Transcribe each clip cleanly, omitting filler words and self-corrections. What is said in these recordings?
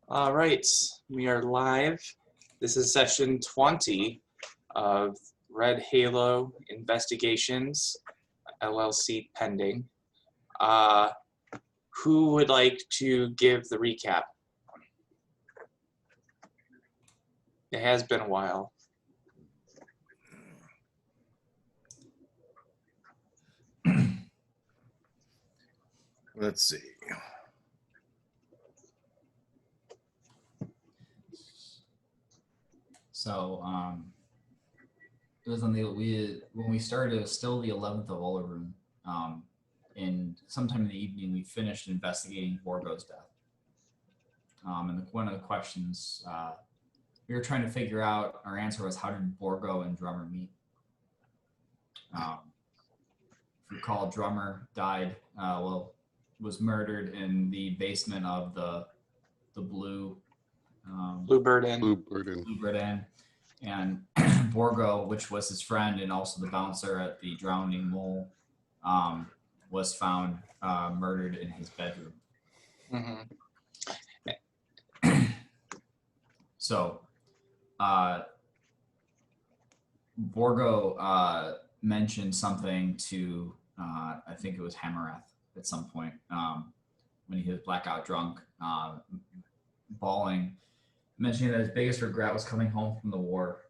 All right, we are live. This is session 20 of Red Halo Investigations, LLC pending. Who would like to give the recap? It has been a while. Let's see. So it was on the when we started. It was still the 11th of Olaroon, and sometime in the evening we finished investigating Borgo's death. And one of the questions we were trying to figure out, our answer was, how did Borgo and Drummer meet? If you recall, Drummer died. Was murdered in the basement of the Bluebird Inn. Bluebird Inn. And Borgo, which was his friend and also the bouncer at the Drowning Mole, was found murdered in his bedroom. Mm-hmm. So Borgo mentioned something to, I think it was Hamarath at some point, when he was blackout drunk, bawling, mentioning that his biggest regret was coming home from the war,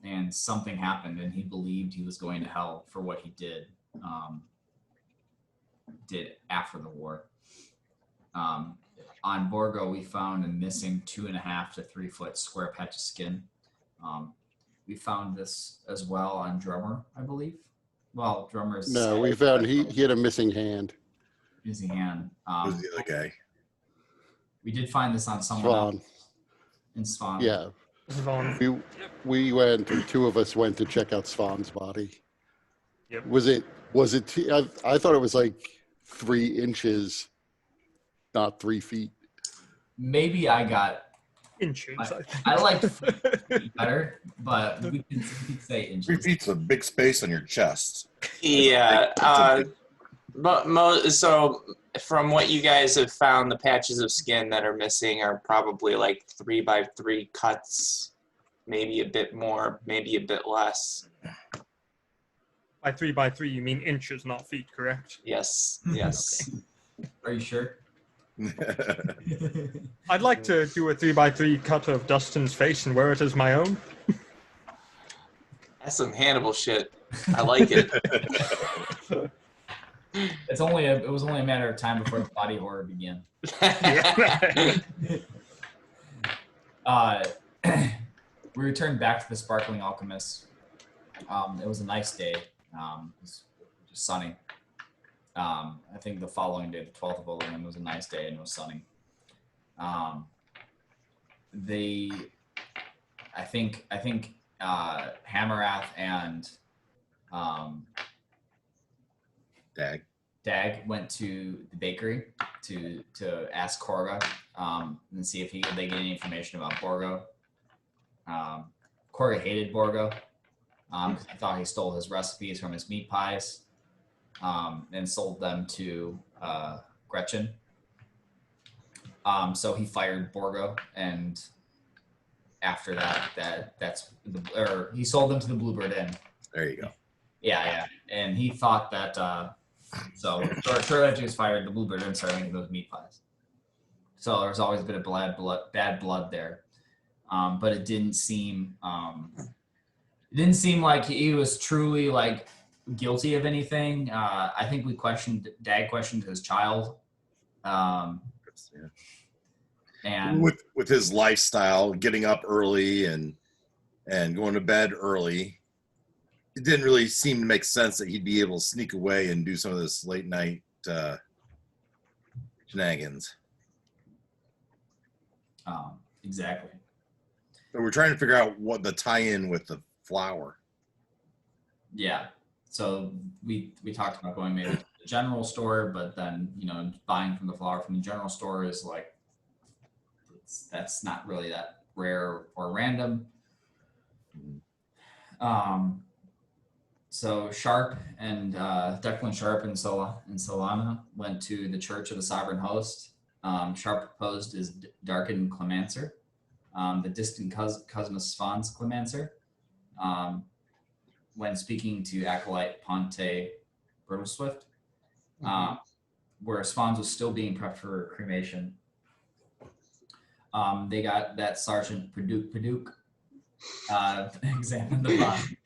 and something happened and he believed he was going to hell for what he did after the war. On Borgo, we found a missing 2.5 to 3 foot square patch of skin. We found this as well on Drummer, I believe. Well, Drummer's... No, we found he had a missing hand. Missing hand. Who's the other guy? We did find this on someone else. In Svan. Yeah. Svan. We went, and two of us went to check out Svan's body. Yep. Was it, I thought it was like 3 inches, not 3 feet. Maybe I got Inches. I like feet better, but we could say inches. 3 feet's a big space on your chest. Yeah, so from what you guys have found, the patches of skin that are missing are probably like 3 by 3 cuts, maybe a bit more, maybe a bit less. By 3 by 3, you mean inches, not feet, correct? Yes, yes. Are you sure? I'd like to do a 3 by 3 cut of Dustin's face and wear it as my own. That's some Hannibal shit. I like it. It was only a matter of time before the body horror began. We returned back to the Sparkling Alchemist. It was a nice day. It was just sunny. I think the following day, the 12th of Olaroon, was a nice day and it was sunny. I think Hamarath and Dag went to the bakery to ask Korga and see if they get any information about Borgo. Korga hated Borgo. I thought he stole his recipes from his meat pies and sold them to Gretchen. So he fired Borgo, and after he sold them to the Bluebird Inn. There you go. Yeah, and he thought that. So shortly after he was fired, the Bluebird Inn started making those meat pies. So there was always a bit of bad blood there, but it didn't seem like he was truly like guilty of anything. I think Dag questioned his child. And with his lifestyle, getting up early and going to bed early, it didn't really seem to make sense that he'd be able to sneak away and do some of this late night shenanigans. Exactly. So we're trying to figure out what the tie-in with the flour. Yeah. So we talked about going maybe to the general store, but then, buying from the flour from the general store is like, that's not really that rare or random. So Sharp and Declan Sharp and Solana went to the Church of the Sovereign Host Sharp proposed is darkened Clemancer. The distant cousin of Svan's Clemancer. When speaking to Acolyte Ponte Brittleswift, where Svans was still being prepped for cremation. They got that Sergeant Paduke examine the body.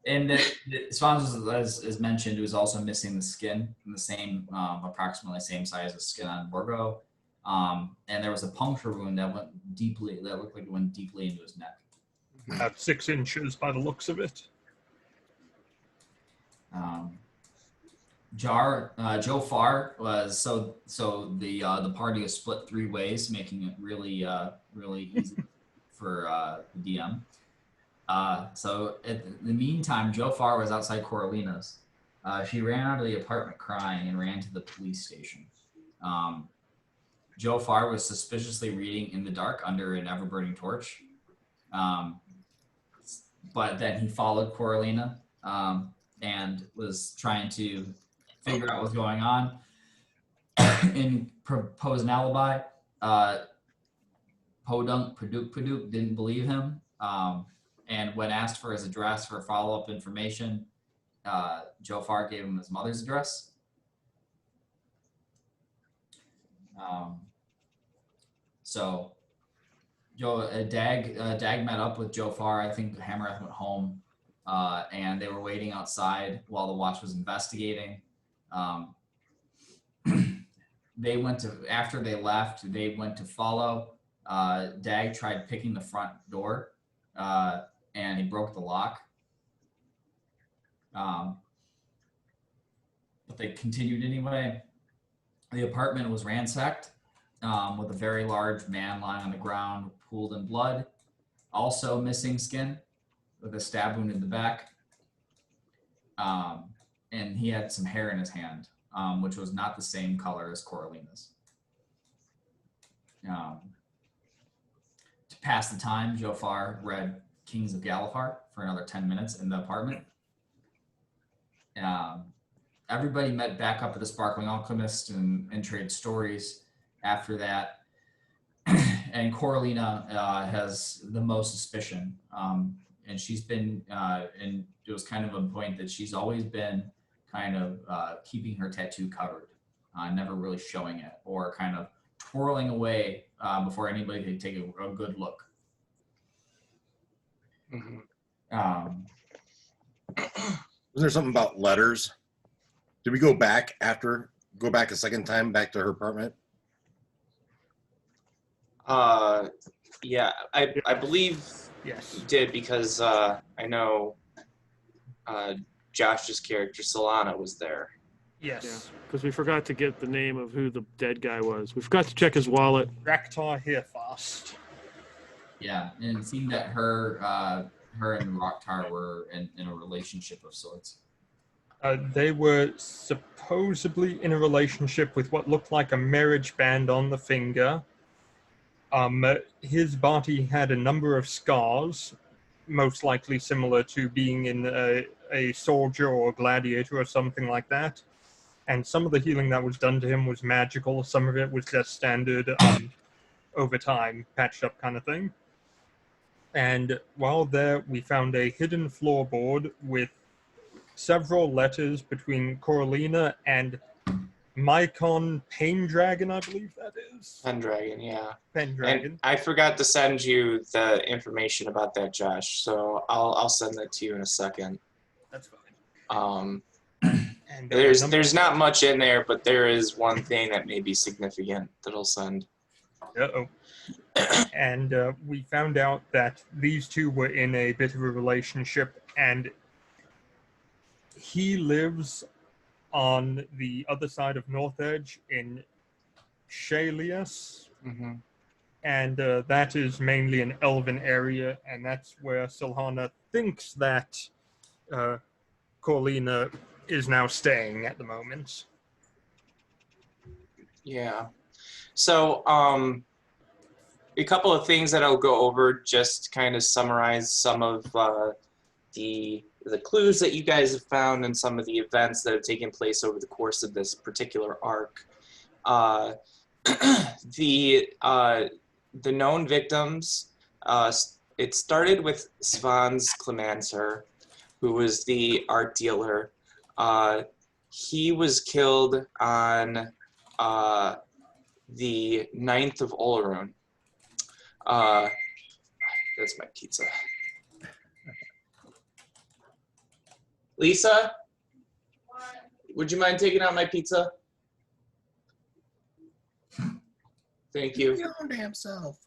And Swans, as mentioned, was also missing the skin in the same, approximately same size as skin on Borgo. And there was a puncture wound that looked like it went deeply into his neck. About 6 inches by the looks of it. Joe Farr was so the party is split 3 ways, making it really easy for the DM. So in the meantime, Joe Farr was outside Coralina's. She ran out of the apartment crying and ran to the police station. Joe Farr was suspiciously reading in the dark under an ever-burning torch. But then he followed Coralina and was trying to figure out what's going on and propose an alibi. Paduke didn't believe him. And when asked for his address for follow-up information, Joe Farr gave him his mother's address. So Dag met up with Joe Farr. I think Hammereth went home, and they were waiting outside while the watch was investigating. After they left, they went to follow. Dag tried picking the front door, and he broke the lock. But they continued anyway. The apartment was ransacked with a very large man lying on the ground, pooled in blood, also missing skin with a stab wound in the back. And he had some hair in his hand, which was not the same color as Coralina's. To pass the time, Joe Farr read Kings of Galifar for another 10 minutes in the apartment. Everybody met back up at the Sparkling Alchemist and traded stories after that. And Coralina has the most suspicion. And she's been, and it was kind of a point that she's always been kind of keeping her tattoo covered, never really showing it, or kind of twirling away before anybody could take a good look. Wasn't there something about letters? Did we go back a second time back to her apartment? Yeah, I believe Yes. you did, because I know Josh's character Solana was there. Yes. Yeah, because we forgot to get the name of who the dead guy was. We forgot to check his wallet. Raktar here fast. Yeah, and it seemed that her and Rocktar were in a relationship of sorts. They were supposedly in a relationship with what looked like a marriage band on the finger. His body had a number of scars, most likely similar to being in a soldier or a gladiator or something like that. And some of the healing that was done to him was magical. Some of it was just standard over time, patched up kind of thing. And while there, we found a hidden floorboard with several letters between Coralina and Mycon Pendragon, I believe that is. Pendragon, yeah. Pendragon. And I forgot to send you the information about that, Josh. So I'll send that to you in a second. That's fine. And There's not much in there, but there is one thing that may be significant that I'll send. Uh-oh. And we found out that these two were in a bit of a relationship, and he lives on the other side of North Edge in Shalius, and that is mainly an elven area, and that's where Silhana thinks that Coralina is now staying at the moment. Yeah. So, a couple of things that I'll go over, just kind of summarize some of the the clues that you guys have found and some of the events that have taken place over the course of this particular arc. The known victims, it started with Svans Clemenser, who was the art dealer. He was killed on the 9th of Olorun. That's my pizza. Lisa, would you mind taking out my pizza? Thank you. Your own damn self.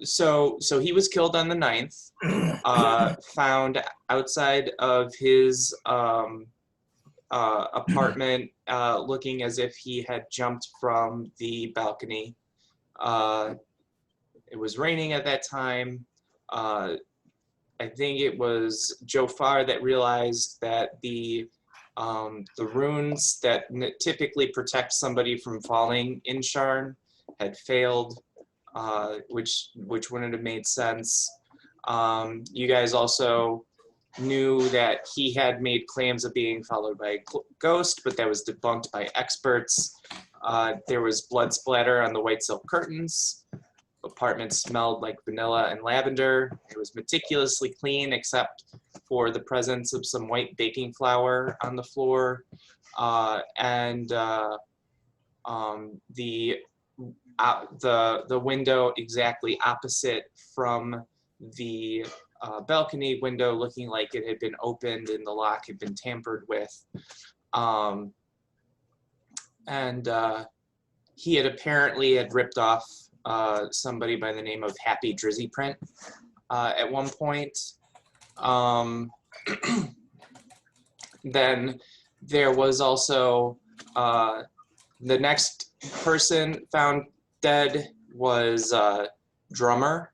So he was killed on the 9th, found outside of his apartment, looking as if he had jumped from the balcony. It was raining at that time. I think it was Jofar that realized that the runes that typically protect somebody from falling in Sharn had failed, which wouldn't have made sense. You guys also knew that he had made claims of being followed by a ghost, but that was debunked by experts. There was blood splatter on the white silk curtains. Apartment smelled like vanilla and lavender. It was meticulously clean except for the presence of some white baking flour on the floor, and the window exactly opposite from the balcony window, looking like it had been opened and the lock had been tampered with. He had apparently ripped off somebody by the name of Happy Drizzy Print at one point. Then there was also the next person found dead was Drummer.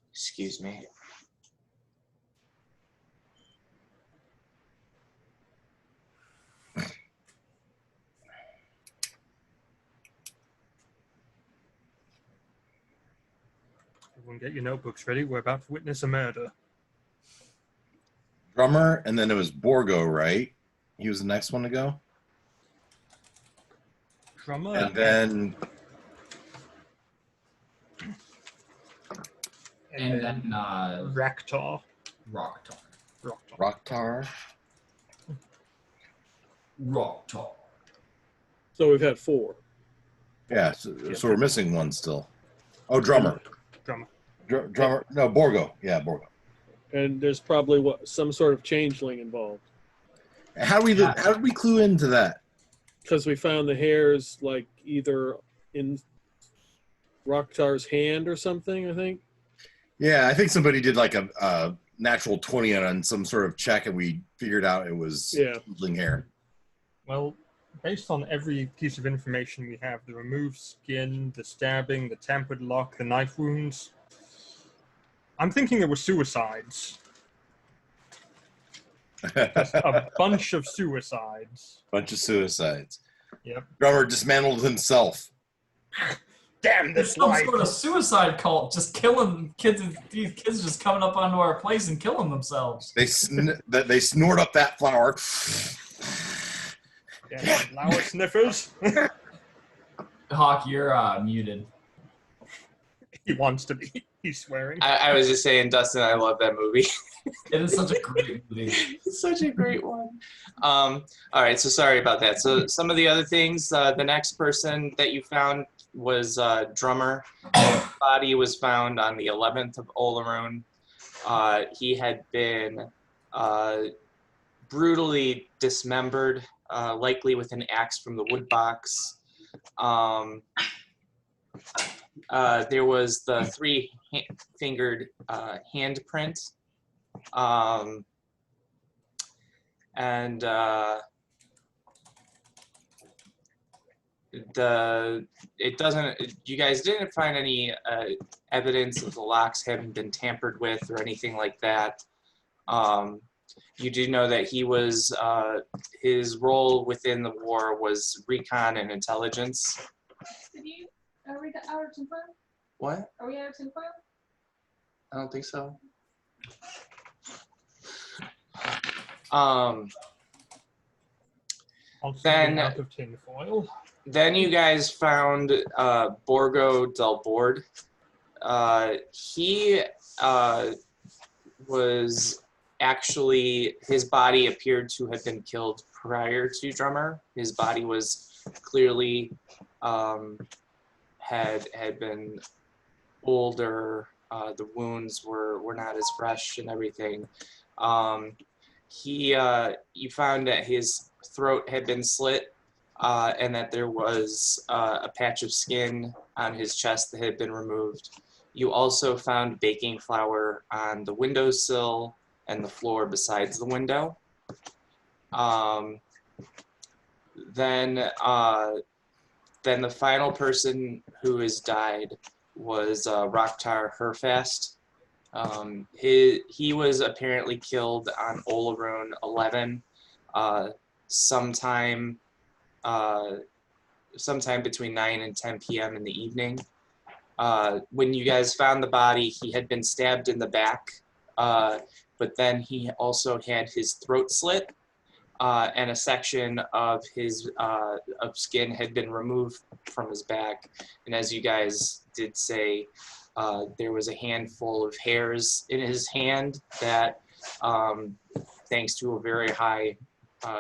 Excuse me. Everyone get your notebooks ready. We're about to witness a murder. Drummer, and then it was Borgo, right? He was the next one to go. Drummer. And then And then Raktar. Rocktar. Rocktar. Rocktar. So we've had 4. Yeah, so we're missing one still. Oh, Drummer. Drummer. Drummer. No, Borgo. Yeah, Borgo. And there's probably some sort of changeling involved. How did we clue into that? Because we found the hairs like either in Rocktar's hand or something, I think. Yeah, I think somebody did like a natural 20 on some sort of check, and we figured out it was changeling hair. Well, based on every piece of information we have, the removed skin, the stabbing, the tampered lock, the knife wounds, I'm thinking it was suicides. Just a bunch of suicides. Bunch of suicides. Yep. Drummer dismantled himself. Damn It's this some life! sort of suicide cult, just killing kids. These kids just coming up onto our place and killing themselves. They snort up that flour. Damn flower sniffers. Hawk, you're muted. He wants to be. He's swearing. I was just saying, Dustin, I love that movie. It is such a great movie. It's such a great one. All right, so sorry about that. So some of the other things, the next person that you found was Drummer. His body was found on the 11th of Olorun. He had been brutally dismembered, likely with an axe from the wood box. There was the 3-fingered handprint. You guys didn't find any evidence of the locks having been tampered with or anything like that. You do know that he was, his role within the war was recon and intelligence. Are we out of tinfoil? What? Are we out of tinfoil? I don't think so. I'll Then- out of tinfoil. Then you guys found Borgo del Bord. He was actually, his body appeared to have been killed prior to Drummer. His body was clearly had been older. The wounds were not as fresh and everything. You found that his throat had been slit. And that there was a patch of skin on his chest that had been removed. You also found baking flour on the windowsill and the floor besides the window. Then the final person who has died was Rokhtar Herfast. He was apparently killed on Olaroon 11 sometime between 9 and 10 p.m. in the evening. When you guys found the body, he had been stabbed in the back, but then he also had his throat slit, and a section of his of skin had been removed from his back. And as you guys did say, there was a handful of hairs in his hand that, thanks to a very high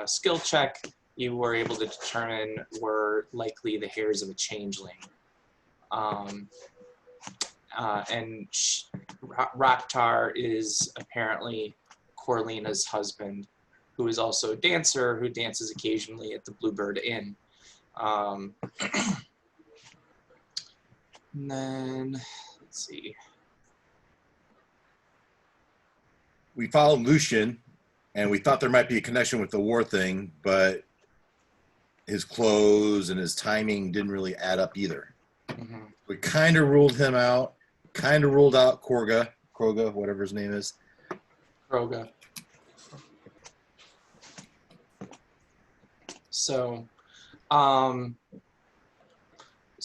skill check, you were able to determine were likely the hairs of a changeling. And Rokhtar is apparently Corlina's husband, who is also a dancer who dances occasionally at the Bluebird Inn. And then, let's see. We followed Lucian, and we thought there might be a connection with the war thing, but his clothes and his timing didn't really add up either. Mhm. We kind of ruled him out, kind of ruled out Kroga, whatever his name is. Kroga. So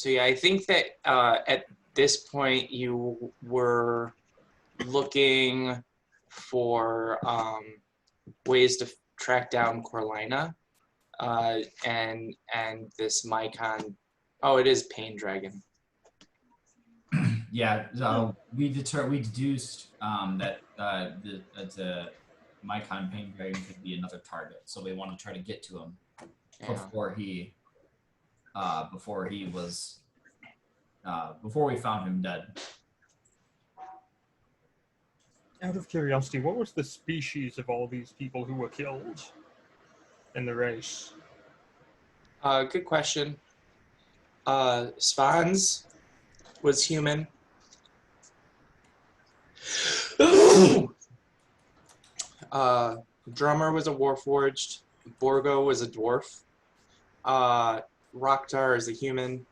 yeah, I think that at this point you were looking for ways to track down Corlina, and this Mycon. Oh, it is Pain Dragon. Yeah, we deduced that the Mycon Pain Dragon could be another target, so we want to try to get to him before we found him dead. Out of curiosity, what was the species of all these people who were killed in the race? Good question. Svans was human. Drummer was a warforged. Borgo was a dwarf. Rokhtar is a human.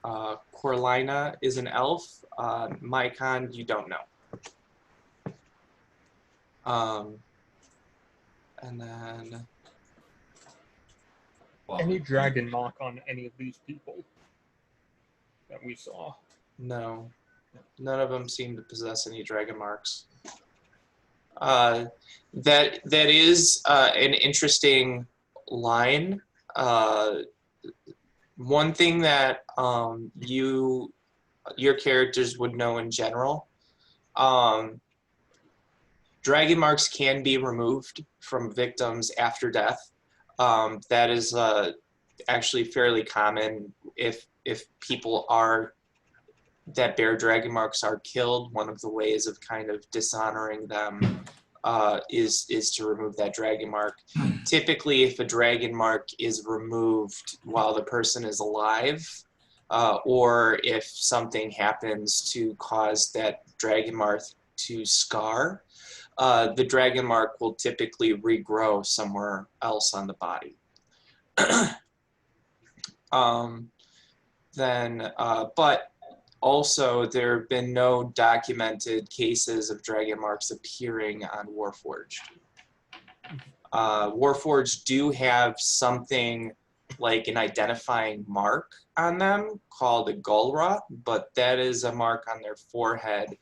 Corlina is an elf. Mycon, you don't know. And then Any dragon mark on any of these people that we saw? no, none of them seem to possess any dragon marks. That is an interesting line. One thing that your characters would know in general, dragon marks can be removed from victims after death. That is actually fairly common. If people that bear dragon marks are killed, one of the ways of kind of dishonoring them is to remove that dragon mark. Typically, if a dragon mark is removed while the person is alive, or if something happens to cause that dragon mark to scar, the dragon mark will typically regrow somewhere else on the body. But also, there have been no documented cases of dragon marks appearing on Warforged. Warforged do have something like an identifying mark on them called a gulra, but that is a mark on their forehead,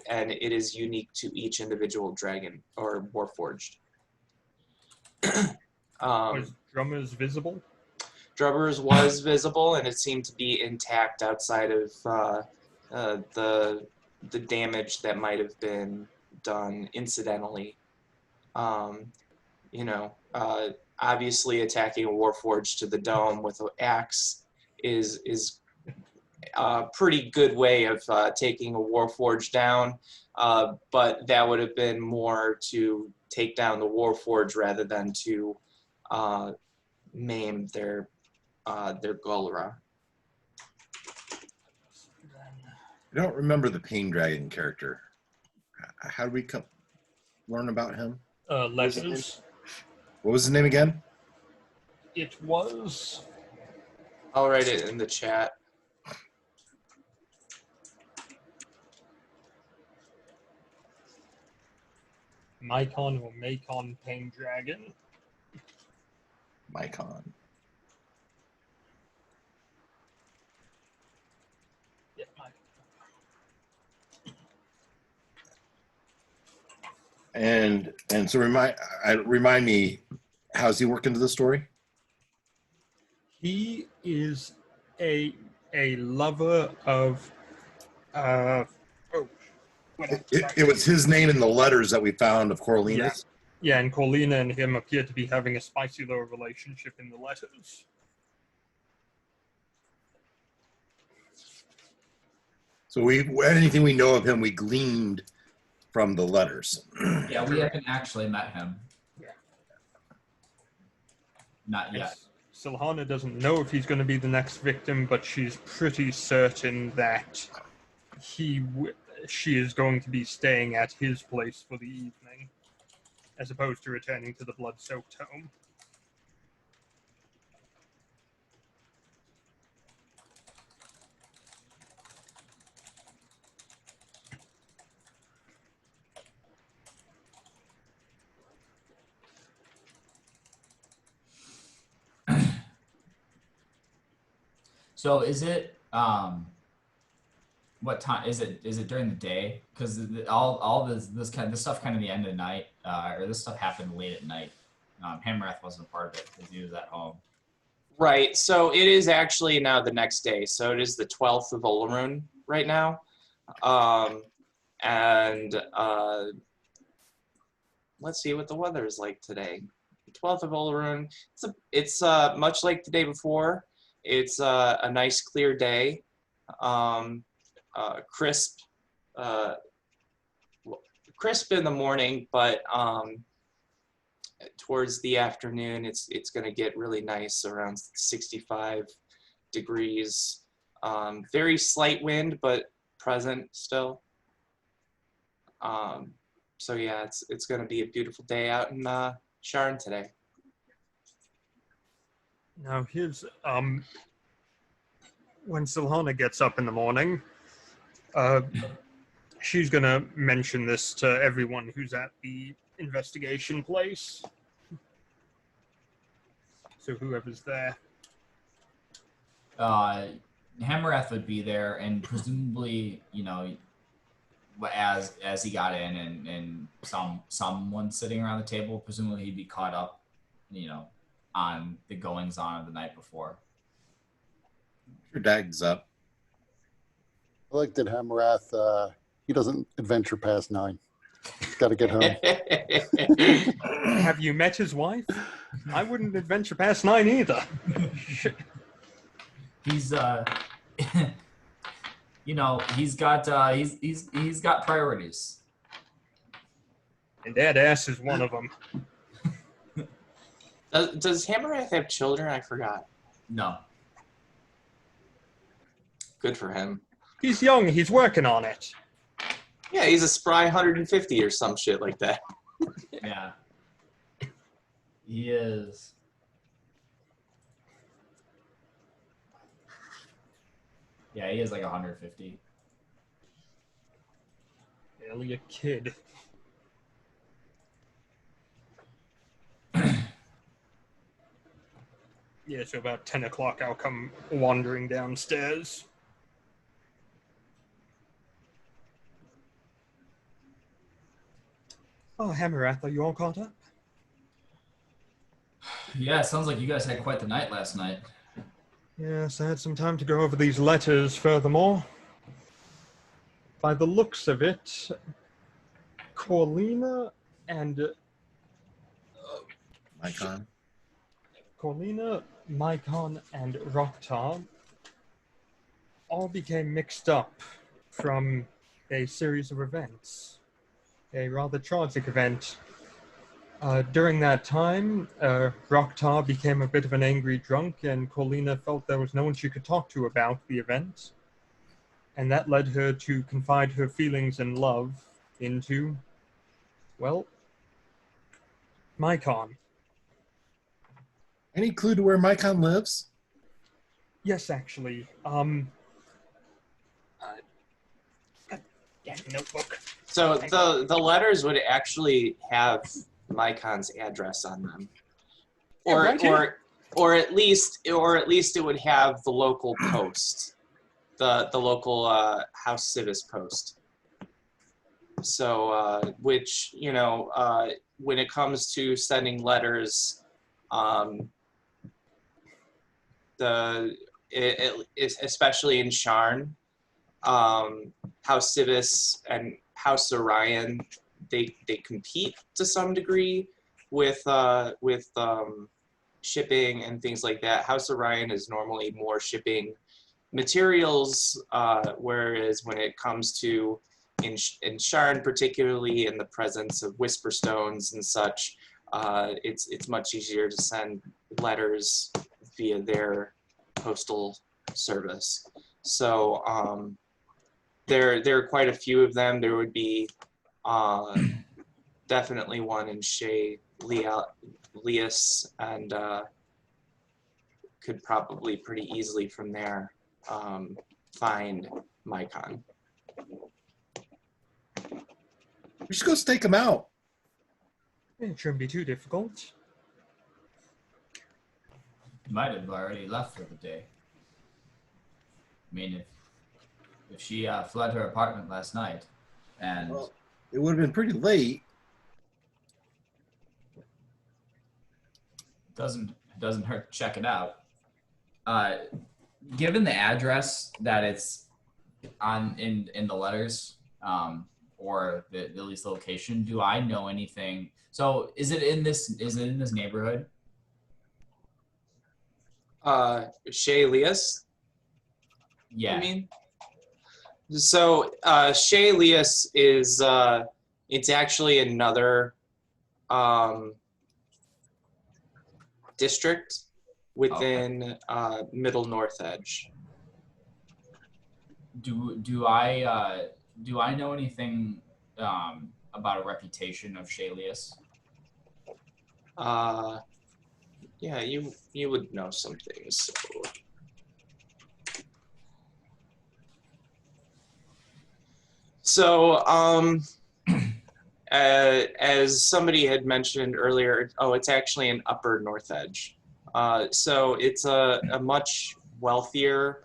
and it is unique to each individual dragon or warforged. Was Drummers visible? Drummers was visible, and it seemed to be intact outside of the damage that might have been done incidentally. You know, obviously attacking a warforged to the dome with an axe is a pretty good way of taking a warforged down, but that would have been more to take down the warforged rather than to maim their Gulra. I don't remember the Pain Dragon character. How did we learn about him? Letters. What was his name again? It was. I'll write it in the chat. Mycon or Macon Pain Dragon. Mycon. Yeah, Mycon. And so remind me, how's he work into the story? He is a lover of It was his name in the letters that we found of Coralina's. Yeah, and Corlina and him appear to be having a spicy little relationship in the letters. So anything we know of him, we gleaned from the letters. Yeah, we haven't actually met him. Yeah. Not yet. Silhana doesn't know if he's going to be the next victim, but she's pretty certain that she is going to be staying at his place for the evening, as opposed to returning to the blood-soaked home. So is it what time is it? Is it during the day? Because all this stuff kind of the end of the night, or this stuff happened late at night. Hamrath wasn't a part of it because he was at home. Right, so it is actually now the next day. So it is the 12th of Olaroon right now. Let's see what the weather is like today. The 12th of Olaroon, it's much like the day before. It's a nice clear day, crisp in the morning, but towards the afternoon, it's going to get really nice, around 65 degrees. Very slight wind, but present still. So yeah, it's going to be a beautiful day out in Sharn today. Now, here's when Silhana gets up in the morning, she's going to mention this to everyone who's at the investigation place. So whoever's there. Hamrath would be there, and presumably, as he got in and someone sitting around the table, presumably he'd be caught up, on the goings on of the night before. Your dag's up. I like that Hamarath, he doesn't adventure past 9. He's got to get home. Have you met his wife? I wouldn't adventure past 9 either. He's he's got priorities. And that ass is one of them. Does Hammerhead have children? I forgot. No. Good for him. He's young. He's working on it. Yeah, he's a spry 150 or some shit like that. Yeah. He is. Yeah, he is like 150. Barely a kid. Yeah, so about 10 o'clock I'll come wandering downstairs. Oh, Hammerrath, are you all caught up? Yeah, it sounds like you guys had quite the night last night. Yes, I had some time to go over these letters furthermore. By the looks of it, Corlina and Icon. Corlina, Mycon, and Roktar all became mixed up from a series of events. A rather tragic event. During that time, Roktar became a bit of an angry drunk, and Corlina felt there was no one she could talk to about the event. And that led her to confide her feelings and love into, well, Mycon. Any clue to where Mycon lives? Yes, actually. Notebook. So the letters would actually have Mycon's address on them, Yeah, right here. or at least it would have the local post, the local House Civis post. So which when it comes to sending letters, especially in Sharn, House Civis and House Orion, they compete to some degree with shipping and things like that. House Orion is normally more shipping materials, whereas when it comes to in Sharn, particularly in the presence of Whisper Stones and such, it's much easier to send letters via their postal service. So there are quite a few of them. There would be definitely one in Shea Lias, and could probably pretty easily from there find Mycon. We should go stake him out. It shouldn't be too difficult. You might have already left for the day. I mean, if she fled her apartment last night, and Well, it would have been pretty late. doesn't hurt to check it out. Given the address that it's on in the letters, or at least the location, do I know anything? So is it in this neighborhood? Shea Lias, Yeah. I mean. So Shea Lias is it's actually another district within Middle North Edge. Do I know anything about a reputation of Shalius? Yeah, you would know some things. So as somebody had mentioned earlier, it's actually an Upper North Edge. So it's a much wealthier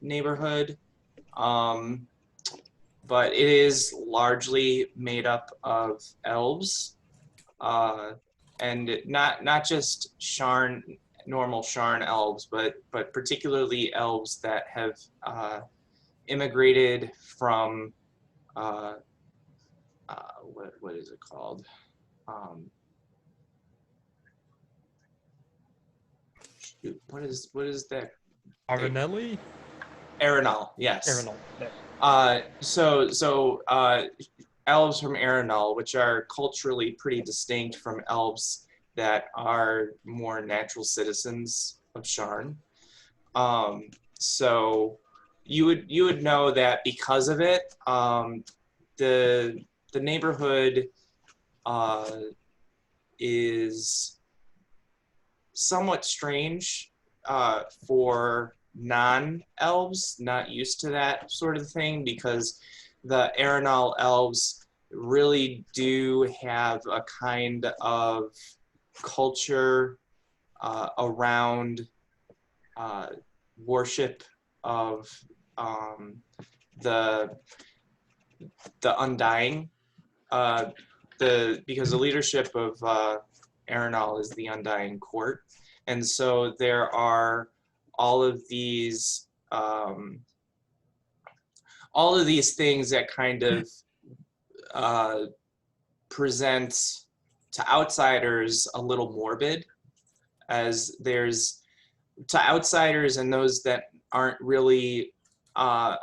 neighborhood, but it is largely made up of elves, and not just normal Sharn elves, but particularly elves that have immigrated from what is it called? Shoot, what is that? Aranelli? Arenal, yes. Aranel. There. So elves from Aranal, which are culturally pretty distinct from elves that are more natural citizens of Sharn. So you would know that because of it, the neighborhood is somewhat strange for non-elves, not used to that sort of thing, because the Aranal elves really do have a kind of culture around worship of the Undying. Because the leadership of Arenal is the Undying Court, and so there are all of these things that kind of present to outsiders a little morbid, as there's to outsiders and those that aren't really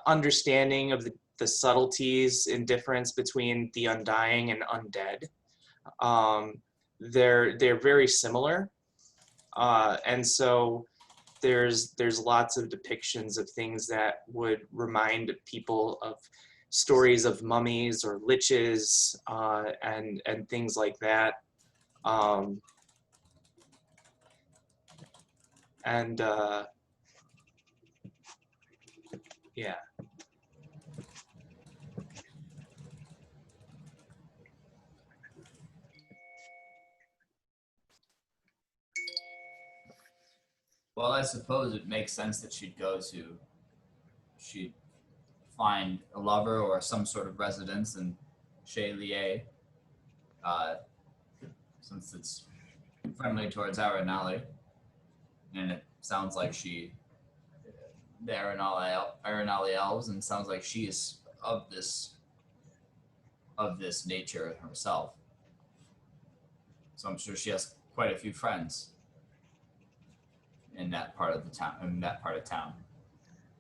understanding of the subtleties and difference between the undying and undead. They're very similar, and so there's lots of depictions of things that would remind people of stories of mummies or liches and things like that. Yeah. Well, I suppose it makes sense that she'd find a lover or some sort of residence in Shaylier, since it's friendly towards Arenali, and it sounds like the Arenali elves, and sounds like she is of this nature herself. So I'm sure she has quite a few friends in that part of town.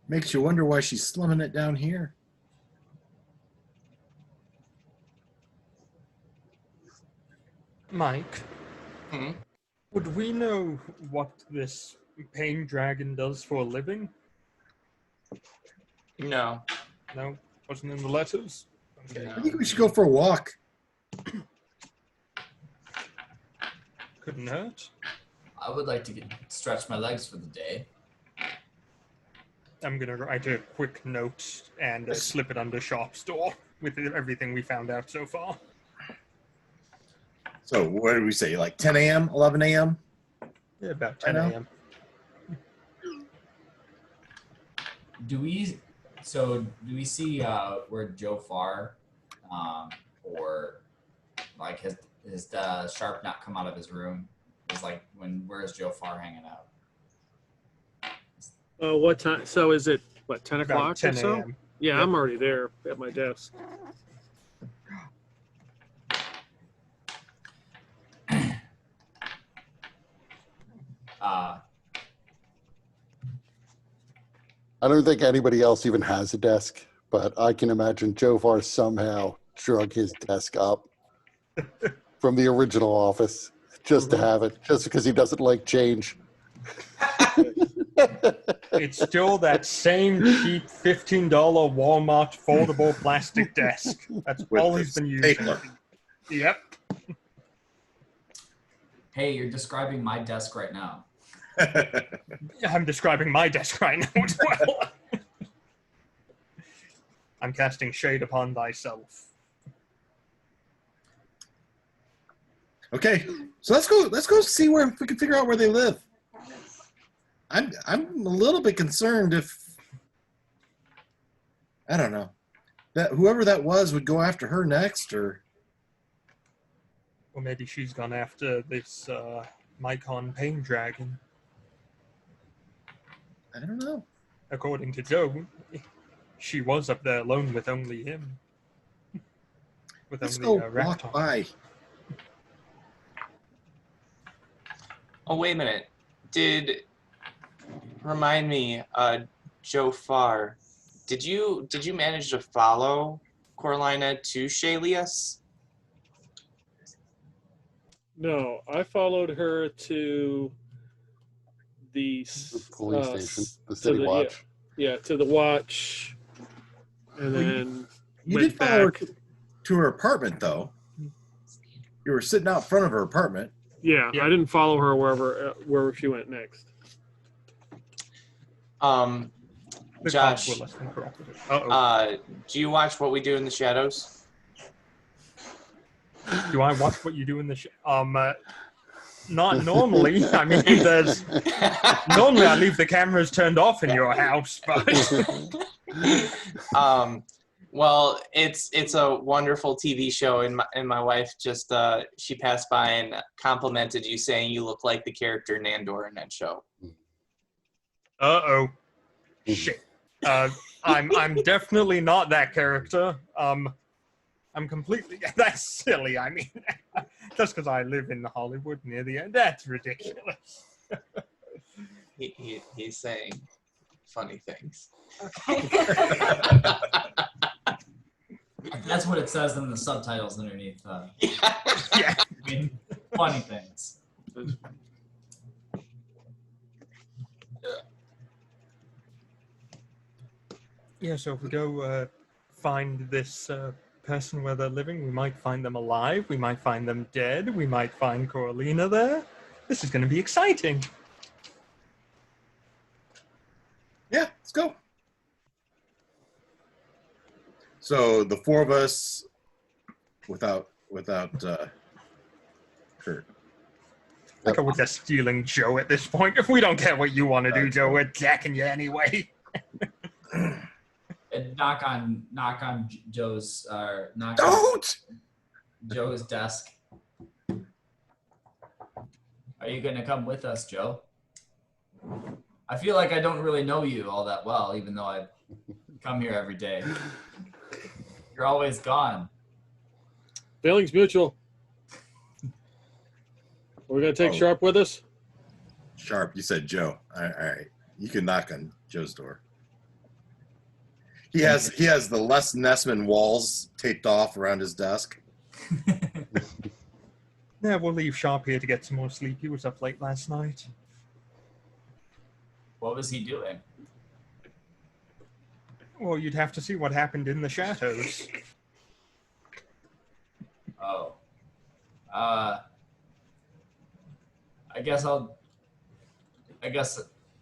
Makes you wonder why she's slumming it down here. Mike, Mhm. would we know what this pain dragon does for a living? No. No, wasn't in the letters. Okay, No. I think we should go for a walk. couldn't hurt. I would like to stretch my legs for the day. I'm gonna write a quick note and slip it under Sharp's door with everything we found out so far. So what did we say? Like 10 a.m., 11 a.m.? Yeah, about 10 know. a.m. Do we see where Joe Farr, or like has Sharp not come out of his room? Is like where's Joe Farr hanging out? What time? So is it, 10 About o'clock 10 or so? a.m. Yeah, Yep. I'm already there at my desk. I don't think anybody else even has a desk, but I can imagine Jofar somehow drug his desk up from the original office just to have it, just because he doesn't like change. It's still that same cheap $15 Walmart foldable plastic desk. That's With all the he's been using. stapler. Yep. Hey, you're describing my desk right now. I'm describing my desk right now as well. I'm casting shade upon thyself. Okay, so let's go see if we can figure out where they live. I'm a little bit concerned if, I don't know, that whoever that was would go after her next, or Or maybe she's gone after this Mycon pain dragon. I don't know. According to Joe, she was up there alone with only him. With Let's only go Raktar. walk by. Oh, wait a minute. Remind me, Joe Farr, did you manage to follow Corlina to Shalius? No, I followed her to the Police station, the to city watch. Yeah, to the watch, and Well, then You went did follow her back. to her apartment, though. You were sitting out front of her apartment. Yeah, Yeah. I didn't follow her wherever she went next. The Josh, cops were less than cooperative. do you watch What We Do in the Shadows? Do I watch what you do in the Not normally. I mean, there's normally I leave the cameras turned off in your house, but Well, it's a wonderful TV show, and my wife just she passed by and complimented you, saying you look like the character Nandor in that show. Shit. I'm definitely not that character. I'm completely. That's silly. I mean, just because I live in Hollywood near the end, that's ridiculous. He's saying funny things. That's what it says in the subtitles underneath. Yeah. I mean, funny things. Yeah, so if we go find this person where they're living, we might find them alive, we might find them dead, we might find Coralina there. This is going to be exciting. Yeah, let's go. So the four of us, without Kurt. I go with the stealing Joe at this point. If we don't get what you want to do, Joe, we're jacking you anyway. And knock on Joe's Joe's desk. Are you gonna come with us, Joe? I feel like I don't really know you all that well, even though I come here every day. You're always gone. Feelings mutual. We're gonna take Sharp with us. Sharp, you said Joe. All right, you can knock on Joe's door. He has the Les Nessman walls taped off around his desk. Yeah, we'll leave Sharp here to get some more sleep. He was up late last night. What was he doing? Well, you'd have to see what happened in the shadows. Oh. I guess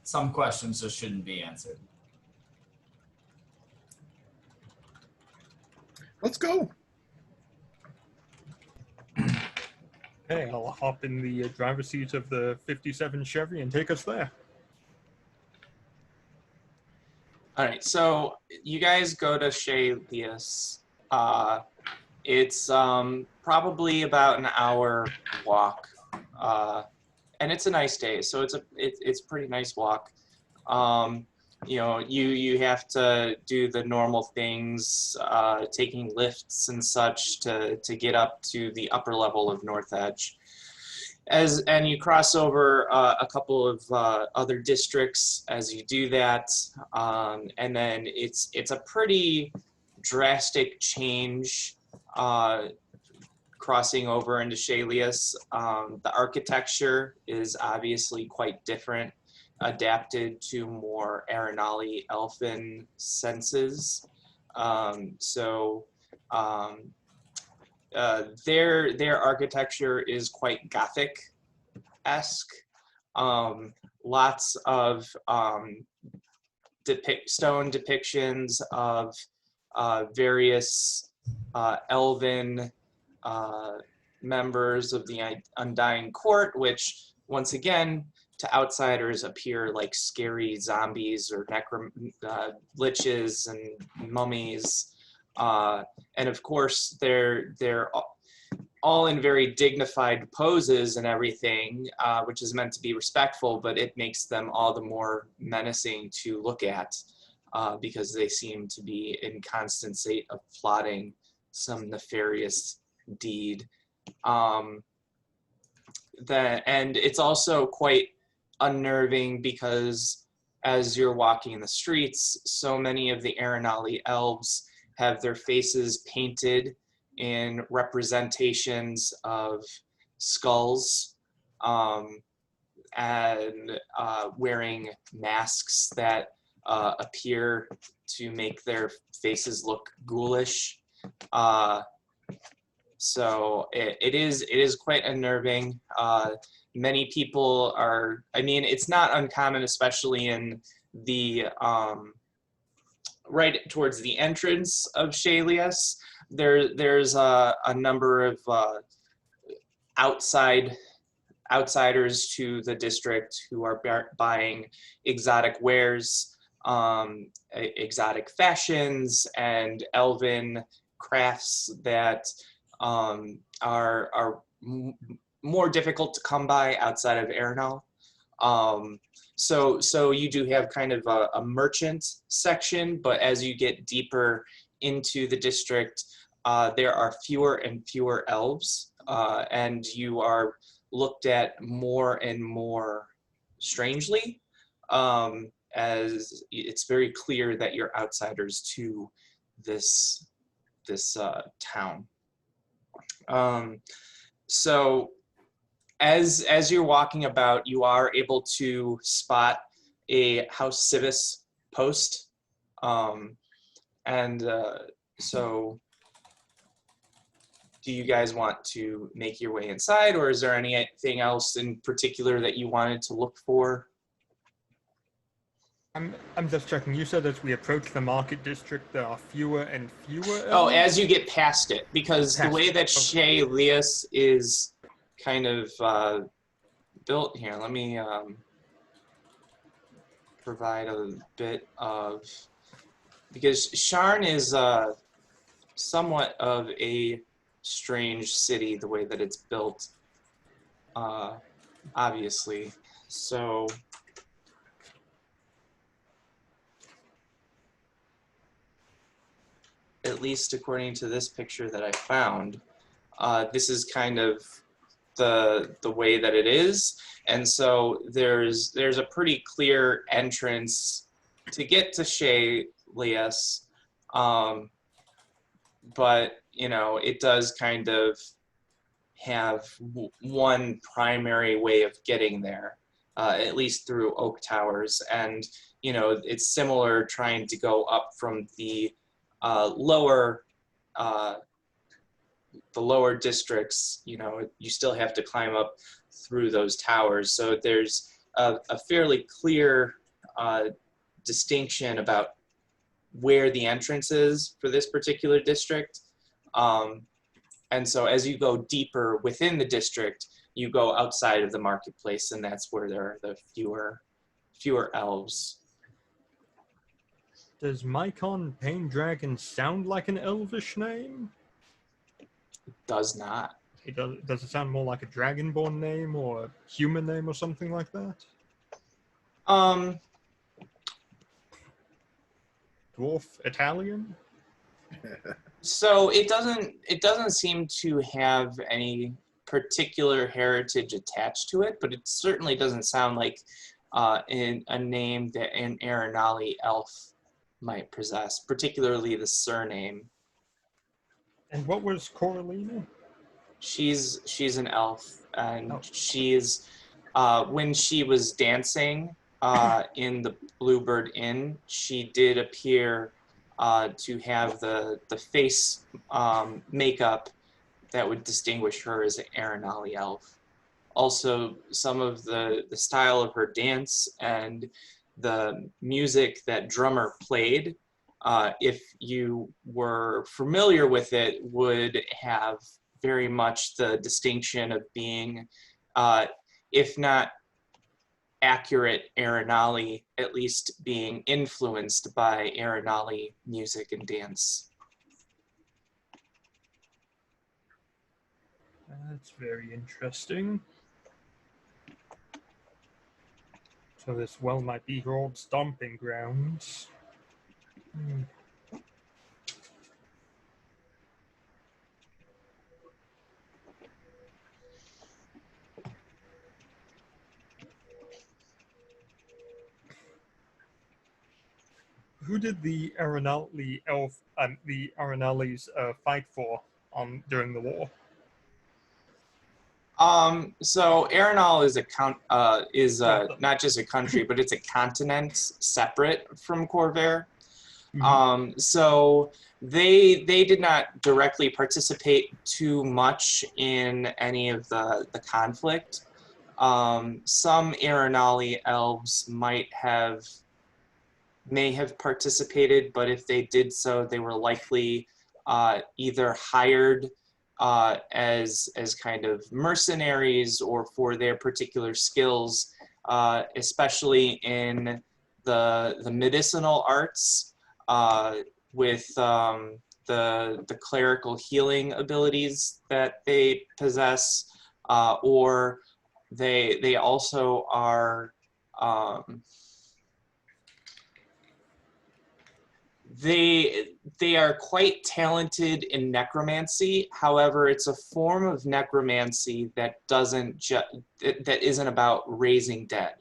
some questions just shouldn't be answered. Let's go. Hey, I'll hop in the driver's seat of the 57 Chevy and take us there. All right, so you guys go to Chez Lias. It's probably about an hour walk, and it's a nice day, so it's a pretty nice walk. You know, you have to do the normal things, taking lifts and such to get up to the upper level of North Edge. And you cross over a couple of other districts as you do that, and then it's a pretty drastic change crossing over into Chez Lias. The architecture is obviously quite different, adapted to more Arenali elfin senses. Their architecture is quite Gothic-esque. Lots of stone depictions of various elven members of the Undying Court, which once again to outsiders appear like scary zombies or liches and mummies. And of course, they're all in very dignified poses and everything, which is meant to be respectful, but it makes them all the more menacing to look at because they seem to be in constant state of plotting some nefarious deed. And it's also quite unnerving because as you're walking in the streets, so many of the Arenali elves have their faces painted in representations of skulls and wearing masks that appear to make their faces look ghoulish. So it is quite unnerving. Many people are, I mean, it's not uncommon, especially in the right towards the entrance of Chez Lias. There's a number of outside outsiders to the district who are buying exotic wares, exotic fashions, and elven crafts that are more difficult to come by outside of Arenal. So you do have kind of a merchant section, but as you get deeper into the district, there are fewer and fewer elves, and you are looked at more and more strangely, as it's very clear that you're outsiders to this town. So as you're walking about, you are able to spot a House Civis post, so do you guys want to make your way inside, or is there anything else in particular that you wanted to look for? I'm just checking. You said as we approach the market district, there are fewer and fewer Oh, elves? as you get past it, because the Past way it, that okay. Shea Lias is kind of built here, let me provide a bit of, because Sharn is somewhat of a strange city, the way that it's built, obviously. So at least according to this picture that I found, this is kind of the way that it is. And so there's a pretty clear entrance to get to Shea Lias, but you know, it does kind of have one primary way of getting there, at least through Oak Towers. And you know, it's similar trying to go up from the lower districts. You know, you still have to climb up through those towers. So there's a fairly clear distinction about where the entrance is for this particular district. And so as you go deeper within the district, you go outside of the marketplace, and that's where there are the fewer elves. Does Mycon Paindragon sound like an elvish name? It does not. Does it sound more like a dragonborn name or a human name or something like that? Dwarf, Italian? So it doesn't seem to have any particular heritage attached to it, but it certainly doesn't sound like in a name that an Arenali elf might possess, particularly the surname. And what was Coralina? She's an elf, and Oh. she's when she was dancing in the Bluebird Inn, she did appear to have the face makeup that would distinguish her as an Arenali elf. Also, some of the style of her dance and the music that drummer played, if you were familiar with it, would have very much the distinction of being, if not accurate Arenali, at least being influenced by Arenali music and dance. That's very interesting. So this well might be her old stomping grounds. Hmm. Who did the Arenali Arenalis fight for during the war? So Arenal is not just a country, but it's a continent separate from Corvair. So they did not directly participate too much in any of the conflict. Some Arenali elves may have participated, but if they did so, they were likely either hired as kind of mercenaries or for their particular skills, especially in the medicinal arts, with the clerical healing abilities that they possess, or they also are they are quite talented in necromancy. However, it's a form of necromancy that that isn't about raising dead.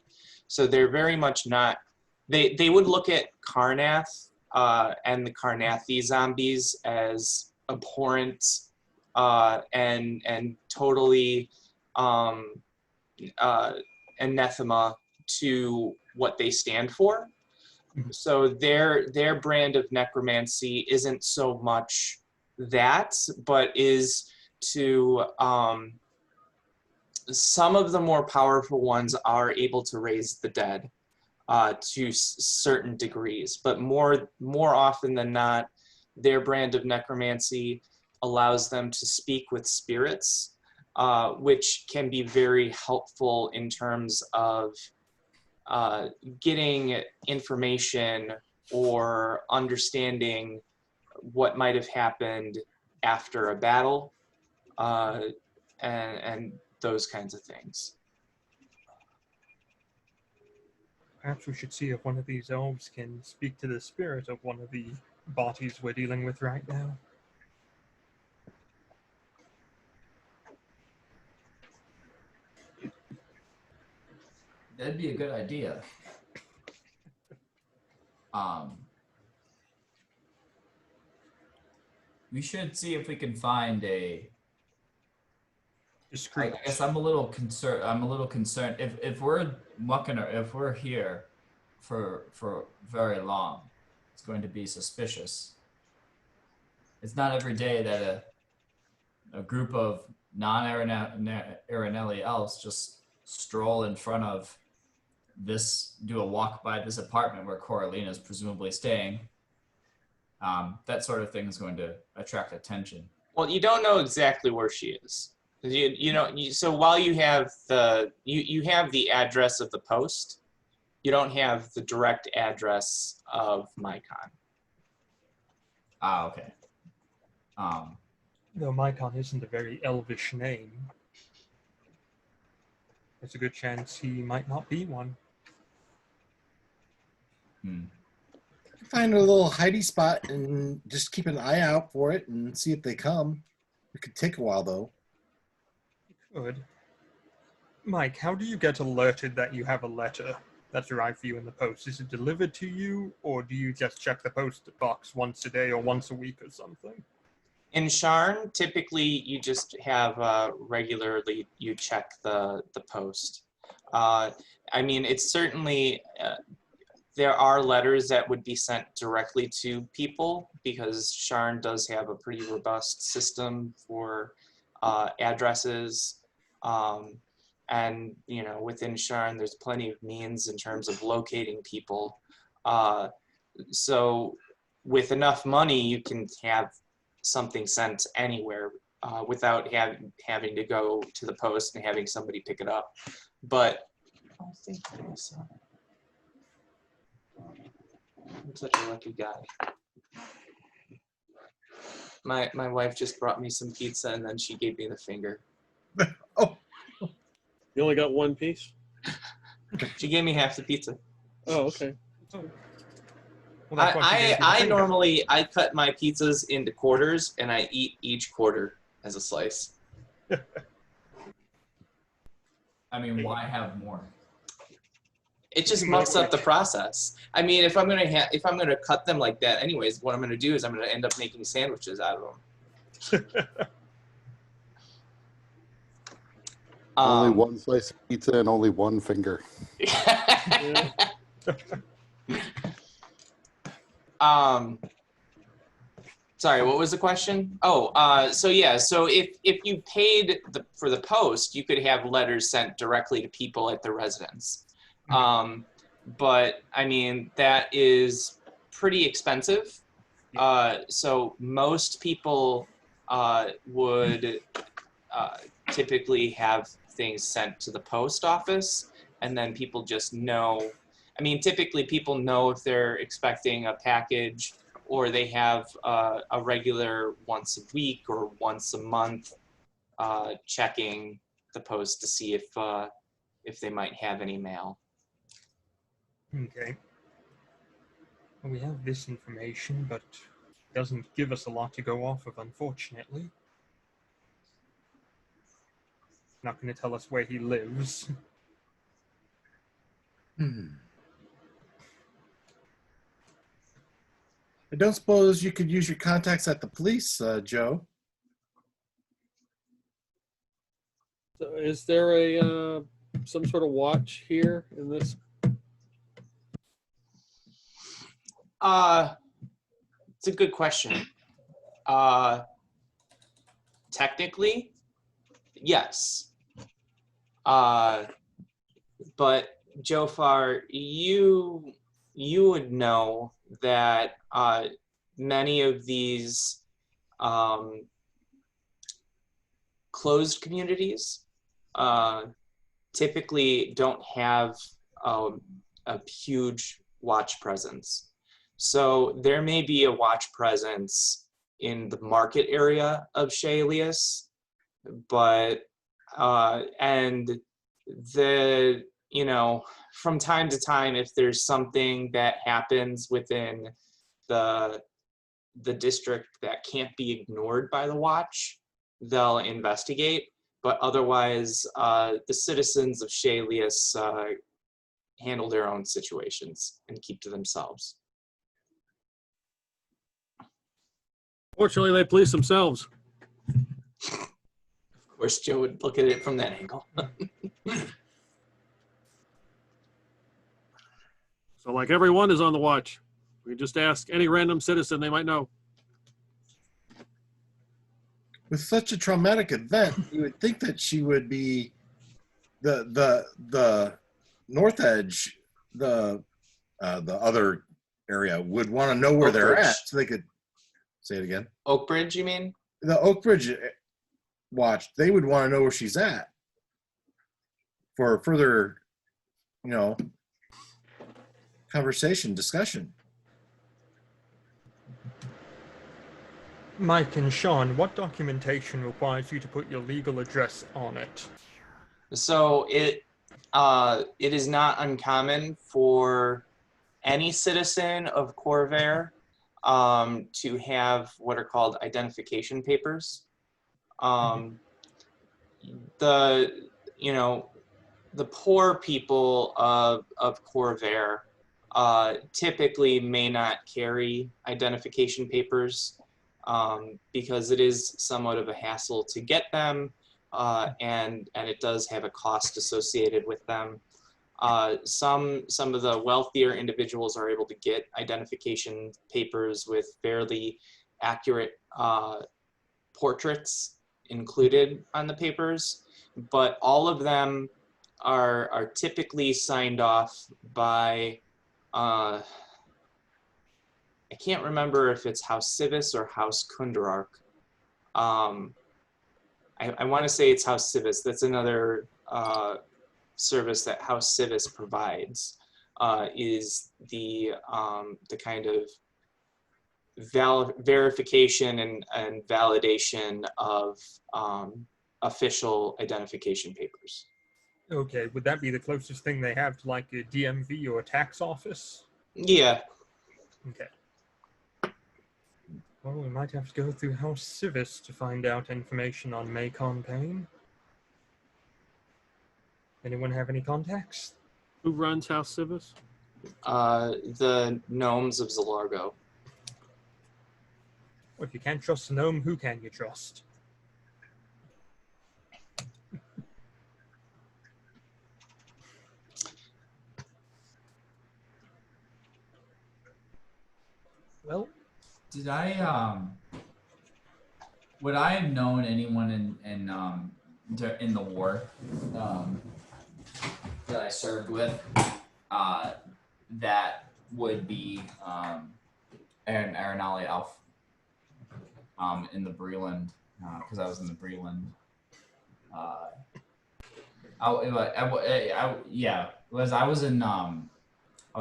So they're very much not. They would look at Karnath and the Karnathi zombies as abhorrent and totally anathema to what they stand for. So their brand of necromancy isn't so much that, but is to some of the more powerful ones are able to raise the dead to certain degrees, but more often than not, their brand of necromancy allows them to speak with spirits, which can be very helpful in terms of getting information or understanding what might have happened after a battle, and those kinds of things. Perhaps we should see if one of these elves can speak to the spirit of one of the bodies we're dealing with right now. That'd be a good idea. We should see if we can find a. Discreet. I guess I'm a little concerned. If we're mucking, or if we're here for very long, it's going to be suspicious. It's not every day that a group of non-Aranelli elves just stroll in front of do a walk by this apartment where Coralina is presumably staying. That sort of thing is going to attract attention. Well, you don't know exactly where she is. So while you have you have the address of the post, you don't have the direct address of Mycon. Ah, okay. Though Mycon isn't a very elvish name, there's a good chance he might not be one. Find a little hidey spot and just keep an eye out for it and see if they come. It could take a while though. Good. Mike, how do you get alerted that you have a letter that's arrived for you in the post? Is it delivered to you, or do you just check the post box once a day or once a week or something? In Sharn, typically you just have regularly you check the post. I mean, it's certainly there are letters that would be sent directly to people because Sharn does have a pretty robust system for addresses. And, you know, within Sharn, there's plenty of means in terms of locating people. So with enough money, you can have something sent anywhere without having to go to the post and having somebody pick it up. But oh, thank you, Lisa. I'm such a lucky guy. My wife just brought me some pizza and then she gave me the finger. Oh, You only got one piece? She gave me half the pizza. Oh, okay. Well, that's why she gave you the I finger. normally cut my pizzas into quarters and I eat each quarter as a slice. I mean, why have more? It just mucks up the process. I mean, if I'm gonna cut them like that, anyways, what I'm gonna do is I'm gonna end up making sandwiches out of them. Only one slice of pizza and only one finger. Yeah. Sorry, what was the question? Oh, so yeah, so if you paid for the post, you could have letters sent directly to people at the residence. But I mean, that is pretty expensive. So most people would typically have things sent to the post office, and then people just know. I mean, typically people know if they're expecting a package, or they have a regular once a week or once a month checking the post to see if they might have any mail. Okay. Well, we have this information, but it doesn't give us a lot to go off of, unfortunately. Not going to tell us where he lives. I don't suppose you could use your contacts at the police, Joe. So is there a some sort of watch here in this? It's a good question. Technically, yes. But Jofar, you would know that many of these closed communities typically don't have a huge watch presence. So there may be a watch presence in the market area of Shalius, but and the, you know, from time to time, if there's something that happens within the district that can't be ignored by the watch, they'll investigate. But otherwise, the citizens of Shalius handle their own situations and keep to themselves. Fortunately, they police themselves. Of course, Joe would look at it from that angle. So like everyone is on the watch. We just ask any random citizen, they might know. With such a traumatic event, you would think that she would be the North Edge, the other area would want to know where they're Oak Ridge. at, so they could say it again. Oak Bridge, you mean? The Oak Ridge watch, they would want to know where she's at for further, you know, conversation, discussion. Mike and Sean, what documentation requires you to put your legal address on it? So it is not uncommon for any citizen of Corvair to have what are called identification papers. The poor people of Corvair typically may not carry identification papers because it is somewhat of a hassle to get them, and it does have a cost associated with them. Some of the wealthier individuals are able to get identification papers with fairly accurate portraits included on the papers, but all of them are typically signed off by I can't remember if it's House Civis or House Kundarark. I want to say it's House Civis. That's another service that House Civis provides, is the kind of verification and validation of official identification papers. Okay, would that be the closest thing they have to like a DMV or a tax office? Yeah. Okay. Well, we might have to go through House Civis to find out information on Macon Payne. Anyone have any contacts? Who runs House Civis? The gnomes of Zalargo. Well, if you can't trust a gnome, who can you trust? Well, Did I would I have known anyone in the war that I served with that would be Arenali Alf? in the Breland, because I was in the Breland. I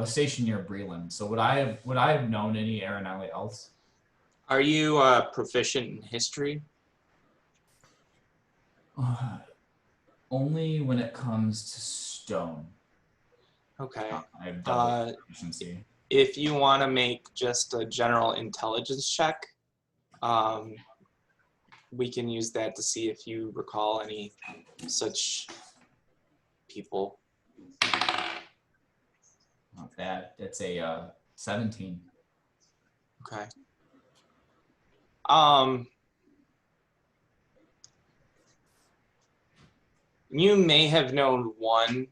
was stationed near Breland. So would I have known any Aranelli else? Are you proficient in history? Only when it comes to stone. Okay. I have double proficiency. If you want to make just a general intelligence check, we can use that to see if you recall any such people. Not bad. It's a 17. Okay. You may have known one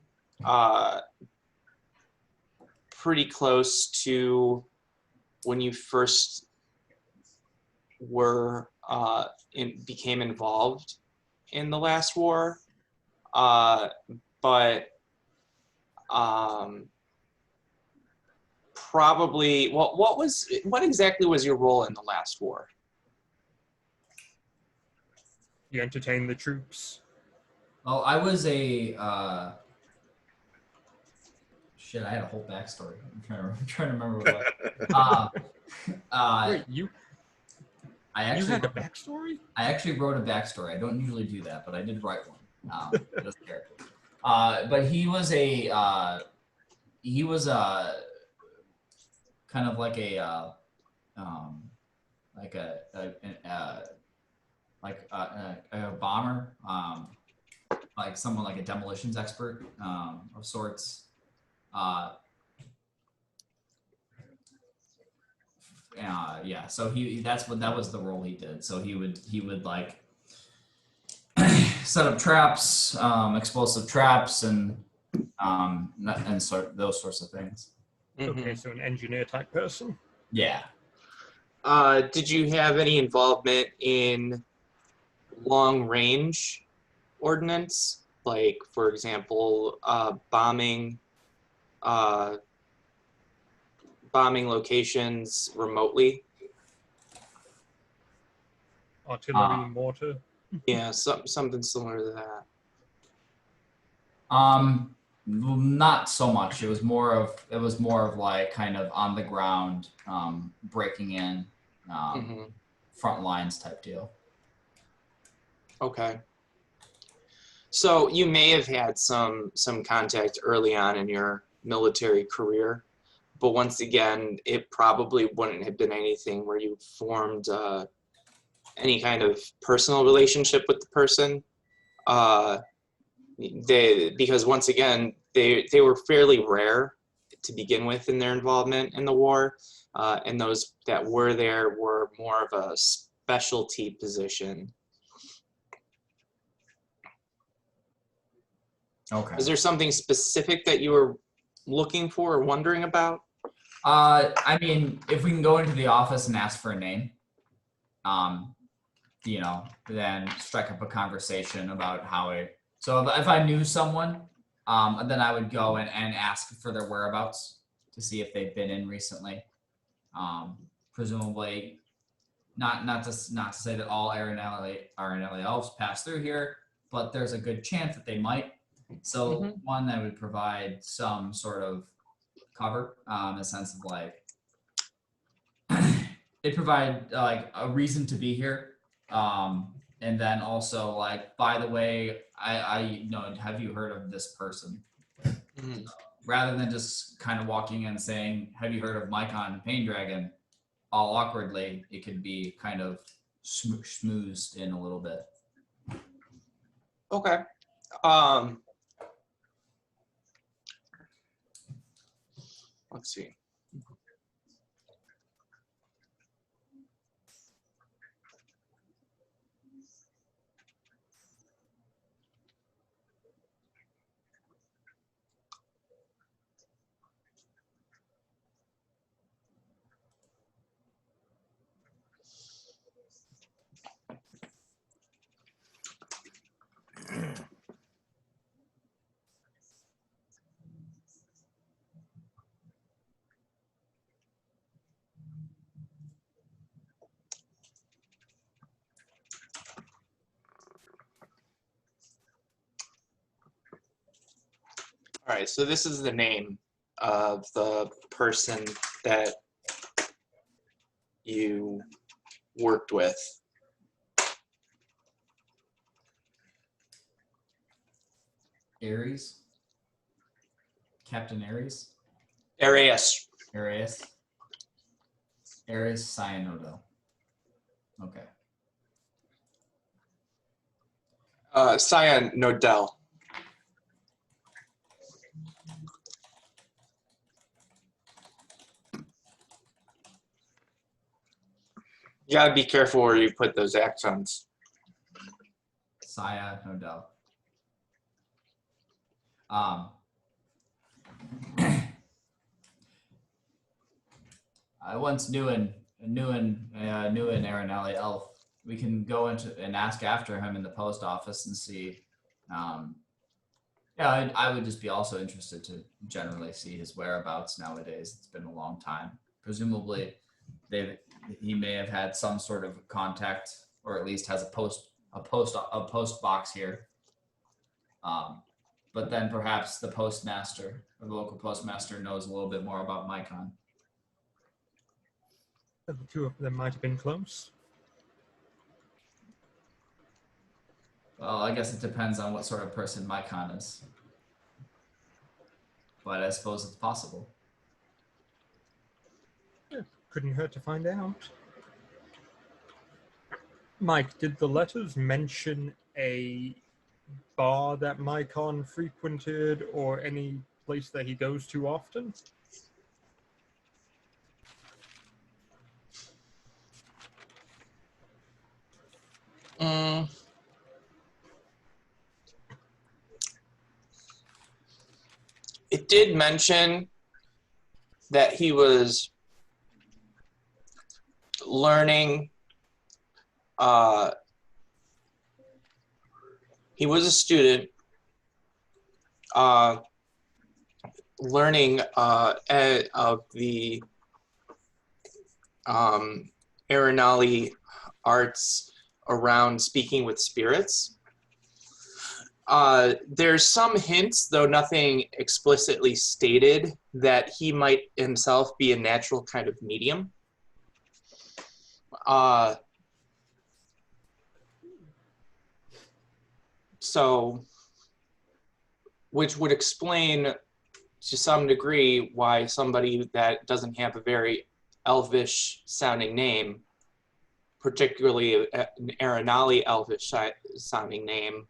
pretty close to when you first were became involved in the last war, but probably what exactly was your role in the last war? You entertain the troops. Well, I was a shit. I had a whole backstory. I'm trying to remember what. Wait, you had a backstory? I actually wrote a backstory. I don't usually do that, but I did write one. For this character. But he was kind of like a bomber, like someone like a demolitions expert of sorts. Yeah, so that was the role he did. So he would like set up traps, explosive traps, and those sorts of things. Okay, so an engineer type person. Yeah. Did you have any involvement in long range ordnance? Like, for example, bombing locations remotely? Artillery, mortar. Yeah, something similar to that. Not so much. It was more of like kind of on the ground, breaking in, front lines type deal. Okay. So you may have had some contact early on in your military career, but once again, it probably wouldn't have been anything where you formed any kind of personal relationship with the person. Because once again, they were fairly rare to begin with in their involvement in the war, and those that were there were more of a specialty position. Okay. Is there something specific that you were looking for or wondering about? I mean, if we can go into the office and ask for a name, then strike up a conversation about how it. So if I knew someone, then I would go and ask for their whereabouts to see if they've been in recently. Presumably, not to say that all Aranelli elves pass through here, but there's a good chance that they might. So one that would provide some sort of cover, in a sense of like it provide like a reason to be here. And then also like, by the way, I know, have you heard of this person? Rather than just kind of walking in and saying, have you heard of Mycon Pain Dragon? All awkwardly, it could be kind of schmoozed in a little bit. Okay. Let's see. All right, so this is the name of the person that you worked with. Aries. Captain Aries. Arias. Arias. Aries Cyanodel. Okay. Cyan Nodell. You gotta be careful where you put those accents. Cyanodel. I once knew an Arenali elf. We can go into and ask after him in the post office and see. Yeah, I would just be also interested to generally see his whereabouts nowadays. It's been a long time. Presumably, he may have had some sort of contact, or at least has a post box here. But then perhaps the postmaster, or the local postmaster, knows a little bit more about Mycon. The two of them might have been close. Well, I guess it depends on what sort of person Mycon is. But I suppose it's possible. Yeah, couldn't hurt to find out. Mike, did the letters mention a bar that Mycon frequented or any place that he goes to often? It did mention that he was learning. He was a student learning of the Arenali arts around speaking with spirits. There's some hints, though nothing explicitly stated, that he might himself be a natural kind of medium. So, which would explain to some degree why somebody that doesn't have a very elvish sounding name, particularly an Arenali elvish sounding name,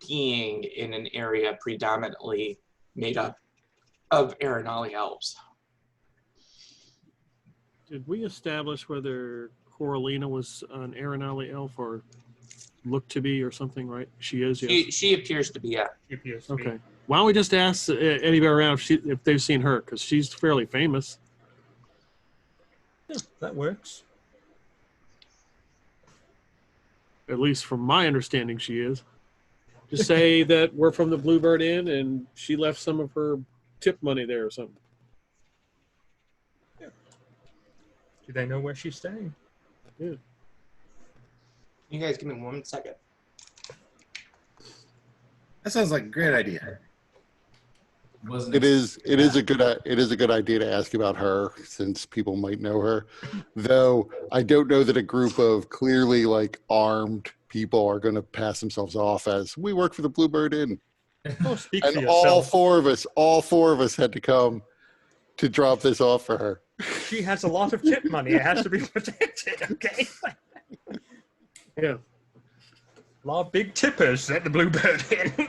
being in an area predominantly made up of Arenali elves. Did we establish whether Coralina was an Arenali elf or looked to be or something, right? She is, yes. She appears to be, yeah. She appears to be. Okay. Why don't we just ask anybody around if they've seen her, because she's fairly famous. Yeah, that works. At least from my understanding, she is. Just say that we're from the Bluebird Inn and she left some of her tip money there or something. Do they know where she's staying? Yeah. You guys give me 1 second. That sounds like a great idea. Wasn't It is a good idea to ask about her, since people might know her. Though I don't know that a group of clearly like armed people are going to pass themselves off as we work for the Bluebird Inn. Oh, speak for And yourself. all four of us had to come to drop this off for her. She has a lot of tip money. It has to be protected, okay? Yeah. A lot of big tippers at the Bluebird Inn.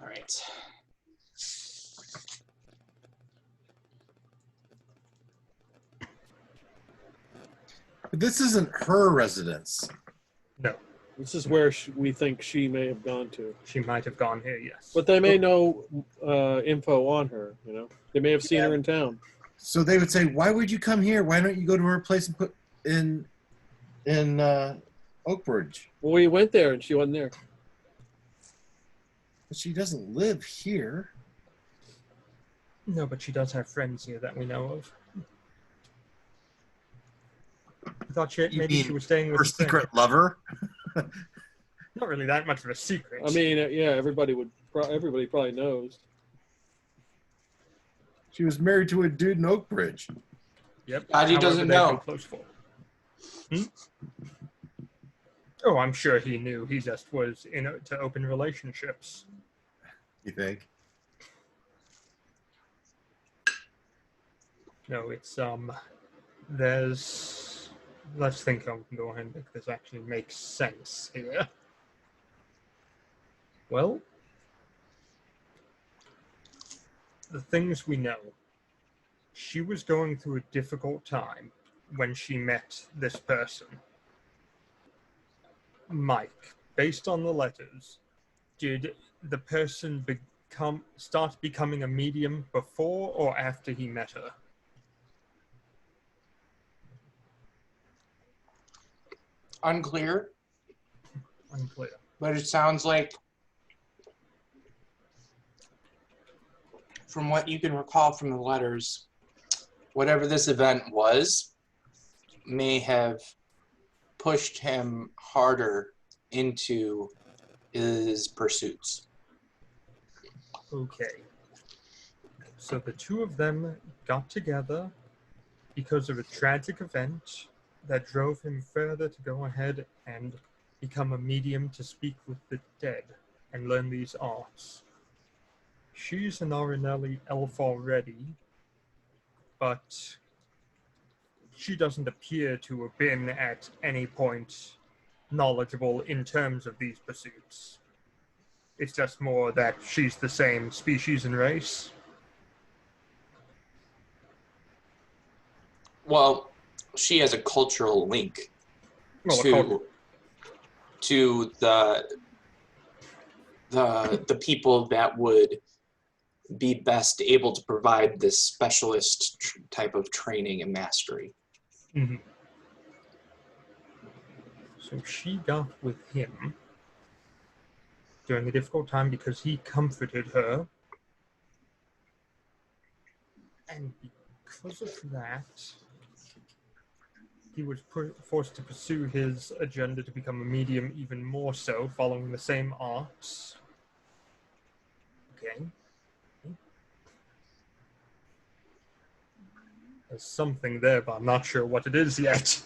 All right. But this isn't her residence. No, This is where we think she may have gone to. she might have gone here, yes. But they may know info on her, you know. They may have seen her in town. So they would say, "Why would you come here? Why don't you go to her place and put in Oakbridge?" Well, we went there and she wasn't there. But she doesn't live here. No, but she does have friends here that we know of. I thought You maybe she mean was staying with Her a friend. secret lover. Not really that much of a secret. I mean, yeah, everybody probably knows. She was married to a dude in Oakbridge. Yep. God, he However, doesn't they've been know. close for. Oh, I'm sure he knew. He just was to open relationships. You think? No, it's there's. Let's think. I'll go ahead and make this actually makes sense here. Well, the things we know. She was going through a difficult time when she met this person. Mike, based on the letters, did the person start becoming a medium before or after he met her? Unclear, Unclear. but it sounds like, from what you can recall from the letters, whatever this event was may have pushed him harder into his pursuits. Okay. So the two of them got together because of a tragic event that drove him further to go ahead and become a medium to speak with the dead and learn these arts. She's an Arinelli elf already, but she doesn't appear to have been at any point knowledgeable in terms of these pursuits. It's just more that she's the same species and race. Well, she has a cultural link Well, to the people that would be best able to provide this specialist type of training and mastery. Mhm. So she got with him during a difficult time because he comforted her. And because of that, he was forced to pursue his agenda to become a medium even more so, following the same arts. Okay. There's something there, but I'm not sure what it is yet.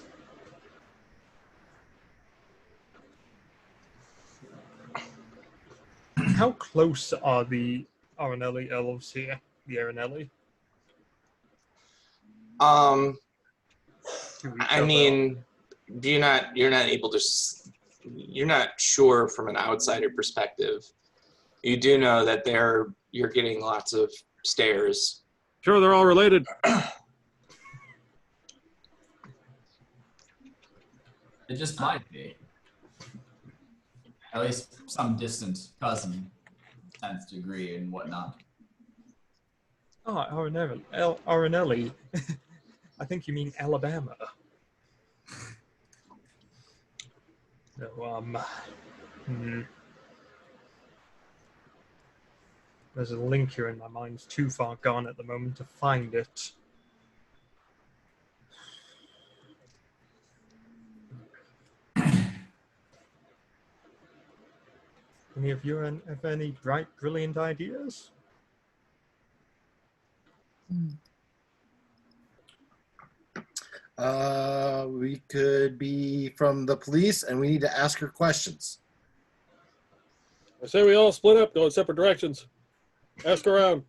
How close are the Arinelli elves here? The Arinelli? To each I other? mean, you're not able to, you're not sure from an outsider perspective. You do know that you're getting lots of stares. Sure, they're all related. It just might be. At least some distant cousin, 10th degree and whatnot. Oh, Arinelli. I think you mean Alabama. No, There's a link here and my mind's too far gone at the moment to find it. Any of you have any bright, brilliant ideas? We could be from the police, and we need to ask her questions. I say we all split up, go in separate directions. Ask around.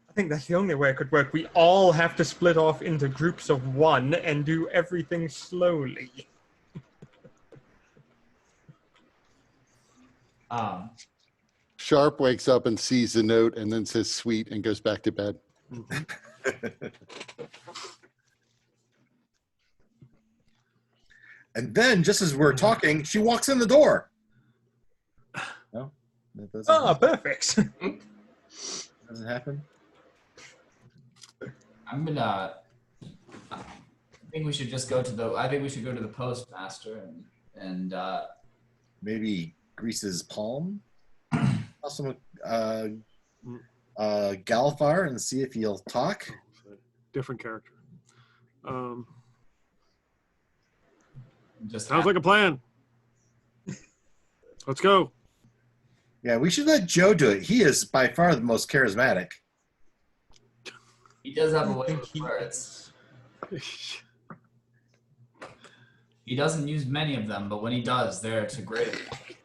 I think that's the only way it could work. We all have to split off into groups of one and do everything slowly. Sharp wakes up and sees the note and then says sweet and goes back to bed. And then, just as we're talking, she walks in the door. No, that doesn't. Ah, perfect. Doesn't happen. I think we should just go to the postmaster and Maybe grease his palm. Also, Galifar and see if he'll talk. Different character. Just Sounds like a plan. Let's go. Yeah, we should let Joe do it. He is by far the most charismatic. he does have a way think with he words. He doesn't use many of them, but when he does, they're to great effect.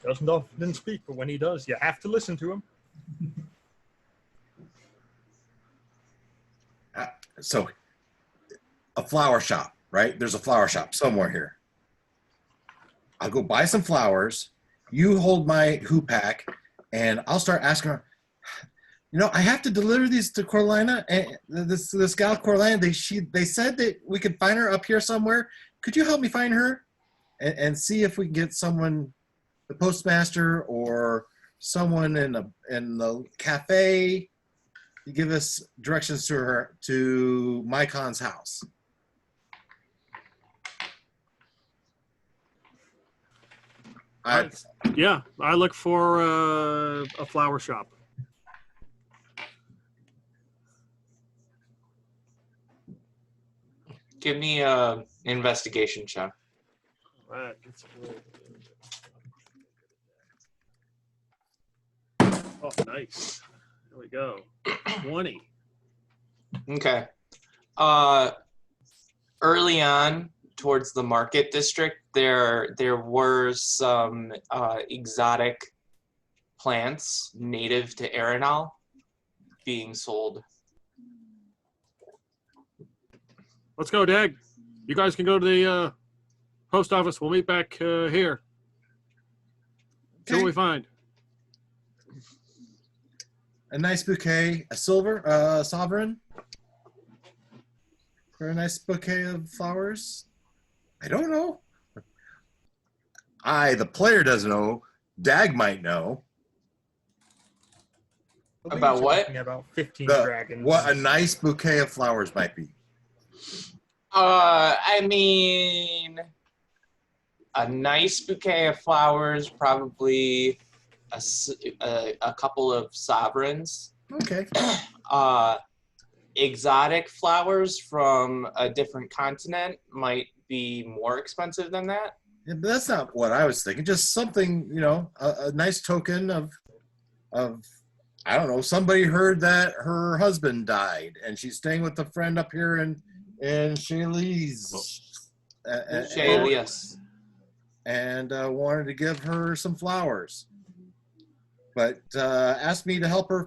doesn't often speak, but when he does, you have to listen to him. So, a flower shop, right? There's a flower shop somewhere here. I'll go buy some flowers. You hold my hoopack, and I'll start asking her. You know, I have to deliver these to Corlina, and this gal Corlina. They said that we could find her up here somewhere. Could you help me find her, and see if we can get someone, the postmaster or someone in the cafe, to give us directions to Mycon's house. Yeah, I look for a flower shop. Give me a investigation check. All right. Oh, nice. There we go. 20. Okay. Early on, towards the market district, there were some exotic plants native to Arenal being sold. Let's go, Dag. You guys can go to the post office. We'll meet back here. See what we find. A nice bouquet, a silver sovereign for a nice bouquet of flowers. I don't know. The player doesn't know. Dag might know. I believe About you're what? talking About 15 The- dragons. What a nice bouquet of flowers might be. I mean, a nice bouquet of flowers, probably a couple of sovereigns. Okay. Exotic flowers from a different continent might be more expensive than that. Yeah, but that's not what I was thinking. Just something, a nice token of I don't know. Somebody heard that her husband died, and she's staying with a friend up here in Shaylee's. Yes. And wanted to give her some flowers, but asked me to help her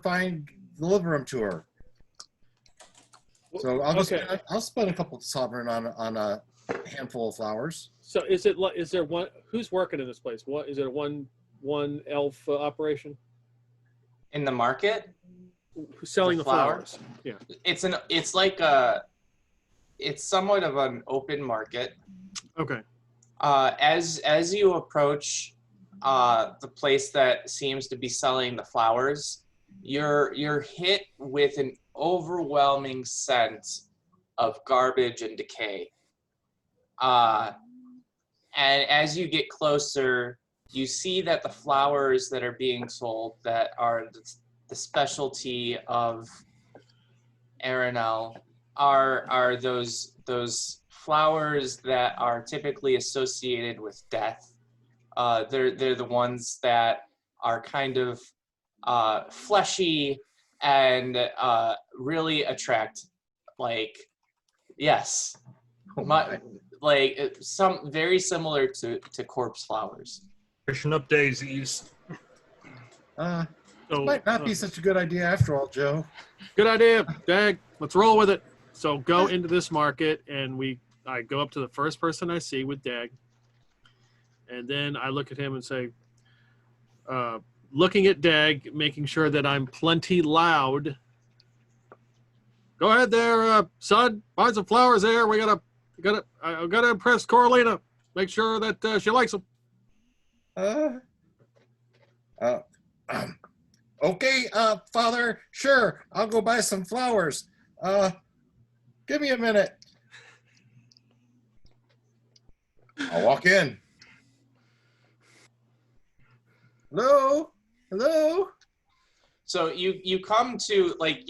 deliver them to her. So I'll spend a couple of sovereign on a handful of flowers. So is there one who's working in this place? What is it? A one elf operation? In the market, Who's selling the flower? flowers? Yeah. It's somewhat of an open market. Okay. As you approach the place that seems to be selling the flowers, you're hit with an overwhelming sense of garbage and decay. And as you get closer, you see that the flowers that are being sold that are the specialty of Arenal are those flowers that are typically associated with death. They're the ones that are kind of fleshy and really attract, some very similar to corpse flowers. Pushing up daisies. So Might not be such a good idea after all, Joe. good idea, Dag. Let's roll with it. So go into this market, and I go up to the first person I see with Dag, and then I look at him and say, looking at Dag, making sure that I'm plenty loud. Go ahead there, son. Buy some flowers there. I gotta impress Coralina. Make sure that she likes them. Okay, Father. Sure, I'll go buy some flowers. Give me a minute. I'll walk in. Hello? Hello? So you come to like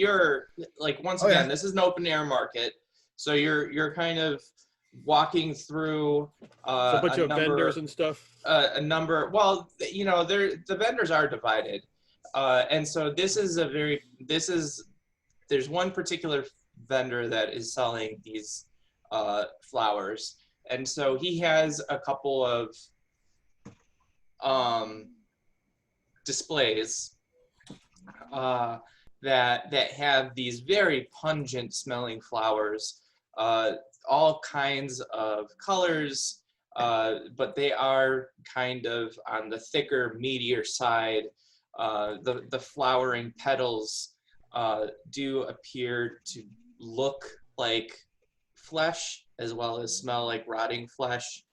once Oh, again, yeah. this is an open air market. So you're kind of walking through So a bunch of vendors and stuff. a number. Well, you know, the vendors are divided, and so there's one particular vendor that is selling these flowers, and so he has a couple of displays that have these very pungent smelling flowers, all kinds of colors, but they are kind of on the thicker, meatier side. The flowering petals do appear to look like flesh as well as smell like rotting flesh.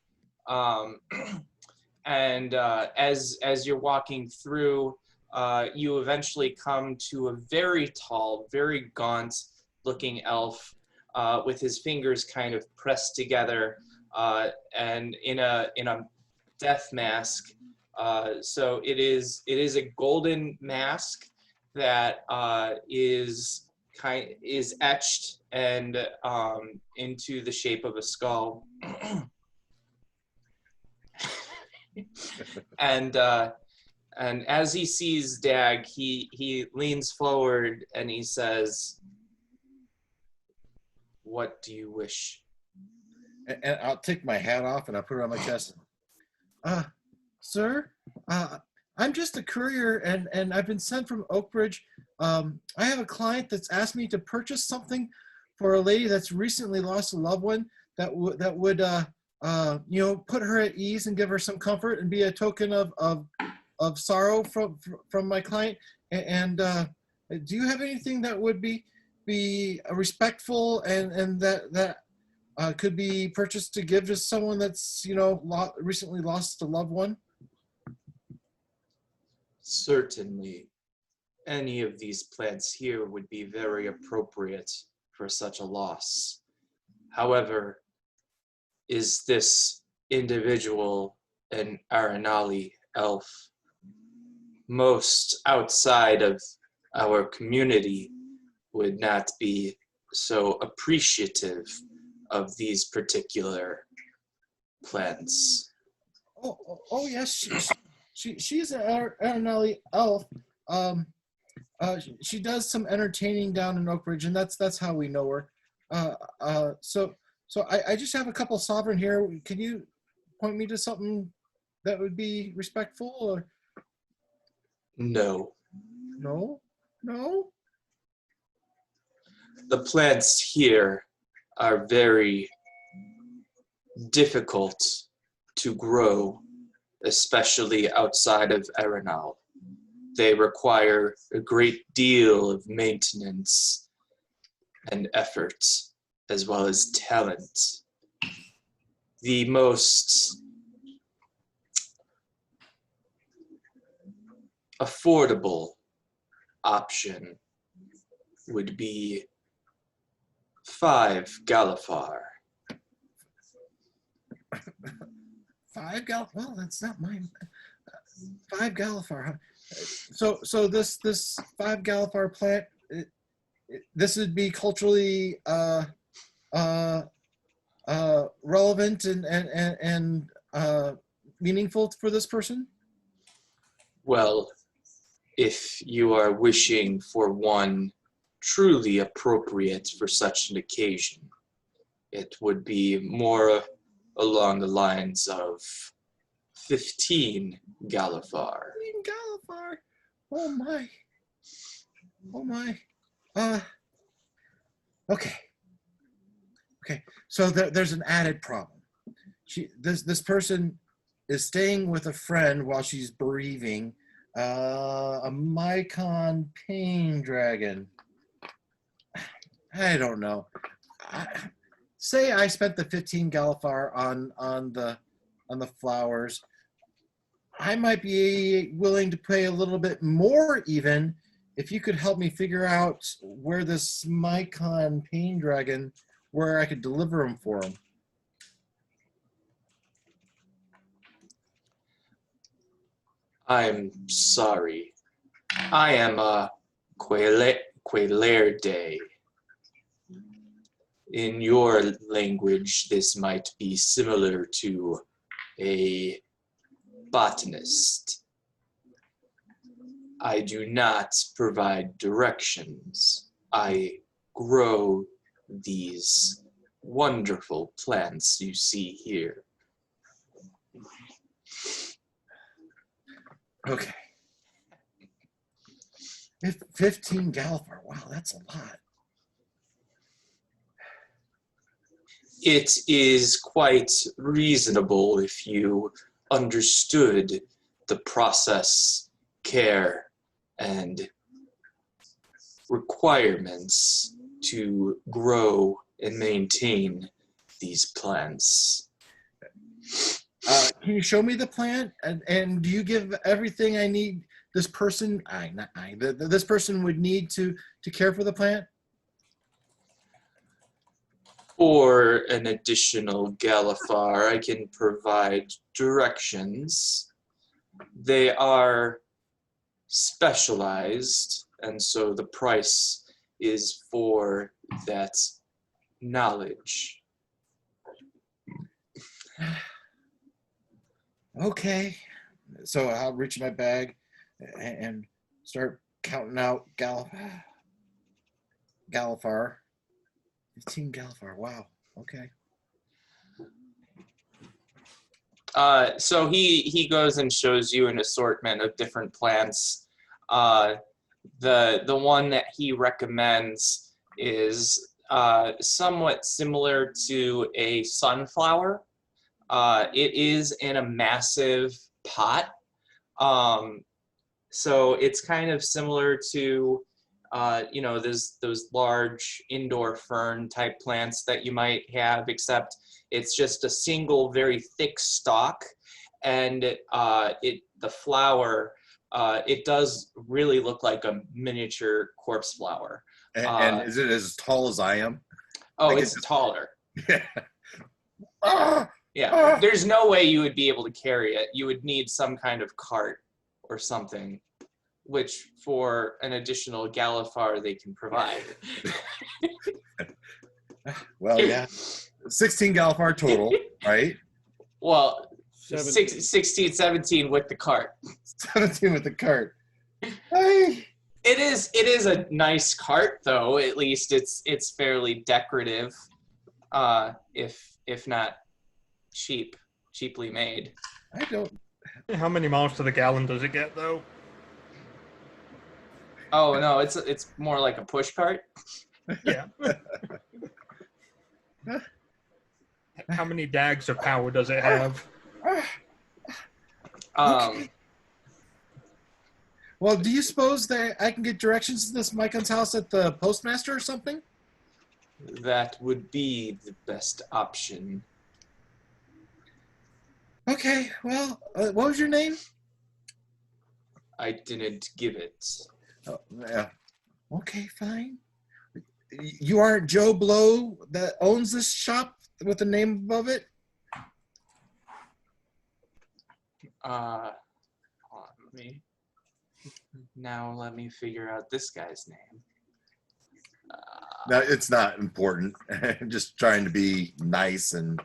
And as you're walking through, you eventually come to a very tall, very gaunt looking elf with his fingers kind of pressed together and in a death mask. So it is a golden mask that is etched and into the shape of a skull. And as he sees Dag, he leans forward and he says, "What do you wish?" And I'll take my hat off and I'll put it on my chest. Sir, I'm just a courier and I've been sent from Oakbridge. I have a client that's asked me to purchase something for a lady that's recently lost a loved one that would put her at ease and give her some comfort and be a token of sorrow from my client. And do you have anything that would be respectful and that could be purchased to give to someone that's recently lost a loved one? Certainly, any of these plants here would be very appropriate for such a loss. However, is this individual an Aranali elf? Most outside of our community would not be so appreciative of these particular plants. Oh yes, she's an Aranali elf. She does some entertaining down in Oakbridge, and that's how we know her. So I just have a couple sovereign here. Can you point me to something that would be respectful? Or No. no? The plants here are very difficult to grow, especially outside of Arenal. They require a great deal of maintenance and effort, as well as talent. The most affordable option would be 5 Galifar. 5 Galifar? Well, that's not mine. 5 Galifar. Huh? So this 5 Galifar plant, this would be culturally relevant and meaningful for this person? Well, if you are wishing for one truly appropriate for such an occasion, it would be more along the lines of 15 Galifar. 15 Galifar? Oh my. Okay. So there's an added problem. This person is staying with a friend while she's bereaving a Mycon pain dragon. I don't know. Say I spent the 15 Galifar on the flowers. I might be willing to pay a little bit more even if you could help me figure out where this Mycon pain dragon, where I could deliver him for him. I'm sorry. I am a Quelerde. In your language, this might be similar to a botanist. I do not provide directions. I grow these wonderful plants you see here. Okay. 15 Galifar. Wow, that's a lot. It is quite reasonable if you understood the process, care, and requirements to grow and maintain these plants. Can you show me the plant? And do you give everything I need? This person, this person would need to care for the plant? For an additional Galifar, I can provide directions. They are specialized, and so the price is for that knowledge. Okay. So I'll reach in my bag and start counting out Galifar. 15 Galifar. Wow. Okay. So he goes and shows you an assortment of different plants. The one that he recommends is somewhat similar to a sunflower. It is in a massive pot. So it's kind of similar to those large indoor fern type plants that you might have, except it's just a single very thick stalk, and the flower it does really look like a miniature corpse flower. And is it as tall as I am? Oh, I it's taller. Yeah. Yeah, there's no way you would be able to carry it. You would need some kind of cart or something, which for an additional Galifar they can provide. Well, yeah. 16 Galifar total, right? Well, 17. 16, 17 with the cart. 17 with the cart. Hey. It is a nice cart, though. At least it's fairly decorative, if not cheaply made. I don't. How many miles to the gallon does it get, though? Oh no, it's more like a push cart. Yeah. How many dags of power does it have? Okay. Well, do you suppose that I can get directions to this Mycon's house at the postmaster or something? That would be the best option. Okay, well, what was your name? I didn't give it. Oh, yeah. Okay, fine. You aren't Joe Blow that owns this shop with the name above it? Hold on, let me figure out this guy's name. No, it's not important. I'm just trying to be nice and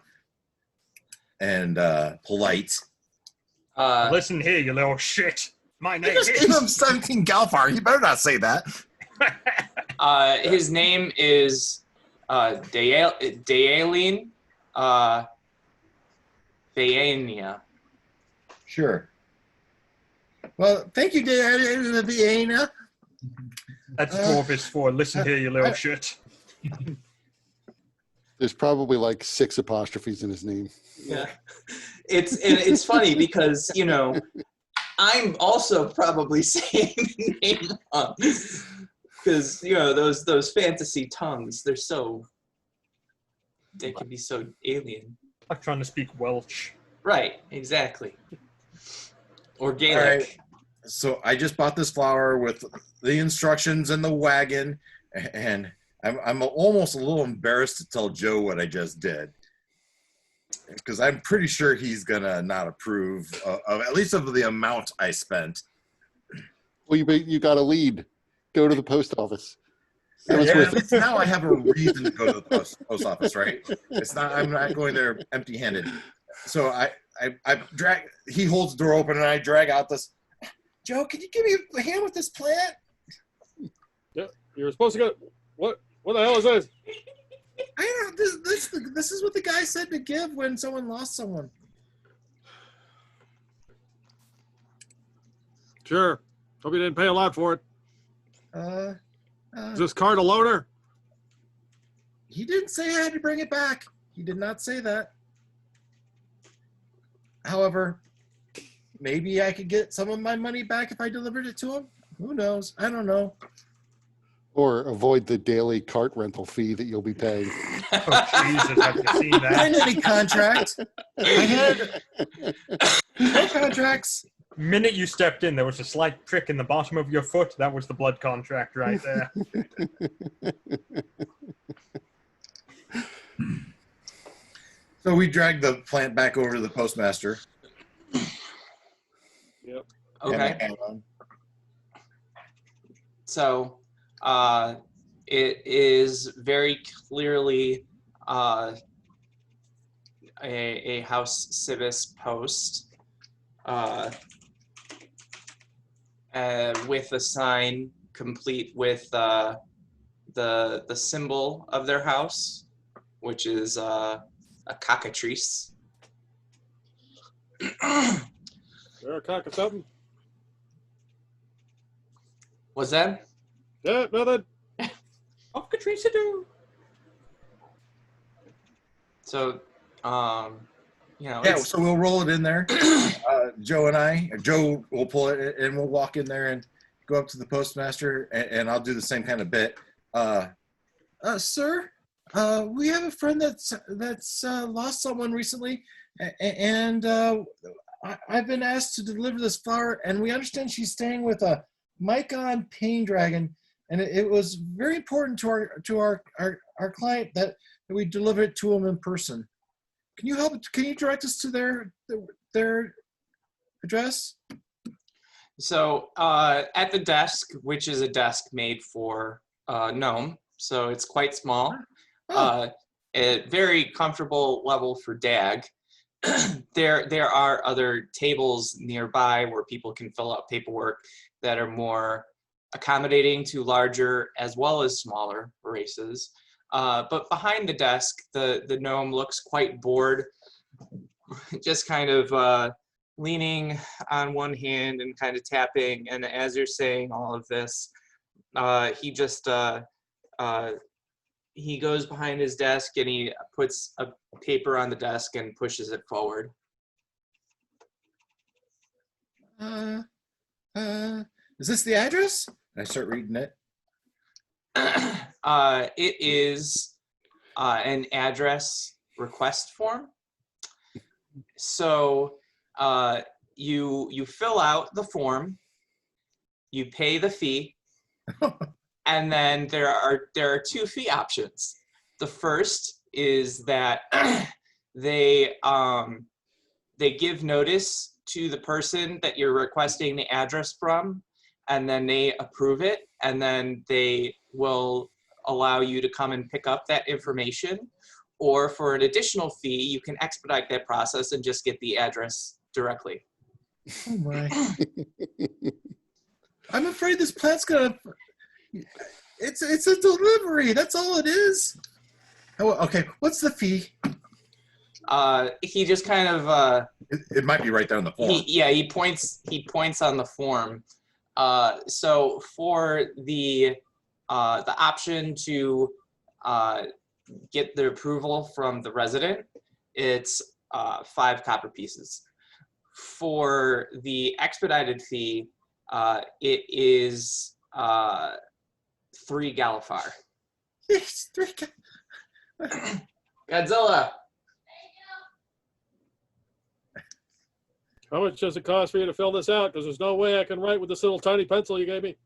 polite. Listen here, you little shit. My I name just gave is... him 17 Galfar. You better not say that. His name is Daelin Fayania. Sure. Well, thank you, Diana. That's Dwarvish for listen here, you little shit. There's probably like 6 apostrophes in his name. Yeah, it's funny because I'm also probably saying the name wrong because those fantasy tongues they can be so alien. Like trying to speak Welsh. Right, exactly. Or Gaelic. All right. So I just bought this flower with the instructions and the wagon, and I'm almost a little embarrassed to tell Joe what I just did. because I'm pretty sure he's gonna not approve of at least of the amount I spent. Well, you got a lead. Go to the post office. It was Yeah, worth at least now I have a reason to go to the post office, right? It's not. I'm not going there empty-handed. So I drag. He holds the door open, and I drag out this. Joe, can you give me a hand with this plant? Yeah, you're supposed to go. What the hell is this? I don't know. This is what the guy said to give when someone lost someone. Sure. Hope you didn't pay a lot for it. Is this card a loaner? He didn't say I had to bring it back. He did not say that. However, maybe I could get some of my money back if I delivered it to him. Who knows? I don't know. or avoid the daily cart rental fee that you'll be paying. Oh, Jesus, have you seen I had that? any contract. I had no contracts. Minute you stepped in, there was a slight prick in the bottom of your foot. That was the blood contract right there. So we dragged the plant back over to the postmaster. Yep. Okay. So it is very clearly a House Civis post with a sign complete with the symbol of their house, which is a cockatrice. There a cock or something? Was that? Yeah, nothing. Cockatrice do. So, you know, Yeah, it's, so we'll roll it in there. Joe will pull it and we'll walk in there and go up to the postmaster and I'll do the same kind of bit. Sir, we have a friend that's lost someone recently, and I've been asked to deliver this flower, and we understand she's staying with a Mycon Pain Dragon, and it was very important to our client that we deliver it to him in person. Can you help? Can you direct us to their address? so at the desk, which is a desk made for gnome, so it's quite small. A very comfortable level for DAG. There are other tables nearby where people can fill out paperwork that are more accommodating to larger as well as smaller races. But behind the desk, the gnome looks quite bored, just kind of leaning on one hand and kind of tapping. And as you're saying all of this, he just he goes behind his desk and he puts a paper on the desk and pushes it forward. Is this the address? And I start reading it. It is an address request form. So you fill out the form, you pay the fee, and then there are two fee options. The first is that they give notice to the person that you're requesting the address from, and then they approve it, and then they will allow you to come and pick up that information. Or for an additional fee, you can expedite that process and just get the address directly. Oh my! I'm afraid this plant's gonna. It's a delivery. That's all it is. Oh, okay. What's the fee? He just kind of It might be right there on the form. he points on the form. So for the option to get the approval from the resident, it's 5 copper pieces. For the expedited fee, it is 3 Galifar. It's 3. Godzilla. How much does it cost for you to fill this out? Because there's no way I can write with this little tiny pencil you gave me.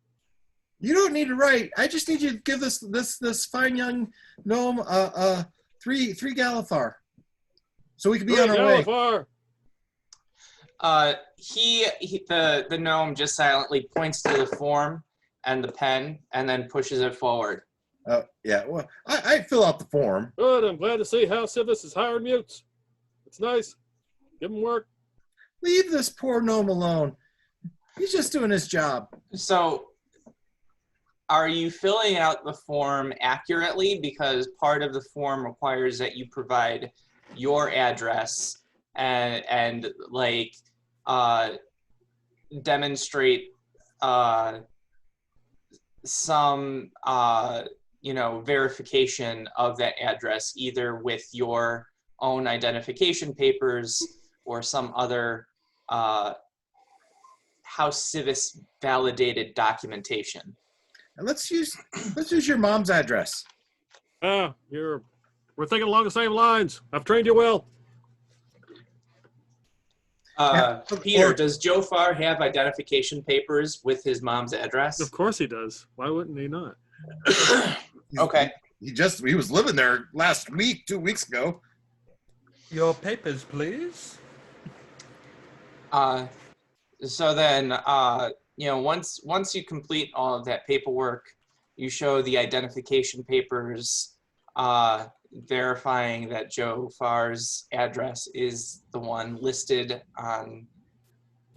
You don't need to write. I just need you to give this fine young gnome 3 Galifar. so we can be Hurry, on our way. Galifar. The gnome just silently points to the form and the pen and then pushes it forward. Oh, yeah. Well, I fill out the form. Good. I'm glad to see House Civis is hiring mutes. It's nice. Give him work. Leave this poor gnome alone. He's just doing his job. So, are you filling out the form accurately? Because part of the form requires that you provide your address and like demonstrate some verification of that address, either with your own identification papers or some other House Civis validated documentation. And let's use your mom's address. We're thinking along the same lines. I've trained you well. Peter, does Joe Farr have identification papers with his mom's address? Of course he does. Why wouldn't he not? Okay. He was living there last week, 2 weeks ago. Your papers, please. So then, once you complete all of that paperwork, you show the identification papers verifying that Joe Farr's address is the one listed on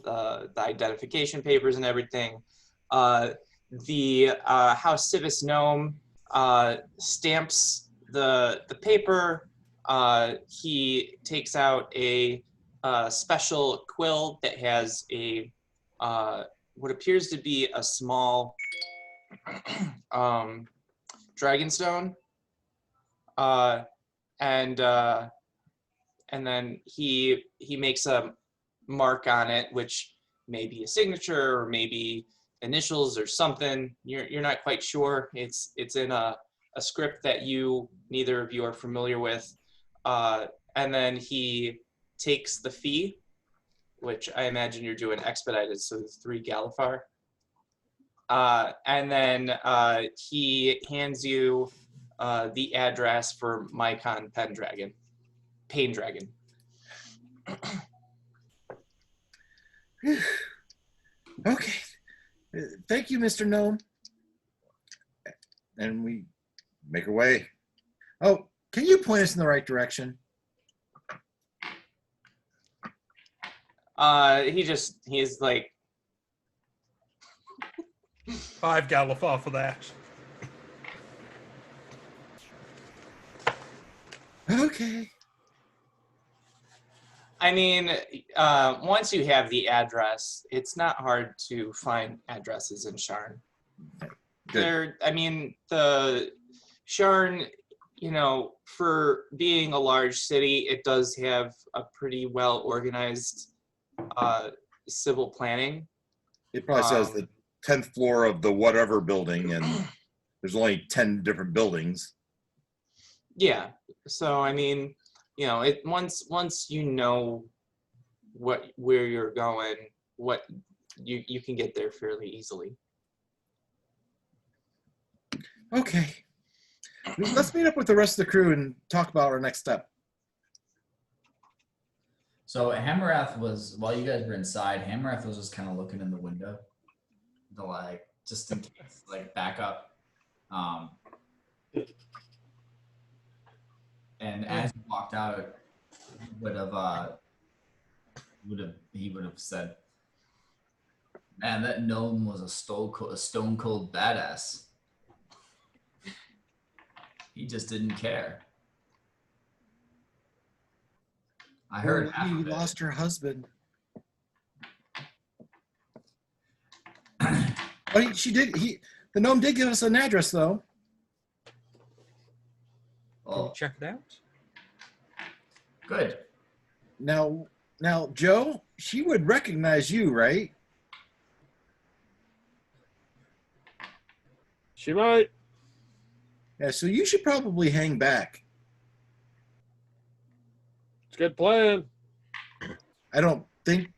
the identification papers and everything. The House Civis gnome stamps the paper. He takes out a special quill that has a what appears to be a small dragonstone, and then he makes a mark on it, which may be a signature or maybe initials or something. You're not quite sure. It's in a script that neither of you are familiar with, and then he takes the fee, which I imagine you're doing expedited, so 3 Galifar. And then he hands you the address for Mycon Pain Dragon. Okay. Thank you, Mr. Gnome. And we make our way. Oh, can you point us in the right direction? He's like, 5 Galifar for that. Okay. I mean, once you have the address, it's not hard to find addresses in Sharn. Good. The Sharn, for being a large city, it does have a pretty well organized civil planning. It probably says the 10th floor of the whatever building, and there's only 10 different buildings. Yeah. So once you know where you're going, you can get there fairly easily. Okay. Let's meet up with the rest of the crew and talk about our next step. So Hammerrath was, while you guys were inside, Hammerrath was just kind of looking in the window to just in case, back up. And as he walked out, he would have said, "Man, that gnome was a stone cold badass. He just didn't care." I heard half He of it. lost her husband. But the gnome did give us an address, though. Can we Well, check it out? good. Now, Joe, she would recognize you, right? She might. Yeah, so you should probably hang back. It's a good plan. I don't think.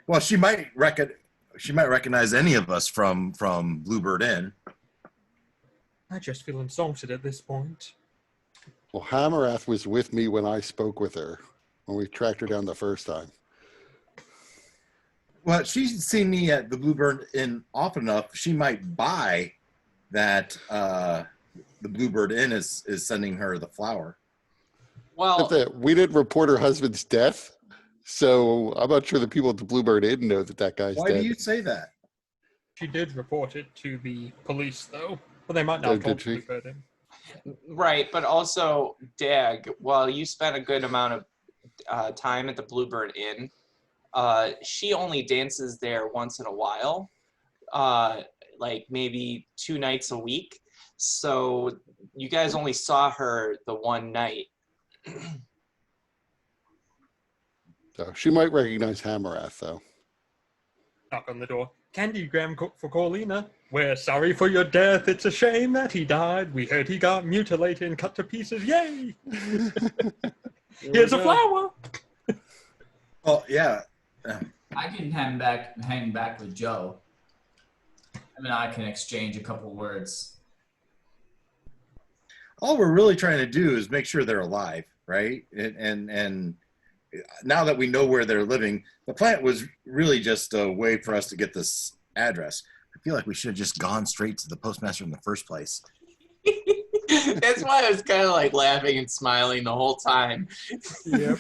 Well, she might recognize any of us from Bluebird Inn. I just feel insulted at this point. Well, Hamarath was with me when I spoke with her, when we tracked her down the first time. Well, she's seen me at the Bluebird Inn often enough. She might buy that the Bluebird Inn is sending her the flower. Well, We didn't report her husband's death, so I'm not sure the people at the Bluebird Inn know that guy's Why dead. do you say that? She did report it to the police, though. But they might not Oh, have told did she? the Bluebird Inn. right, but also, Dag, while you spent a good amount of time at the Bluebird Inn, she only dances there once in a while, like maybe 2 nights a week. So you guys only saw her the one night. So she might recognize Hamarath, though. Knock on the door. Candygram for Corlina. We're sorry for your death. It's a shame that he died. We heard he got mutilated and cut to pieces. Yay! Here's a flower. Oh, yeah. I can hang back with Joe. I mean, I can exchange a couple words. All we're really trying to do is make sure they're alive, right? And now that we know where they're living, the plant was really just a way for us to get this address. I feel like we should have just gone straight to the postmaster in the first place. That's why I was kind of like laughing and smiling the whole time. Yep.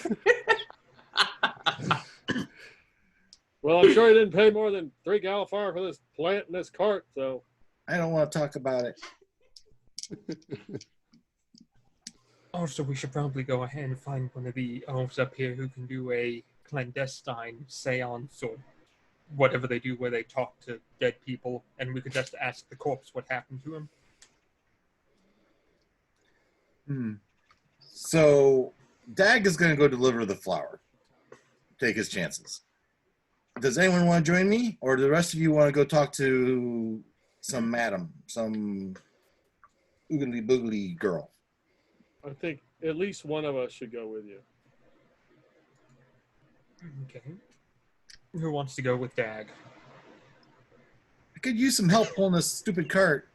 Well, I'm sure he didn't pay more than 3 Galifar for this plant and this cart, so. I don't want to talk about it. Also, we should probably go ahead and find one of the elves up here who can do a clandestine seance or whatever they do where they talk to dead people, and we could just ask the corpse what happened to him. So Dag is going to go deliver the flower. Take his chances. Does anyone want to join me? Or do the rest of you want to go talk to some madam, some oogly boogly girl? I think at least one of us should go with you. Okay. Who wants to go with Dag? I could use some help pulling this stupid cart.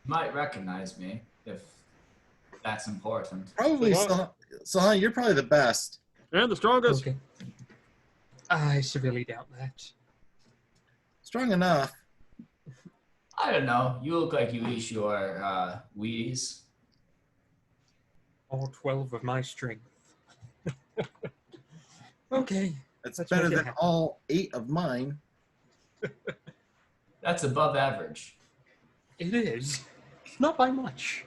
You might recognize me if that's important. Probably, So Sahan, you're probably the best. And the strongest. Okay. I severely doubt that. Strong enough. I don't know. You look like you eat your Wheaties. All 12 of my strength. Okay. That's Let's better make it than happen. all 8 of mine. That's above average. It is. Not by much.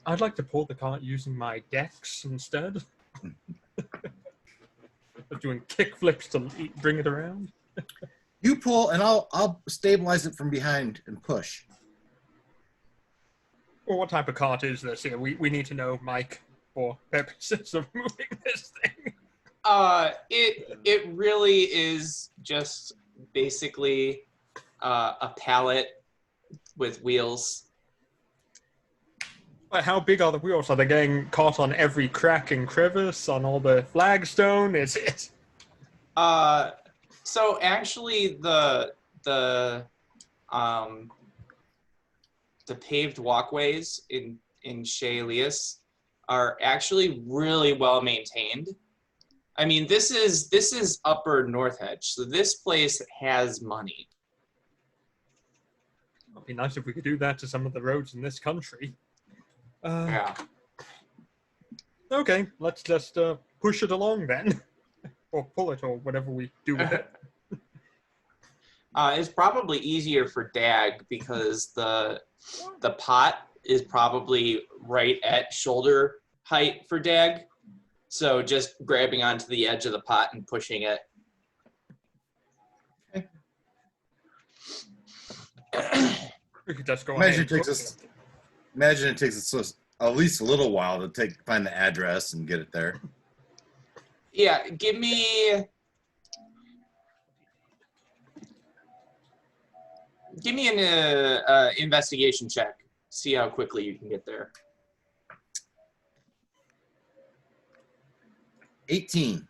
I'd like to pull the cart using my dex instead. Of doing kick flips to bring it around. You pull, and I'll stabilize it from behind and push. Well, what type of cart is this here? We need to know, Mike, for purposes of moving this thing. It really is just basically a pallet with wheels. But how big are the wheels? Are they getting caught on every crack and crevice, on all the flagstone? Is it? So actually the paved walkways in Chez Elias are actually really well maintained. I mean, this is Upper North Edge, so this place has money. It'd be nice if we could do that to some of the roads in this country. Yeah. Okay, let's just push it along then. Or pull it, or whatever we do with it. It's probably easier for Dag because the pot is probably right at shoulder height for Dag. So just grabbing onto the edge of the pot and pushing it. We could just go Imagine ahead it and takes us. Imagine it takes us at least a little while to find the address and get it there. Yeah, give me an investigation check. See how quickly you can get there. 18.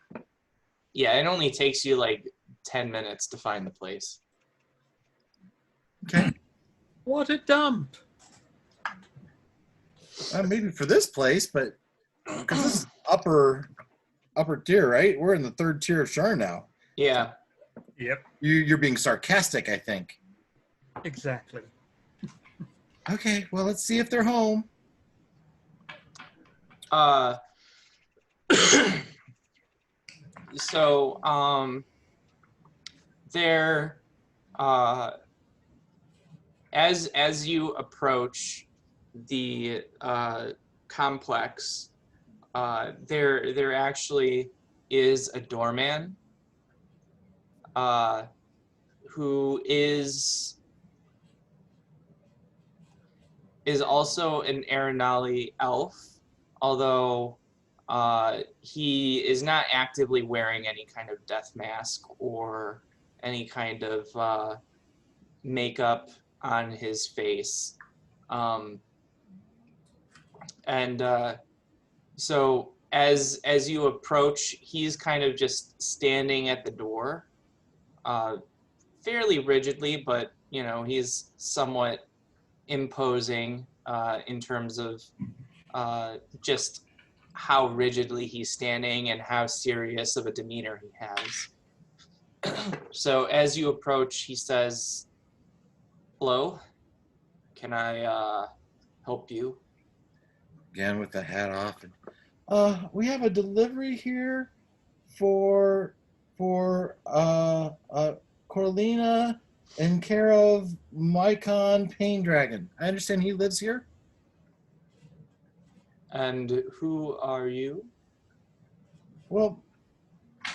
Yeah, it only takes you like 10 minutes to find the place. Okay. What a dump! Maybe for this place, but because this is upper tier, right? We're in the 3rd tier of Sharn now. Yeah. Yep, You're being sarcastic, I think. exactly. Okay, well, let's see if they're home. So, there, as you approach the complex, there actually is a doorman who is also an Aranali elf, although he is not actively wearing any kind of death mask or any kind of makeup on his face. So as you approach, he's kind of just standing at the door, fairly rigidly, but you know, he's somewhat imposing in terms of just how rigidly he's standing and how serious of a demeanor he has. So as you approach, he says, "Hello, can I help you?" Again with the hat off. We have a delivery here for Corlina in care of Mycon Pain Dragon. I understand he lives here. And who are you? Well,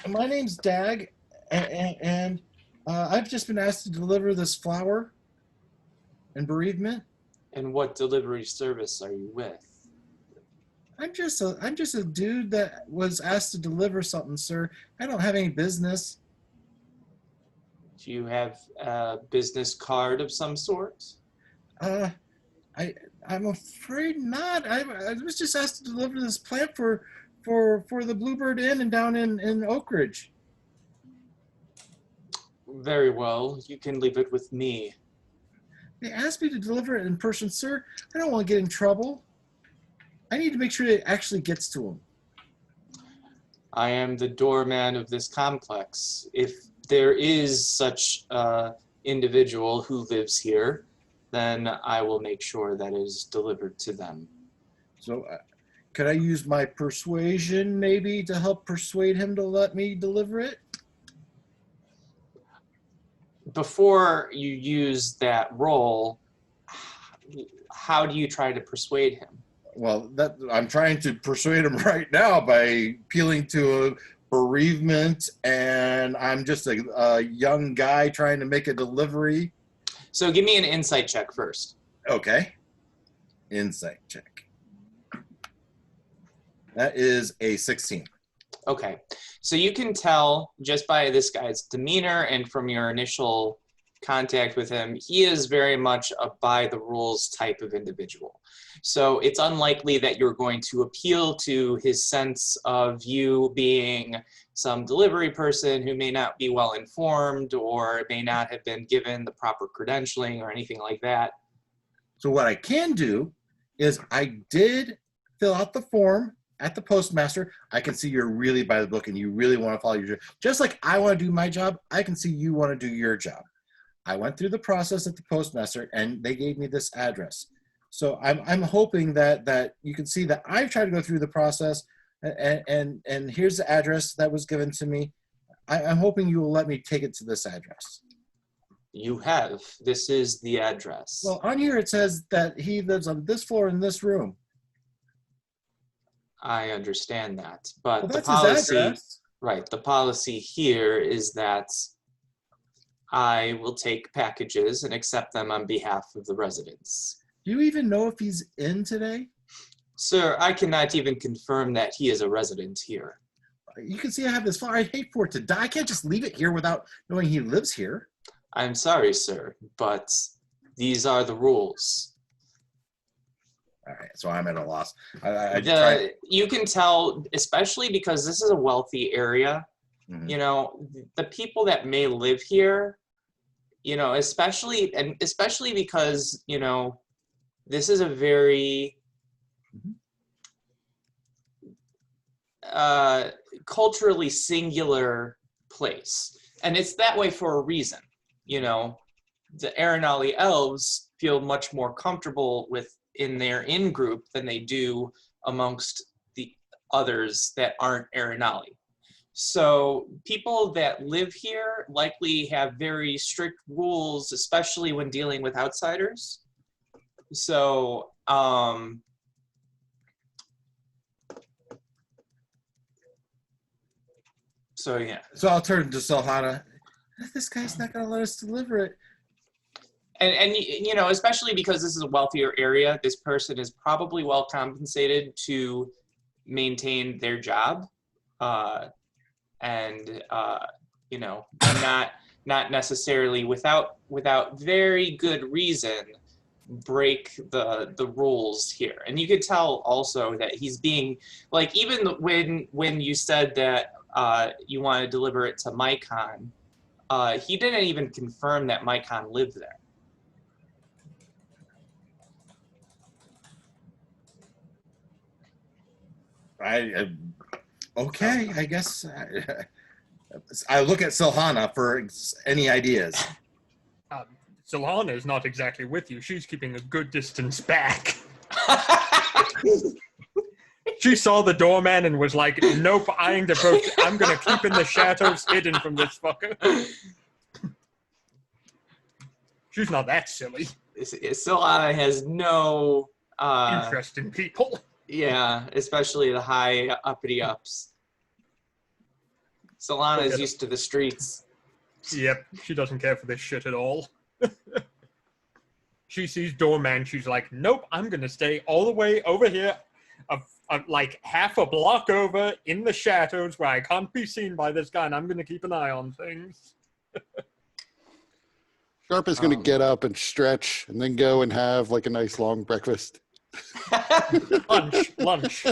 my name's Dag, and I've just been asked to deliver this flower and bereavement. And what delivery service are you with? I'm just a dude that was asked to deliver something, sir. I don't have any business. Do you have a business card of some sort? I'm afraid not. I was just asked to deliver this plant for the Bluebird Inn and down in Oak Ridge. Very well, you can leave it with me. They asked me to deliver it in person, sir. I don't want to get in trouble. I need to make sure it actually gets to him. I am the doorman of this complex. If there is such an individual who lives here, then I will make sure that it is delivered to them. So could I use my persuasion maybe to help persuade him to let me deliver it? Before you use that role, how do you try to persuade him? Well, I'm trying to persuade him right now by appealing to a bereavement, and I'm just a young guy trying to make a delivery. So give me an insight check first. Okay. Insight check. That is a 16. Okay, so you can tell just by this guy's demeanor and from your initial contact with him, he is very much a by the rules type of individual. So it's unlikely that you're going to appeal to his sense of you being some delivery person who may not be well informed or may not have been given the proper credentialing or anything like that. So what I can do is I did fill out the form at the postmaster. I can see you're really by the book and you really want to follow your job. Just like I want to do my job, I can see you want to do your job. I went through the process at the postmaster and they gave me this address. So I'm hoping that you can see that I've tried to go through the process and here's the address that was given to me. I'm hoping you will let me take it to this address. You have. This is the address. Well, on here it says that he lives on this floor in this room. I understand that, but Well, the that's his policy, address. right, the policy here is that I will take packages and accept them on behalf of the residents. Do you even know if he's in today? Sir, I cannot even confirm that he is a resident here. You can see I have this flower. I'd hate for it to die. I can't just leave it here without knowing he lives here. I'm sorry, sir, but these are the rules. All right, so I'm at a loss. You can tell, especially because this is a wealthy area, you know, the people that may live here, you know, especially because, you know, this is a very culturally singular place. And it's that way for a reason. You know, the Arenali elves feel much more comfortable in their in-group than they do amongst the others that aren't Arenali. So people that live here likely have very strict rules, especially when dealing with outsiders. So, yeah. So I'll turn to Salhana. This guy's not going to let us deliver it. And you know, especially because this is a wealthier area, this person is probably well compensated to maintain their job, you know, not necessarily without very good reason break the rules here. And you could tell also that he's being like, even when you said that you want to deliver it to Mycon, he didn't even confirm that Mycon lived there. Okay, I guess I look at Silhana for any ideas. Solana is not exactly with you. She's keeping a good distance back. She saw the doorman and was like, nope, I ain't approach. I'm going to keep in the shadows hidden from this fucker. She's not that silly. Solana has no interest in people. Yeah, especially the high uppity ups. Solana is used to the streets. Yep, she doesn't care for this shit at all. She sees doorman, she's like, nope, I'm gonna stay all the way over here, like half a block over in the shadows where I can't be seen by this guy, and I'm gonna keep an eye on things. Sharp is gonna get up and stretch and then go and have like a nice long breakfast. lunch. Breakfast lunch.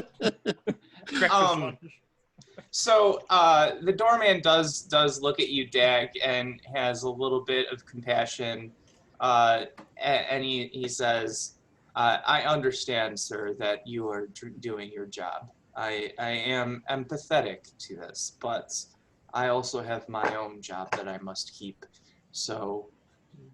So the doorman does look at you, Dag, and has a little bit of compassion, and he says, "I understand, sir, that you are doing your job. I am empathetic to this, but I also have my own job that I must keep. So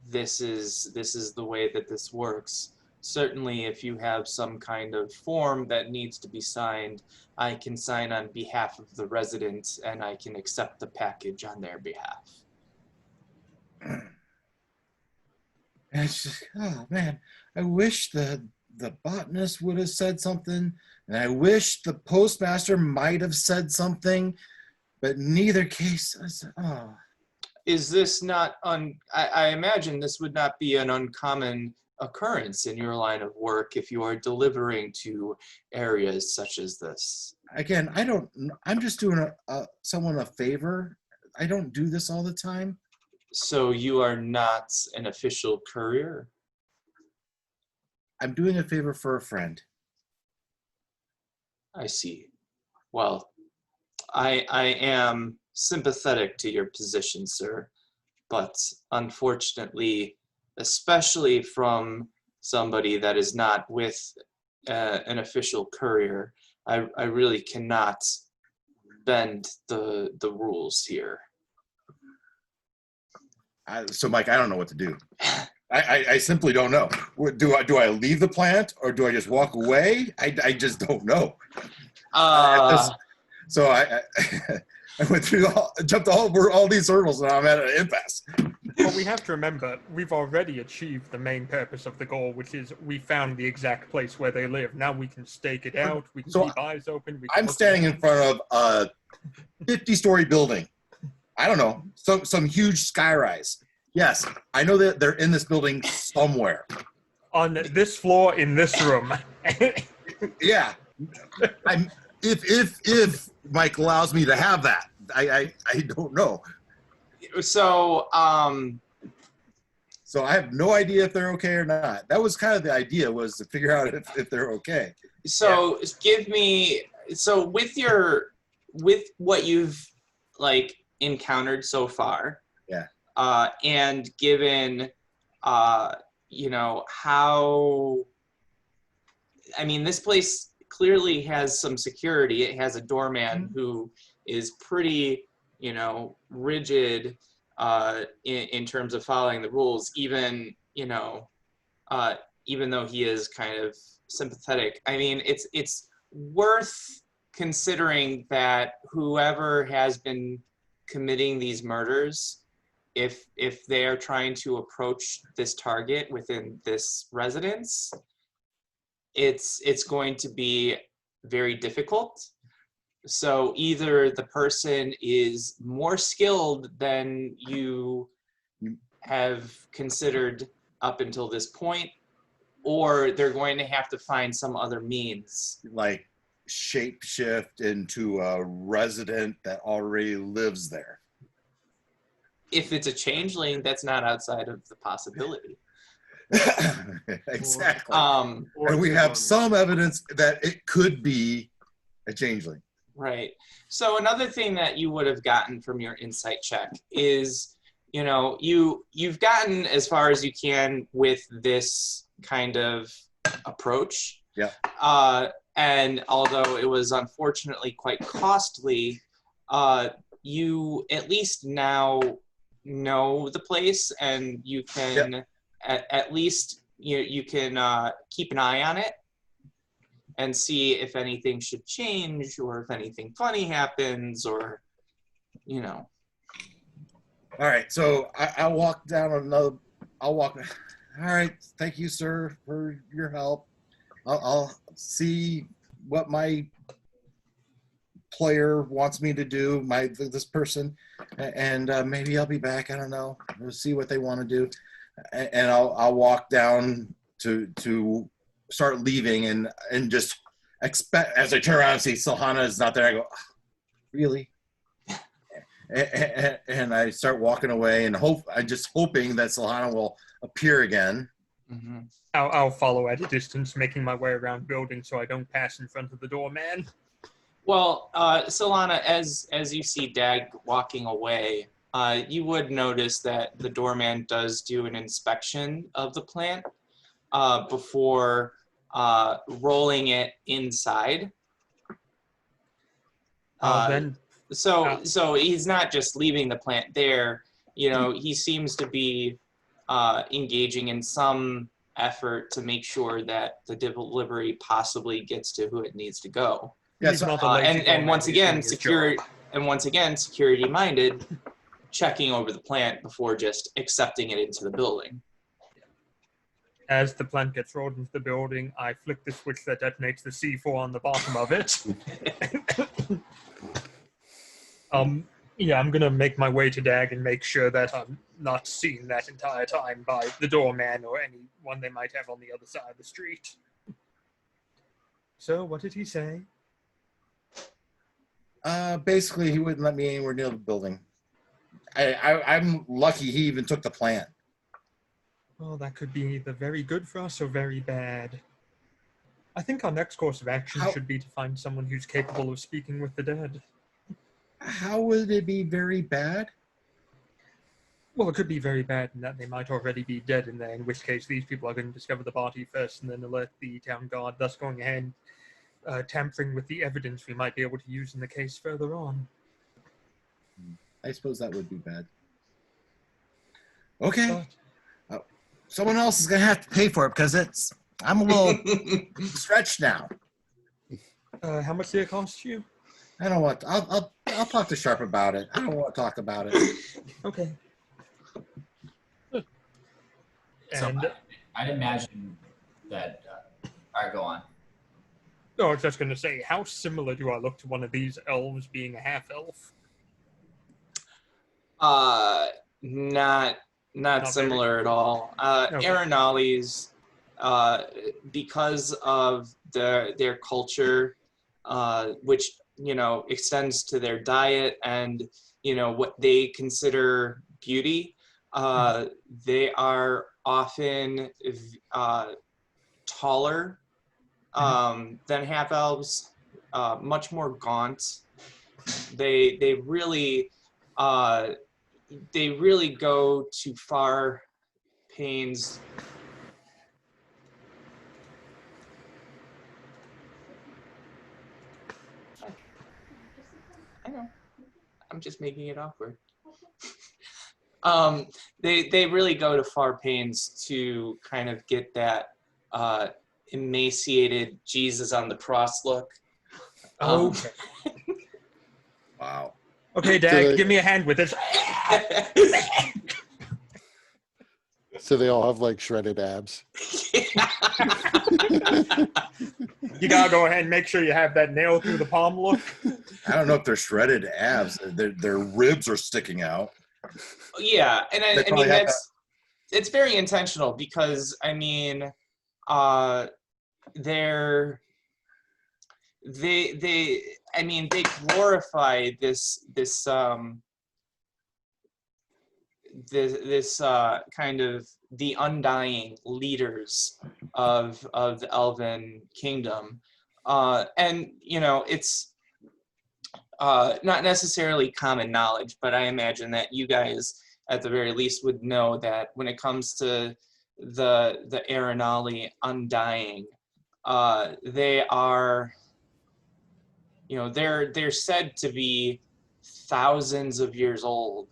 this is the way that this works. Certainly, if you have some kind of form that needs to be signed, I can sign on behalf of the residents, and I can accept the package on their behalf." It's just, oh man, I wish the botanist would have said something, and I wish the postmaster might have said something, but in neither case, I said, oh. Is this not I imagine this would not be an uncommon occurrence in your line of work if you are delivering to areas such as this. Again, I'm just doing someone a favor. I don't do this all the time. So you are not an official courier? I'm doing a favor for a friend. I see. Well, I am sympathetic to your position, sir, but unfortunately, especially from somebody that is not with an official courier, I really cannot bend the rules here. So, Mike, I don't know what to do. I simply don't know. Do I leave the plant or do I just walk away? I just don't know. So I went through jumped over all these hurdles, and I'm at an impasse. Well, we have to remember, we've already achieved the main purpose of the goal, which is we found the exact place where they live. Now we can stake it out. We can keep eyes open. I'm standing in front of a 50-story building. I don't know, some huge skyrise. Yes, I know that they're in this building somewhere. On this floor, in this room. Yeah. If Mike allows me to have that, I don't know. So I have no idea if they're okay or not. That was kind of the idea, was to figure out if they're okay. So give me, so with what you've like encountered so far, yeah, and given you know how, I mean, this place clearly has some security. It has a doorman who is pretty, you know, rigid in terms of following the rules, even, you know, even though he is kind of sympathetic. I mean, it's worth considering that whoever has been committing these murders, if they are trying to approach this target within this residence, it's going to be very difficult. So either the person is more skilled than you have considered up until this point, or they're going to have to find some other means. Like shapeshift into a resident that already lives there. If it's a changeling, that's not outside of the possibility. Exactly. Or And we it's have a- some evidence that it could be a changeling. Right. So another thing that you would have gotten from your insight check is, you know, you've gotten as far as you can with this kind of approach. Yeah. And although it was unfortunately quite costly, you at least now know the place, and you can at least you can keep an eye on it and see if anything should change, or if anything funny happens, or, you know. All right, so I walk down another. I'll walk. All right, thank you, sir, for your help. I'll see what my player wants me to do. This person, and maybe I'll be back. I don't know. We'll see what they want to do, and I'll walk down to start leaving, and just expect, as I turn around and see Silhana is not there, I go, oh, really? And I start walking away, and I'm just hoping that Silhana will appear again. Mm-hmm. I'll follow at a distance, making my way around building so I don't pass in front of the doorman. Well, Solana, as you see Dag walking away, you would notice that the doorman does do an inspection of the plant before rolling it inside. Then So he's not just leaving the plant there. You know, he seems to be engaging in some effort to make sure that the delivery possibly gets to who it needs to go. Yeah, he's so- not a lazy And doorman, once he's again, doing his job. security minded, checking over the plant before just accepting it into the building. As the plant gets rolled into the building, I flick the switch that detonates the C4 on the bottom of it. Yeah, I'm gonna make my way to Dag and make sure that I'm not seen that entire time by the doorman or anyone they might have on the other side of the street. So, what did he say? Basically, he wouldn't let me anywhere near the building. I'm lucky he even took the plant. Well, that could be either very good for us or very bad. I think our next course of action should be to find someone who's capable of speaking with the dead. How would it be very bad? Well, it could be very bad in that they might already be dead in there, in which case these people are going to discover the body first and then alert the town guard, thus going ahead tampering with the evidence we might be able to use in the case further on. I suppose that would be bad. Okay. Someone else is going to have to pay for it because I'm a little stretched now. How much did it cost you? I don't want. I'll talk to Sharp about it. I don't want to talk about it. Okay. So And I'd imagine that. All right, go on. I was just going to say, how similar do I look to one of these elves being a half-elf? Not Not similar at all. Okay. Aeronales, because of their culture, which, you know, extends to their diet and, you know, what they consider beauty, they are often taller than half elves, much more gaunt. They really go to far pains. I'm just making it awkward. They really go to far pains to kind of get that emaciated Jesus on the cross look. Okay. Wow. Okay, So Dad, they- give me a hand with this. So they all have like shredded abs. You gotta go ahead and make sure you have that nail through the palm look. I don't know if they're shredded abs. Their ribs are sticking out. Yeah, and They I probably mean have it's very intentional because I mean, they glorify this kind of the undying leaders of the Elven kingdom, and you know it's not necessarily common knowledge, but I imagine that you guys at the very least would know that when it comes to the Arenali undying, they are, you know, they're said to be thousands of years old,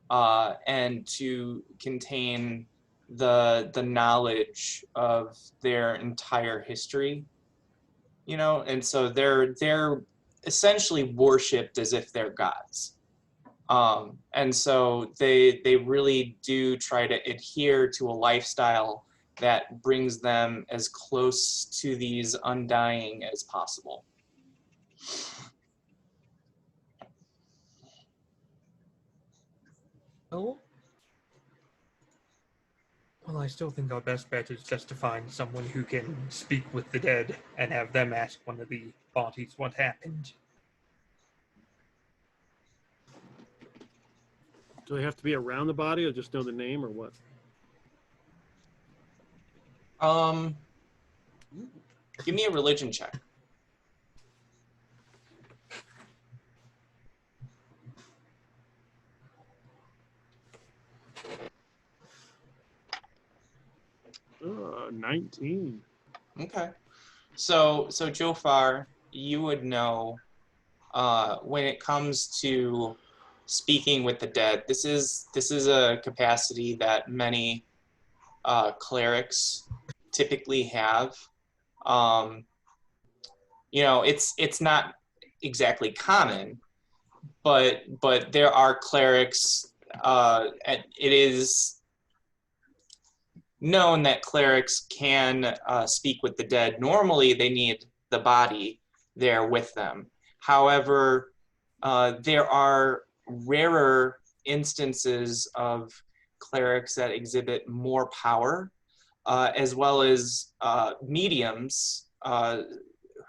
and to contain the knowledge of their entire history, you know, and so they're essentially worshipped as if they're gods. And so they really do try to adhere to a lifestyle that brings them as close to these undying as possible. Oh. Well, I still think our best bet is just to find someone who can speak with the dead and have them ask one of the parties what happened. Do they have to be around the body or just know the name or what? Give me a religion check. Oh, 19. Okay. So Jofar, you would know when it comes to speaking with the dead. This is a capacity that many clerics typically have. You know, it's not exactly common, but there are clerics. It is known that clerics can speak with the dead. Normally, they need the body there with them. However, there are rarer instances of clerics that exhibit more power, as well as mediums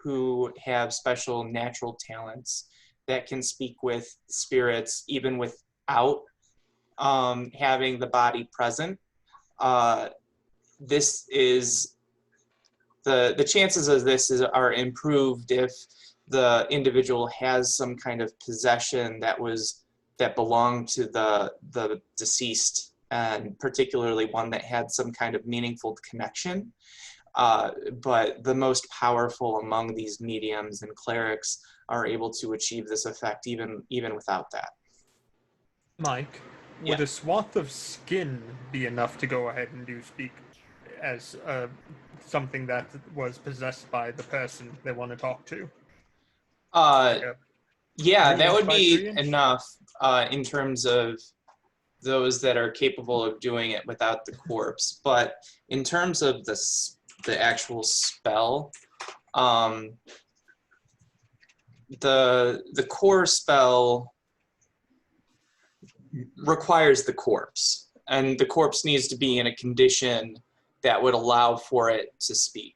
who have special natural talents that can speak with spirits even without having the body present. This is the chances of this are improved if the individual has some kind of possession that belonged to the deceased, and particularly one that had some kind of meaningful connection. But the most powerful among these mediums and clerics are able to achieve this effect even without that. Mike, Yeah. would a swath of skin be enough to go ahead and do speak as something that was possessed by the person they want to talk to? Yeah, 3 that inch would by be 3 inch? enough in terms of those that are capable of doing it without the corpse. But in terms of the actual spell, the core spell requires the corpse, and the corpse needs to be in a condition that would allow for it to speak.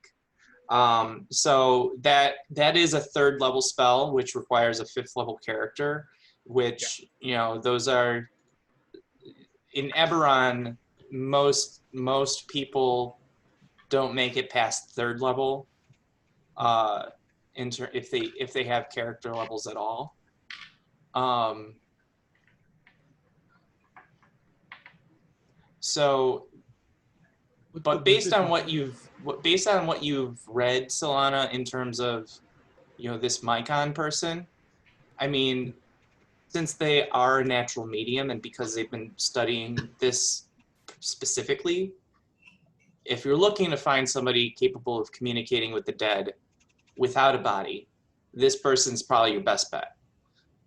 So that is a 3rd level spell, which requires a 5th level character, which, you know, those are in Eberron, most people don't make it past 3rd level, if they have character levels at all. So, but based on what you've read, Solana, in terms of, you know, this Mycon person, I mean, since they are a natural medium and because they've been studying this specifically, if you're looking to find somebody capable of communicating with the dead without a body, this person's probably your best bet.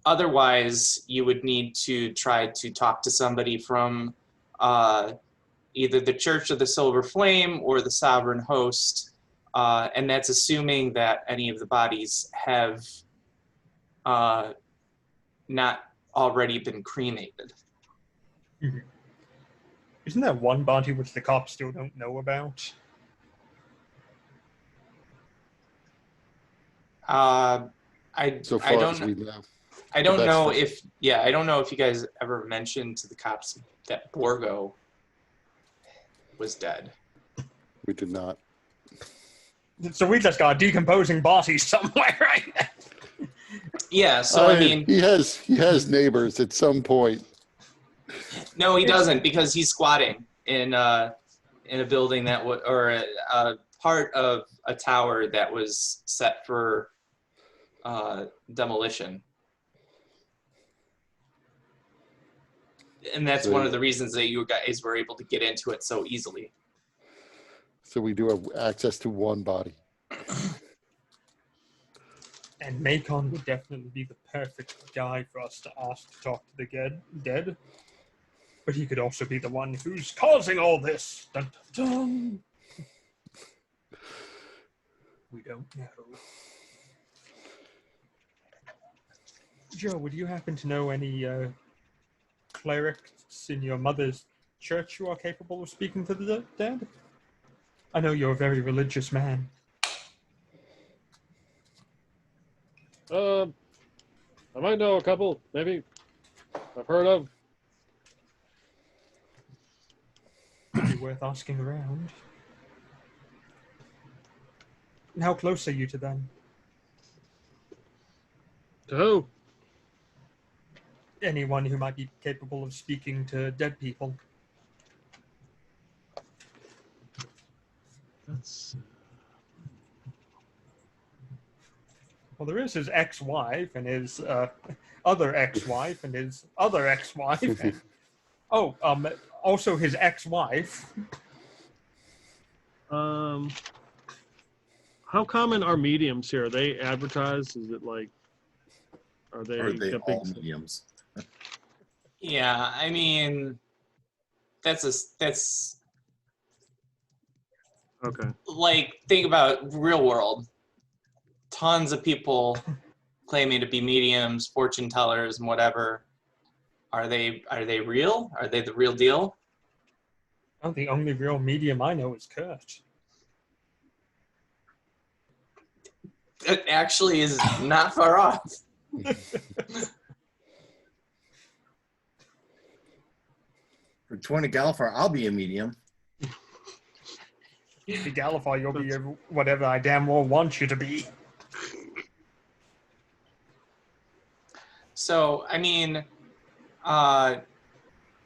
Otherwise, you would need to try to talk to somebody from either the Church of the Silver Flame or the Sovereign Host, and that's assuming that any of the bodies have not already been cremated. Isn't there one body which the cops still don't know about? So I far as don't we know. I don't That's know fine. if I don't know if you guys ever mentioned to the cops that Borgo was dead. We did not. So we just got a decomposing body somewhere, right? Yeah, so I mean, he has neighbors at some point. no, he doesn't, because he's squatting in a building that would, or a part of a tower that was set for demolition. And that's So- one of the reasons that you guys were able to get into it so easily. So we do have access to one body. And Macon would definitely be the perfect guy for us to ask to talk to the dead. But he could also be the one who's causing all this. Dun, dun, dun. We don't know. Joe, would you happen to know any clerics in your mother's church who are capable of speaking to the dead? I know you're a very religious man. I might know a couple, maybe. I've heard of. Could be worth asking around. And how close are you to them? To who? Anyone who might be capable of speaking to dead people. Well, there is his ex-wife and his other ex-wife and his other ex-wife. And, also his ex-wife. How common are mediums here? Are they advertised? Is it like, are they got all big- mediums? Yeah, I mean, that's Okay. like, think about real world. Tons of people claiming to be mediums, fortune tellers, and whatever. Are they real? Are they the real deal? Oh, the only real medium I know is Kurt. It actually is not far off. For 20 Galifar, I'll be a medium. The Galifar, you'll be whatever I damn well want you to be. So, I mean,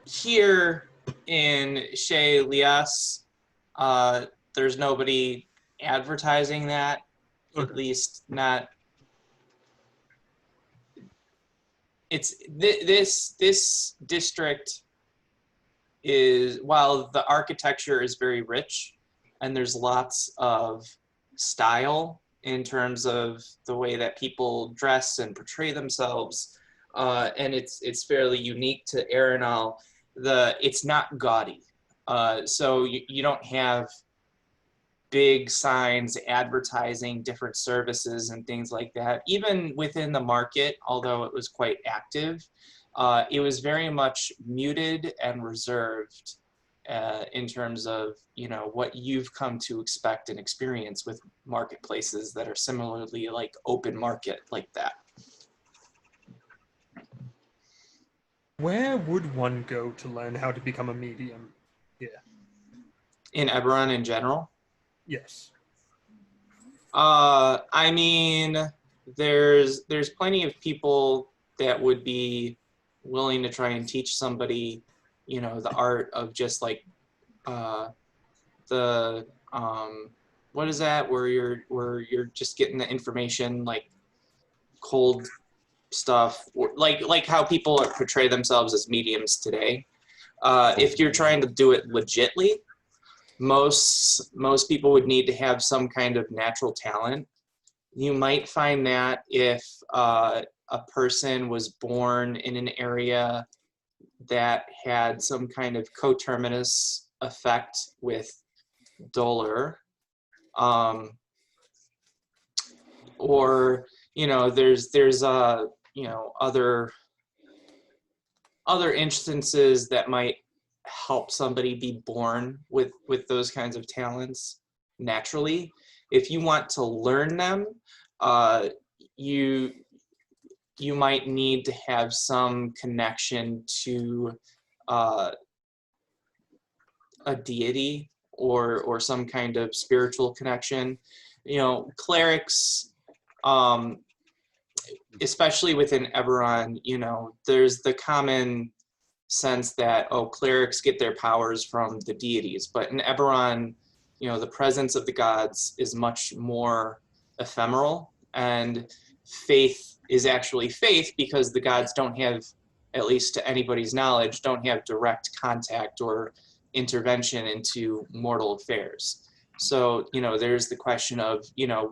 here in Chez Lias, there's nobody advertising that, at least not. It's this district is, while the architecture is very rich and there's lots of style in terms of the way that people dress and portray themselves, and it's fairly unique to Arenal. It's not gaudy, so you don't have big signs advertising different services and things like that. Even within the market, although it was quite active, it was very much muted and reserved in terms of, you know, what you've come to expect and experience with marketplaces that are similarly like open market like that. Where would one go to learn how to become a medium? In Eberron in general? Yes. I mean, there's plenty of people that would be willing to try and teach somebody, you know, the art of just like what is that, where you're just getting the information like cold stuff, or like how people portray themselves as mediums today. If you're trying to do it legitly, most people would need to have some kind of natural talent. You might find that if a person was born in an area that had some kind of coterminous effect with dolor, or there's other instances that might help somebody be born with those kinds of talents naturally. If you want to learn them, you might need to have some connection to a deity or some kind of spiritual connection. Clerics, especially within Eberron, there's the common sense that, clerics get their powers from the deities. But in Eberron, the presence of the gods is much more ephemeral, and faith is actually faith because the gods don't have, at least to anybody's knowledge, don't have direct contact or intervention into mortal affairs. So, there's the question of,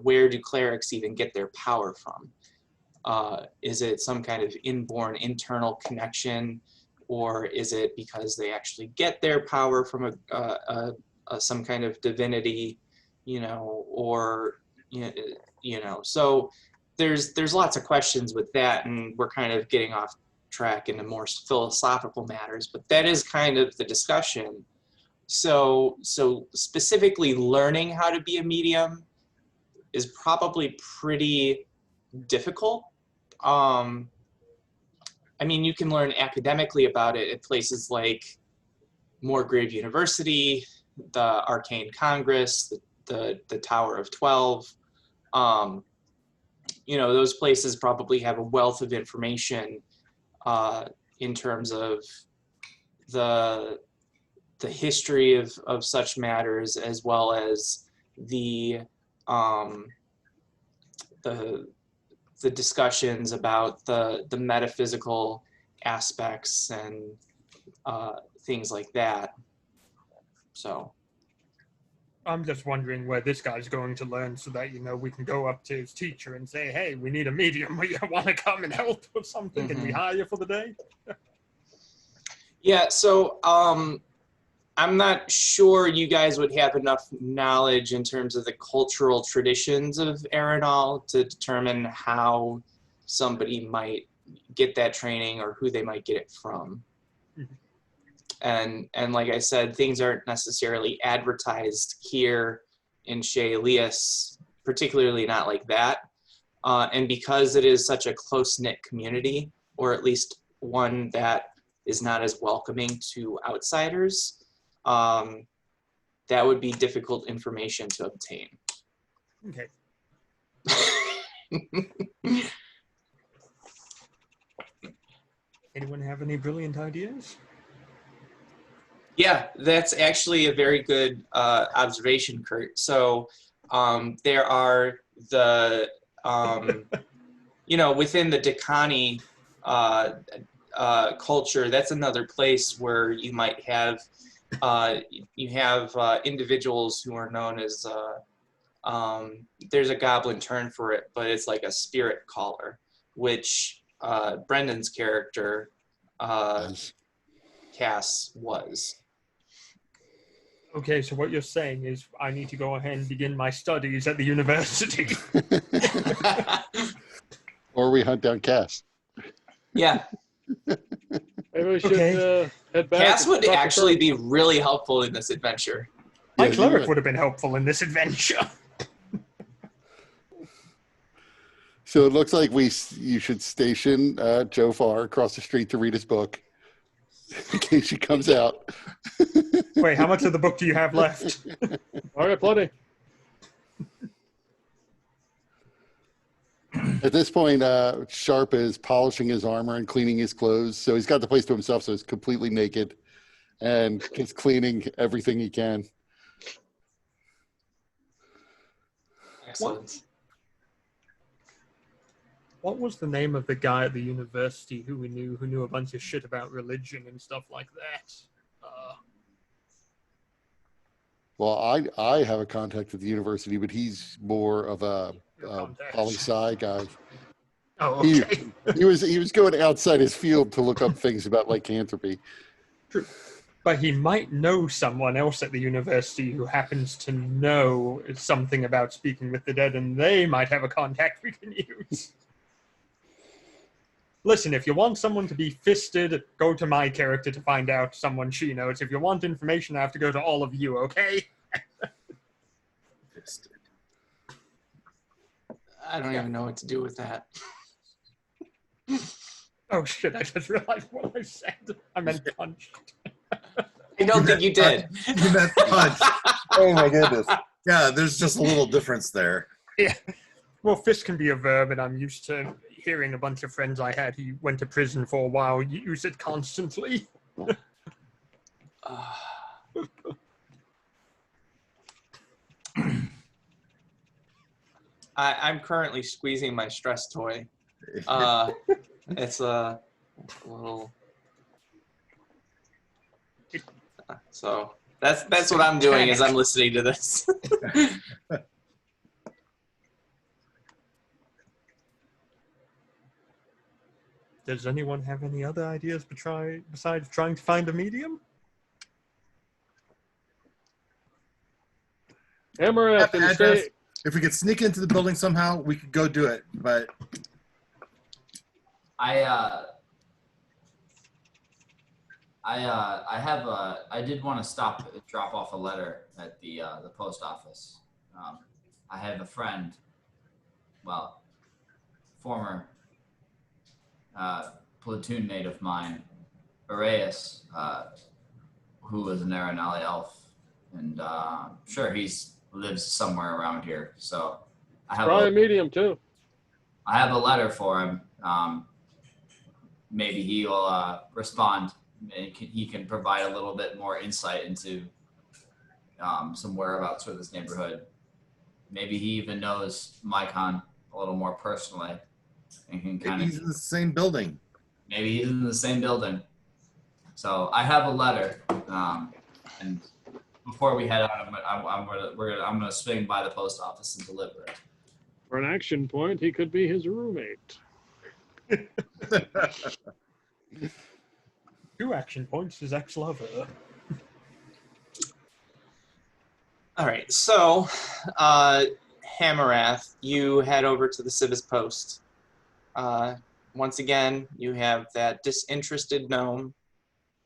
where do clerics even get their power from? Is it some kind of inborn internal connection, or is it because they actually get their power from some kind of divinity, so there's lots of questions with that, and we're kind of getting off track into more philosophical matters, but that is kind of the discussion. So specifically learning how to be a medium is probably pretty difficult. You can learn academically about it at places like Moorgrave University, the Arcane Congress, the Tower of 12. Those places probably have a wealth of information in terms of the history of such matters, as well as the discussions about the metaphysical aspects and things like that. So I'm just wondering where this guy's going to learn, so that we can go up to his teacher and say, "Hey, we need a medium. We want to come and help or something. Can we hire you for the day?" Yeah. So I'm not sure you guys would have enough knowledge in terms of the cultural traditions of Arenal to determine how somebody might get that training or who they might get it from. And like I said, things aren't necessarily advertised here in Shea Elias, particularly not like that. And because it is such a close-knit community, or at least one that is not as welcoming to outsiders, that would be difficult information to obtain. Okay. Anyone have any brilliant ideas? Yeah, that's actually a very good observation, Kurt. So there are the, within the Dakani culture, that's another place where you might have, individuals who are known as, there's a goblin term for it, but it's like a spirit caller, which Brendan's character, Cass, was. Okay, so what you're saying is I need to go ahead and begin my studies at the university. Or we hunt down Cass. Yeah. Maybe we should Okay. head back. Cass and would talk to actually Kurt. be really helpful in this adventure. My Yeah, he cleric would. would have been helpful in this adventure. So it looks like you should station Joe Farr across the street to read his book in case she comes out. Wait, how much of the book do you have left? All right, plenty. At this point, Sharp is polishing his armor and cleaning his clothes. So he's got the place to himself, so he's completely naked and just cleaning everything he can. Excellent. What was the name of the guy at the university who we knew, who knew a bunch of shit about religion and stuff like that? Well, I have a contact at the university, but he's more of a Contacts. poli-sci guy. Oh, He, okay. he was going outside his field to look up things about lycanthropy. True. But he might know someone else at the university who happens to know something about speaking with the dead, and they might have a contact we can use. Listen, if you want someone to be fisted, go to my character to find out someone she knows. If you want information, I have to go to all of you, okay? I don't even know what to do with that. Oh shit, I just realized what I said. I meant punched. I don't think you did. You meant punch. Oh my goodness. Yeah, there's just a little difference there. Yeah. Well, fist can be a verb, and I'm used to hearing a bunch of friends I had who went to prison for a while use it constantly. I'm currently squeezing my stress toy. It's a little. So that's what I'm doing as I'm listening to this. Does anyone have any other ideas besides trying to find a medium? Amaranth, in the Address. state. If we could sneak into the building somehow, we could go do it. But I did want to drop off a letter at the post office. I have a friend, well, former platoon mate of mine, Arias, who was an Aranali elf, and sure lives somewhere around here. So I have Try a medium too. I have a letter for him. Maybe he will respond. And he can provide a little bit more insight into some whereabouts for this neighborhood. Maybe he even knows Mycon a little more personally, and can kind he's of. in the same building. Maybe he's in the same building. So I have a letter, and before we head out, I'm gonna swing by the post office and deliver it. For an action point, he could be his roommate. 2 action points is ex-lover. All right, so Hamarath, you head over to the Civis post. Once again, you have that disinterested gnome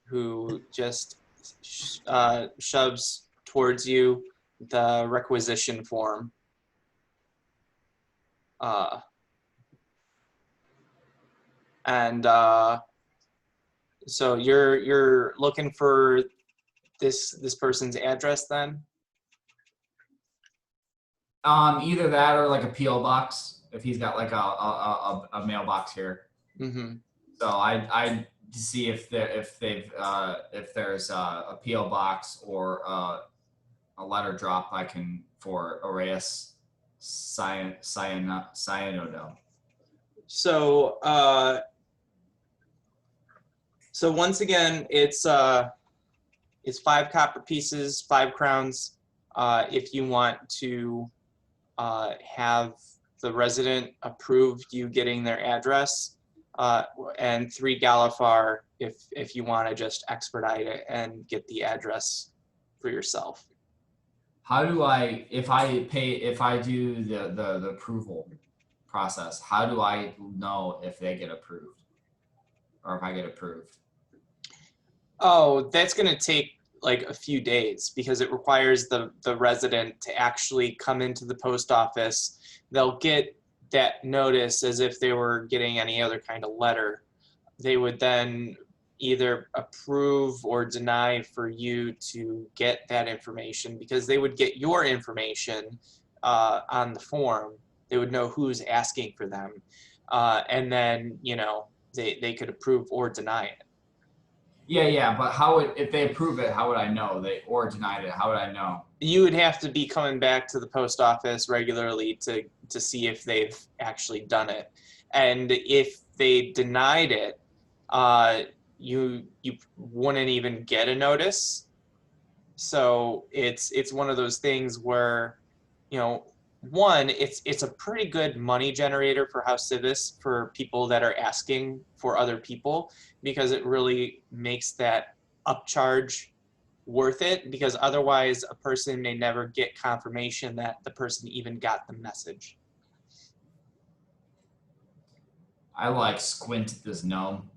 who just shoves towards you the requisition form. So you're looking for this person's address then? Either that or like a PO box if he's got like a mailbox here. Mm-hmm. So I see if there's a PO box or a letter drop I can for Arias Cyanodo. So once again, it's 5 copper pieces, 5 crowns. If you want to have the resident approve you getting their address, and 3 Galifar if you want to just expedite it and get the address for yourself. How do I, if I do the approval process, how do I know if they get approved or if I get approved? Oh, that's going to take like a few days because it requires the resident to actually come into the post office. They'll get that notice as if they were getting any other kind of letter. They would then either approve or deny for you to get that information because they would get your information on the form. They would know who's asking for them. And then, they could approve or deny it. Yeah, but if they approve it, how would I know? Or denied it, how would I know? You would have to be coming back to the post office regularly to see if they've actually done it. And if they denied it, you wouldn't even get a notice. So it's one of those things where, you know, one, it's a pretty good money generator for House Civis for people that are asking for other people, because it really makes that upcharge worth it, because otherwise a person may never get confirmation that the person even got the message. I like squint at this gnome.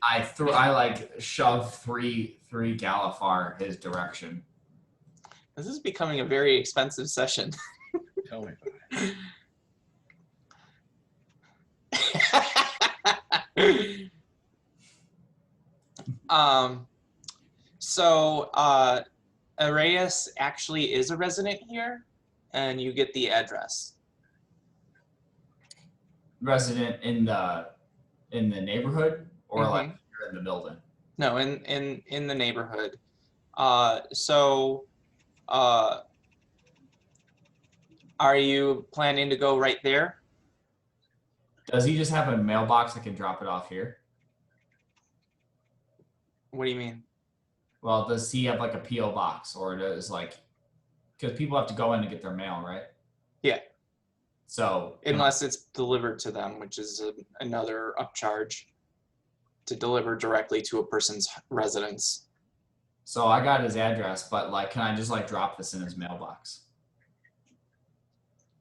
I like shove three Galifar his direction. This is becoming a very expensive session. Tell me about it. So Arias actually is a resident here, and you get the address. Resident in the neighborhood, or Mhm. like here in the building? No, in the neighborhood. So are you planning to go right there? Does he just have a mailbox that can drop it off here? What do you mean? Well, does he have like a P.O. box, or does like, because people have to go in to get their mail, right? Yeah. So Unless it's delivered to them, which is another upcharge to deliver directly to a person's residence. So I got his address, but like, can I just like drop this in his mailbox?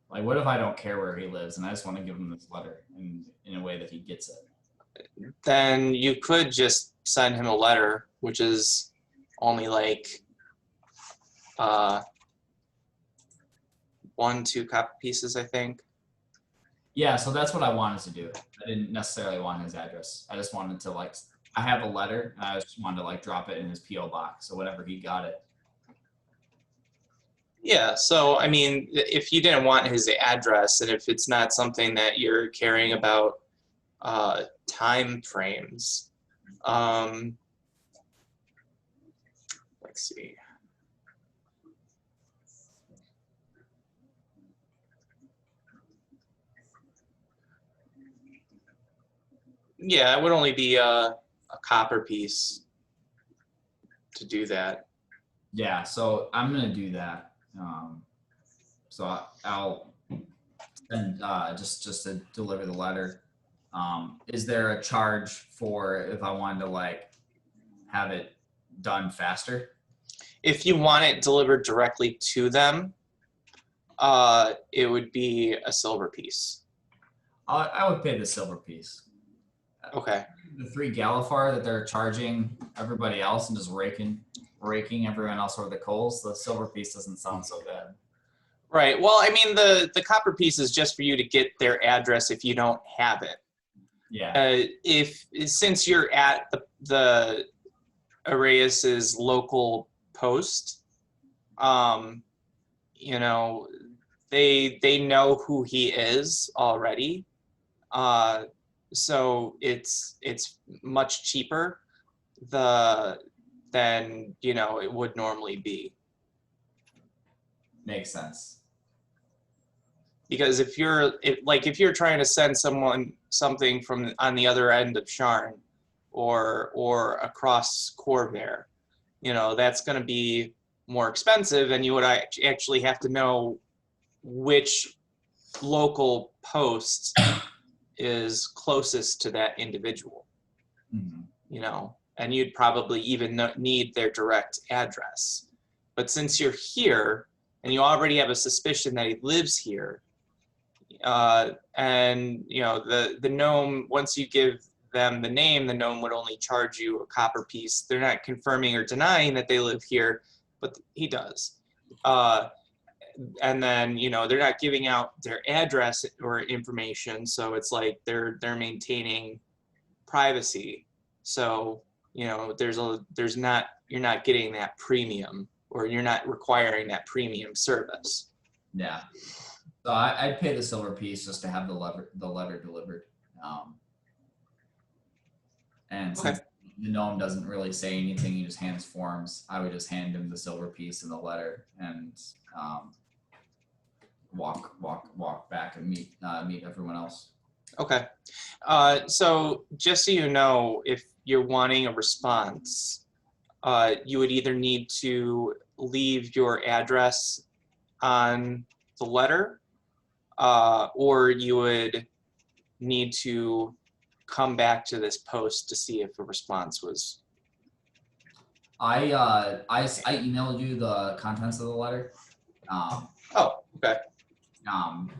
Like, what if I don't care where he lives and I just want to give him this letter in a way that he gets it? Then you could just send him a letter, which is only like 1-2 copy pieces, I think. Yeah, so that's what I wanted to do. I didn't necessarily want his address. I just wanted to like, I have a letter and I just wanted to like drop it in his P.O. box. So whenever he got it. Yeah, so I mean, if you didn't want his address, and if it's not something that you're caring about time frames, let's see. Yeah, it would only be a copper piece to do that. Yeah, so I'm gonna do that. So I'll send just to deliver the letter. Is there a charge for if I wanted to like have it done faster? If you want it delivered directly to them, it would be a silver piece. I would pay the silver piece. Okay. The 3 Galifar that they're charging everybody else and just raking everyone else over the coals, the silver piece doesn't sound so bad. Right. Well, I mean, the copper piece is just for you to get their address if you don't have it. Yeah. Since you're at the Arias's local post, you know, they know who he is already. So it's much cheaper than you know it would normally be. Makes sense. Because if you're trying to send someone something from on the other end of Sharn or across Corvair, you know, that's going to be more expensive, and you would actually have to know which local post is closest to that individual. Mm-hmm. You know, and you'd probably even need their direct address. But since you're here and you already have a suspicion that he lives here, and you know the gnome, once you give them the name, the gnome would only charge you a copper piece. They're not confirming or denying that they live here, but he does. And then you know they're not giving out their address or information, so it's like they're maintaining privacy. So you know you're not getting that premium, or you're not requiring that premium service. Yeah. So I'd pay the silver piece just to have the letter delivered. And since the gnome doesn't really say anything, he just hands forms, I would just hand him the silver piece and the letter and walk back and meet everyone else. Okay. So just so you know, if you're wanting a response, you would either need to leave your address on the letter, or you would need to come back to this post to see if a response was. I emailed you the contents of the letter. Oh, okay.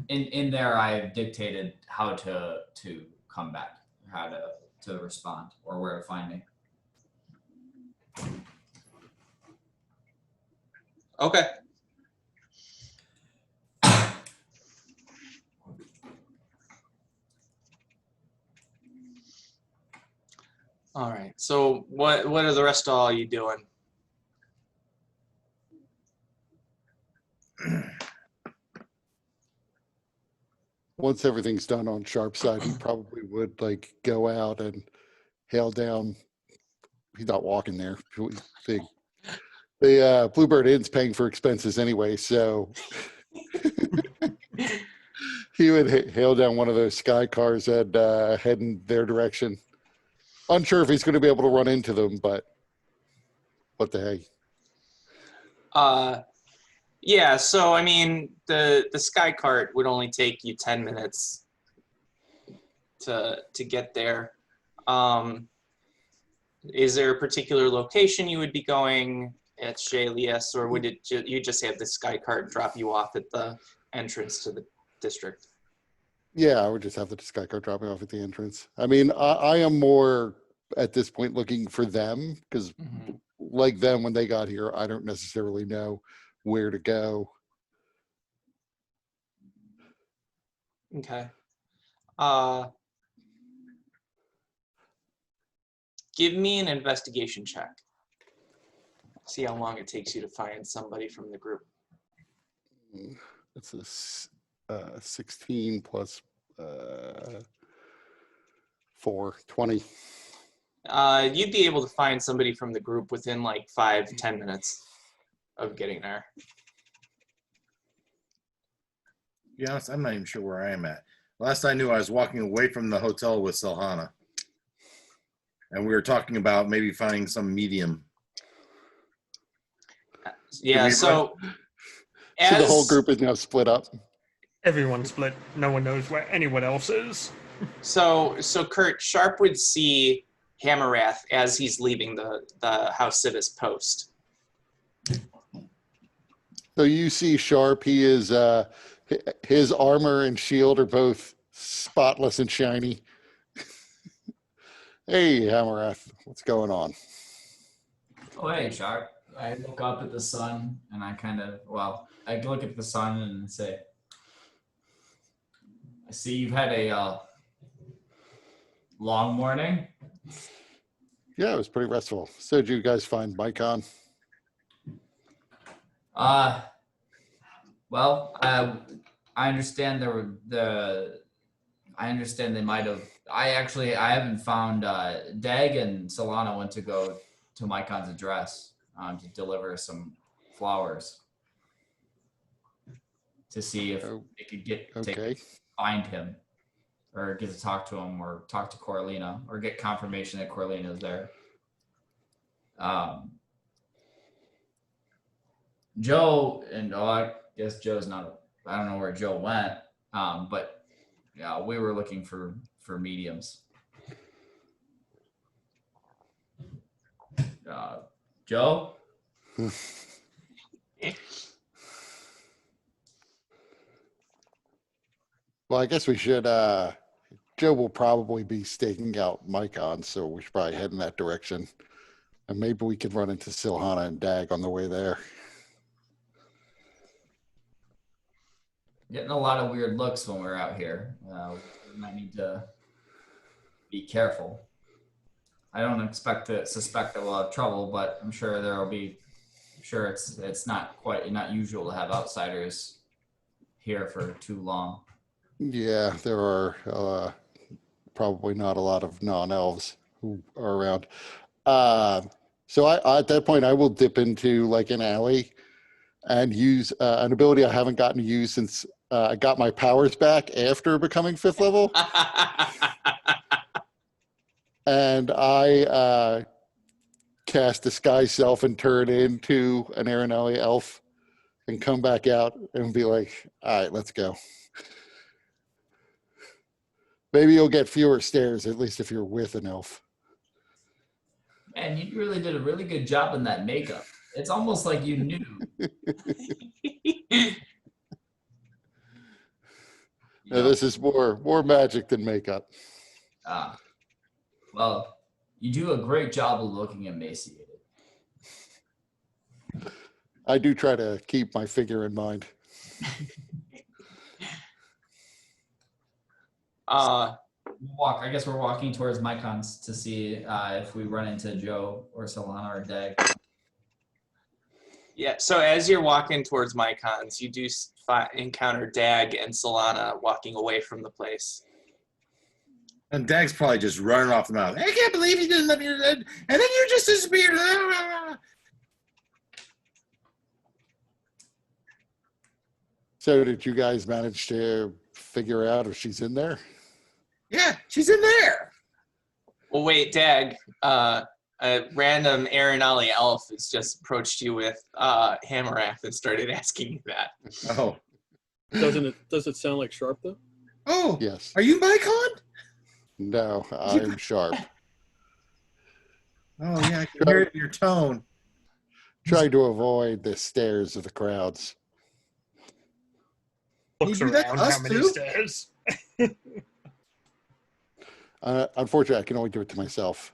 In there, I've dictated how to come back, how to respond, or where to find me. Okay. All right. So what are the rest of all you doing? Once everything's done on Sharp's side, he probably would like go out and hail down. He's not walking there. The Bluebird Inn's paying for expenses anyway, so he would hail down one of those sky cars and head in their direction. Unsure if he's going to be able to run into them, but what the hey. Yeah, so I mean, the sky cart would only take you 10 minutes to get there. Is there a particular location you would be going at Chez Elias, or would it you just have the sky cart drop you off at the entrance to the district? Yeah, I would just have the sky cart dropping off at the entrance. I mean, I am more at this point looking for them because, like them, when they got here, I don't necessarily know where to go. Okay. Give me an investigation check. See how long it takes you to find somebody from the group. It's a 16 plus 4, 20. You'd be able to find somebody from the group within like 5-10 minutes of getting there. To be honest, I'm not even sure where I am at. Last I knew, I was walking away from the hotel with Silhana. And we were talking about maybe finding some medium. Yeah, so So the whole group is now split up. Everyone's split. No one knows where anyone else is. So Kurt, Sharp would see Hammerrath as he's leaving the House Civis post. So you see Sharp, he is his armor and shield are both spotless and shiny. Hey, Hammerrath, what's going on? Oh, hey, Sharp. I look up at the sun and I look at the sun and say, I see you've had a long morning. Yeah, it was pretty restful. So did you guys find Mycon? Well, I understand I understand they might have. I haven't found. Dag and Solana went to go to Mycon's address to deliver some flowers to see if they could find him, or get to talk to him, or talk to Coralina, or get confirmation that Coralina is there. Joe and I guess Joe's not. I don't know where Joe went, but yeah, we were looking for mediums. Joe. Well, I guess we should. Joe will probably be staking out Mycon, so we should probably head in that direction. And maybe we could run into Silhana and Dag on the way there. Getting a lot of weird looks when we're out here. We might need to be careful. I don't suspect that we'll have trouble, but I'm sure there will be. I'm sure it's not usual to have outsiders here for too long. Yeah, there are probably not a lot of non-elves who are around. So I at that point, I will dip into like an alley and use an ability I haven't gotten to use since I got my powers back after becoming 5th level, and I cast Disguise Self and turn into an Aranelli elf and come back out and be like, all right, let's go. Maybe you'll get fewer stairs, at least if you're with an elf. Man, you really did a really good job in that makeup. It's almost like you knew. Now, this is more magic than makeup. Well, you do a great job of looking emaciated. I do try to keep my figure in mind. I guess we're walking towards Mycons to see if we run into Joe or Solana or Dag. Yeah, so as you're walking towards Mycons, you do encounter Dag and Solana walking away from the place. And Dag's probably just running off the mouth. I can't believe he didn't let me, and then you just disappeared. So did you guys manage to figure out if she's in there? Yeah, she's in there. Well, wait, Dag, a random Aranali elf has just approached you with Hammerath and started asking you that. Oh. Does it sound like Sharp though? Oh, Yes. Are you Mycon? No, I'm sharp. Oh, yeah, I can hear it in your tone. Trying to avoid the stares of the crowds. Looks You do that to around us how many too? stairs. Unfortunately, I can only do it to myself.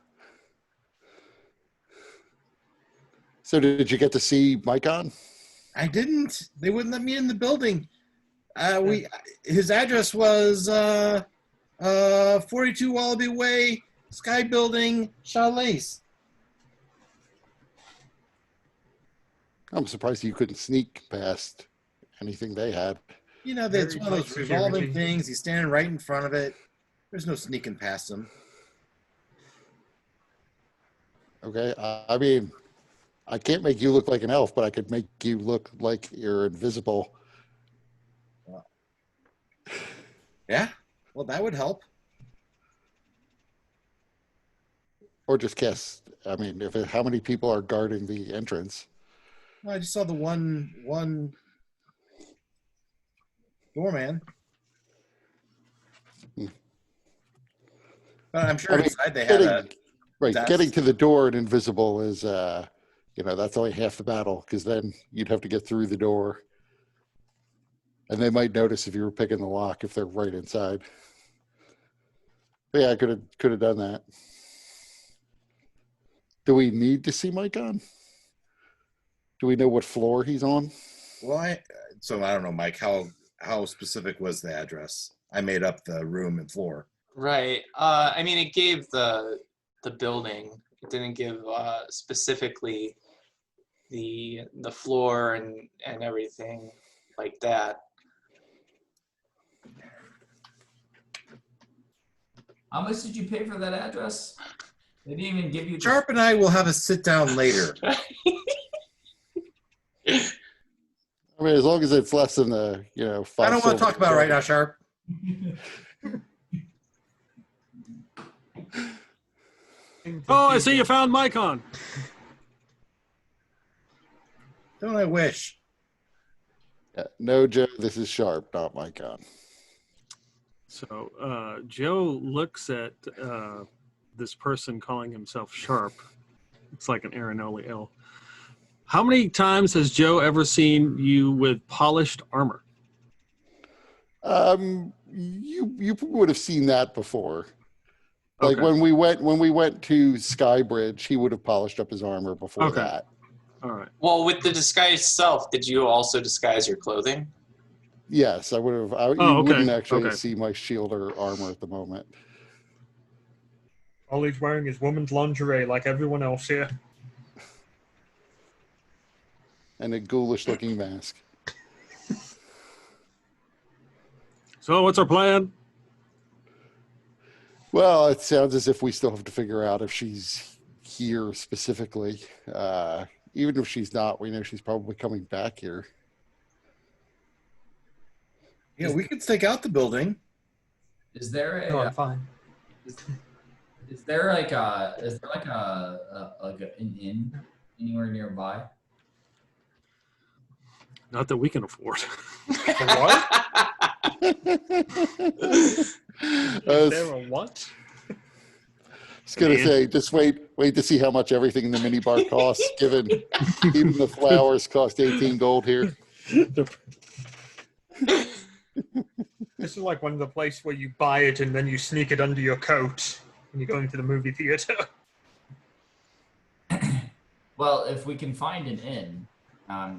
So did you get to see Mycon? I didn't. They wouldn't let me in the building. His address was 42 Wallaby Way, Sky Building, Chalets. I'm surprised you couldn't sneak past anything they had. You know, that's Very one of tight those revolving security. things. He's standing right in front of it. There's no sneaking past him. Okay, I mean, I can't make you look like an elf, but I could make you look like you're invisible. Yeah, well, that would help. Or just cast. I mean, how many people are guarding the entrance? Well, I just saw the one doorman. But I'm sure I mean, inside they had a. Right, desk. getting to the door and invisible is, that's only half the battle, because then you'd have to get through the door. And they might notice if you were picking the lock if they're right inside. But yeah, I could have done that. Do we need to see Mike on? Do we know what floor he's on? Well, I don't know, Mike. How specific was the address? I made up the room and floor. Right. I mean, it gave the building. It didn't give specifically the floor and everything like that. How much did you pay for that address? They didn't even give you. Sharp and I will have a sit down later. I mean, as long as it's less than the, 5 I don't want to talk about it right now, Sharp. Oh, I see you found Mycon. Don't I wish? Yeah, no, Joe, this is Sharp, not Mycon. So Joe looks at this person calling himself Sharp. It's like an Aranoli L. How many times has Joe ever seen you with polished armor? You would have seen that before. Like Okay. when we went to Skybridge, he would have polished up his armor before Okay. that. All right. Well, with the disguise self, did you also disguise your clothing? Yes, I would have. You okay, wouldn't actually okay. see my shield or armor at the moment. All he's wearing is woman's lingerie like everyone else here. And a ghoulish-looking mask. So what's our plan? Well, it sounds as if we still have to figure out if she's here specifically. Even if she's not, we know she's probably coming back here. Yeah, we could stake out the building. Is there No, a I'm fine. is there like an inn anywhere nearby? Not that we can afford. What? Is there a what? I was gonna say, just wait to see how much everything in the minibar costs, given even the flowers cost 18 gold here. This is like one of the places where you buy it and then you sneak it under your coat when you're going to the movie theater. Well, if we can find an inn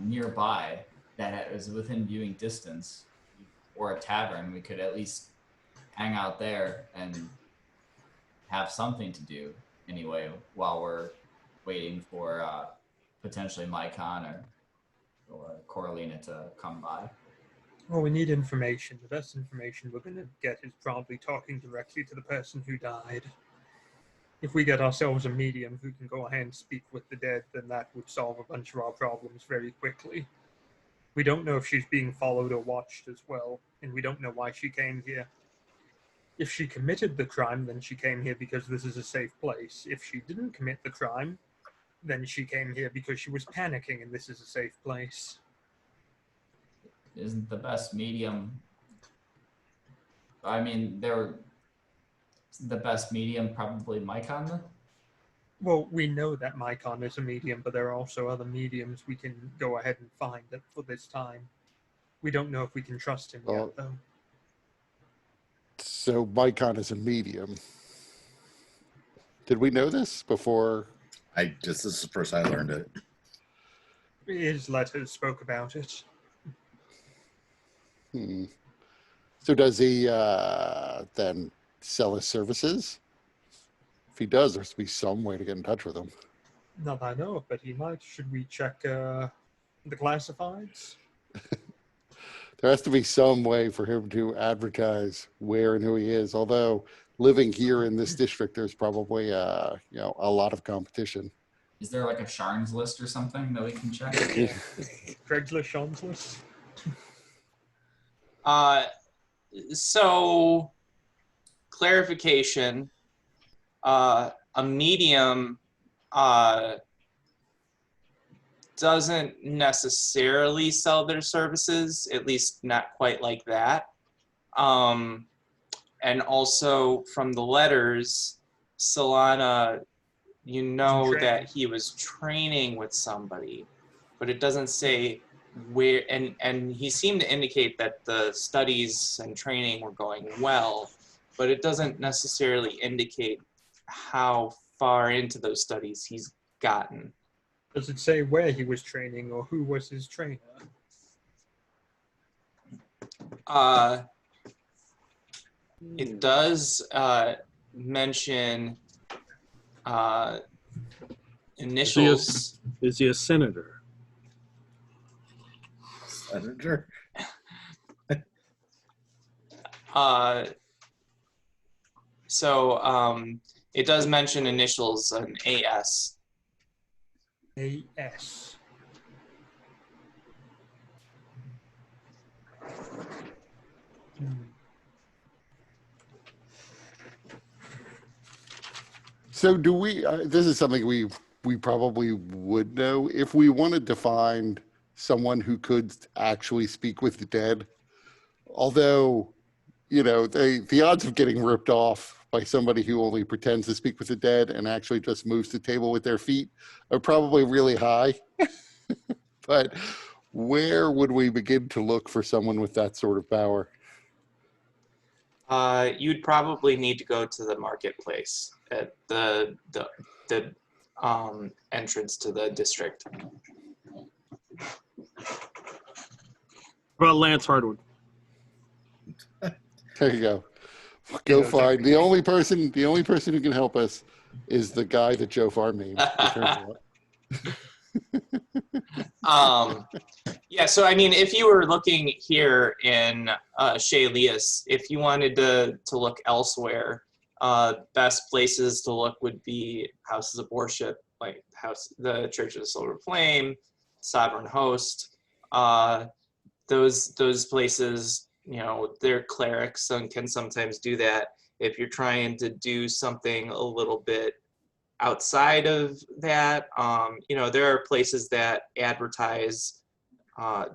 nearby that is within viewing distance, or a tavern, we could at least hang out there and have something to do anyway while we're waiting for potentially Mycon or Coralina to come by. Well, we need information. The best information we're going to get is probably talking directly to the person who died. If we get ourselves a medium who can go ahead and speak with the dead, then that would solve a bunch of our problems very quickly. We don't know if she's being followed or watched as well, and we don't know why she came here. If she committed the crime, then she came here because this is a safe place. If she didn't commit the crime, then she came here because she was panicking and this is a safe place. Isn't the best medium? I mean, the best medium probably Mycon then? Well, we know that Mycon is a medium, but there are also other mediums we can go ahead and find for this time. We don't know if we can trust him yet, though. So Mycon is a medium. Did we know this before? This is the first I learned it. His letters spoke about it. So does he then sell his services? If he does, there has to be some way to get in touch with him. Not that I know of, but he might. Should we check the classifieds? There has to be some way for him to advertise where and who he is. Although living here in this district, there's probably a lot of competition. Is there like a Sharns list or something that we can check? Yeah. Craigslist, Sean's list. So, clarification, a medium doesn't necessarily sell their services, at least not quite like that. And also from the letters, Solana, you know that he was training with somebody, but it doesn't say where, and he seemed to indicate that the studies and training were going well, but it doesn't necessarily indicate how far into those studies he's gotten. Does it say where he was training or who was his trainer? It does mention initials. Is he a senator? Senator? So it does mention initials, an AS. AS. So do we, this is something we probably would know if we wanted to find someone who could actually speak with the dead. Although, the odds of getting ripped off by somebody who only pretends to speak with the dead and actually just moves the table with their feet are probably really high. But where would we begin to look for someone with that sort of power? You'd probably need to go to the marketplace at the entrance to the district. About Lance Hardwood. There you go. Go find the only person who can help us is the guy that Joe Farr named. Yeah, so I mean, if you were looking here in Shea Elias, if you wanted to look elsewhere, best places to look would be houses of worship, like the Church of the Silver Flame, Sovereign Host. Those places you know, their clerics and can sometimes do that. If you're trying to do something a little bit outside of that, you know, there are places that advertise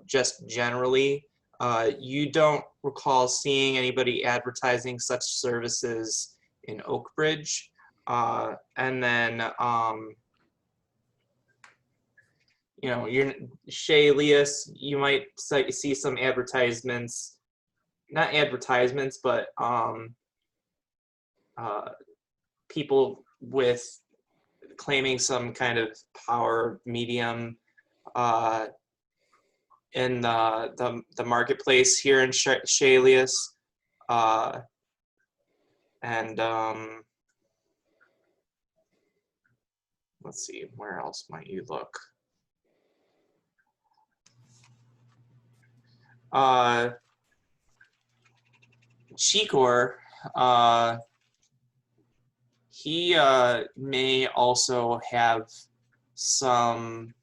just generally. You don't recall seeing anybody advertising such services in Oakbridge. And then, you know, you're Shea Elias, you might see some advertisements, not advertisements, but people with claiming some kind of power medium in the marketplace here in Shea Elias. And let's see, where else might you look? Chikor, he may also have some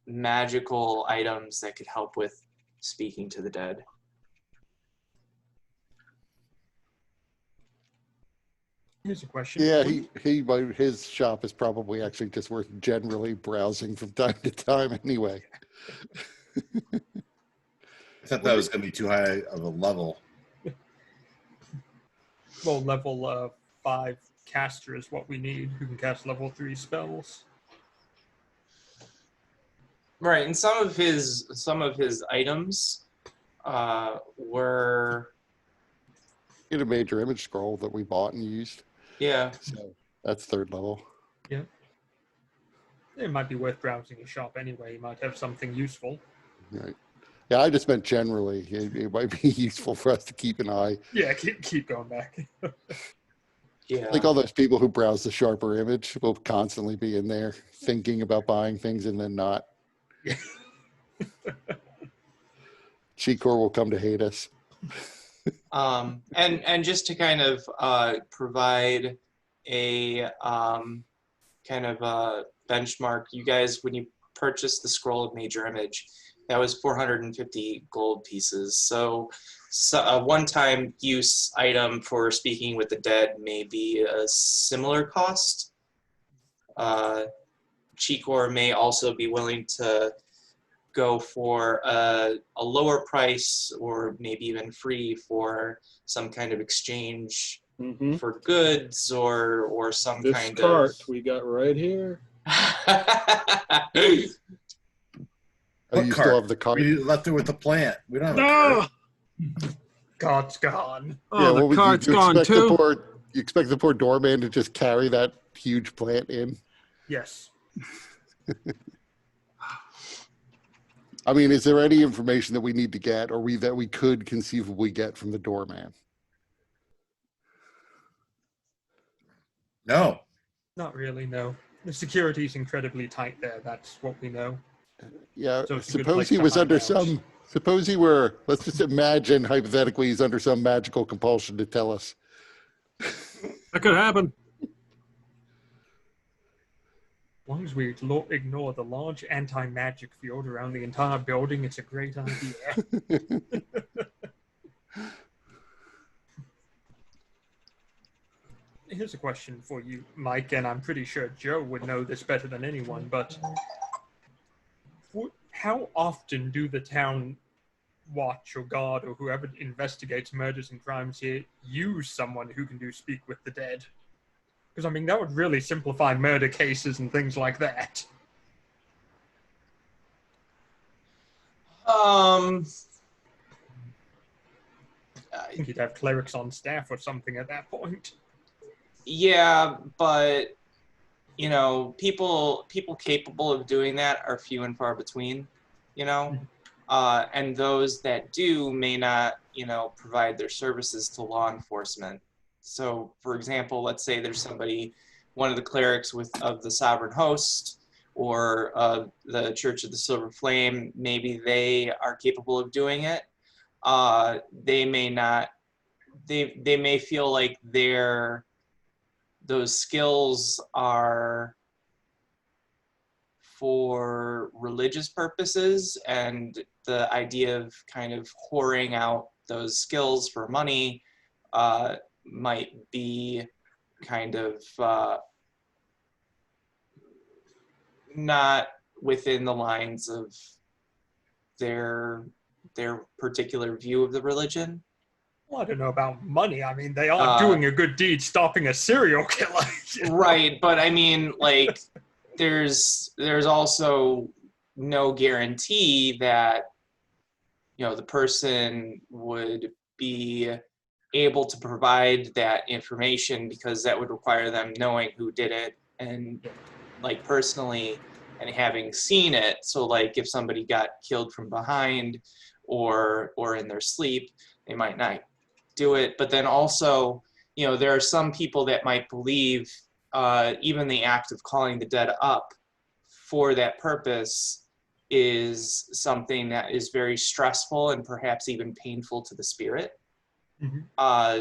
magical items that could help with speaking to the dead. Here's a question. Yeah, for you. his shop is probably actually just worth generally browsing from time to time anyway. I thought that was going to be too high of a level. Well, level 5 caster is what we need, who can cast level 3 spells. Right, and some of his items were, Get a major image scroll that we bought and used. yeah. So that's 3rd level. Yeah. It might be worth browsing his shop anyway. He might have something useful. Right. Yeah, I just meant generally. It might be useful for us to keep an eye. Yeah, keep going back. Yeah. Like all those people who browse the sharper image will constantly be in there thinking about buying things and then not. Yeah. Chikor will come to hate us. And just to kind of provide a kind of a benchmark, you guys, when you purchased the scroll of major image, that was 450 gold pieces. So a one-time use item for speaking with the dead may be a similar cost. Chikor may also be willing to go for a lower price or maybe even free for some kind of exchange Mm-hmm. for goods or some This kind cart of we got right here. Oh, What you cart? still have the cart? We left it with the plant. We don't have a No! cart. God's gone. Oh, the cart's gone expect too. You expect the poor doorman to just carry that huge plant in? Yes. I mean, is there any information that we need to get or that we could conceivably get from the doorman? No. Not really, no. The security's incredibly tight there. That's what we know. Yeah, So it's a good suppose place he to was hide under out. suppose he were, let's just imagine hypothetically he's under some magical compulsion to tell us. That could happen. As long as we ignore the large anti-magic field around the entire building, it's a great idea. Here's a question for you, Mike, and I'm pretty sure Joe would know this better than anyone, but how often do the town watch or guard or whoever investigates murders and crimes here use someone who can speak with the dead? Because, I mean, that would really simplify murder cases and things like that. I think you'd have clerics on staff or something at that point. Yeah, but you know, people capable of doing that are few and far between, you know, and those that do may not, you know, provide their services to law enforcement. So, for example, let's say there's somebody, one of the clerics of the Sovereign Host or the Church of the Silver Flame, maybe they are capable of doing it. They may not. They may feel like those skills are for religious purposes, and the idea of kind of whoring out those skills for money might be kind of not within the lines of their particular view of the religion. Well, I don't know about money. I mean, they are doing a good deed stopping a serial killer. You know? Right, but I mean, like, there's also no guarantee that, you know, the person would be able to provide that information, because that would require them knowing who did it and, like, personally, and having seen it. So, like, if somebody got killed from behind or in their sleep, they might not do it. But then also, you know, there are some people that might believe even the act of calling the dead up for that purpose is something that is very stressful and perhaps even painful to the spirit.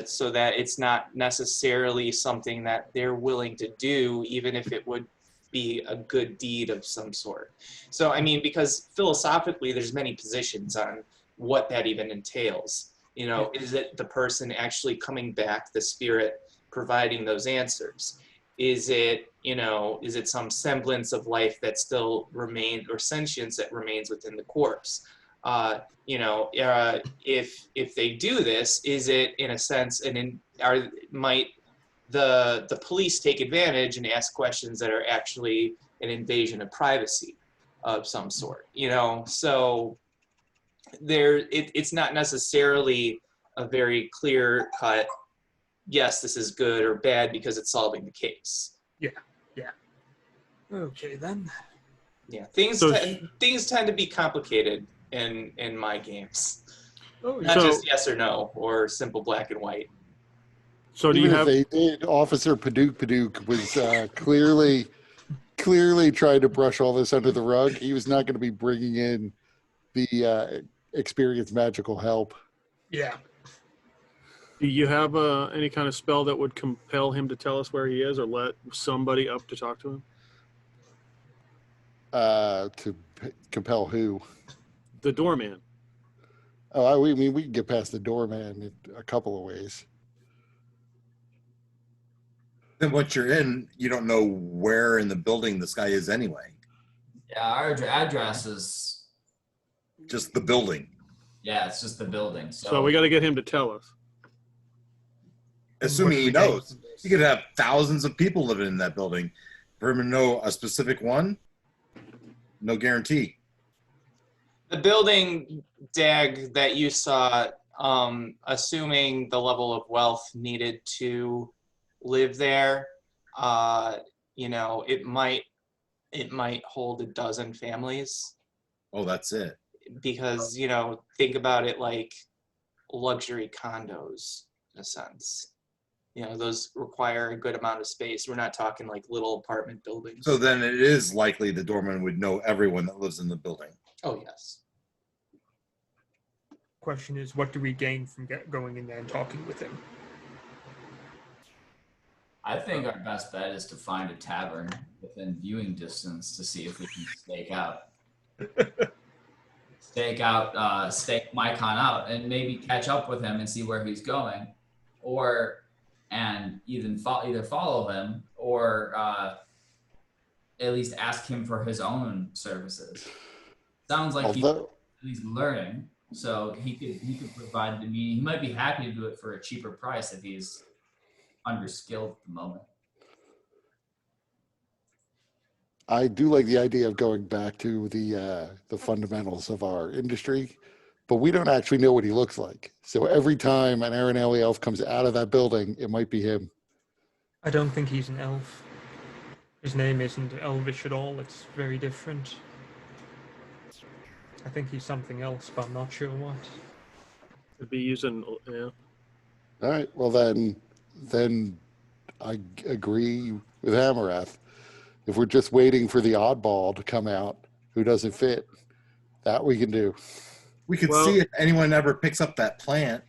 So that it's not necessarily something that they're willing to do, even if it would be a good deed of some sort. So, I mean, because philosophically, there's many positions on what that even entails. You know, is it the person actually coming back, the spirit providing those answers? Is it, you know, is it some semblance of life that still remains, or sentience that remains within the corpse? You know, if they do this, is it in a sense, might the police take advantage and ask questions that are actually an invasion of privacy of some sort? You know, so it's not necessarily a very clear cut, yes, this is good or bad because it's solving the case. Yeah. Okay, then. Yeah, things So tend to be complicated in my games. Oh, Not So- just yes or no or simple black and white. So do Even you if have? they did, Officer Paduk was clearly trying to brush all this under the rug. He was not going to be bringing in the experienced magical help. Yeah. Do you have any kind of spell that would compel him to tell us where he is, or let somebody up to talk to him? Compel who? The doorman. Oh, I mean, we can get past the doorman in a couple of ways. Then once you're in, you don't know where in the building this guy is anyway. Yeah, our address is, Just the building. yeah, it's just the building. So we got to get him to tell us. Assuming he What do we gain knows. from this? You could have thousands of people living in that building. For him to know a specific one, no guarantee. The building, Dag, that you saw, assuming the level of wealth needed to live there, you know, it might hold a dozen families, Oh, that's it. because, you know, think about it like luxury condos in a sense. You know, those require a good amount of space. We're not talking like little apartment buildings. So then it is likely the doorman would know everyone that lives in the building. Oh, yes. Question is, what do we gain from going in there and talking with him? I think our best bet is to find a tavern within viewing distance to see if we can stake Mycon out and maybe catch up with him and see where he's going, and either follow him or at least ask him for his own services. Sounds like he's learning, so he could provide the meaning. He might be happy to do it for a cheaper price if he's underskilled at the moment. I do like the idea of going back to the fundamentals of our industry, but we don't actually know what he looks like. So every time an Aaron Alley elf comes out of that building, it might be him. I don't think he's an elf. His name isn't elvish at all. It's very different. I think he's something else, but I'm not sure what. Could be using, yeah. All right. Well, then I agree with Hamarath. If we're just waiting for the oddball to come out who doesn't fit, that we can do. We could Well- see if anyone ever picks up that plant.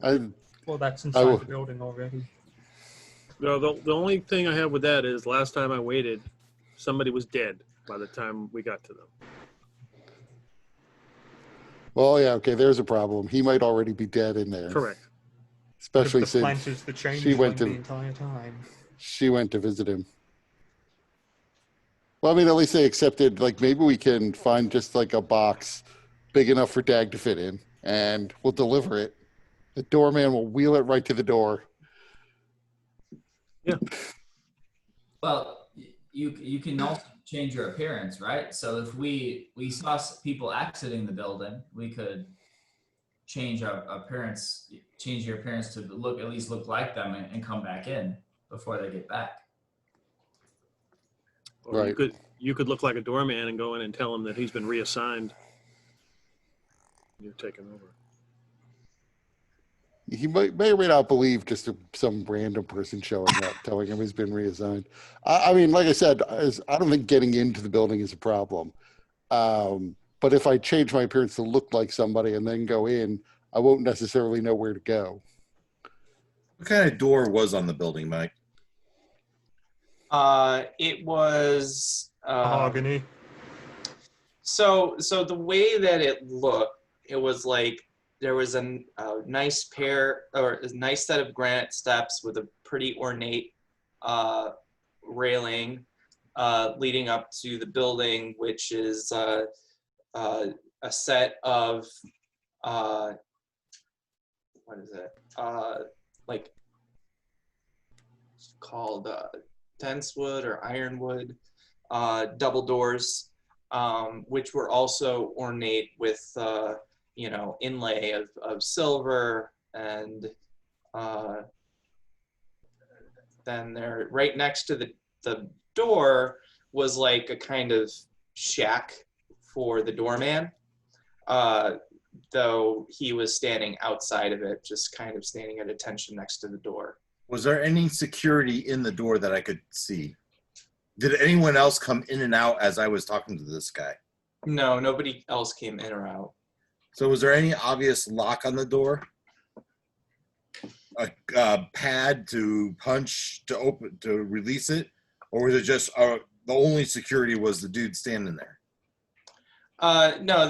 Well, that's inside will- the building already. No, the only thing I have with that is last time I waited, somebody was dead by the time we got to them. Well, yeah, okay, there's a problem. He might already be dead in there. Correct. Especially the plant since is the change she went the to entire time. she went to visit him. Well, I mean, at least they accepted, like, maybe we can find just like a box big enough for Dag to fit in, and we'll deliver it. The doorman will wheel it right to the door. Well, you can also change your appearance, right? So if we saw people exiting the building, we could change our appearance, change your appearance to look at least look like them and come back in before they get back. Or Right. you could look like a doorman and go in and tell him that he's been reassigned. You're taking over. He may or may not believe just some random person showing up, telling him he's been reassigned. I mean, like I said, I don't think getting into the building is a problem. But if I change my appearance to look like somebody and then go in, I won't necessarily know where to go. What kind of door was on the building, Mike? It was Mahogany. so the way that it looked, it was like there was a nice nice set of granite steps with a pretty ornate railing leading up to the building, which is a set of what is it? Like it's called dense wood or ironwood double doors, which were also ornate with inlay of silver, and then there right next to the door was like a kind of shack for the doorman, though he was standing outside of it, just kind of standing at attention next to the door. Was there any security in the door that I could see? Did anyone else come in and out as I was talking to this guy? No, nobody else came in or out. So was there any obvious lock on the door? A pad to punch to open to release it, or was it just the only security was the dude standing there? No,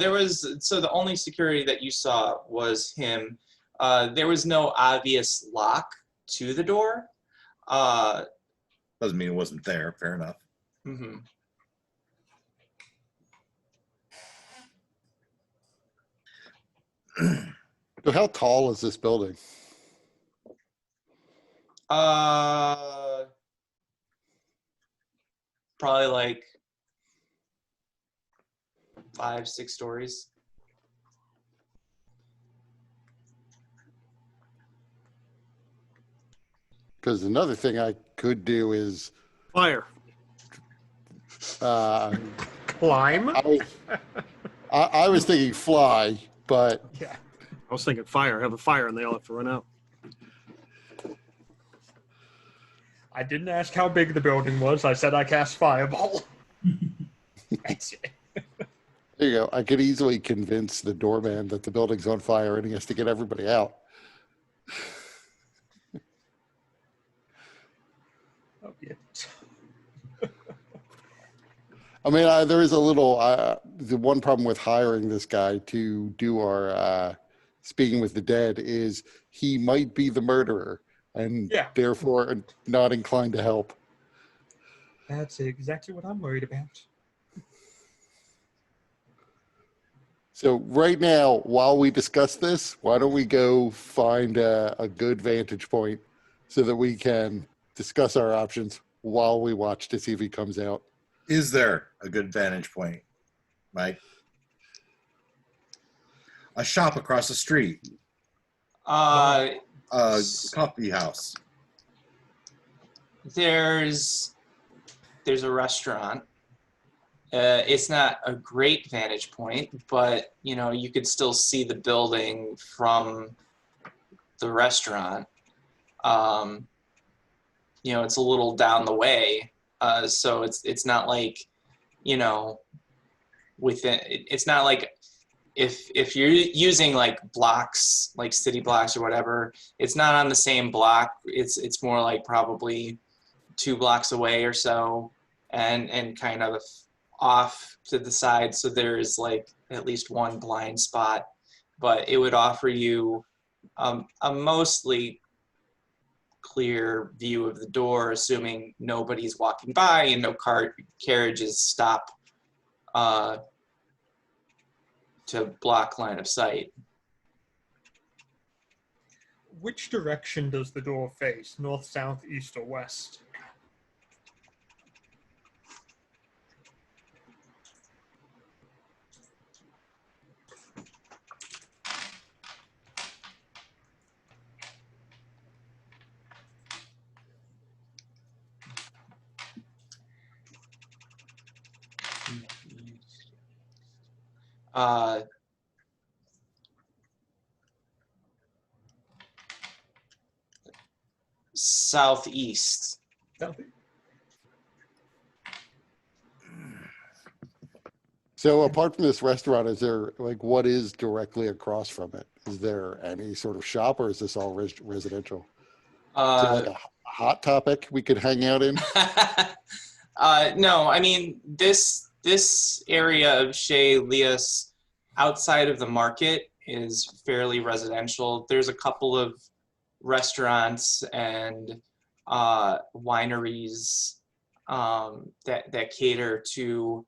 so the only security that you saw was him. There was no obvious lock to the door. Doesn't mean it wasn't there. Fair enough. Mm-hmm. So how tall is this building? Probably like 5-6 stories. Because another thing I could do is Fire. Climb? I was thinking fly, but Yeah. I was thinking fire. Have a fire and they all have to run out. I didn't ask how big the building was. I said I cast fireball. That's it. there you go. I could easily convince the doorman that the building's on fire and he has to get everybody out. Oh, yeah. I mean, there is a little, the one problem with hiring this guy to do our speaking with the dead is he might be the murderer and Yeah. therefore not inclined to help. That's exactly what I'm worried about. So right now, while we discuss this, why don't we go find a good vantage point so that we can discuss our options while we watch to see if he comes out. Is there a good vantage point, Mike? A shop across the street, a coffee house. There's a restaurant. It's not a great vantage point, but you could still see the building from the restaurant. It's a little down the way, so it's not like within. It's not like if you're using like blocks, like city blocks or whatever. It's not on the same block. It's more like probably 2 blocks away or so, and kind of off to the side, so there's like at least one blind spot but it would offer you a mostly clear view of the door, assuming nobody's walking by and no carriages stop to block line of sight. Which direction does the door face? North, south, east, or west? Southeast. Southeast. So apart from this restaurant, is there like what is directly across from it? Is there any sort of shop, or is this all residential? Is there like a hot topic we could hang out in? No, I mean, this area of Chez Lias outside of the market is fairly residential. There's a couple of restaurants and wineries that cater to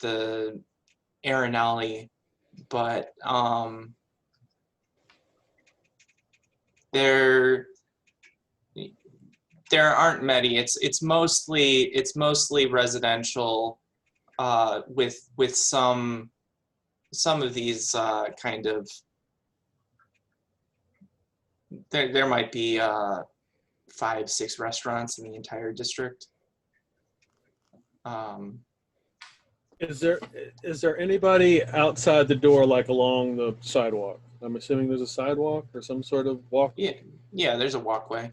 the Arenali, but there aren't many. It's mostly residential with some of these kind of there might be 5-6 restaurants in the entire district. Is there anybody outside the door, like along the sidewalk? I'm assuming there's a sidewalk or some sort of walk. Yeah, there's a walkway.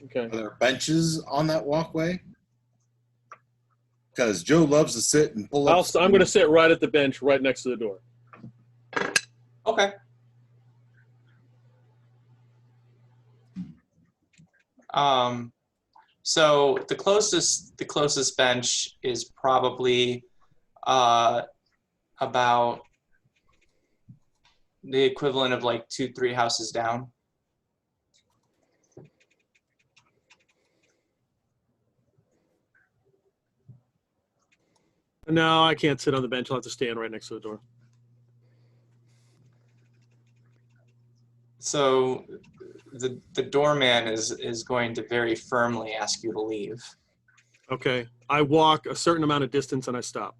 Okay. Are there benches on that walkway? Because Joe loves to sit and pull up. I'm going to sit right at the bench, right next to the door. Okay. So the closest bench is probably about the equivalent of like 2-3 houses down. No, I can't sit on the bench. I'll have to stand right next to the door. So the doorman is going to very firmly ask you to leave. Okay. I walk a certain amount of distance and I stop.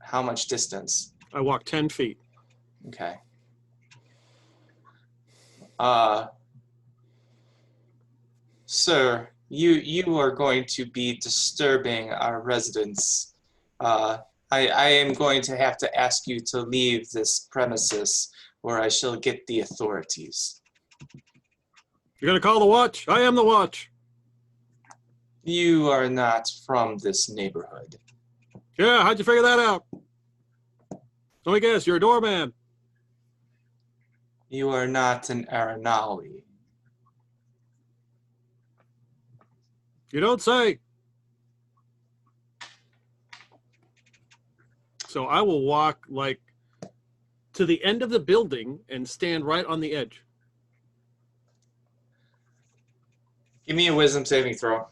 How much distance? I walk 10 feet. Okay. Sir, you are going to be disturbing our residents. I am going to have to ask you to leave this premises, or I shall get the authorities. You're going to call the watch? I am the watch. You are not from this neighborhood. Yeah, how'd you figure that out? Let me guess, you're a doorman. You are not an Arenali. You don't say. So I will walk like to the end of the building and stand right on the edge. Give me a wisdom saving throw.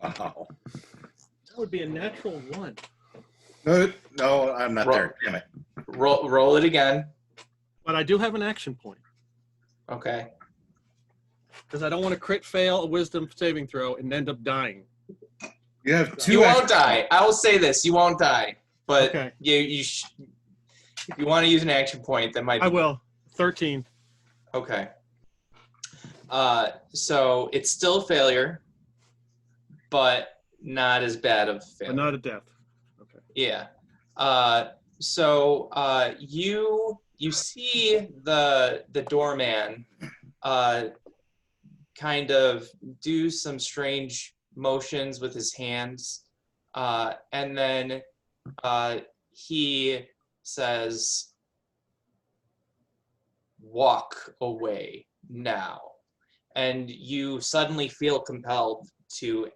Wow. That would be a natural 1. No, I'm not there. Damn it. Roll it again. But I do have an action point Okay. because I don't want to crit fail a wisdom saving throw and end up dying. You have 2 You won't die. I will say this: you won't die. But Okay. if you want to use an action point, that might be. I will. 13. Okay. So it's still a failure, but not as bad of a But failure. not a death. Okay. Yeah. So you see the doorman kind of do some strange motions with his hands, and then he says, "Walk away now." And you suddenly feel compelled to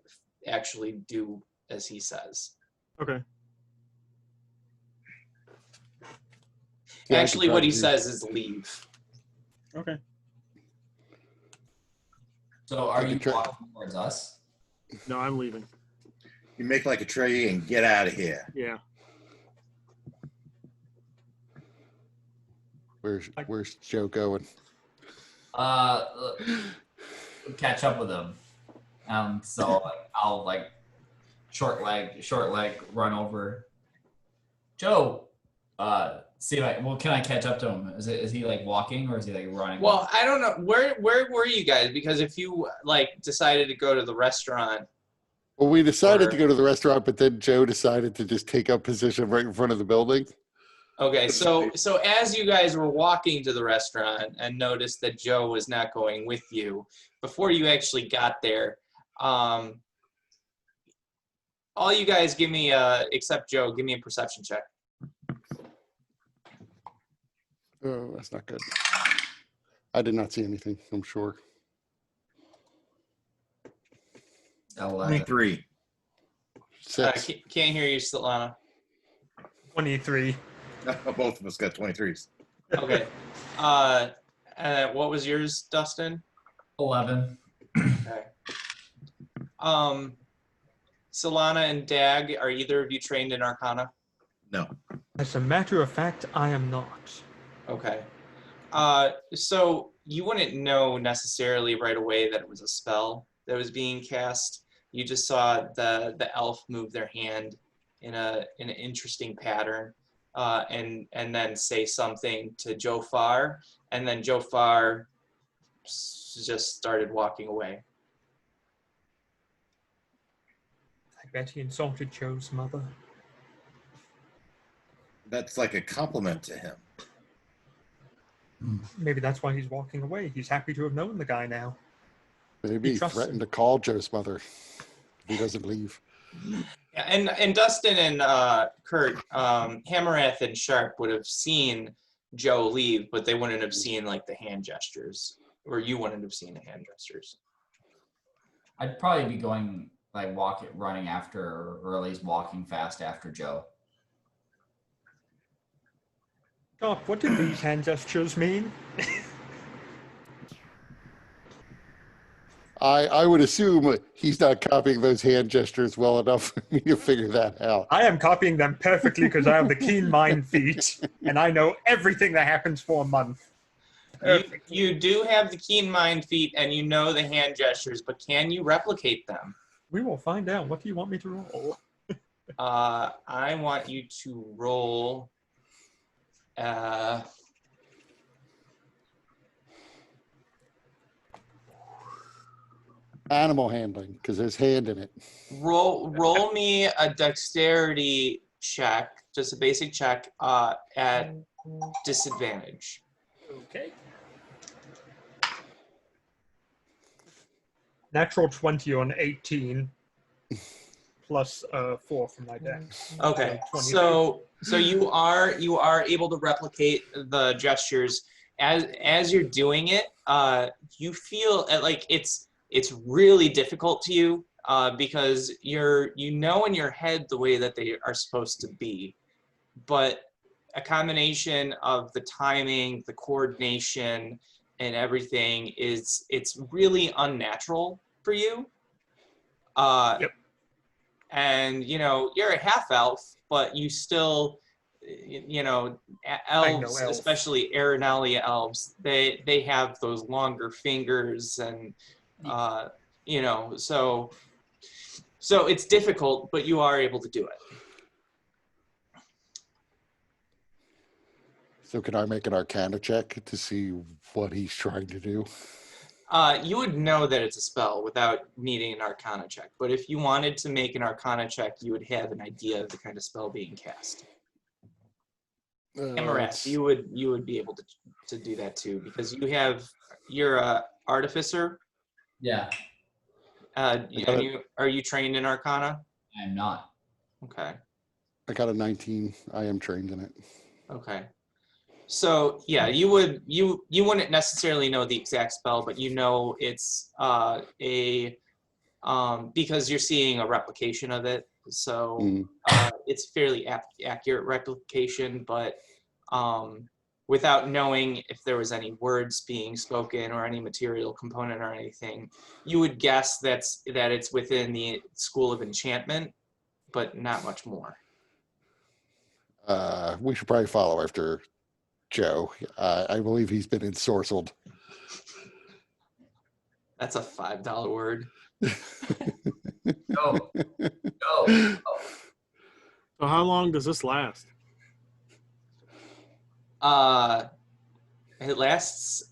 actually do as he says. Okay. Yeah, I Actually, could what he try to- says is leave. Okay. So are I you could try- walking towards us? No, I'm leaving. You make like a tree and get out of here. Yeah. Where's Joe going? Catch up with him. So like, I'll like short leg, run over. Joe, see if can I catch up to him? Is he like walking or is he like running? Well, I don't know. Where were you guys? Because if you like decided to go to the restaurant, Well, we decided Or- to go to the restaurant, but then Joe decided to just take up position right in front of the building. okay, so as you guys were walking to the restaurant and noticed that Joe was not going with you, before you actually got there, all you guys give me, except Joe, give me a perception check. Oh, that's not good. I did not see anything, I'm sure. 11. 23. 6. Can't hear you, Svetlana. 23. Both of us got 23s. Okay. What was yours, Dustin? 11. Okay. Solana and Dag, are either of you trained in Arcana? No. As a matter of fact, I am not. Okay. So you wouldn't know necessarily right away that it was a spell that was being cast. You just saw the elf move their hand in an interesting pattern, and then say something to Jofar, and then Jofar just started walking away. I bet he insulted Joe's mother. That's like a compliment to him. Maybe that's why he's walking away. He's happy to have known the guy now. Maybe he trusts threatened him. to call Joe's mother if he doesn't leave. Yeah, and Dustin and Kurt, Hammereth and Sharp would have seen Joe leave, but they wouldn't have seen like the hand gestures, or you wouldn't have seen the hand gestures. I'd probably be going like running after, or at least walking fast after Joe. Doc, what did these hand gestures mean? I would assume he's not copying those hand gestures well enough for me to figure that out. I am copying them perfectly because I have the keen mind feat, and I know everything that happens for a month. You do have the keen mind feat, and you know the hand gestures, but can you replicate them? We will find out. What do you want me to roll? I want you to roll. Animal handling, because there's hand in it. Roll me a dexterity check, just a basic check, at disadvantage. Okay. Natural 20 on 18, plus 4 from my dex. Okay, 23. so you are able to replicate the gestures as you're doing it. You feel like it's really difficult to you because you know in your head the way that they are supposed to be, but a combination of the timing, the coordination, and everything it's really unnatural for you. Yep. And you're a half elf, but you still, elves, elf. especially Arenalia elves, they have those longer fingers, and so it's difficult, but you are able to do it. So can I make an Arcana check to see what he's trying to do? You would know that it's a spell without needing an Arcana check, but if you wanted to make an Arcana check, you would have an idea of the kind of spell being cast. Hammereth, you would be able to do that too, because you're a artificer. Yeah, Are you trained in Arcana? I'm not. Okay. I got a 19. I am trained in it. Okay. So yeah, you wouldn't necessarily know the exact spell, but you know it's because you're seeing a replication of it. So Mhm. it's fairly accurate replication, but without knowing if there was any words being spoken or any material component or anything, you would guess that it's within the School of Enchantment, but not much more. We should probably follow after Joe. I believe he's been ensorcelled. That's a $5 word. Go. Go. So how long does this last? It lasts.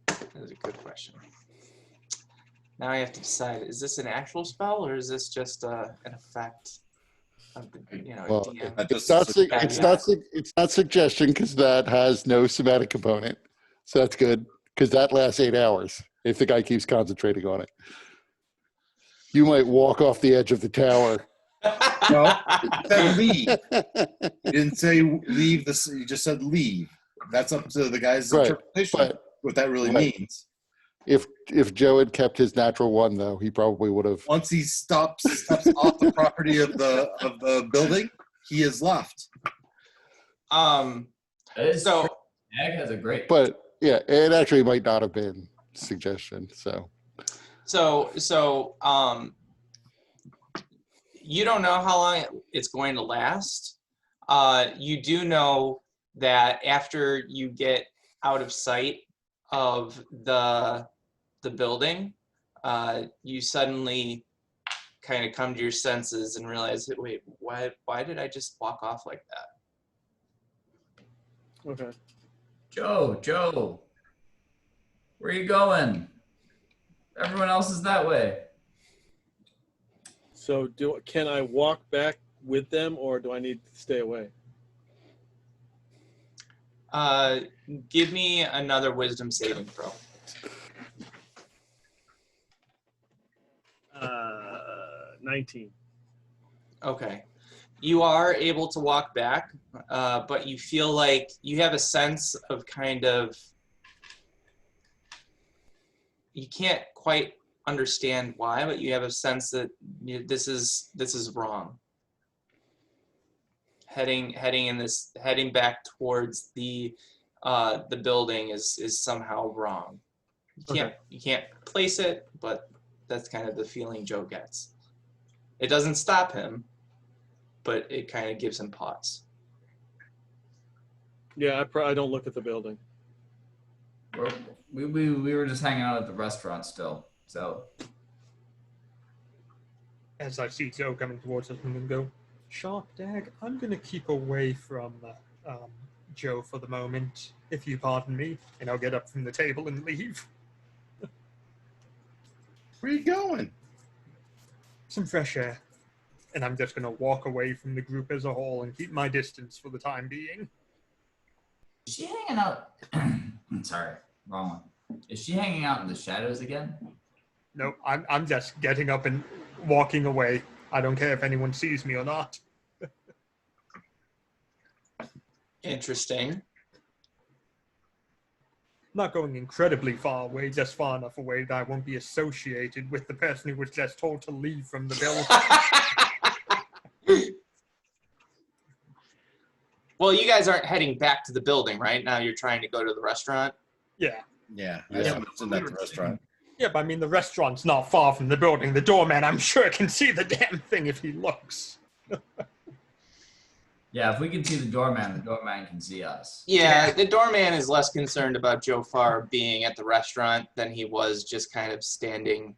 That's a good question. Now I have to decide: is this an actual spell or is this just an effect of the Well, DM? it's not suggestion because that has no somatic component. So that's good because that lasts 8 hours if the guy keeps concentrating on it. You might walk off the edge of the tower. No, it said leave. You didn't say leave this. You just said leave. That's up to the guy's Right, interpretation. but- what that really right. means. If Joe had kept his natural one, though, he probably would have. Once he steps off the property of the building, he is left. That is So true. Ag has a great. But yeah, it actually might not have been suggestion. So you don't know how long it's going to last. You do know that after you get out of sight of the building, you suddenly kind of come to your senses and realize that, wait, why did I just walk off like that? Okay. Joe, where are you going? Everyone else is that way. So can I walk back with them or do I need to stay away? Give me another wisdom saving throw. 19. Okay. You are able to walk back, but you feel like you have a sense of kind of, you can't quite understand why, but you have a sense that this is wrong. Heading back towards the building is somehow wrong. You can't place it, but that's kind of the feeling Joe gets. It doesn't stop him, but it kind of gives him pause. Yeah, I don't look at the building. We were just hanging out at the restaurant still. So As I see Joe coming towards us, I'm going to go, Sharp Dag, I'm going to keep away from Joe for the moment, if you pardon me, and I'll get up from the table and leave. Where are you going? Some fresh air. And I'm just going to walk away from the group as a whole and keep my distance for the time being. is she hanging out? Sorry, wrong one. Is she hanging out in the shadows again? No, I'm just getting up and walking away. I don't care if anyone sees me or not. Interesting. Not going incredibly far away, just far enough away that I won't be associated with the person who was just told to leave from the building. Well, you guys aren't heading back to the building, right? Now you're trying to go to the restaurant. Yeah. Yeah, Yeah. it's in that restaurant. Yeah, but I mean, the restaurant's not far from the building. The doorman, I'm sure, can see the damn thing if he looks. Yeah, if we can see the doorman can see us. Yeah, the doorman is less concerned about Joe Farr being at the restaurant than he was just kind of standing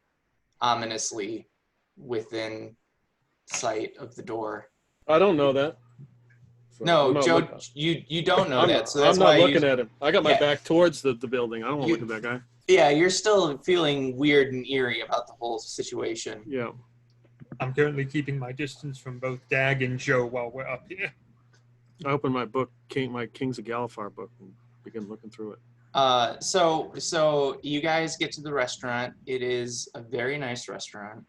ominously within sight of the door. I don't know that. So I'm No, not Joe, looking- you don't know I'm that, not, so that's I'm not why looking at him. I got my Yeah. back towards the building. I don't want to look at that guy. Yeah, you're still feeling weird and eerie about the whole situation. Yeah. I'm currently keeping my distance from both Dag and Joe while we're up here. I opened my book, my Kings of Galifar book, and begin looking through it. So you guys get to the restaurant. It is a very nice restaurant.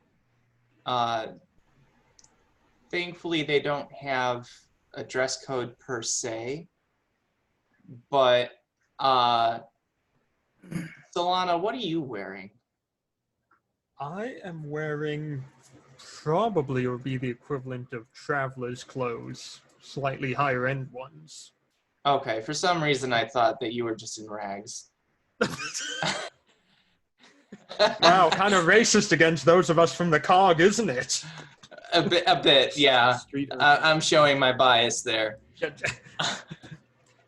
Thankfully, they don't have a dress code per se, but Solana, what are you wearing? I am wearing probably would be the equivalent of traveler's clothes, slightly higher end ones. Okay, for some reason I thought that you were just in rags. Wow, kind of racist against those of us from the COG, isn't it? A bit, yeah. Street I'm showing my bias there. Just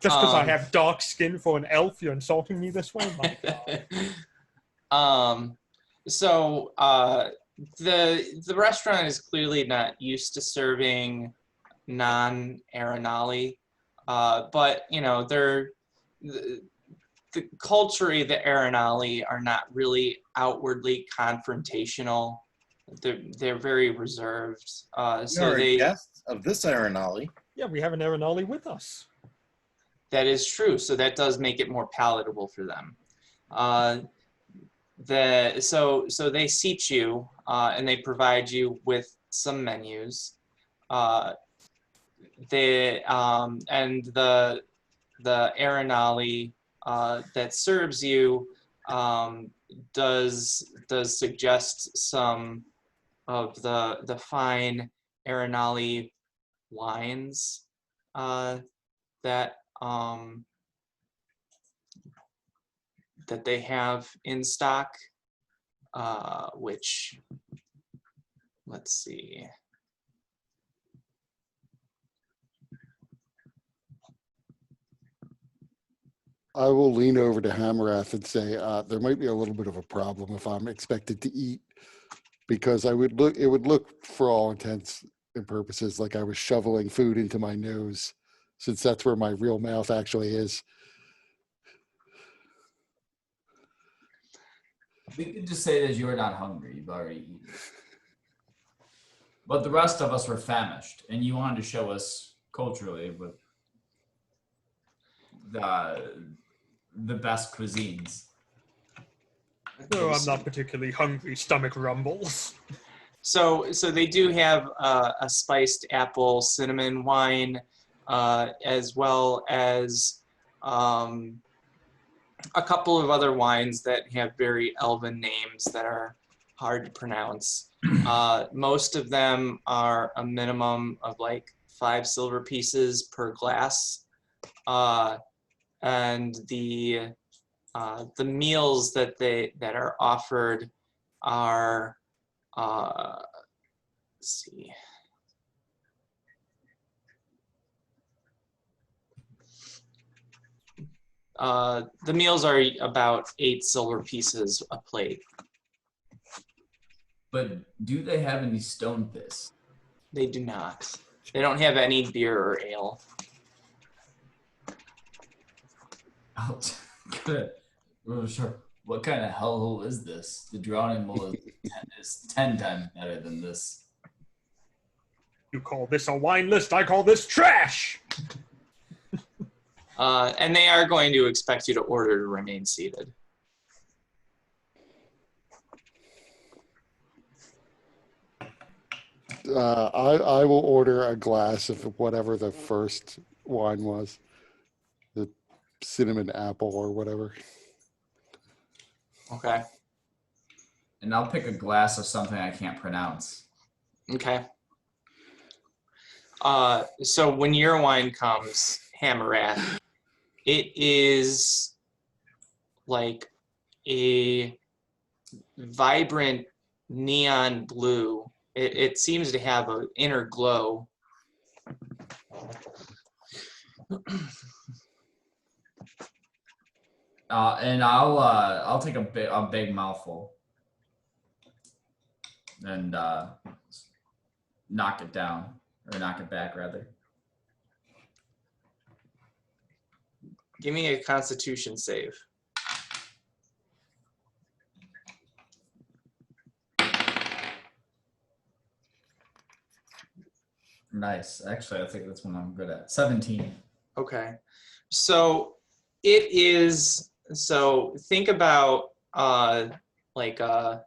because I Um, have dark skin for an elf, you're insulting me this way? My God. So the restaurant is clearly not used to serving non-Arenali, but you know culturally the Arenali are not really outwardly confrontational. They're very reserved. So You're a they guest of this Arenali. Yeah, we have an Arenali with us. that is true. So that does make it more palatable for them. So they seat you and they provide you with some menus. And the Arenali that serves you does suggest some of the fine Arenali wines that that they have in stock, which, let's see. I will lean over to Hamarath and say, there might be a little bit of a problem if I'm expected to eat, because it would look for all intents and purposes like I was shoveling food into my nose, since that's where my real mouth actually is. We could just say that you are not hungry. You've already eaten. But the rest of us were famished, and you wanted to show us culturally with the best cuisines. No, I'm not particularly hungry. Stomach rumbles. So they do have a spiced apple cinnamon wine, as well as a couple of other wines that have very elven names that are hard to pronounce. Most of them are a minimum of like 5 silver pieces per glass. And the meals that are offered are, let's see. The meals are about 8 silver pieces a plate. But do they have any stone piss? They do not. They don't have any beer or ale. Oh, good. Oh, sure. What kind of hellhole is this? The drowning mole is 10 times better than this. You call this a wine list, I call this trash! And they are going to expect you to order to remain seated. I will order a glass of whatever the first wine was, the cinnamon apple or whatever. Okay. And I'll pick a glass of something I can't pronounce. Okay. So when your wine comes, Hamarath, it is like a vibrant neon blue. It seems to have an inner glow. And I'll take a big mouthful and knock it down, or knock it back rather. Give me a Constitution save. Nice. Actually, I think that's one I'm good at. 17. Okay. So it is, so think about like a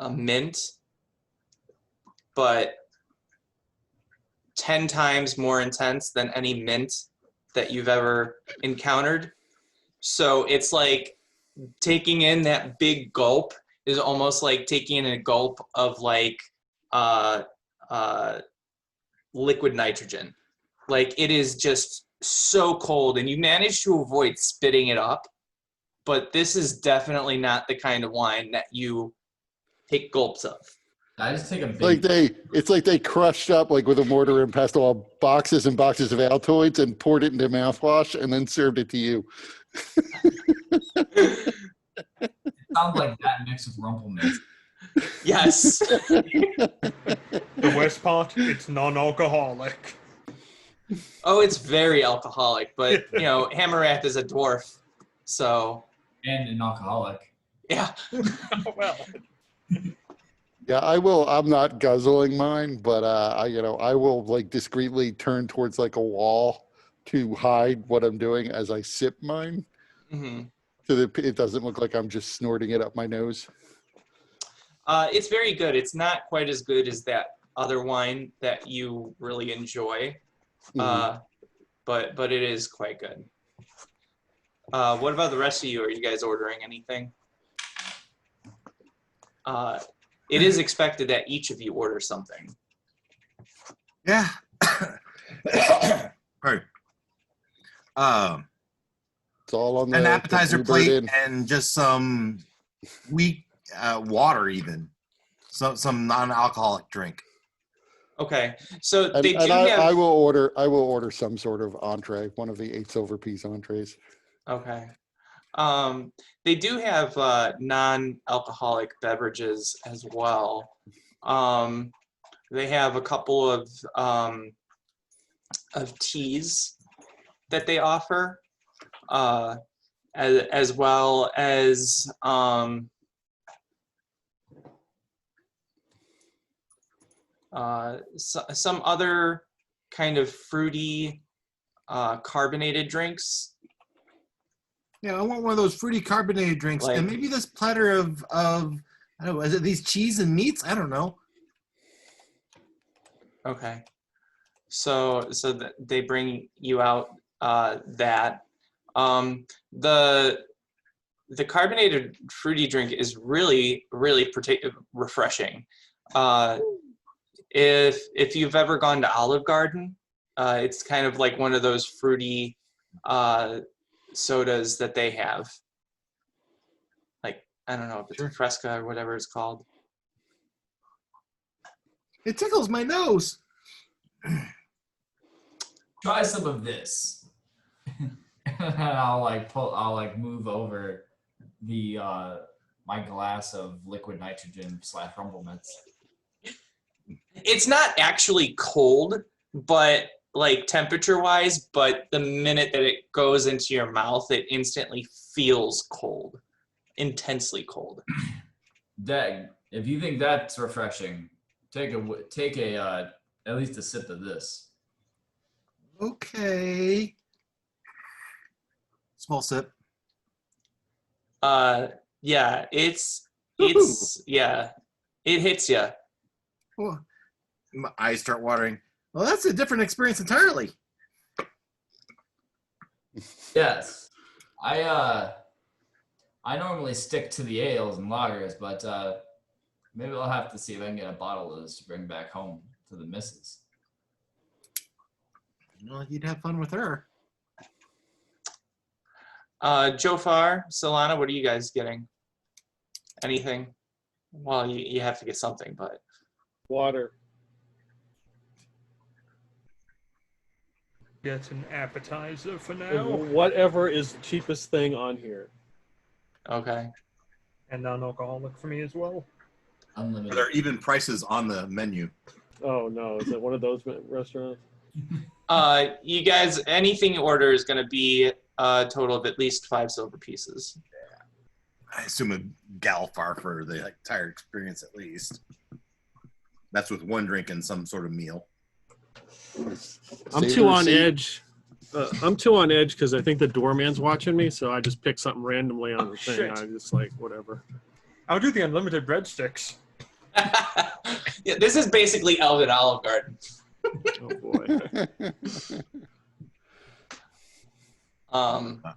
mint, but 10 times more intense than any mint that you've ever encountered. So it's like taking in that big gulp is almost like taking a gulp of like liquid nitrogen. Like it is just so cold, and you manage to avoid spitting it up, but this is definitely not the kind of wine that you take gulps of. I just take a big. It's like they crushed up like with a mortar and pestle boxes and boxes of Altoids and poured it into mouthwash and then served it to you. It sounds like that mixed with Rumpelmilch. Yes. The worst part, it's non-alcoholic. Oh, it's very alcoholic, but you know, Hammerrath is a dwarf, so And an alcoholic. yeah. Well, Yeah, I will. I'm not guzzling mine, but I will like discreetly turn towards like a wall to hide what I'm doing as I sip mine, hmm so that it doesn't look like I'm just snorting it up my nose. It's very good. It's not quite as good as that other wine that you really enjoy, but it is quite good. What about the rest of you? Are you guys ordering anything? It is expected that each of you order something. Yeah. Pardon. It's all on An the appetizer Bluebird plate Inn. and just some weak water, even some non-alcoholic drink. Okay, so And, they do I have. will order some sort of entree, one of the 8 silver piece entrees. Okay. They do have non-alcoholic beverages as well. They have a couple of teas that they offer, as well as some other kind of fruity carbonated drinks. Yeah, I want one of those fruity carbonated drinks, Like- and maybe this platter of I don't know, is it these cheese and meats? I don't know. Okay. So they bring you out that. The carbonated fruity drink is really refreshing. If you've ever gone to Olive Garden, it's kind of like one of those fruity sodas that they have. Like, I don't know if it's Sure. Fresca or whatever it's called. It tickles my nose. Try some of this. And I'll move over the my glass of liquid nitrogen / Rumpelmilch. It's not actually cold, but like temperature wise, but the minute that it goes into your mouth, it instantly feels cold, intensely cold. Dag, if you think that's refreshing, take a at least a sip of this. Okay. Small sip. Yeah, it's yeah, it hits you. Oh, my eyes start watering. Well, that's a different experience entirely. Yes, I normally stick to the ales and lagers, but maybe I'll have to see if I can get a bottle of this to bring back home to the missus. Well, you'd have fun with her. Jofar, Solana, what are you guys getting? Anything? Well, you have to get something, but Water. get an appetizer for now. Whatever is the cheapest thing on here. okay. And non-alcoholic for me as well. Unlimited. There are even prices on the menu. Oh no, is it one of those restaurants? You guys, anything you order is going to be a total of at least 5 silver pieces. I assume a Galfar for the entire experience at least. That's with one drink and some sort of meal. I'm too on edge. I'm too on edge because I think the doorman's watching me, so I just pick something randomly on the thing. shit. I just like whatever. I'll do the unlimited breadsticks. Yeah, this is basically Elven Olive Garden. Oh boy.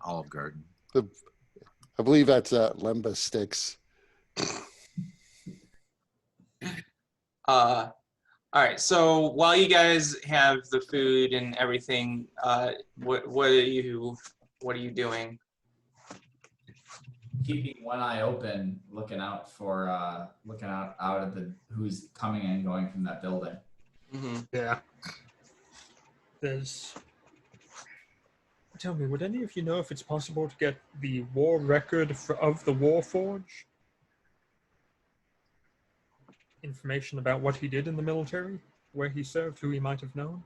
Olive Garden. I believe that's Lemba sticks. All right, so while you guys have the food and everything, what are you doing? Keeping one eye open, looking out out at the who's coming and going from that building. Mm-hmm. Yeah. Tell me, would any of you know if it's possible to get the war record of the Warforge? Information about what he did in the military, where he served, who he might have known?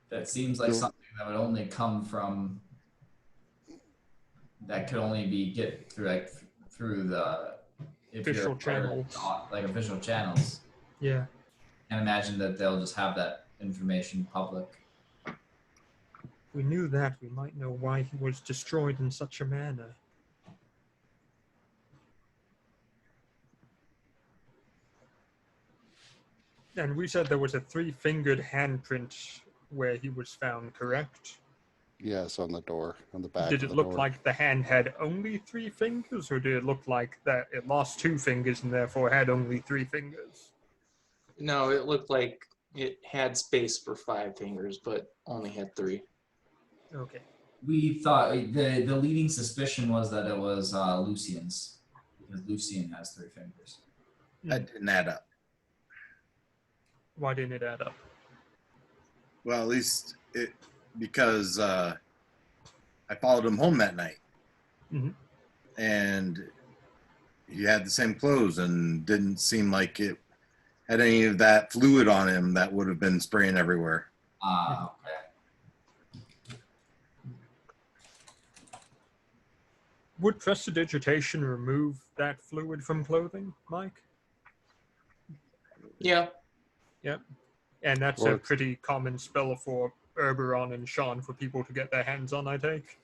That seems like something that would only come from. That could only be get through the Official channels. Like official channels. Yeah. And imagine that they'll just have that information public. If we knew that, we might know why he was destroyed in such a manner. And we said there was a 3-fingered handprint where he was found, correct? Yes, on the door, on the back. Did of it the look door. like the hand had only 3 fingers, or did it look like that it lost 2 fingers and therefore had only 3 fingers? No, it looked like it had space for 5 fingers, but only had 3. Okay. We thought the leading suspicion was that it was Lucian's, because Lucian has 3 fingers. That didn't add up. Why didn't it add up? Well, at least because I followed him home that night. Mhm. And he had the same clothes and didn't seem like it had any of that fluid on him that would have been spraying everywhere. Okay. Would prestidigitation remove that fluid from clothing, Mike? Yeah. Yep. And that's a Or- pretty common spell for Erberon and Sean for people to get their hands on, I take.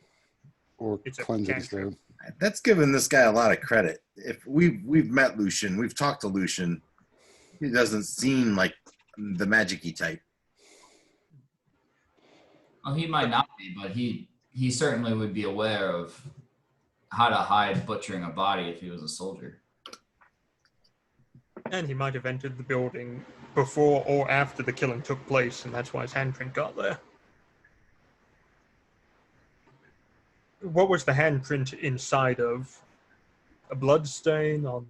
Or It's a cleansing cantrip. stone. That's giving this guy a lot of credit. If we've met Lucian, we've talked to Lucian, he doesn't seem like the magic-y type. Well, he might not be, but he certainly would be aware of how to hide butchering a body if he was a soldier. And he might have entered the building before or after the killing took place, and that's why his handprint got there. What was the handprint inside of? A blood stain on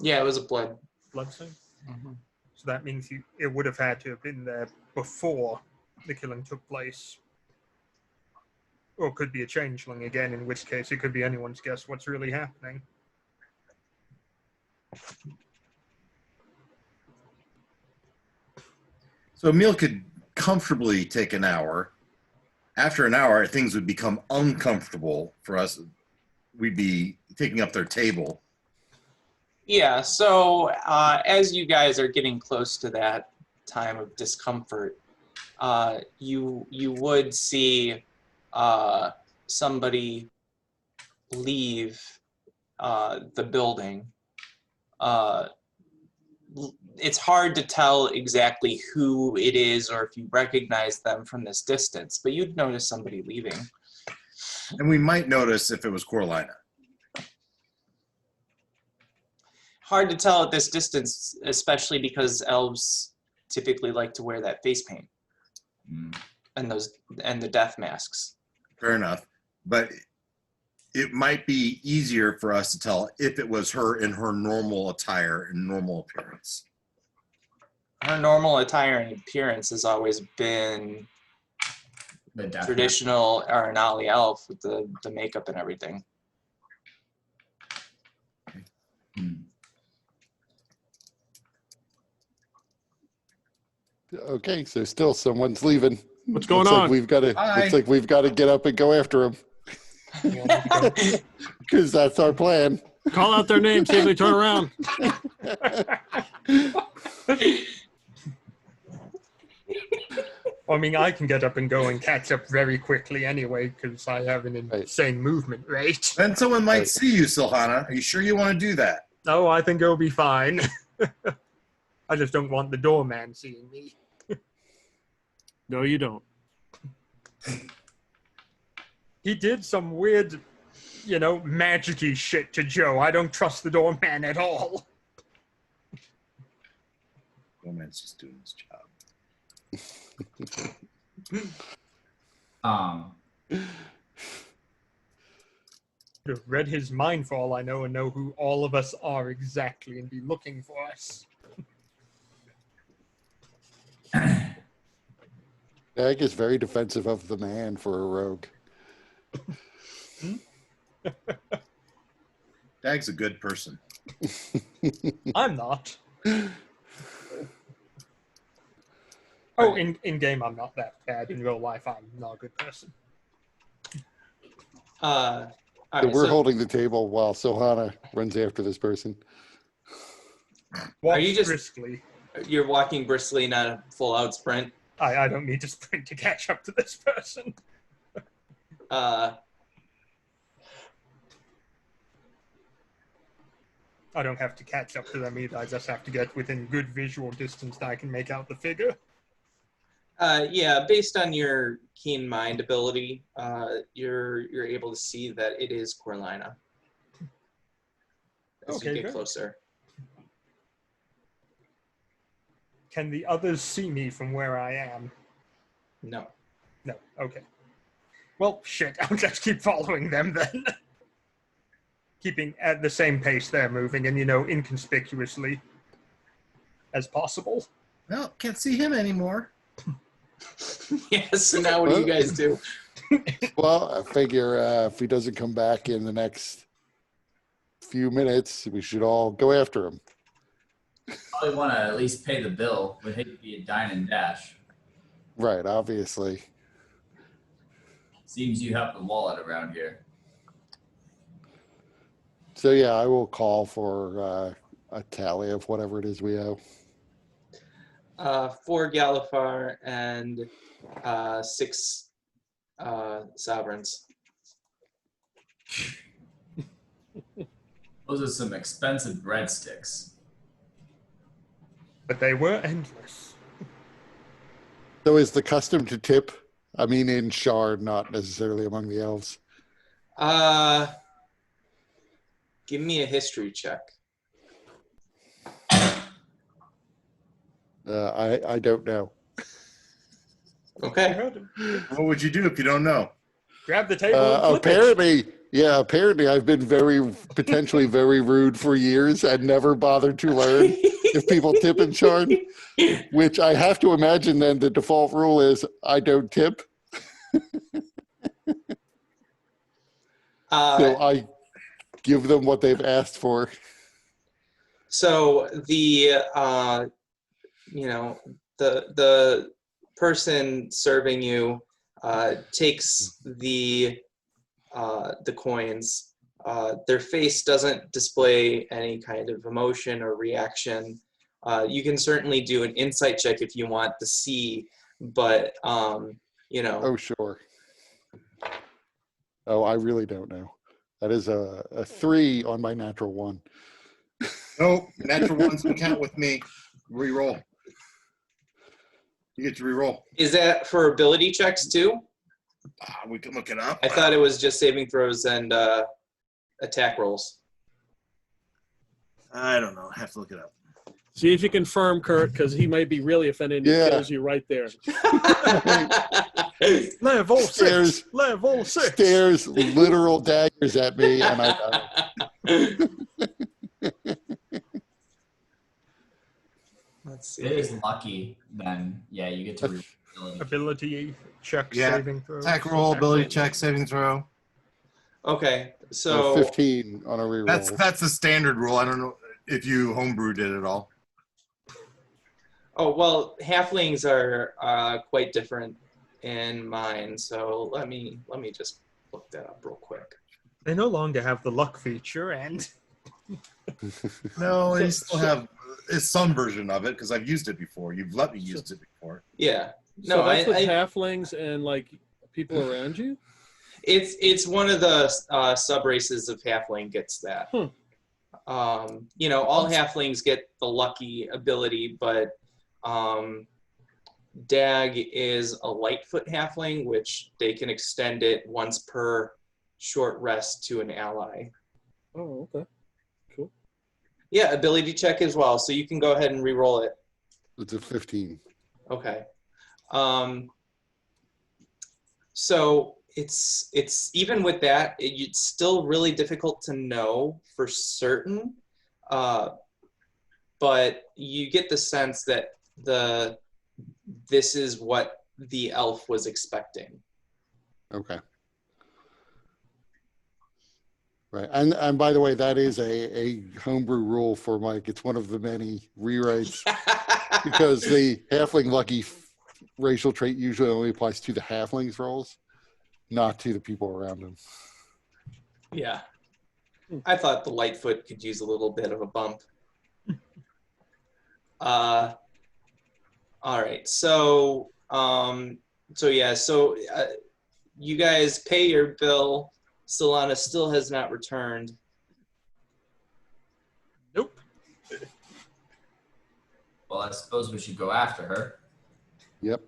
Yeah, it was a blood. bloodstain? Mm-hmm. So that means it would have had to have been there before the killing took place. Or it could be a changeling again, in which case it could be anyone's guess what's really happening. So a meal could comfortably take an hour. After an hour, things would become uncomfortable for us. We'd be taking up their table. Yeah, so as you guys are getting close to that time of discomfort, you would see somebody leave the building. It's hard to tell exactly who it is or if you recognize them from this distance, but you'd notice somebody leaving. And we might notice if it was Coralina. Hard to tell at this distance, especially because elves typically like to wear that face paint and the death masks. Fair enough. But it might be easier for us to tell if it was her in her normal attire and normal appearance. Her normal attire and appearance has always been The death traditional Aranali elf with the makeup and everything. Okay, so still someone's leaving. What's going Looks on? Like we've got to. Hi. Looks like we've got to get up and go after him because that's our plan. Call out their name, see if they turn around. I mean, I can get up and go and catch up very quickly anyway, because I have an insane movement rate. Then someone might Right. see you, Silhana. Are you sure you want to do that? Oh, I think it'll be fine. I just don't want the doorman seeing me. No, you don't. He did some weird magic-y shit to Joe. I don't trust the doorman at all. Doorman's just doing his job. Could have read his mind for all I know and know who all of us are exactly and be looking for us. Dag is very defensive of the man for a rogue. Dag's a good person. I'm not. Oh, in game I'm not that bad. In real life I'm not a good person. All So right, we're so holding the table while Sohana runs after this person. Walk you just- briskly. you're walking briskly, not a full-out sprint. I don't need to sprint to catch up to this person. Uh, I don't have to catch up to them either. I just have to get within good visual distance that I can make out the figure. yeah, based on your keen mind ability, you're able to see that it is Corlina. As Okay, you get good. closer. Can the others see me from where I am? No. No. Okay. Well, shit. I'll just keep following them then. Keeping at the same pace they're moving and, inconspicuously as possible. Well, can't see him anymore. Yes, so now what do you guys do? Well, I figure if he doesn't come back in the next few minutes, we should all go after him. Probably want to at least pay the bill. Would hate to be a dine and dash. Right, obviously. Seems you have the wallet around here. So yeah, I will call for a tally of whatever it is we owe. 4 Galifar and 6 sovereigns. Those are some expensive breadsticks. But they were endless. So is the custom to tip? I mean, in Shard, not necessarily among the elves. Give me a history check. I don't know. Okay. What would you do if you don't know? Grab the table and flip Apparently I've been potentially very rude for years and never bothered to learn if people tip in Shard, which I have to imagine then the default rule is I don't tip. So I give them what they've asked for. So the the person serving you takes the coins. Their face doesn't display any kind of emotion or reaction. You can certainly do an insight check if you want to see, but Oh, sure. Oh, I really don't know. That is a 3 on my natural 1. Nope, natural ones don't count with me. Reroll. You get to reroll. Is that for ability checks too? We can look it up. I thought it was just saving throws and attack rolls. I don't know. I have to look it up. See if you confirm, Kurt, because he might be really offended. He Yeah. kills you right there. Level 6. Stares. Level 6. Stares literal daggers at me, and I Let's If it see. is lucky, then yeah, you get to reroll ability. ability check, Yeah. saving throws. Attack roll, ability check, saving throw. Okay, got so 15 on a reroll. That's the standard rule. I don't know if you homebrewed it at all. oh well, halflings are quite different in mine. So let me just look that up real quick. They no longer have the luck feature, and No, So- you still have it's some version of it because I've used it before. You've let me use it before. Yeah, So no, that's with I halflings and like people around you. it's one of the sub races of halfling gets that. All halflings get the lucky ability, but Dag is a lightfoot halfling, which they can extend it once per short rest to an ally. Oh, okay. Cool. Yeah, ability check as well. So you can go ahead and re-roll it. It's a 15. Okay. So it's even with that, it's still really difficult to know for certain. But you get the sense that this is what the elf was expecting. Okay. Right. And by the way, that is a homebrew rule for Mike. It's one of the many rewrites because the halfling lucky racial trait usually only applies to the halflings rolls, not to the people around them. Yeah. I thought the Lightfoot could use a little bit of a bump. All right. So, you guys pay your bill. Solana still has not returned. Nope. Well, I suppose we should go after her. Yep.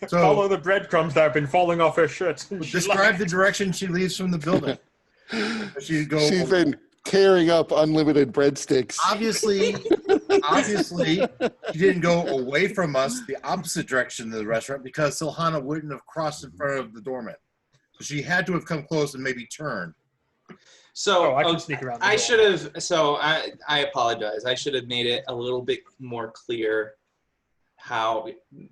So Follow the breadcrumbs that have been falling off her shirt. describe the direction she leaves from the building. She'd go. She's been tearing up unlimited breadsticks. Obviously, she didn't go away from us the opposite direction of the restaurant because Silhana wouldn't have crossed in front of the doorman. So she had to have come close and maybe turned. So I can sneak around the I door. should have. So I apologize. I should have made it a little bit more clear how,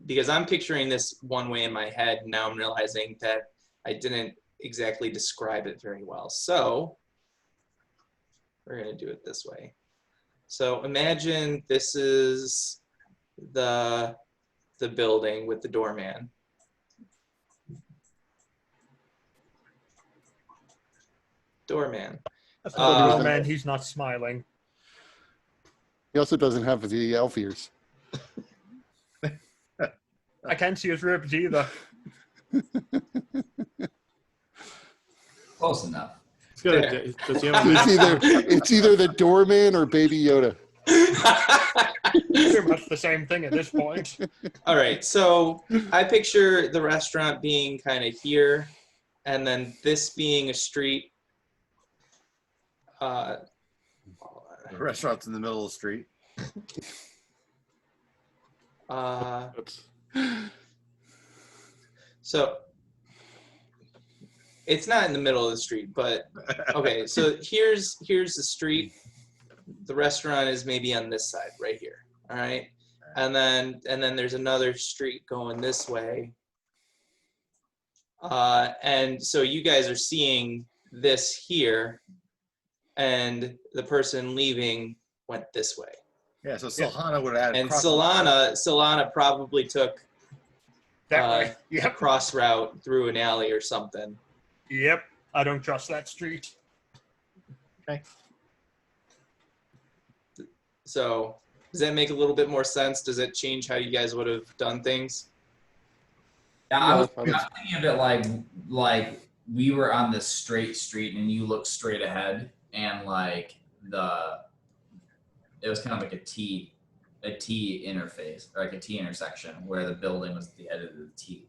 because I'm picturing this one way in my head. And now I'm realizing that I didn't exactly describe it very well. So we're going to do it this way. So imagine this is the building with the doorman. Doorman. That's not the man. He's not smiling. He also doesn't have the elf ears. I can't see his ribs either. Close enough. It's good. Does he have a It's either the doorman or Baby Yoda. Pretty much the same thing at this point. All right, so I picture the restaurant being kind of here, and then this being a street. The restaurant's in the middle of the street. So it's not in the middle of the street, but okay. So here's the street. The restaurant is maybe on this side, right here. All right, and then there's another street going this way. And so you guys are seeing this here, and the person leaving went this way. Yeah, so Silhana would have had. And Solana probably took That way. a Yep. cross route through an alley or something. Yep. I don't trust that street. So does that make a little bit more sense? Does it change how you guys would have done things? Yeah, I was thinking of it like we were on this straight street and you look straight ahead, and like it was kind of like a T interface, or like a T intersection where the building was at the end of the T.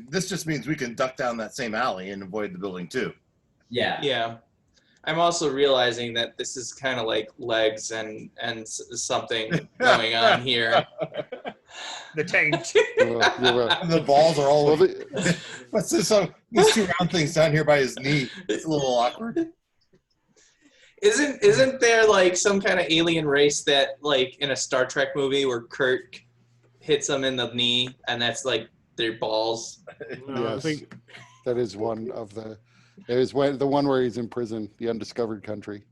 This just means we can duck down that same alley and avoid the building too. Yeah. Yeah. I'm also realizing that this is kind of like legs and something going on here. The taint. You're right. And the balls are all Well, over. the- What's this? These two round things down here by his knee. It's a little awkward. Isn't there like some kind of alien race that like in a Star Trek movie where Kirk hits them in the knee and that's like their balls? I Yes. think that is one of the. There's the one where he's in prison, the undiscovered country.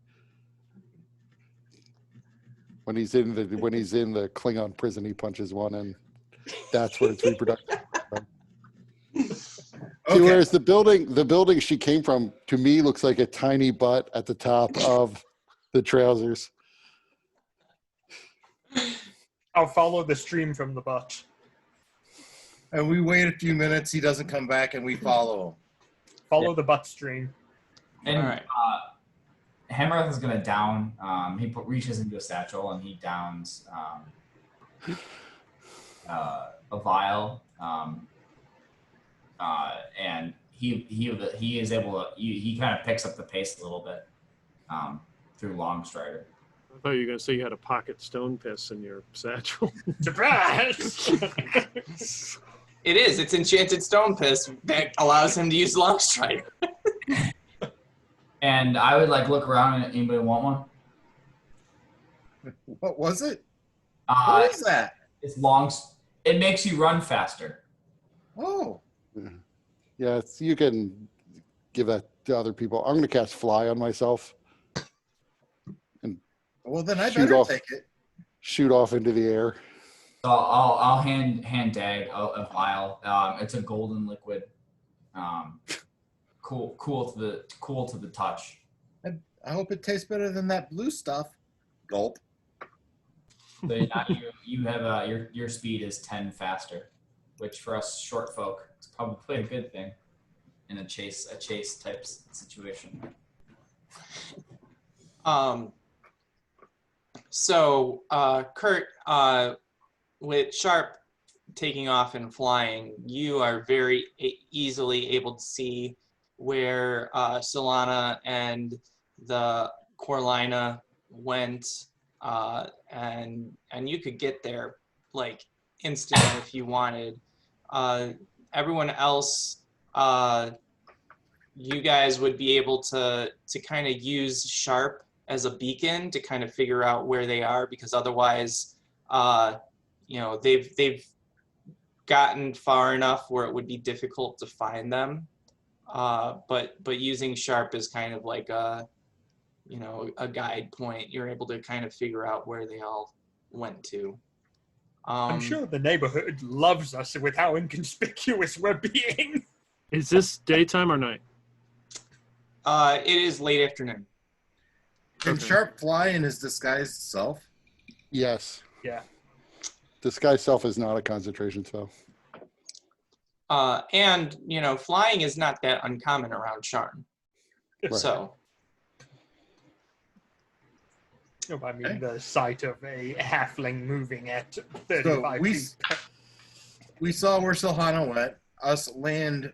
When he's in the Klingon prison, he punches one, and that's where it's reproductive. See, Okay. whereas the building she came from, to me, looks like a tiny butt at the top of the trousers. I'll follow the stream from the butt. And we wait a few minutes. He doesn't come back, and we follow him. Follow the butt stream. And All right. Hammereth is gonna down. He reaches into a satchel and he downs a vial and he is able to he kind of picks up the pace a little bit through Long Strider. I thought you were going to say you had a pocket stone piss in your satchel. Surprise! It is. It's enchanted stone piss that allows him to use long strider. And I would like look around and anybody want one? What was it? Uh, What is that? it's long. It makes you run faster. Oh, Yes, you can give that to other people. I'm going to cast Fly on myself. well then I Shoot better off. take it. Shoot off into the air. So I'll hand Dag a vial. It's a golden liquid. Cool to the touch. I hope it tastes better than that blue stuff. Gulp. So now you have your speed is 10 faster, which for us short folk is probably a good thing in a chase type situation. So Kurt, with Sharp taking off and flying, you are very easily able to see where Solana and the Corlina went, and you could get there like instantly if you wanted. Everyone else, you guys would be able to kind of use Sharp as a beacon to kind of figure out where they are, because otherwise, you know, they've gotten far enough where it would be difficult to find them. But using Sharp is kind of like a, you know, a guide point. You're able to kind of figure out where they all went to. I'm sure the neighborhood loves us with how inconspicuous we're being. Is this daytime or night? It is late afternoon. Can Okay. Sharp fly in his disguised self? Yes. Yeah. Disguise self is not a concentration spell. And, you know, flying is not that uncommon around Sharn. Right. So, I mean, Okay. the sight of a halfling moving at 35 feet. We saw where Silhana went. Us walking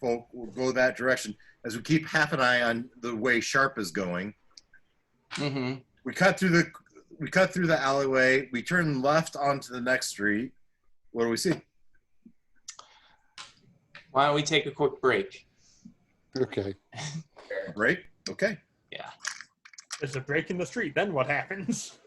folk will go that direction. As we keep half an eye on the way Sharp is going, we cut through the alleyway. We turn left onto the next street. What do we see? Why don't we take a quick break? Okay. A break? Okay. Yeah. There's a break in the street, then what happens?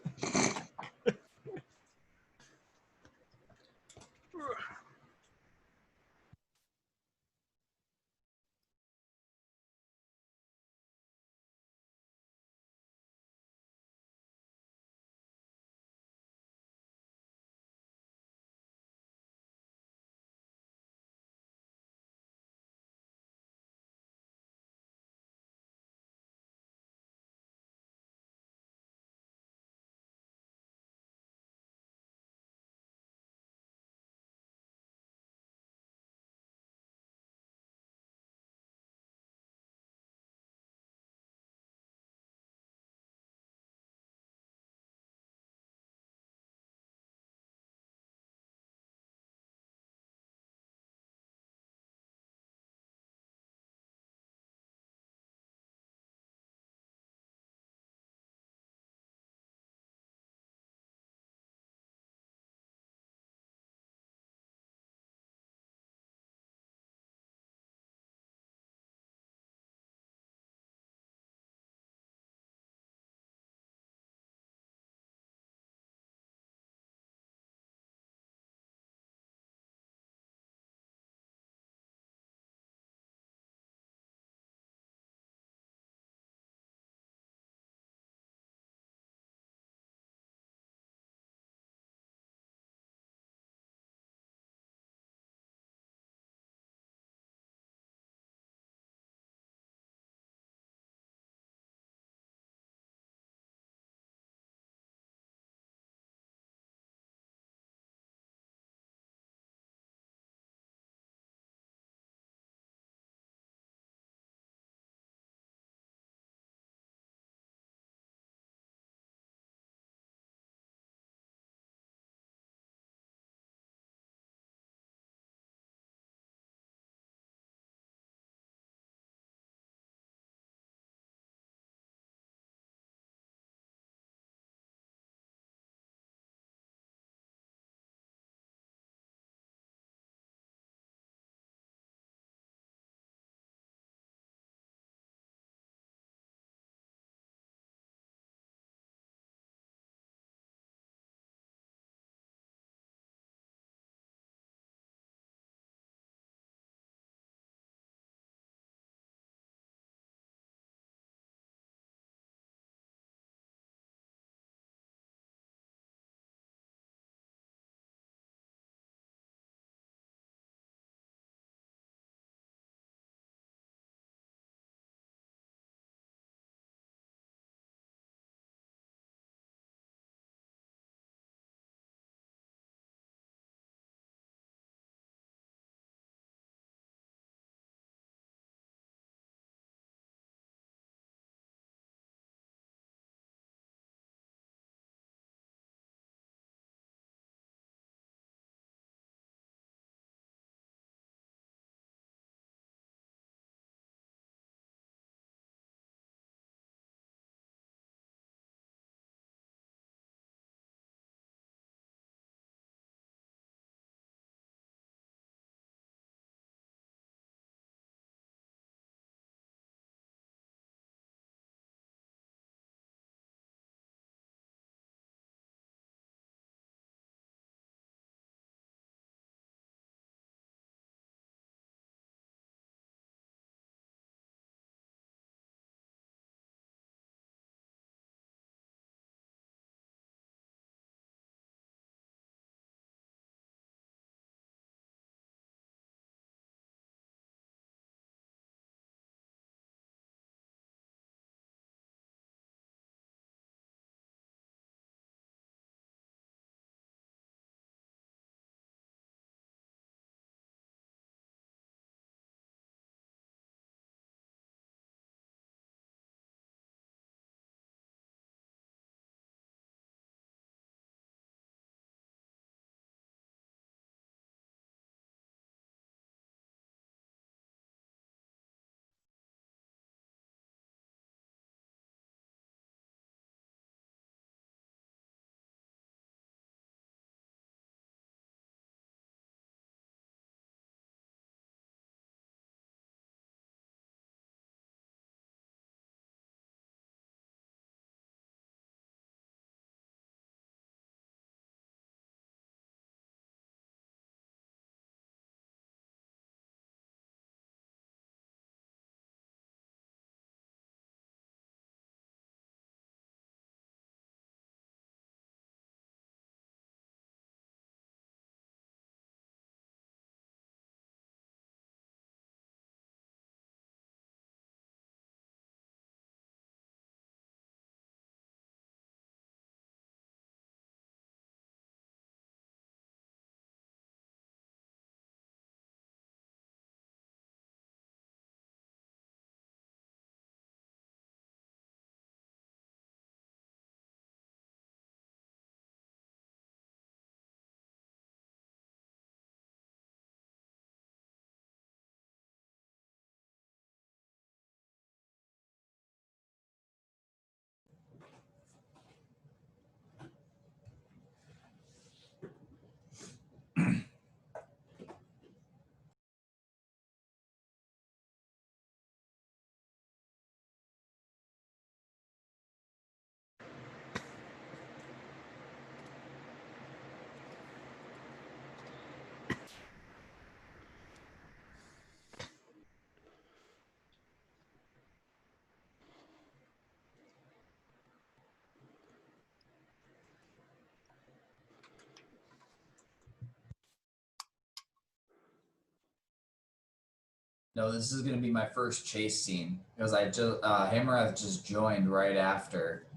No, this is gonna be my first chase scene because I just Hammerhead just joined right after,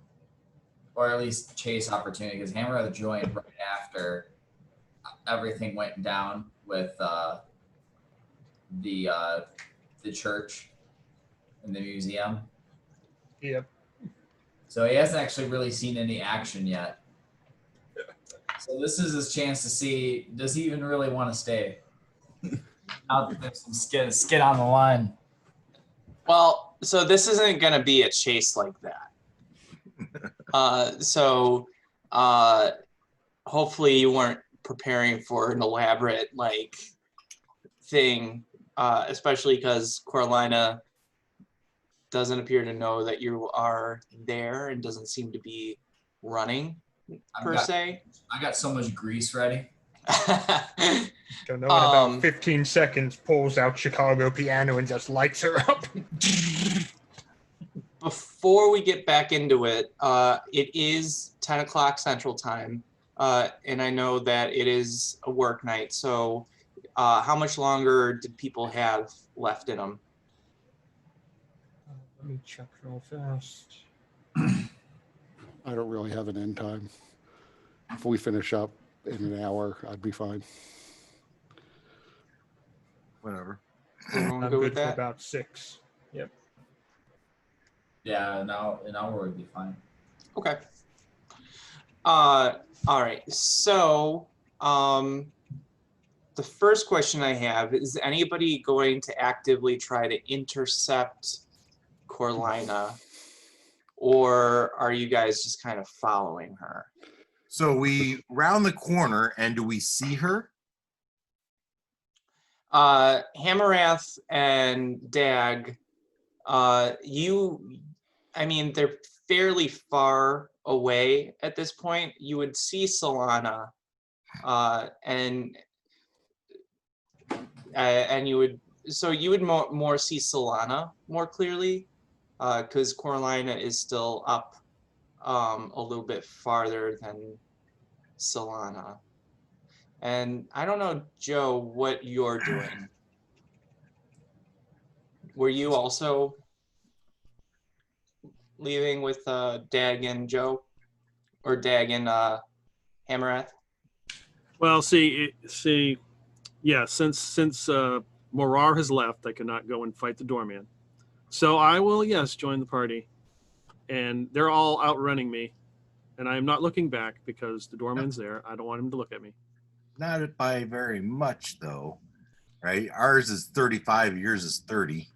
or at least chase opportunity because Hammerhead joined right after everything went down with the church and the museum. Yep. So he hasn't actually really seen any action yet. So this is his chance to see, does he even really want to stay? Now that there's some skin on the line. Well, so this isn't going to be a chase like that. Hopefully you weren't preparing for an elaborate like thing, especially because Coralina doesn't appear to know that you are there and doesn't seem to be running se. I got so much grease ready. Don't know, in about 15 seconds, pulls out Chicago piano and just lights her up. Before we get back into it, it is 10 o'clock Central Time, and I know that it is a work night, so how much longer did people have left in them? Let me check real fast. I don't really have an end time. If we finish up in an hour, I'd be fine. Whatever. Everyone I'm good good with for that? about 6. Yep. Yeah, now an hour would be fine. Okay. All right. So, the first question I have is anybody going to actively try to intercept Coralina, or are you guys just kind of following her? So we round the corner, and do we see her? Hammerath and Dag, I mean, they're fairly far away at this point. You would see Solana, and you would more see Solana more clearly, because Coralina is still up a little bit farther than Solana. And I don't know, Joe, what you're doing. Were you also leaving with Dag and Joe, or Dag and Hammerath? Well, yeah, since Morar has left, I cannot go and fight the doorman. So I will, yes, join the party. And they're all outrunning me. And I am not looking back because the doorman's there. I don't want him to look at me. Not by very much, though, right? Ours is 35, yours is 30.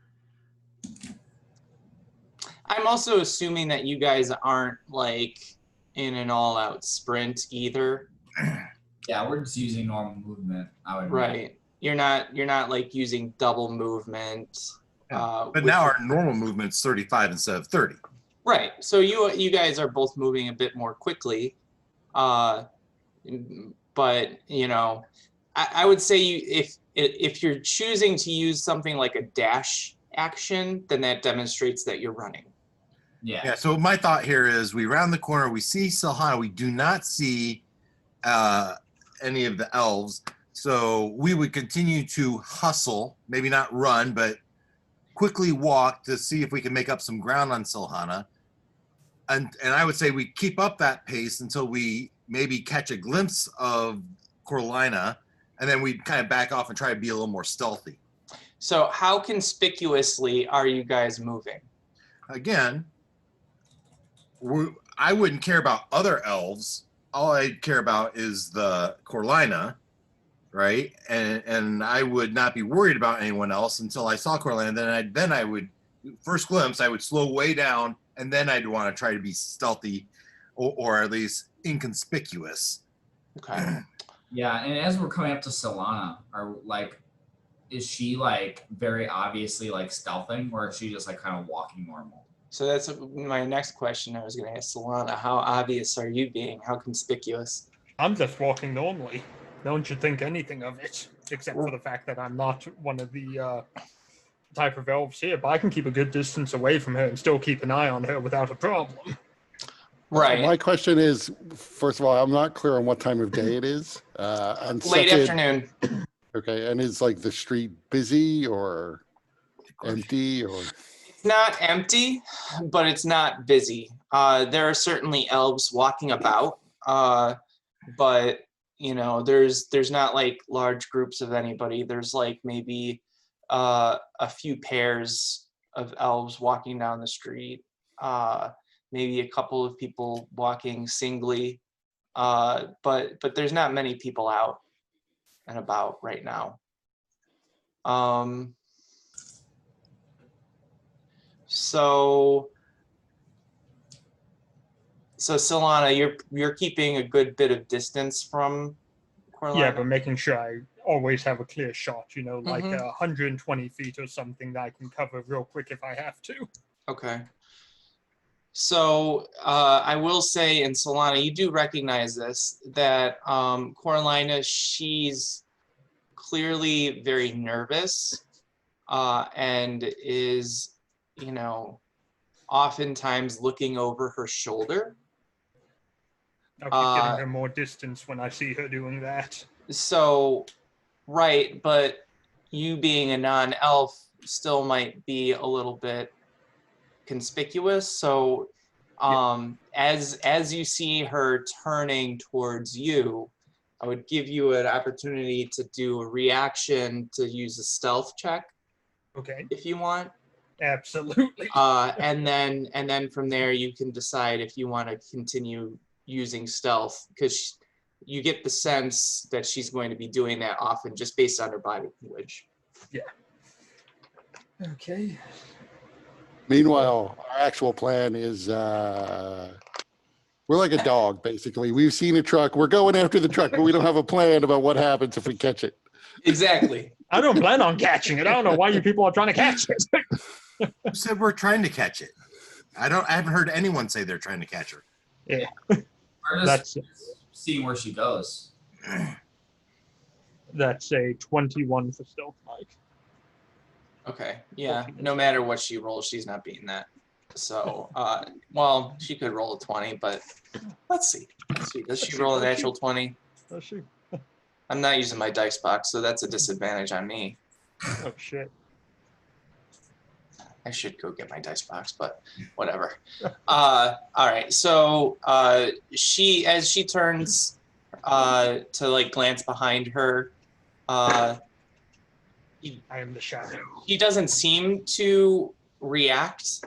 I'm also assuming that you guys aren't like in an all-out sprint either. Yeah, we're just using normal movement. Right. You're not like using double movement. But now our normal movement's 35 instead of 30. Right. So you guys are both moving a bit more quickly. But you know, I would say if you're choosing to use something like a dash action, then that demonstrates that you're running. Yeah. So my thought here is we round the corner, we see Silhana, we do not see any of the elves. So we would continue to hustle, maybe not run, but quickly walk to see if we can make up some ground on Silhana. And I would say we keep up that pace until we maybe catch a glimpse of Coralina, and then we kind of back off and try to be a little more stealthy. So how conspicuously are you guys moving? Again, I wouldn't care about other elves. All I care about is the Coralina, right? And I would not be worried about anyone else until I saw Coralina. Then I would, first glimpse, I would slow way down, and then I'd want to try to be stealthy, or at least inconspicuous. Okay. Yeah, and as we're coming up to Solana, is she like very obviously like stealthing, or is she just like kind of walking normal? So that's my next question. I was going to ask Solana, how obvious are you being? How conspicuous? I'm just walking normally. No one should think anything of it, except for the fact that I'm not one of the type of elves here, but I can keep a good distance away from her and still keep an eye on her without a problem. Right. My question is, first of all, I'm not clear on what time of day it is. And Late second, afternoon. okay, and is like the street busy or? empty or? It's not empty, but it's not busy. There are certainly elves walking about, but you know, there's not like large groups of anybody. There's like maybe a few pairs of elves walking down the street. Maybe a couple of people walking singly, but there's not many people out and about right now. So Solana, you're keeping a good bit of distance from Corlina? Yeah, but making sure I always have a clear shot, you know, like Mhm. 120 feet or something that I can cover real quick if I have to. Okay. So I will say, and Solana, you do recognize this, that Coralina, she's clearly very nervous and is, you know, oftentimes looking over her shoulder. I'll keep getting her more distance when I see her doing that. So, right, but you being a non-elf still might be a little bit conspicuous. So as you see her turning towards you, I would give you an opportunity to do a reaction to use a stealth check Okay, if you want. absolutely. And then from there you can decide if you want to continue using stealth, because you get the sense that she's going to be doing that often just based on her body language. Yeah. Okay. Meanwhile, our actual plan is we're like a dog, basically. We've seen a truck. We're going after the truck, but we don't have a plan about what happens if we catch it. Exactly. I don't plan on catching it. I don't know why you people are trying to catch it. Who said we're trying to catch it? I haven't heard anyone say they're trying to catch her. Yeah. We're That's just seeing where she goes. that's a 21 for stealth, Mike. Okay, yeah, no matter what she rolls, she's not beating that. So, well, she could roll a 20, but let's see. Does she roll a natural 20? Oh shoot. I'm not using my dice box, so that's a disadvantage on me. Oh shit. I should go get my dice box, but whatever. All right, so as she turns to like glance behind her, I am the shadow. he doesn't seem to react,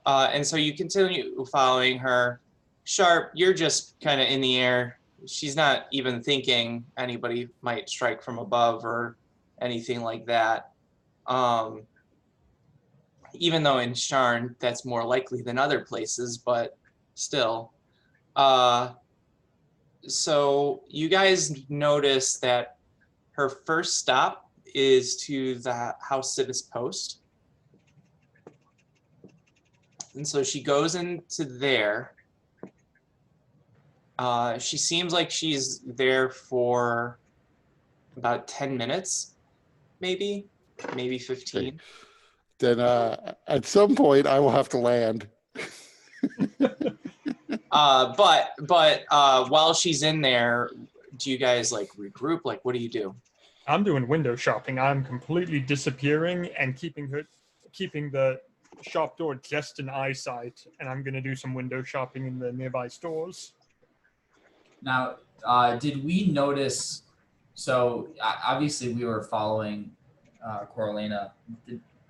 and so you continue following her. Sharp, you're just kind of in the air. She's not even thinking anybody might strike from above or anything like that. Even though in Sharn that's more likely than other places, but still. So you guys notice that her first stop is to the House Civis Post. And so she goes into there. She seems like she's there for about 10 minutes, maybe 15. Then at some point, I will have to land. But while she's in there, do you guys like regroup? Like, what do you do? I'm doing window shopping. I'm completely disappearing and keeping the shop door just in eyesight, and I'm gonna do some window shopping in the nearby stores. Now, did we notice? So obviously we were following Coralina.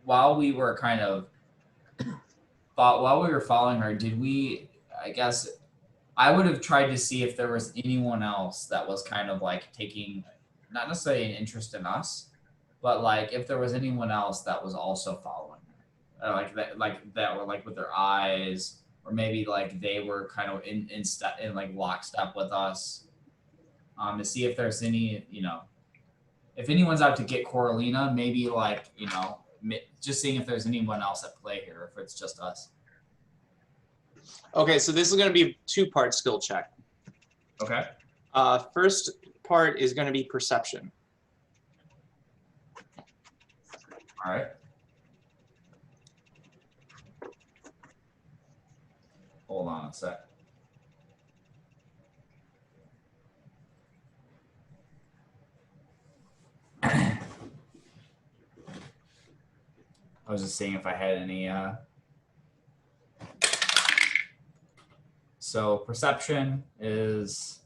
While we were kind of while we were following her, did we? I guess I would have tried to see if there was anyone else that was kind of like taking, not necessarily an interest in us, but like if there was anyone else that was also following her, like that were like with their eyes, or maybe like they were kind of in like lockstep with us, to see if there's any, you know, if anyone's out to get Coralina, maybe like, you know, just seeing if there's anyone else at play here, if it's just us. Okay, so this is going to be a two-part skill check. Okay. First part is going to be perception. All right. Hold on a sec. I was just seeing if I had any. So perception is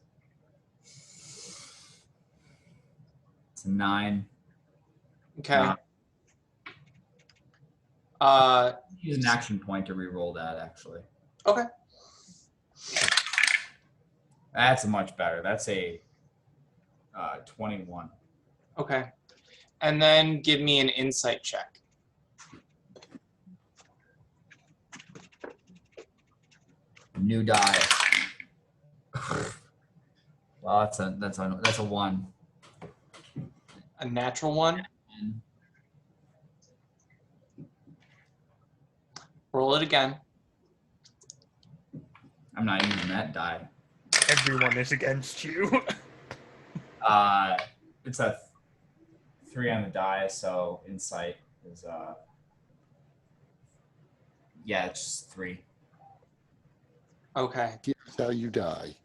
it's a 9. Okay. Uh, Use an action point to re-roll that. Actually, okay. that's much better. That's a 21. Okay. And then give me an insight check. New die. Well, that's a 1. A natural 1. Roll it again. I'm not using that die. Everyone is against you. It's a 3 on the die, so insight is yeah, it's just 3. Okay. Here's how you die.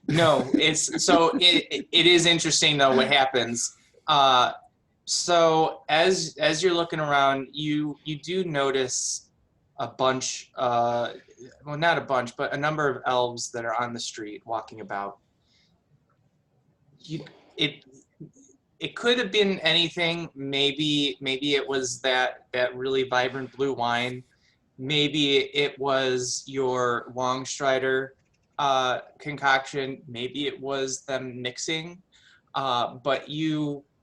No, it is interesting though what happens. So as you're looking around, you do notice a bunch, well, not a bunch, but a number of elves that are on the street walking about. It could have been anything. Maybe it was that really vibrant blue wine. Maybe it was your Longstrider concoction. Maybe it was them mixing. But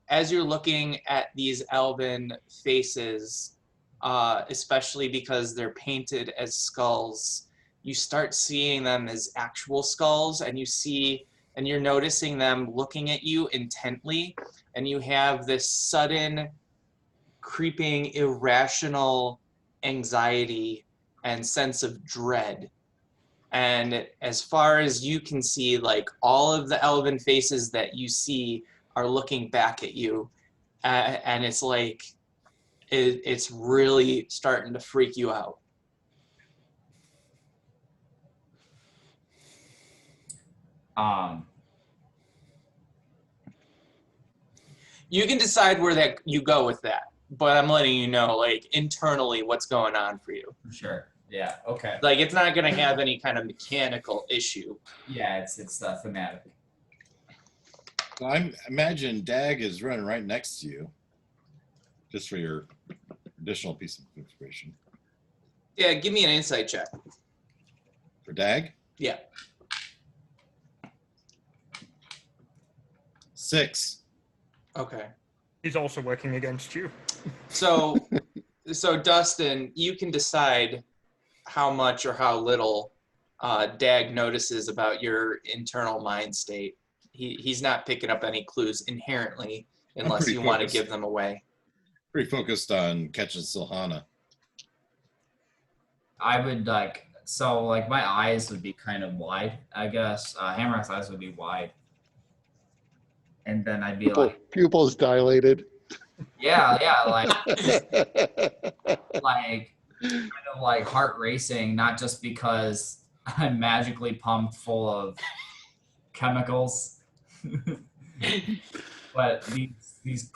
as you're looking at these elven faces, especially because they're painted as skulls, you start seeing them as actual skulls, and you're noticing them looking at you intently, and you have this sudden, creeping, irrational anxiety and sense of dread. And as far as you can see, like, all of the elven faces that you see are looking back at you, and it's like it's really starting to freak you out. You can decide where that you go with that, but I'm letting you know, like, internally what's going on for you. Sure. Yeah. Okay. Like, it's not going to have any kind of mechanical issue. Yeah, it's thematic. So I imagine Dag is running right next to you. Just for your additional piece of information. Yeah, give me an insight check. For Dag? Yeah. 6. Okay. He's also working against you. So Dustin, you can decide how much or how little Dag notices about your internal mind state. He's not picking up any clues inherently unless you want to give them away. Pretty focused on catching Silhana. I would my eyes would be kind of wide, I guess. Hammer's eyes would be wide. And then I'd be Pupils dilated. yeah, like kind of like heart racing, not just because I'm magically pumped full of chemicals, but these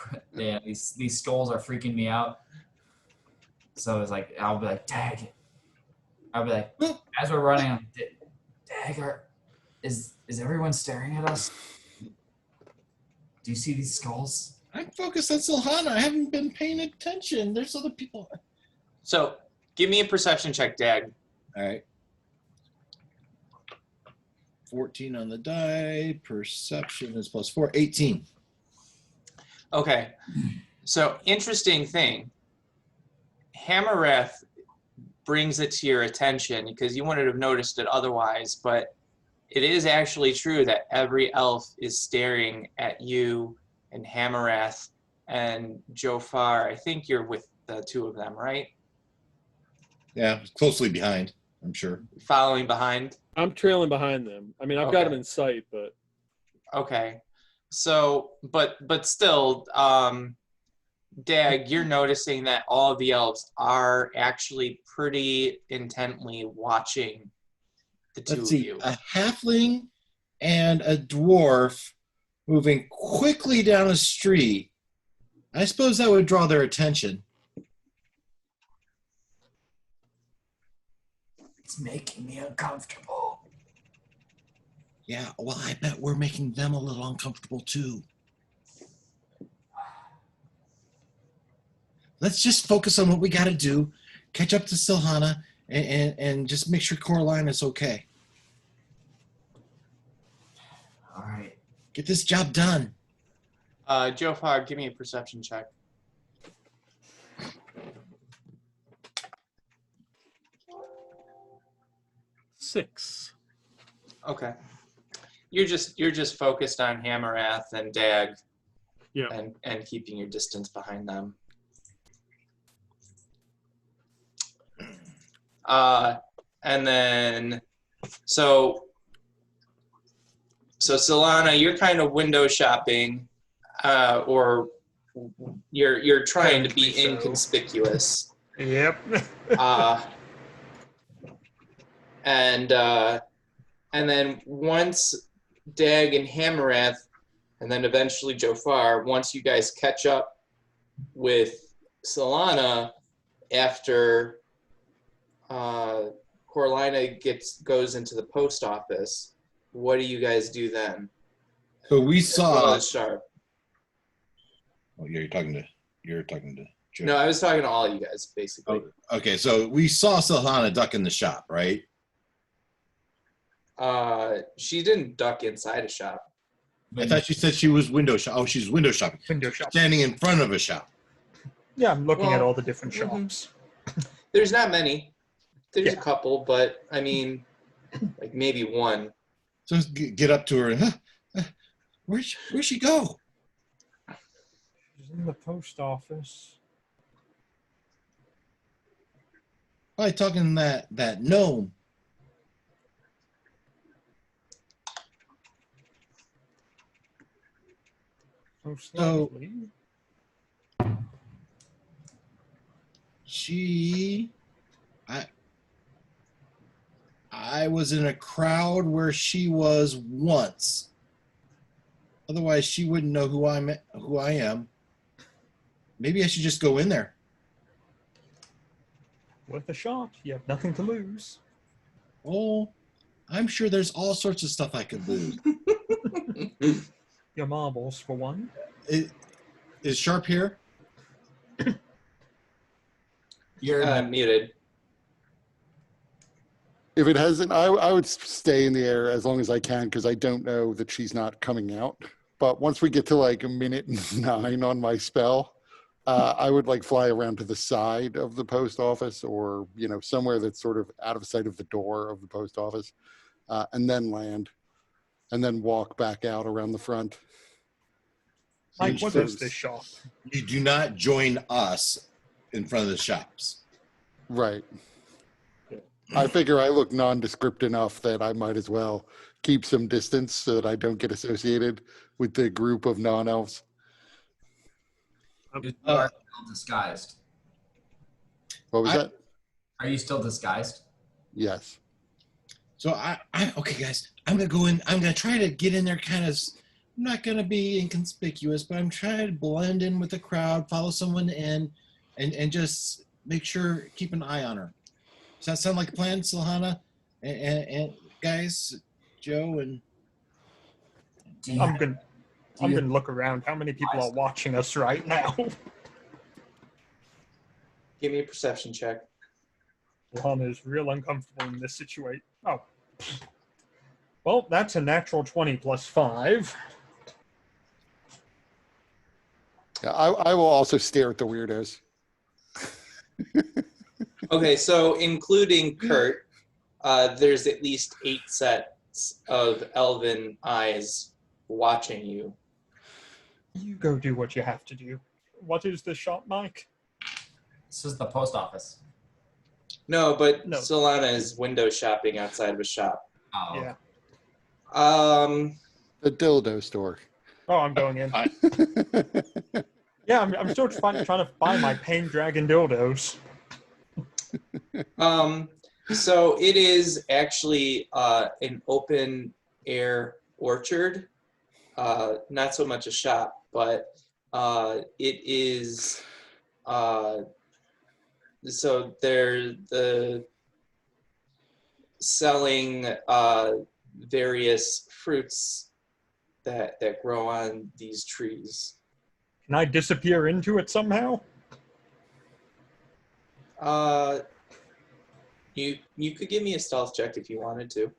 skulls are freaking me out. So it's like I'll be like, Dag. I'll be like, as we're running, I'm like, Dag, is everyone staring at us? Do you see these skulls? I'm focused on Silhana. I haven't been paying attention. There's other people. So give me a perception check, Dag. All right. 14 on the die. Perception is +4. 18. Okay. So interesting thing. Hammereth brings it to your attention because you wouldn't have noticed it otherwise, but it is actually true that every elf is staring at you and Hammereth and Jofar. I think you're with the two of them, right? Yeah, closely behind, I'm sure. Following behind? I'm trailing behind them. I mean, I've got them in sight, but Okay. So, but still, Dag, you're noticing that all of the elves are actually pretty intently watching the two Let's of see, you. a halfling and a dwarf moving quickly down a street. I suppose that would draw their attention. It's making me uncomfortable. Yeah, well, I bet we're making them a little uncomfortable too. Let's just focus on what we got to do, catch up to Silhana, and just make sure Coraline is okay. All right. Get this job done. Jofar, give me a perception check. Six. Okay. You're just focused on Hammerath and Dag. Yeah. And keeping your distance behind them. And then so Solana, you're kind of window shopping, or you're trying to be Apparently so. inconspicuous. Yep. And then once Dag and Hammerath, and then eventually Jofar, once you guys catch up with Solana after Coralina goes into the post office, what do you guys do then? So we As well saw. as Sharp. Oh, yeah, you're talking to Joe. No, I was talking to all you guys, basically. Okay, so we saw Silhana duck in the shop, right? She didn't duck inside a shop. I thought she said she was window shop. Oh, she's window shopping. Window shop. Standing in front of a shop. Yeah, I'm looking at Well, all the different mhm. shops. There's not many. There's a Yeah. couple, but I mean, like maybe one. So get up to her and, where'd she go? She's in the post office. Probably talking that gnome. Most So- likely. I was in a crowd where she was once. Otherwise, she wouldn't know who I am. Maybe I should just go in there. Worth a shot. You have nothing to lose. Oh, I'm sure there's all sorts of stuff I could lose. Your marbles, for one. Is Sharp here? You're Muted. If it hasn't, I would stay in the air as long as I can because I don't know that she's not coming out. But once we get to like a minute 9 on my spell, I would like fly around to the side of the post office or, somewhere that's sort of out of sight of the door of the post office, and then land and then walk back out around the front. Mike, what is this shop? You do not join us in front of the shops. Right. I figure I look nondescript enough that I might as well keep some distance so that I don't get associated with the group of non-elves. you are still disguised. What was that? Are you still disguised? Yes. So okay, guys, I'm gonna go in. I'm gonna try to get in there kind of. I'm not gonna be inconspicuous, but I'm trying to blend in with the crowd, follow someone in, and just make sure, keep an eye on her. Does that sound like a plan, Silhana? And guys, Joe and Do you I'm have- gonna do you- look around. How many people are watching us right now? Give me a perception check. Juan is real uncomfortable in this situation. Oh. Well, that's a natural 20 plus 5. Yeah, I will also stare at the weirdos. Okay, so including Kurt, there's at least 8 sets of elven eyes watching you. You go do what you have to do. What is the shop, Mike? This is the post office. No, but No. Solana is window shopping outside of a shop. Oh, Yeah. The dildo store. Oh, I'm going in. Yeah, I'm still trying to buy my pain dragon dildos. So it is actually an open air orchard. Not so much a shop, but it is. So selling various fruits that grow on these trees. Can I disappear into it somehow? You could give me a stealth check if you wanted to.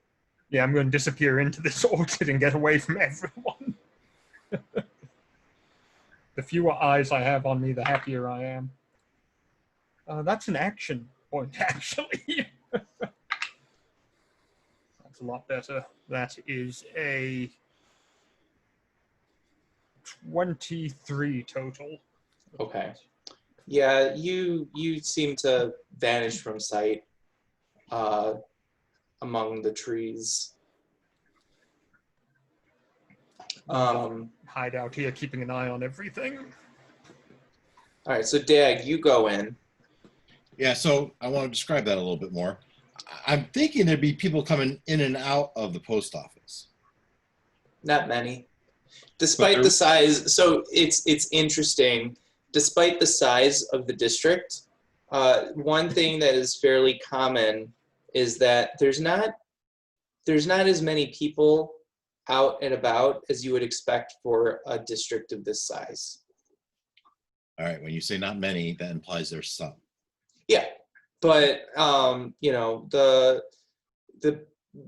Yeah, I'm going to disappear into this orchard and get away from everyone. The fewer eyes I have on me, the happier I am. That's an action point, actually. That's a lot better. That is a 23 total. Okay. Yeah, you seem to vanish from sight among the trees. Hide out here, keeping an eye on everything. All right, so Dag, you go in. Yeah, so I want to describe that a little bit more. I'm thinking there'd be people coming in and out of the post office. Not many. Despite the size, so it's interesting. Despite the size of the district, one thing that is fairly common is that there's not as many people out and about as you would expect for a district of this size. All right, when you say not many, that implies there's some. Yeah, but you know, the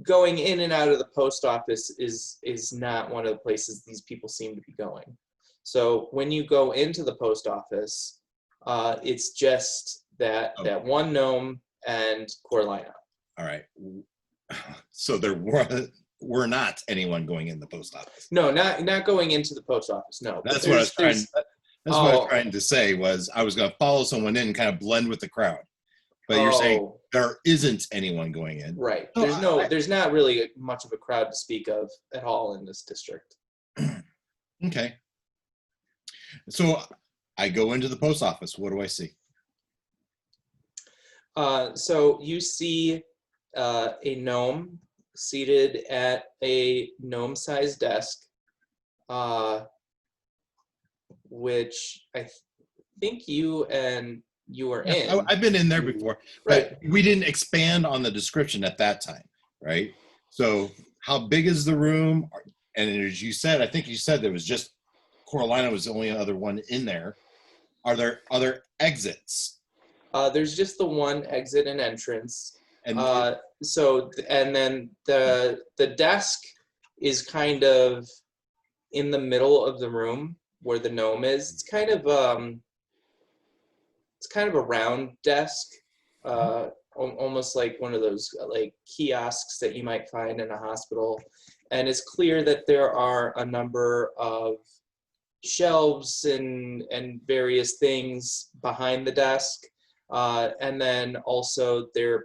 going in and out of the post office is not one of the places these people seem to be going. So when you go into the post office, it's just that one gnome and Corlina. All right. So there were not anyone going in the post office. No, not going into the post office. No. That's what I was trying. That's what I was trying to say. Was I was going to follow someone in and kind of blend with the crowd, but you're saying there isn't anyone going in. Right. So There's not really much of a crowd to speak of at all in this district. Okay. So I go into the post office. What do I see? So you see a gnome seated at a gnome-sized desk, which I think you were in. I've been in there before, Right. but we didn't expand on the description at that time, right? So how big is the room? And as you said, I think you said there was just Coralina was the only other one in there. Are there other exits? There's just the one exit and entrance. And And then the desk is kind of in the middle of the room where the gnome is. It's kind of a round desk, almost like one of those like kiosks that you might find in a hospital. And it's clear that there are a number of shelves and various things behind the desk. And then also there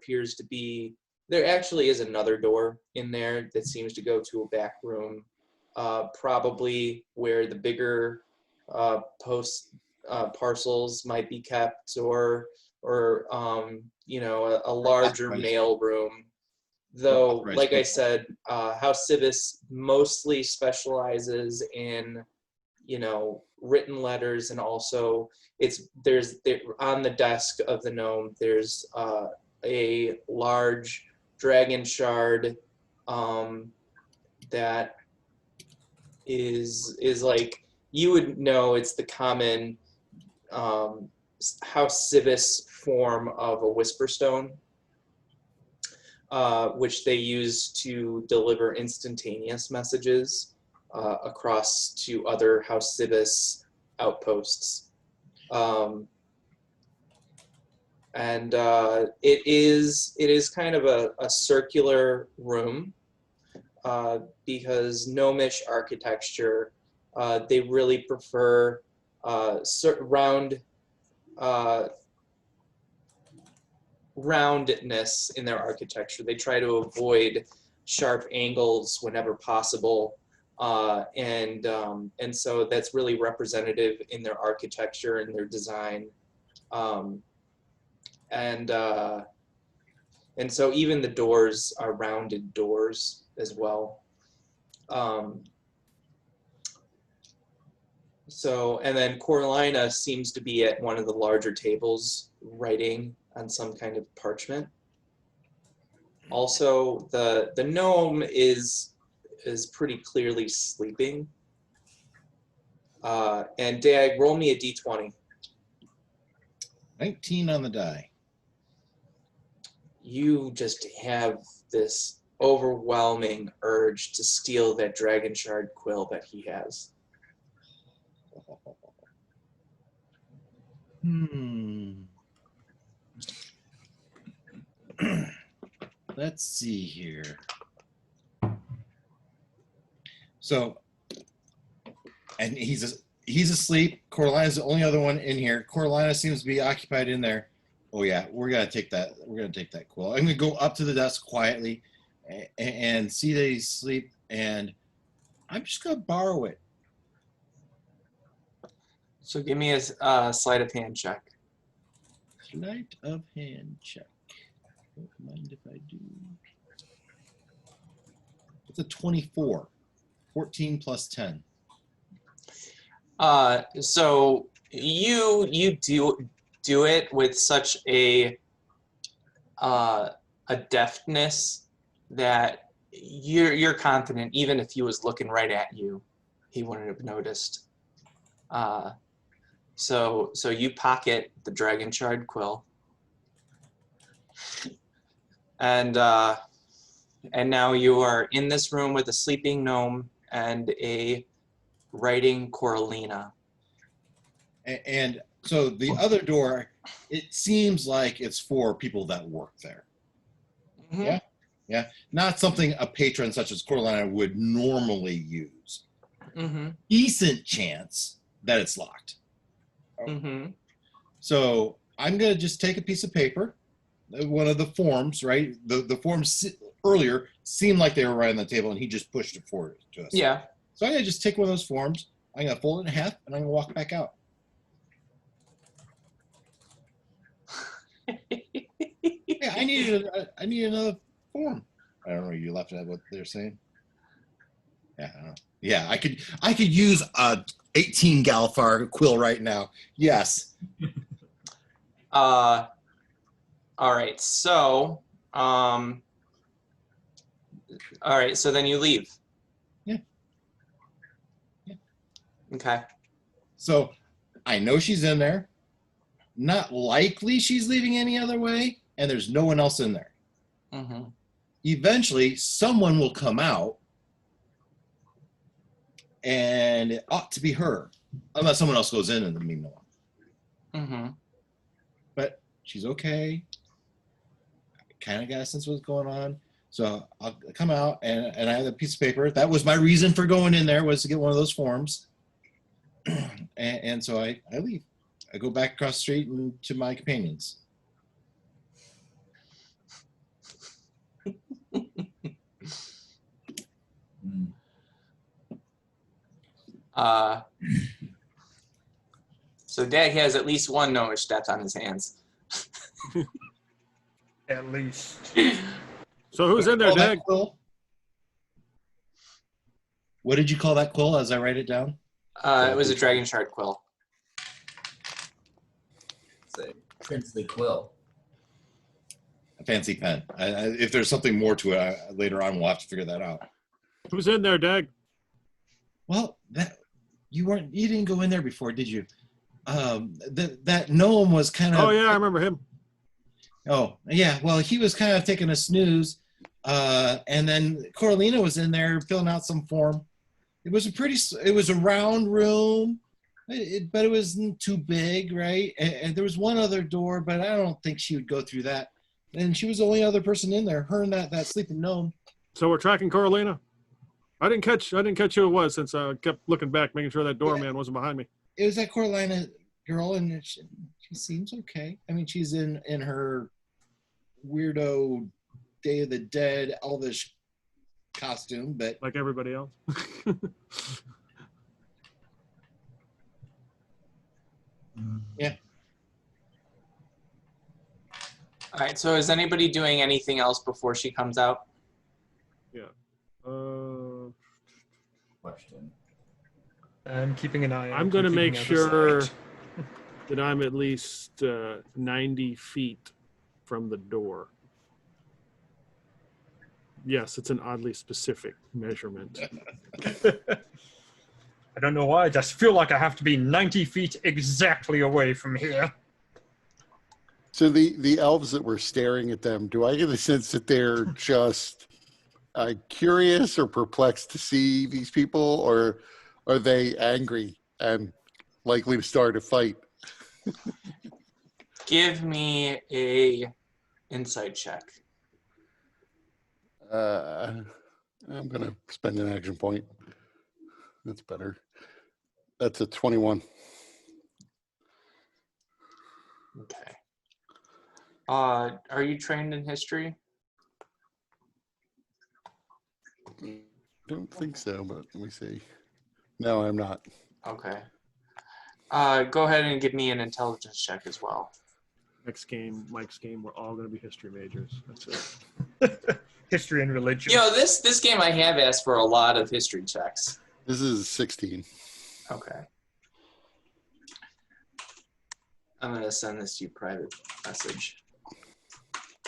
actually is another door in there that seems to go to a back room, probably where the bigger parcels might be kept, or you know, a larger mail room. Though, like I said, House Civis mostly specializes in, you know, written letters, and also on the desk of the gnome there's a large dragon shard that is like, you would know it's the common House Civis form of a whisper stone, which they use to deliver instantaneous messages across to other House Civis outposts. It is kind of a circular room, because gnomish architecture, they really prefer roundness in their architecture. They try to avoid sharp angles whenever possible. And so that's really representative in their architecture and their design. And so even the doors are rounded doors as well. And then Coralina seems to be at one of the larger tables writing on some kind of parchment. Also, the gnome is pretty clearly sleeping. And Dag, roll me a d20. 19 on the die. You just have this overwhelming urge to steal that dragon shard quill that he has. Let's see here. So, and he's asleep. Coralina's the only other one in here. Coralina seems to be occupied in there. Oh yeah, we're gonna take that. We're gonna take that quill. I'm gonna go up to the desk quietly and see that he's asleep, and I'm just gonna borrow it. So give me a sleight of hand check. Sleight of hand check. Don't mind if I do. It's a 24. 14 plus 10. So you do it with such a deftness that you're confident even if he was looking right at you, he wouldn't have noticed. So you pocket the dragon shard quill, and now you are in this room with a sleeping gnome and a writing Coralina. And so the other door, it seems like it's for people that work there. Mm-hmm. Yeah. Yeah. Not something a patron such as Coralina would normally use. Mm-hmm. Decent chance that it's locked. Mm-hmm. So I'm going to just take a piece of paper, one of the forms, right? The forms earlier seemed like they were right on the table, and he just pushed it forward to us. Yeah. So I'm going to just take one of those forms. I'm going to fold it in half, and I'm going to walk back out. Yeah, I need another form. I don't know. You left out what they're saying. Yeah, I don't know. Yeah, I could use a 18 Galfar quill right now. Yes. All right. So all right. So then you leave. Yeah. Yeah. Okay. So I know she's in there. Not likely she's leaving any other way, and there's no one else in there. Mm-hmm. Eventually, someone will come out, and it ought to be her, unless someone else goes in the meanwhile. Mm-hmm. But she's okay. I kind of got a sense of what's going on. So I'll come out, and I have a piece of paper. That was my reason for going in there, was to get one of those forms. and so I leave. I go back across the street and to my companions. So Dag has at least one gnomish death on his hands. At least. So who's in there, Call that Dag? quill? What did you call that quill as I write it down? It was a dragon shard quill. It's a princely quill. A fancy pen. If there's something more to it, later on we'll have to figure that out. Who's in there, Dag? Well, you didn't go in there before, did you? That gnome was kind of. Oh yeah, I remember him. Oh yeah, well he was kind of taking a snooze, and then Coralina was in there filling out some form. It was a round room, but it wasn't too big, right? And there was one other door, but I don't think she would go through that. And she was the only other person in there, her and that sleeping gnome. So we're tracking Coralina. I didn't catch who it was since I kept looking back, making sure that doorman wasn't behind me. It was that Coralina girl, and she seems okay. I mean, she's in her weirdo Day of the Dead Elvish costume, but Like everybody else. yeah. All right. So is anybody doing anything else before she comes out? Question. I'm keeping an eye out. I'm going to and make keeping out of sure sight. that I'm at least 90 feet from the door. yes, it's an oddly specific measurement. I don't know why. I just feel like I have to be 90 feet exactly away from here. So the elves that were staring at them, do I get the sense that they're just curious or perplexed to see these people, or are they angry and likely to start a fight? Give me a insight check. I'm going to spend an action point. That's better. That's a 21. Okay. Are you trained in history? Don't think so, but let me see. No, I'm not. Okay. Go ahead and give me an intelligence check as well. Next game, Mike's game, we're all going to be history majors. That's it. History and religion. You know, this game I have asked for a lot of history checks. This is 16. Okay. I'm gonna send this to you private message.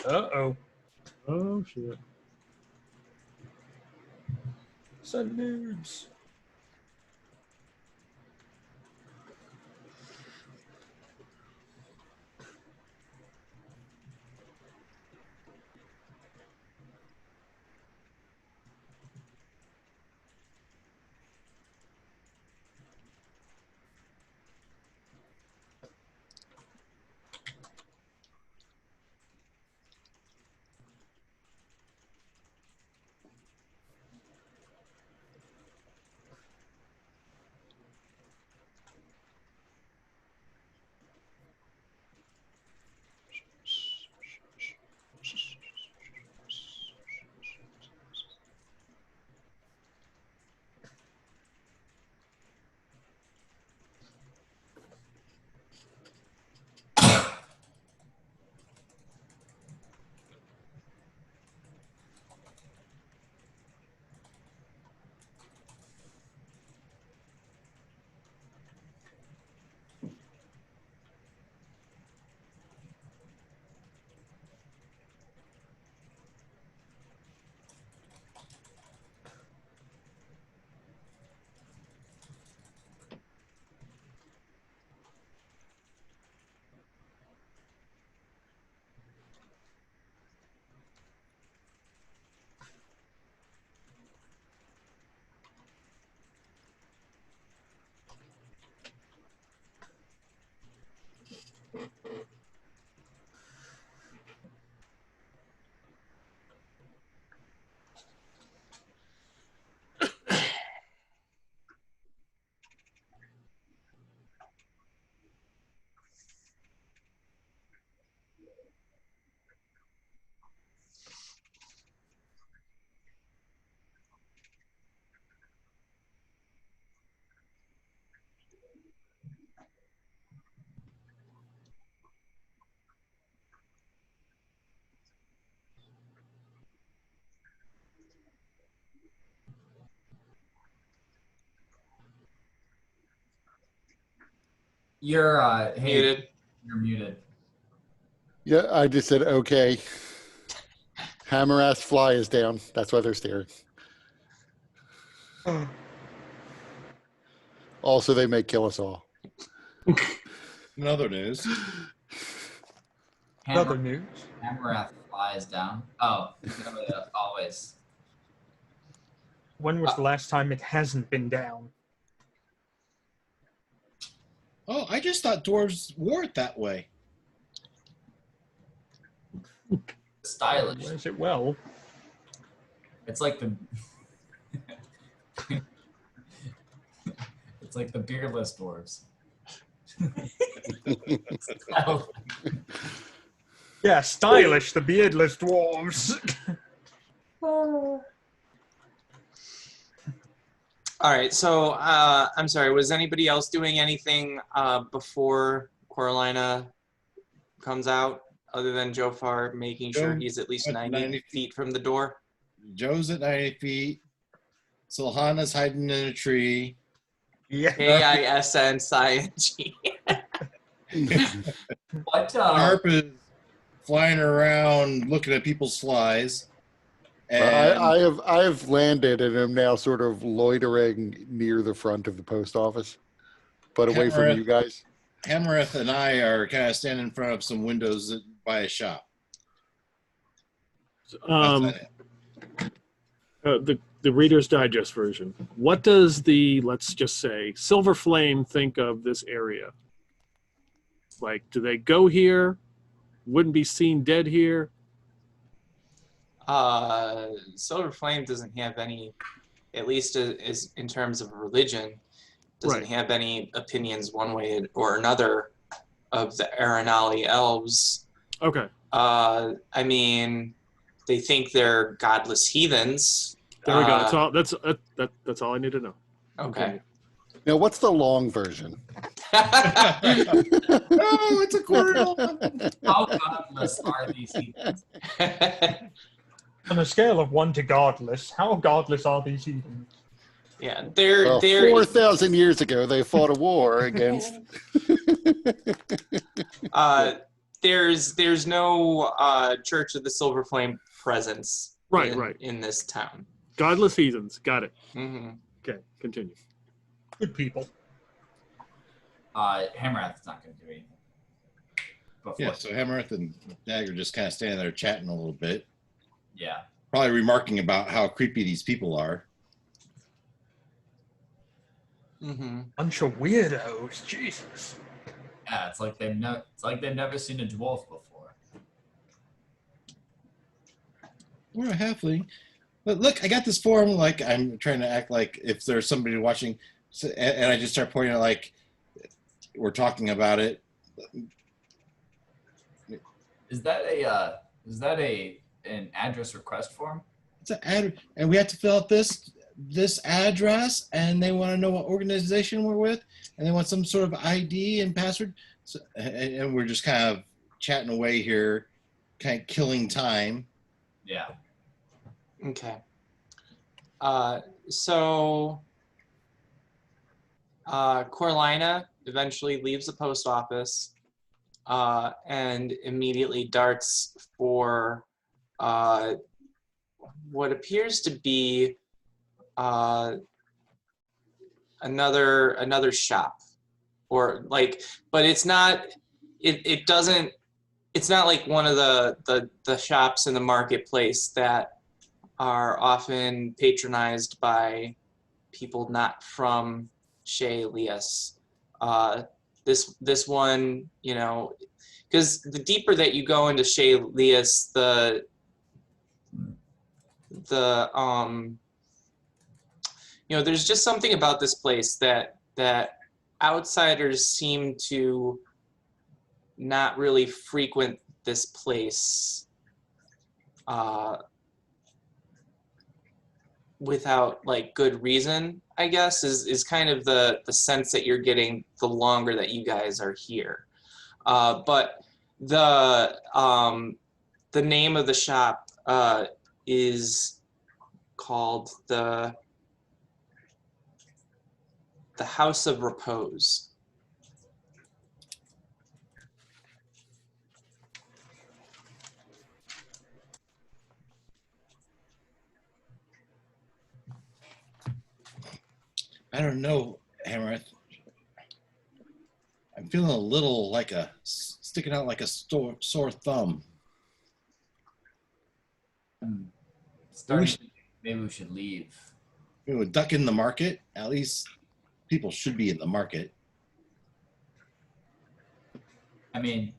Uh-oh. Oh, shit. Send nudes. You're hey, Muted. you're muted. Yeah, I just said, okay. Hammer-ass fly is down. That's why they're staring. Also, they may kill us all. In other news, Other news. Hammerrath flies down. Oh, always. When was the last time it hasn't been down? oh, I just thought dwarves wore it that way. Stylish. Wears it well. It's like the it's like the beardless dwarves. Yeah, stylish, the beardless dwarves. All right, so I'm sorry, was anybody else doing anything before Coralina comes out other than Jofar making sure Joe he's at least at 90 90 feet from the door? Joe's at 90 feet. Silhana's hiding in a tree. Yeah. AISN What Harp is flying around looking at people's flies. And I have landed and am now sort of loitering near the front of the post office, but away from you guys. Hammereth and I are kind of standing in front of some windows by a shop. The Reader's Digest version. What does the, let's just say, Silver Flame think of this area? Like, do they go here? Wouldn't be seen dead here? Silver Flame doesn't have any, at least is in terms of religion, doesn't Right. have any opinions one way or another of the Aranali elves. Okay. I mean, they think they're godless heathens. There we go. That's all I need to know. Okay. Now, what's the long version? Oh, it's a quarter. How godless are these heathens? On a scale of 1 to godless, how godless are these heathens? Yeah, they're 4,000 years ago, they fought a war against. there's no Church of the Silver Flame presence Right. in this town. Godless heathens. Got it. Mm-hmm. Okay, continue. Good people. Hammerrath's not going to do anything. Before. Yeah, so Hammereth and Dagger just kind of standing there chatting a little bit. Yeah. Probably remarking about how creepy these people are. Mm-hmm. Bunch of weirdos. Jesus. Yeah, it's like they've never seen a dwarf before. We're a halfling. But look, I got this form. Like, I'm trying to act like if there's somebody watching, so, and I just start pointing out like we're talking about it. Is that an address request form? It's an ad, and we have to fill out this address, and they want to know what organization we're with, and they want some sort of ID and password. So, and we're just kind of chatting away here, kind of killing time. Yeah. Okay. So Corlina eventually leaves the post office and immediately darts for what appears to be another shop, or like, but it's not. It's not like one of the shops in the marketplace that are often patronized by people not from Shea Elias. This one, you know, because the deeper that you go into Shea Elias, the you know, there's just something about this place that outsiders seem to not really frequent this place without like good reason, I guess, is kind of the sense that you're getting the longer that you guys are here. But the name of the shop is called the House of Repose. I don't know, Hammereth. I'm feeling a little like sticking out like a sore thumb. Maybe we should leave. We would duck in the market. At least people should be in the market. I mean,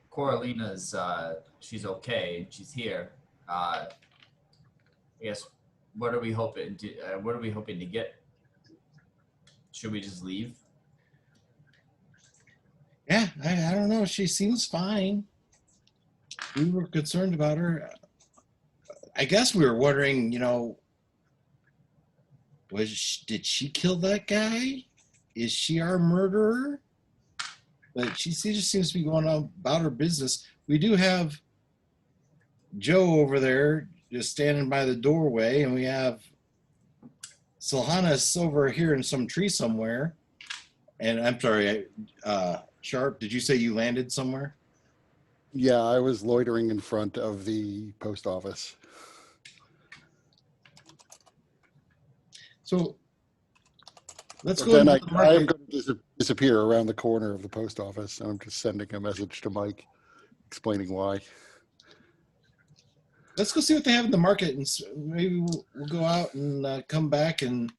Coralina's she's okay. She's here. I guess what are we hoping to get? Should we just leave? Yeah, I don't know. She seems fine. We were concerned about her. I guess we were wondering, you know, did she kill that guy? Is she our murderer? But she just seems to be going on about her business. We do have Joe over there just standing by the doorway, and we have Silhanas over here in some tree somewhere. And I'm sorry, Sharp, did you say you landed somewhere? Yeah, I was loitering in front of the post office. So let's But go then into I the am market. going to disappear around the corner of the post office. And I'm just sending a message to Mike explaining why. Let's go see what they have in the market, and maybe we'll go out and come back. And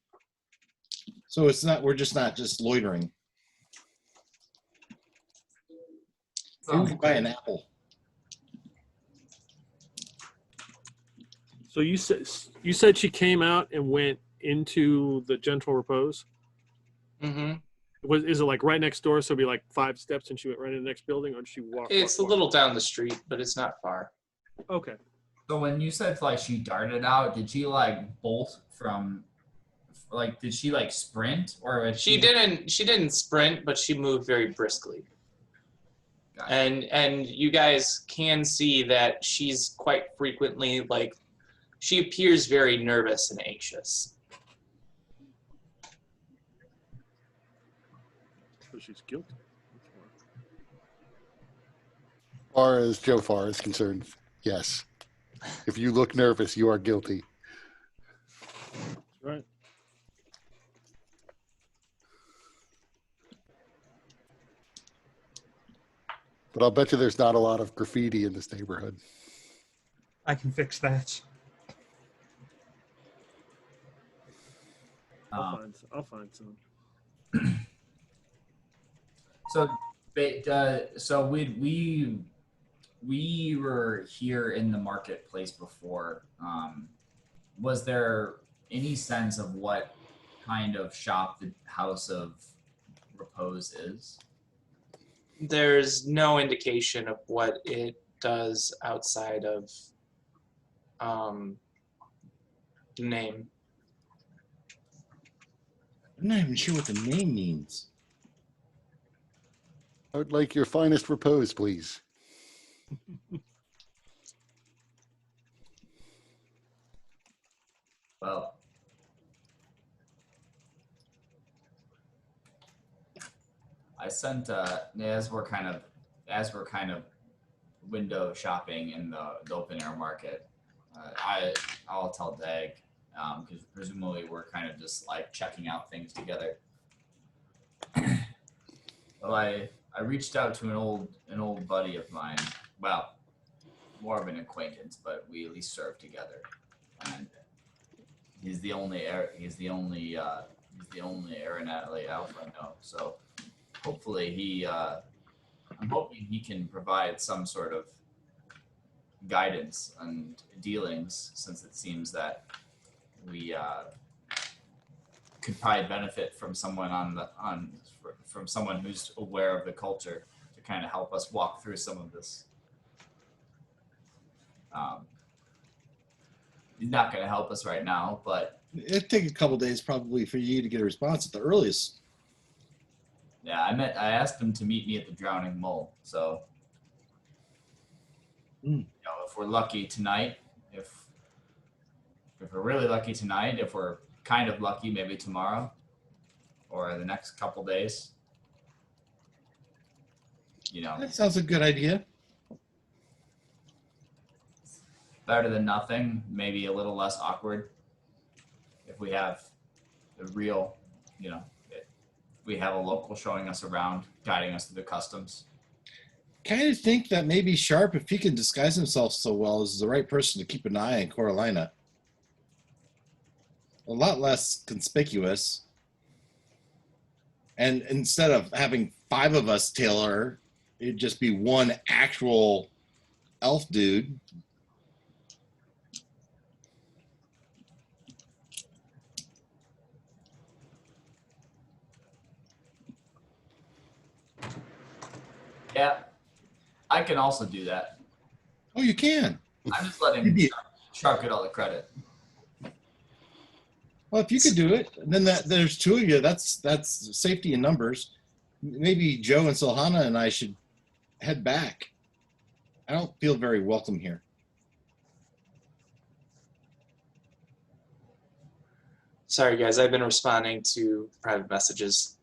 so we're just not just loitering. Maybe we Sounds can buy an great. apple. So you said she came out and went into the gentle repose. Mm-hmm. Is it like right next door? So it'd be like 5 steps, and she went right in the next building, or did she walk? It's a little down the street, but it's not far. Okay. So when you said like she darted out, did she like bolt from, like did she like sprint or was She didn't sprint, but she moved very briskly. Gotcha. And you guys can see that she's quite frequently, like, she appears very nervous and anxious. So she's guilty. As far as Joe Farr is concerned, yes. If you look nervous, you are guilty. Right. But I'll bet you there's not a lot of graffiti in this neighborhood. I can fix that. I'll find some. So we were here in the marketplace before. Was there any sense of what kind of shop the House of Repose is? There's no indication of what it does outside of name. I'm not even sure what the name means. I would like your finest repose, please. Well, I sent as we're kind of window shopping in the open air market. I'll tell Dag because presumably we're kind of just like checking out things together. Well, I reached out to an old buddy of mine. Well, more of an acquaintance, but we at least served together. And he's the only Aeronatally Alpha I know. So hopefully I'm hoping he can provide some sort of guidance and dealings, since it seems that we could probably benefit from someone from someone who's aware of the culture to kind of help us walk through some of this. He's not going to help us right now, but It'd take a couple days probably for you to get a response at the earliest. yeah, I asked him to meet me at the Drowning Mole. So, you know, if we're lucky tonight, if we're really lucky tonight, if we're kind of lucky, maybe tomorrow or the next couple days, you know, That sounds a good idea. better than nothing, maybe a little less awkward. If we have the real, you know, we have a local showing us around, guiding us through the customs. Kind of think that maybe Sharp, if he can disguise himself so well, is the right person to keep an eye on Coralina. A lot less conspicuous. And instead of having 5 of us tail her, it'd just be one actual elf dude. Yeah, I can also do that. Oh, you can. I'm just letting Shark get all the credit. Well, if you could do it, then there's 2 of you. That's safety in numbers. Maybe Joe and Silhana and I should head back. I don't feel very welcome here. Sorry, guys, I've been responding to private messages.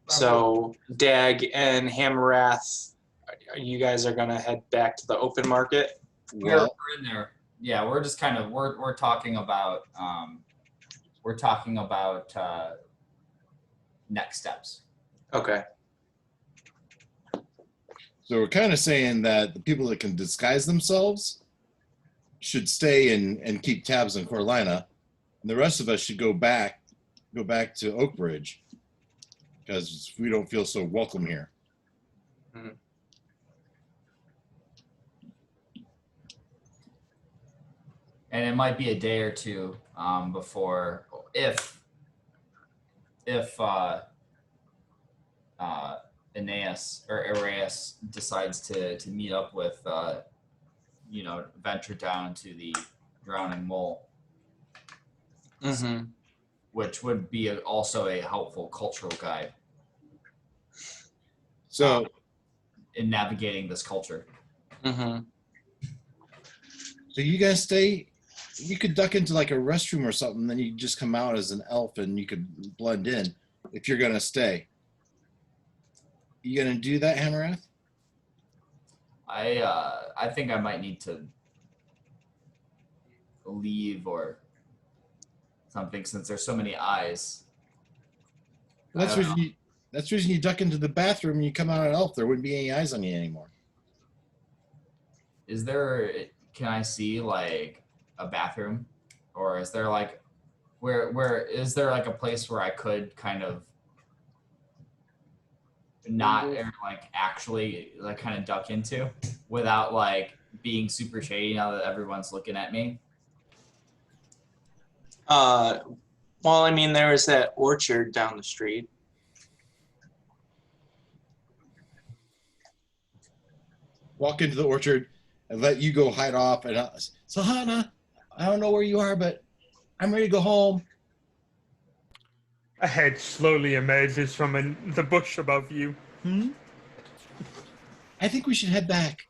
So Dag and Hamarath, you guys are gonna head back to the open market. We're in there. Yeah, we're just kind of we're talking about next steps. Okay. So we're kind of saying that the people that can disguise themselves should stay and keep tabs on Corlina, and the rest of us should go back to Oakbridge because we don't feel so welcome here. Mhm. And it might be a day or two before if Aeneas or Arias decides to meet up with venture down to the drowning mole, Mm-hmm. which would be also a helpful cultural guide So in navigating this culture. Mm-hmm. so you guys stay. You could duck into like a restroom or something, then you just come out as an elf and you could blend in if you're gonna stay. You gonna do that, Hamarath? I think I might need to leave or something since there's so many eyes. That's the reason you duck into the bathroom and you come out an elf. There wouldn't be any eyes on you anymore. Can I see like a bathroom, or is there like where is there like a place where I could kind of not or like actually like kind of duck into without like being super shady now that everyone's looking at me? Well, I mean, there was that orchard down the street. Walk into the orchard and let you go hide off. And Sahana, I don't know where you are, but I'm ready to go home. A head slowly emerges from the bush above you. I think we should head back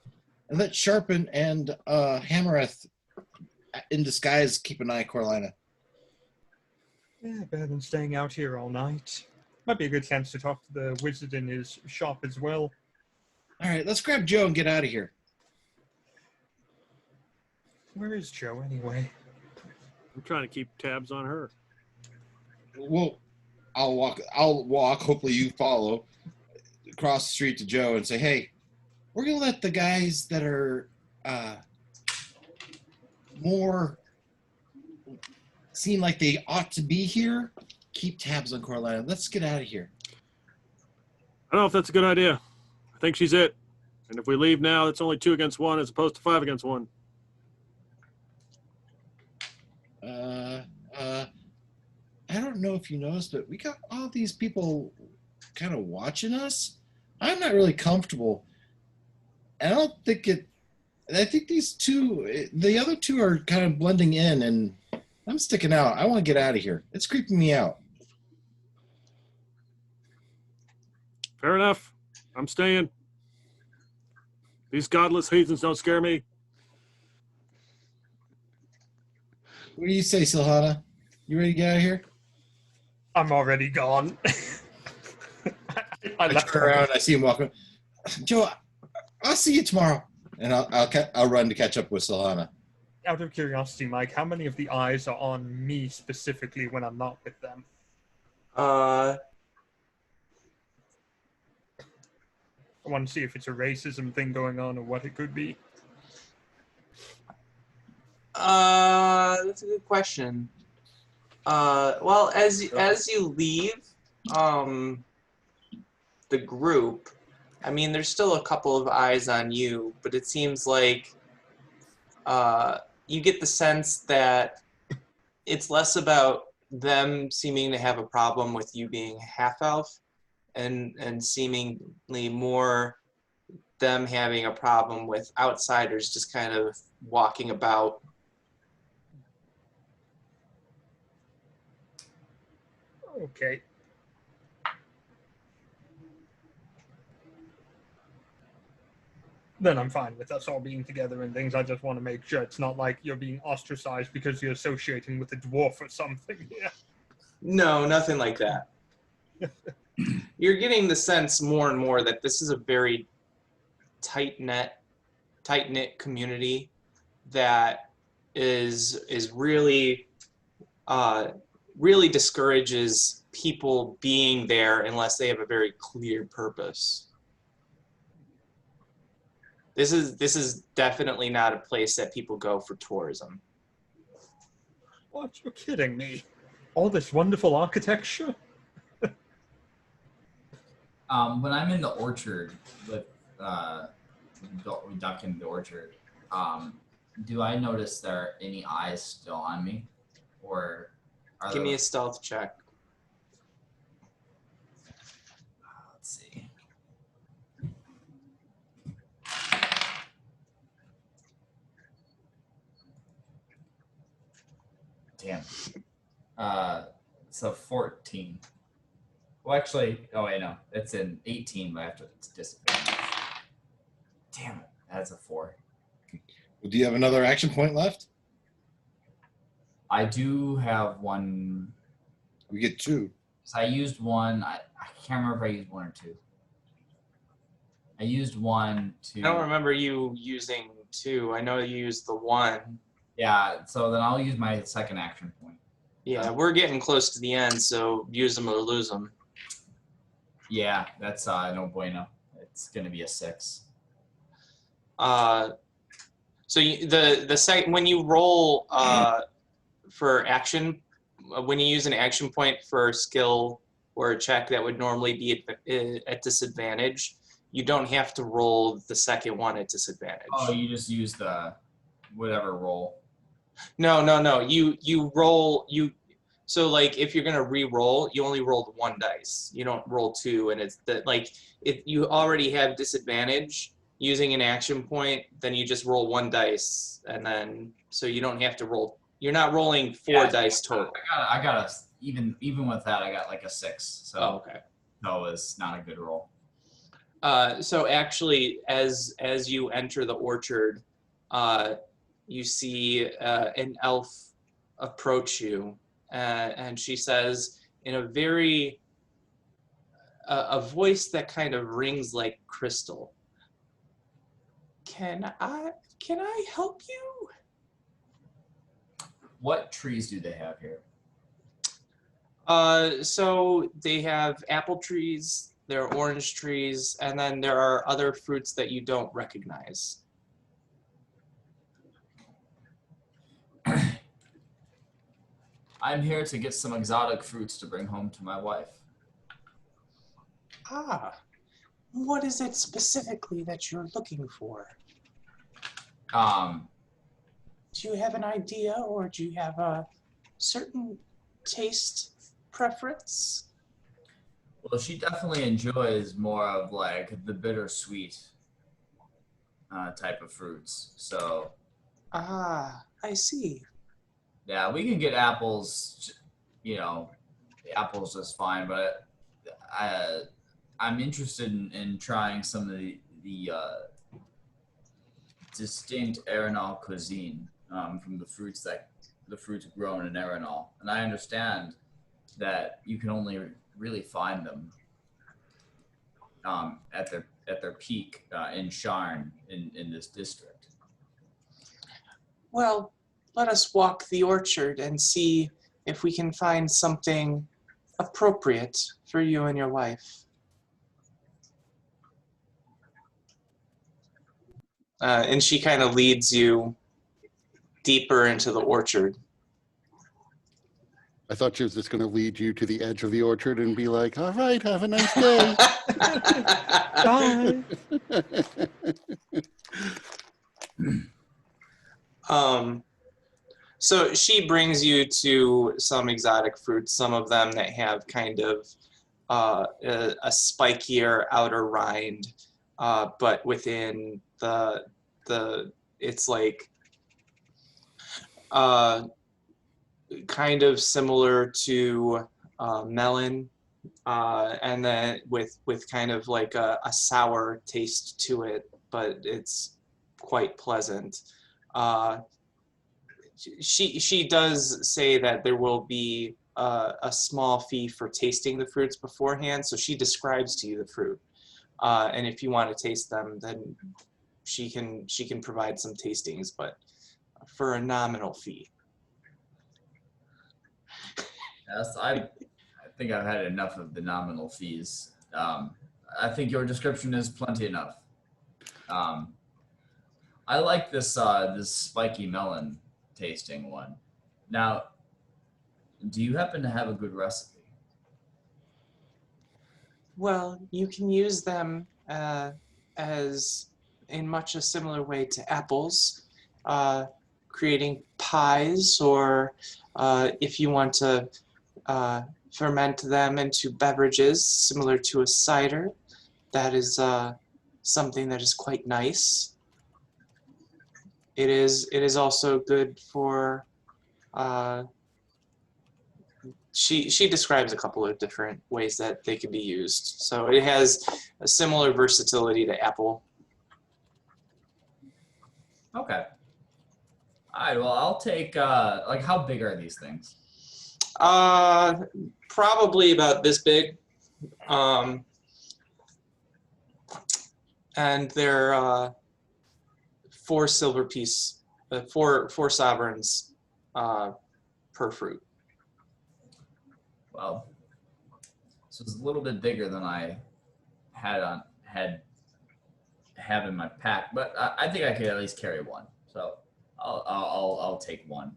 and let Sharpen and Hamarath in disguise keep an eye on Corlina. Yeah, better than staying out here all night. Might be a good chance to talk to the wizard in his shop as well. All right, let's grab Joe and get out of here. Where is Joe anyway? I'm trying to keep tabs on her. Well, I'll walk. Hopefully you follow across the street to Joe and say, hey, we're going to let the guys that are more seem like they ought to be here keep tabs on Corlina. Let's get out of here. I don't know if that's a good idea. I think she's it. And if we leave now, it's only 2 against 1 as opposed to 5 against 1. I don't know if you noticed, but we got all these people kind of watching us. I'm not really comfortable. And I don't think I think the other two are kind of blending in, and I'm sticking out. I want to get out of here. It's creeping me out. Fair enough. I'm staying. These godless heathens don't scare me. What do you say, Silhana? You ready to get out of here? I'm already gone. I turn around. I see him walking. Joe, I'll see you tomorrow, and I'll run to catch up with Silhana. Out of curiosity, Mike, how many of the eyes are on me specifically when I'm not with them? Uh, I want to see if it's a racism thing going on or what it could be. that's a good question. Well, as you leave, the group, I mean, there's still a couple of eyes on you, but it seems like, you get the sense that it's less about them seeming to have a problem with you being half-elf and seemingly more them having a problem with outsiders just kind of walking about. Okay. Then I'm fine with us all being together and things. I just want to make sure it's not like you're being ostracized because you're associating with a dwarf or something. Yeah. No, nothing like that. You're getting the sense more and more that this is a very tight-knit community that is really really discourages people being there unless they have a very clear purpose. This is definitely not a place that people go for tourism. What? You're kidding me. All this wonderful architecture? When I'm in the orchard with Duck in the orchard, do I notice there are any eyes still on me, or Give me a stealth check. Let's see. Damn. So 14. Well, actually, oh wait, no, it's an 18, but I have to disadvantage. Damn it, that's a 4. Do you have another action point left? I do have one. We get 2. So I used one. I can't remember if I used 1 or 2. I used 1 to. I don't remember you using 2. I know you used the 1. Yeah, so then I'll use my second action point. Yeah, we're getting close to the end, so use them or lose them. Yeah, that's no bueno. It's gonna be a 6. So the second when you roll for action, when you use an action point for a skill or a check that would normally be at disadvantage, you don't have to roll the second one at disadvantage. Oh, you just use the whatever roll. No. You roll So like if you're gonna re-roll, you only roll the 1 dice. You don't roll 2, and it's that like if you already have disadvantage using an action point, then you just roll 1 dice, and then so you don't have to roll. You're not rolling 4 dice total. I got a even with that I got like a 6. So okay. that was not a good roll. So actually, as you enter the orchard, you see an elf approach you, and she says in a very a voice that kind of rings like crystal. Can I help you? What trees do they have here? So they have apple trees, there are orange trees, and then there are other fruits that you don't recognize. I'm here to get some exotic fruits to bring home to my wife. Ah, what is it specifically that you're looking for? Do you have an idea, or do you have a certain taste preference? Well, she definitely enjoys more of like the bittersweet type of fruits. So Ah, I see. yeah, we can get apples. You know, apples is fine, but I'm interested in trying some of the distinct Arenal cuisine from the fruits grown in Arenal, and I understand that you can only really find them at their peak in Sharn in this district. Well, let us walk the orchard and see if we can find something appropriate for you and your wife. And she kind of leads you deeper into the orchard. I thought she was just going to lead you to the edge of the orchard and be like, all right, have a nice day. Bye. So she brings you to some exotic fruits, some of them that have kind of a spikier outer rind, but within the it's like kind of similar to melon, and then with kind of like a sour taste to it, but it's quite pleasant. She does say that there will be a small fee for tasting the fruits beforehand. So she describes to you the fruit, and if you want to taste them, then she can provide some tastings, but for a nominal fee. Yes, I think I've had enough of the nominal fees. I think your description is plenty enough. I like this this spiky melon tasting one. Now, do you happen to have a good recipe? Well, you can use them as in much a similar way to apples, creating pies, or if you want to ferment them into beverages similar to a cider. That is something that is quite nice. It is also good for. She describes a couple of different ways that they can be used. So it has a similar versatility to apple. Okay. All right. Well, I'll take like how big are these things? Probably about this big. And they're 4 silver piece, four sovereigns per fruit. Well, so it's a little bit bigger than I have in my pack, but I think I could at least carry one. So I'll take one.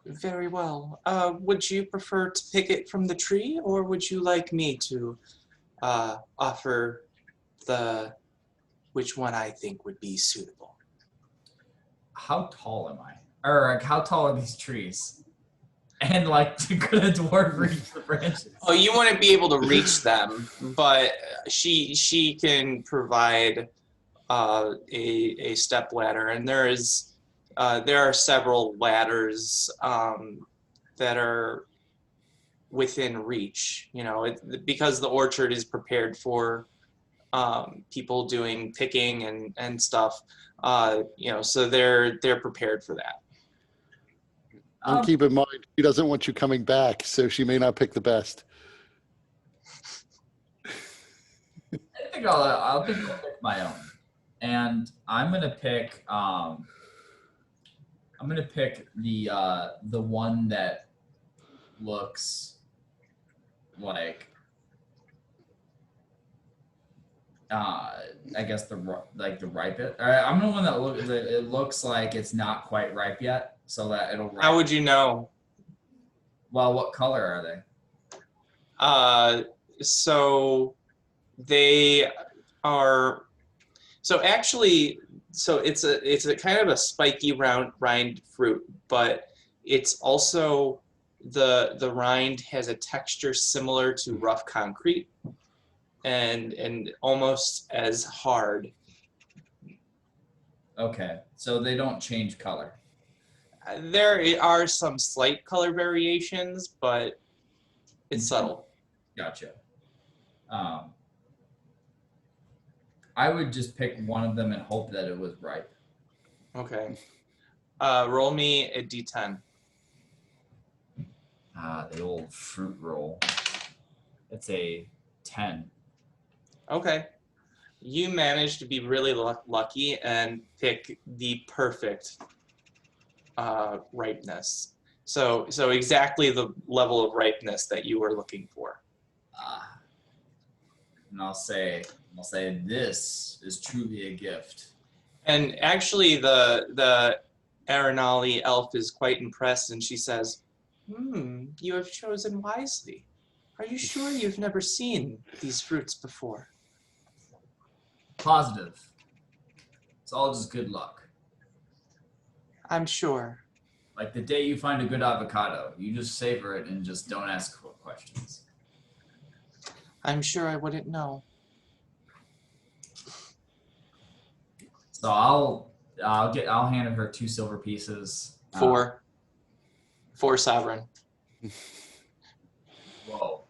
Very well. Would you prefer to pick it from the tree, or would you like me to offer which one I think would be suitable? How tall am I? Or like, how tall are these trees? And like, could a dwarf reach the branches? Oh, you wouldn't be able to reach them, but she can provide a step ladder, and there are several ladders that are within reach. You know, because the orchard is prepared for people doing picking and stuff. You know, so they're prepared for that. And keep in mind, she doesn't want you coming back, so she may not pick the best. I think I'll pick my own, and I'm gonna pick the one that looks like I guess the ripest. All right, I'm the one that looks like it's not quite ripe yet, so that it'll ripen. How would you know? Well, what color are they? So they are. So actually, it's a kind of a spiky rind fruit, but it's also the rind has a texture similar to rough concrete, and almost as hard. Okay, so they don't change color. There are some slight color variations, but it's subtle. Gotcha. I would just pick one of them and hope that it was ripe. Okay. Roll me a d10. The old fruit roll. It's a 10. Okay. You managed to be really lucky and pick the perfect ripeness. So exactly the level of ripeness that you were looking for. And I'll say this is truly a gift. And actually, the Arenali elf is quite impressed, and she says, you have chosen wisely. Are you sure you've never seen these fruits before? Positive. It's all just good luck. I'm sure. Like the day you find a good avocado, you just savor it and just don't ask questions. I'm sure I wouldn't know. So I'll hand her 2 silver pieces. 4 sovereign. Whoa.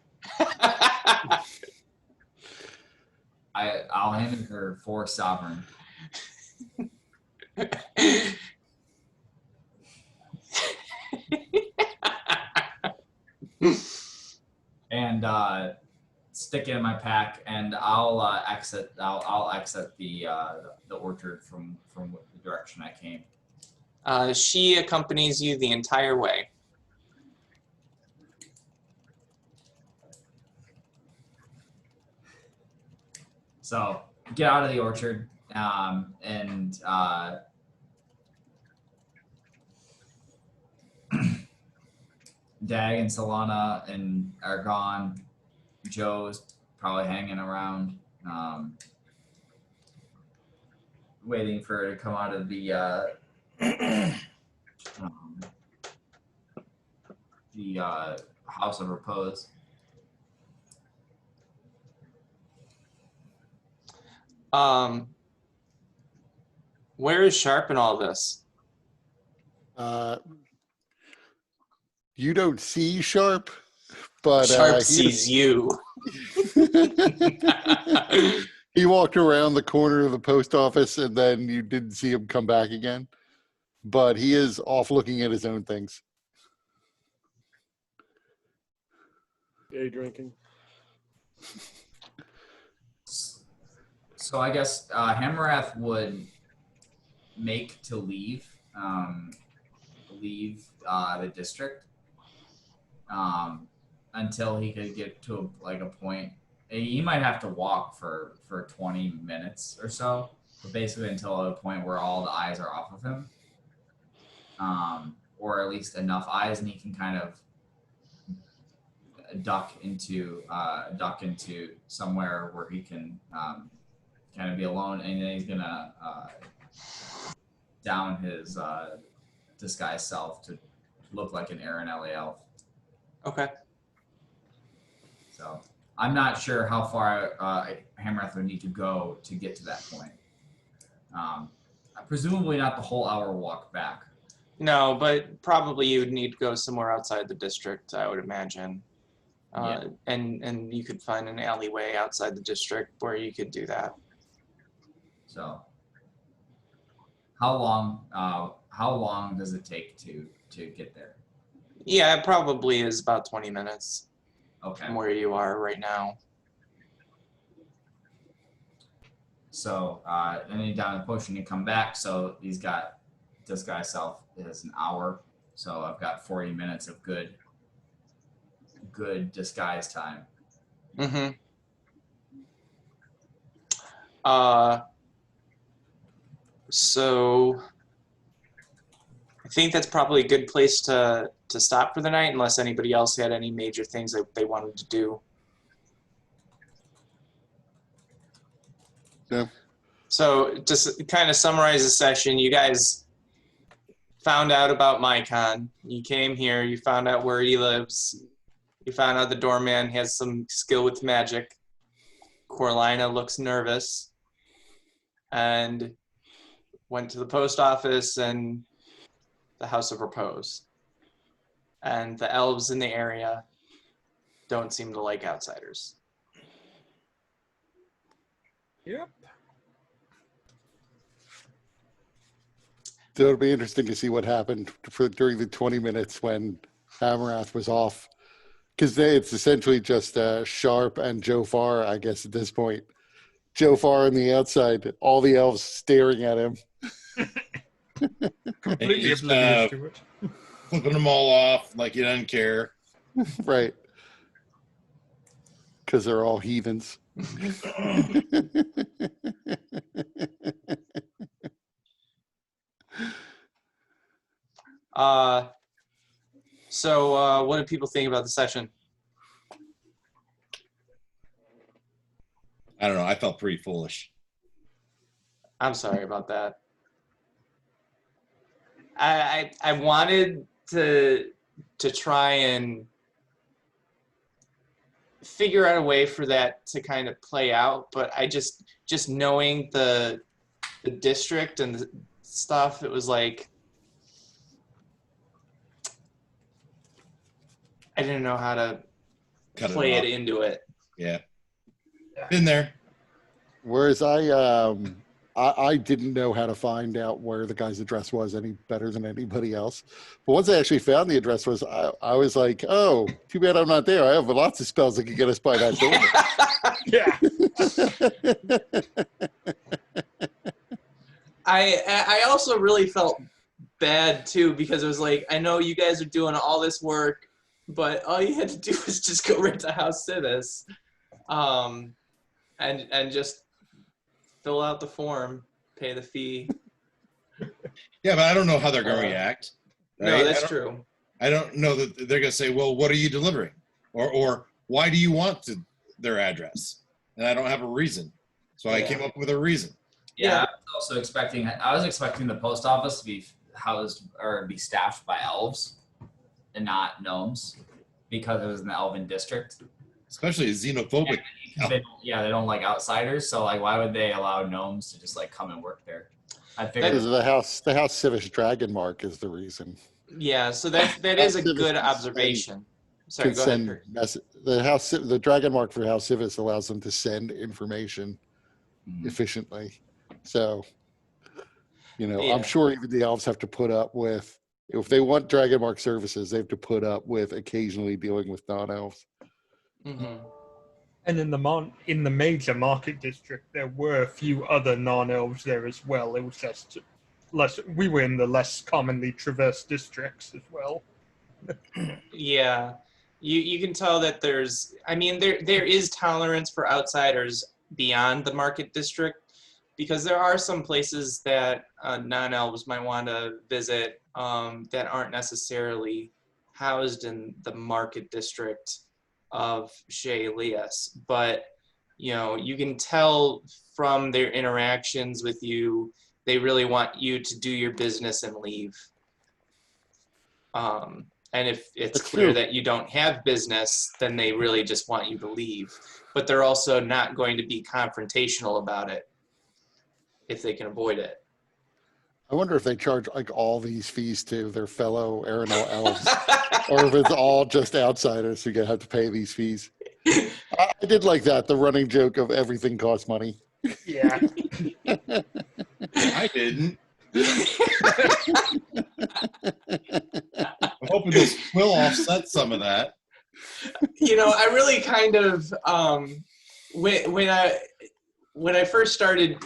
I'll hand her 4 sovereign. and stick it in my pack, and I'll exit. I'll exit the orchard from the direction I came. She accompanies you the entire way. So get out of the orchard, and Dag and Solana are gone. Joe's probably hanging around, waiting for her to come out of the House of Repose. Where is Sharp in all this? You don't see Sharp, but Sharp sees you. He walked around the corner of the post office, and then you didn't see him come back again. But he is off looking at his own things. Day drinking. So I guess Hamarath would make to leave the district until he could get to a point. He might have to walk for 20 minutes or so, but basically until a point where all the eyes are off of him, or at least enough eyes, and he can kind of duck into somewhere where he can kind of be alone, and then he's gonna down his disguised self to look like an Aaron Ellie elf. Okay. So I'm not sure how far Hamarath would need to go to get to that point. Presumably not the whole hour walk back. No, but probably you would need to go somewhere outside the district, I would imagine. Yeah. And you could find an alleyway outside the district where you could do that. So how long does it take to get there? Yeah, it probably is about 20 minutes Okay. from where you are right now. So then you down the potion, you come back. So he's got disguise self is an hour. So I've got 40 minutes of good disguise time. Mm-hmm. So I think that's probably a good place to stop for the night, unless anybody else had any major things that they wanted to do. Yeah. So just kind of summarize the session, you guys found out about Mycon. You came here, you found out where he lives. You found out the doorman has some skill with magic. Corlina looks nervous. And went to the post office and the House of Repose. And the elves in the area don't seem to like outsiders. Yep. So it'll be interesting to see what happened during the 20 minutes when Hamarath was off. Because it's essentially just Sharp and Jofar, I guess, at this point. Jofar on the outside, all the elves staring at him. Completely Just, oblivious to it. Flipping them all off like you don't care. Right. Because they're all heathens. So what do people think about the session? I don't know. I felt pretty foolish. I'm sorry about that. I wanted to try and figure out a way for that to kind of play out, but I just knowing the district and the stuff, it was like I didn't know how to play it into it. Yeah. Been there. Whereas I I didn't know how to find out where the guy's address was any better than anybody else. But once I actually found the address, I was like, oh, too bad I'm not there. I have lots of spells that could get us by that door. Yeah. I also really felt bad too, because it was like, I know you guys are doing all this work, but all you had to do was just go right to House Civis, and just fill out the form, pay the fee. Yeah, but I don't know how they're going to react. No, right? that's true. I don't know that they're going to say, well, what are you delivering? Or why do you want their address? And I don't have a reason. So I came up with a reason. Yeah, I was expecting the post office to be housed or be staffed by elves and not gnomes, because it was in the elven district. Especially a xenophobic. They don't like outsiders, so like why would they allow gnomes to just like come and work there? I figured Because the House Civis dragon mark is the reason. Yeah, so that is a good observation. Sorry, Could go ahead, send Chris. the dragon mark for House Civis allows them to send information Mhm. efficiently. So, Yeah. I'm sure even the elves have to put up with, if they want dragon mark services, they have to put up with occasionally dealing with non-elves. Mhm. And in the major market district, there were a few other non-elves there as well. It was just less. We were in the less commonly traversed districts as well. Yeah, you can tell that there is tolerance for outsiders beyond the market district, because there are some places that non-elves might want to visit that aren't necessarily housed in the market district of Chez Elias. But you can tell from their interactions with you, they really want you to do your business and leave. And if it's That's clear true. that you don't have business, then they really just want you to leave. But they're also not going to be confrontational about it if they can avoid it. I wonder if they charge like all these fees to their fellow Arenal elves, or if it's all just outsiders who have to pay these fees. I did like that, the running joke of everything costs money. Yeah. I didn't. I'm hoping this will offset some of that. I really kind of when I first started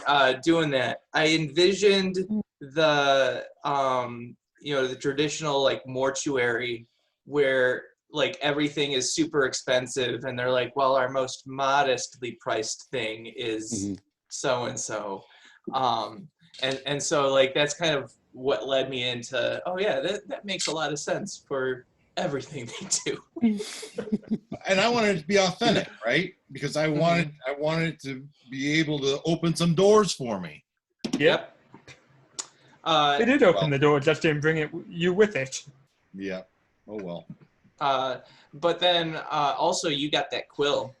doing that, I envisioned the the traditional like mortuary where like everything is super expensive, and they're like, well, our most modestly priced thing is so and so, and so like that's kind of what led me into, oh yeah, that makes a lot of sense for everything they do. And I wanted it to be authentic, right? Because I wanted it to be able to open some doors for me. Yep. They did open the door, just didn't bring you with it. Yeah. Oh well. But then also you got that quill.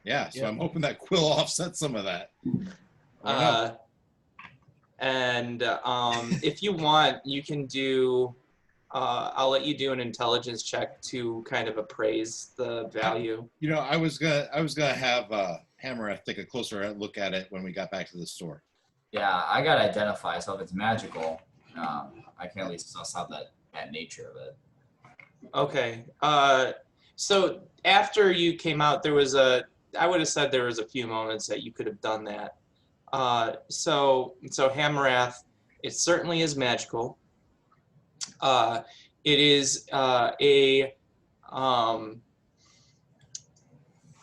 Yeah. So I'm hoping that quill offsets some of that. And if you want, you can do. I'll let you do an intelligence check to kind of appraise the value. I was gonna have Hammereth take a closer look at it when we got back to the store. Yeah, I gotta identify. So if it's magical, I can at least suss out that nature of it. Okay. So after you came out, I would have said there was a few moments that you could have done that. So Hammereth, it certainly is magical. It is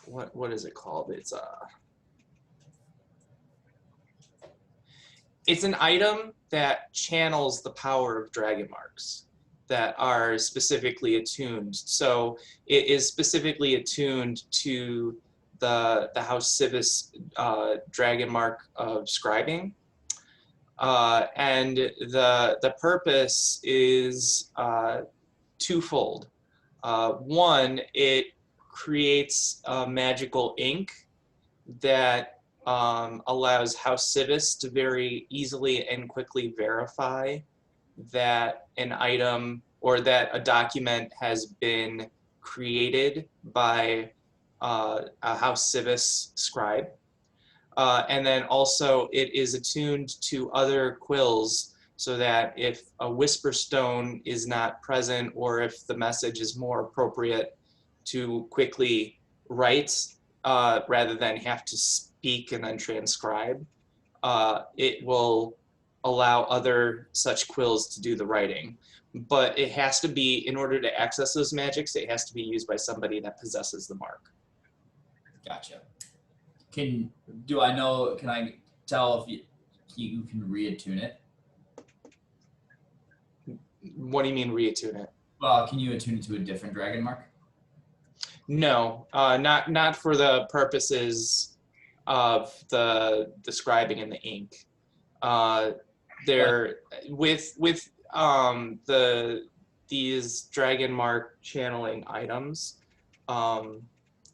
what is it called? It's an item that channels the power of dragon marks that are specifically attuned. So it is specifically attuned to the House Civis dragon mark of scribing. And the purpose is twofold. One, it creates a magical ink that allows House Civis to very easily and quickly verify that an item or that a document has been created by a House Civis scribe. And then also it is attuned to other quills so that if a whisper stone is not present, or if the message is more appropriate to quickly write rather than have to speak and then transcribe, it will allow other such quills to do the writing. But it has to be, in order to access those magics, it has to be used by somebody that possesses the mark. Gotcha. Can I tell if you can reattune it? What do you mean reattune it? Well, can you attune it to a different dragon mark? No, not for the purposes of the describing in the ink. They're with these dragon mark channeling items.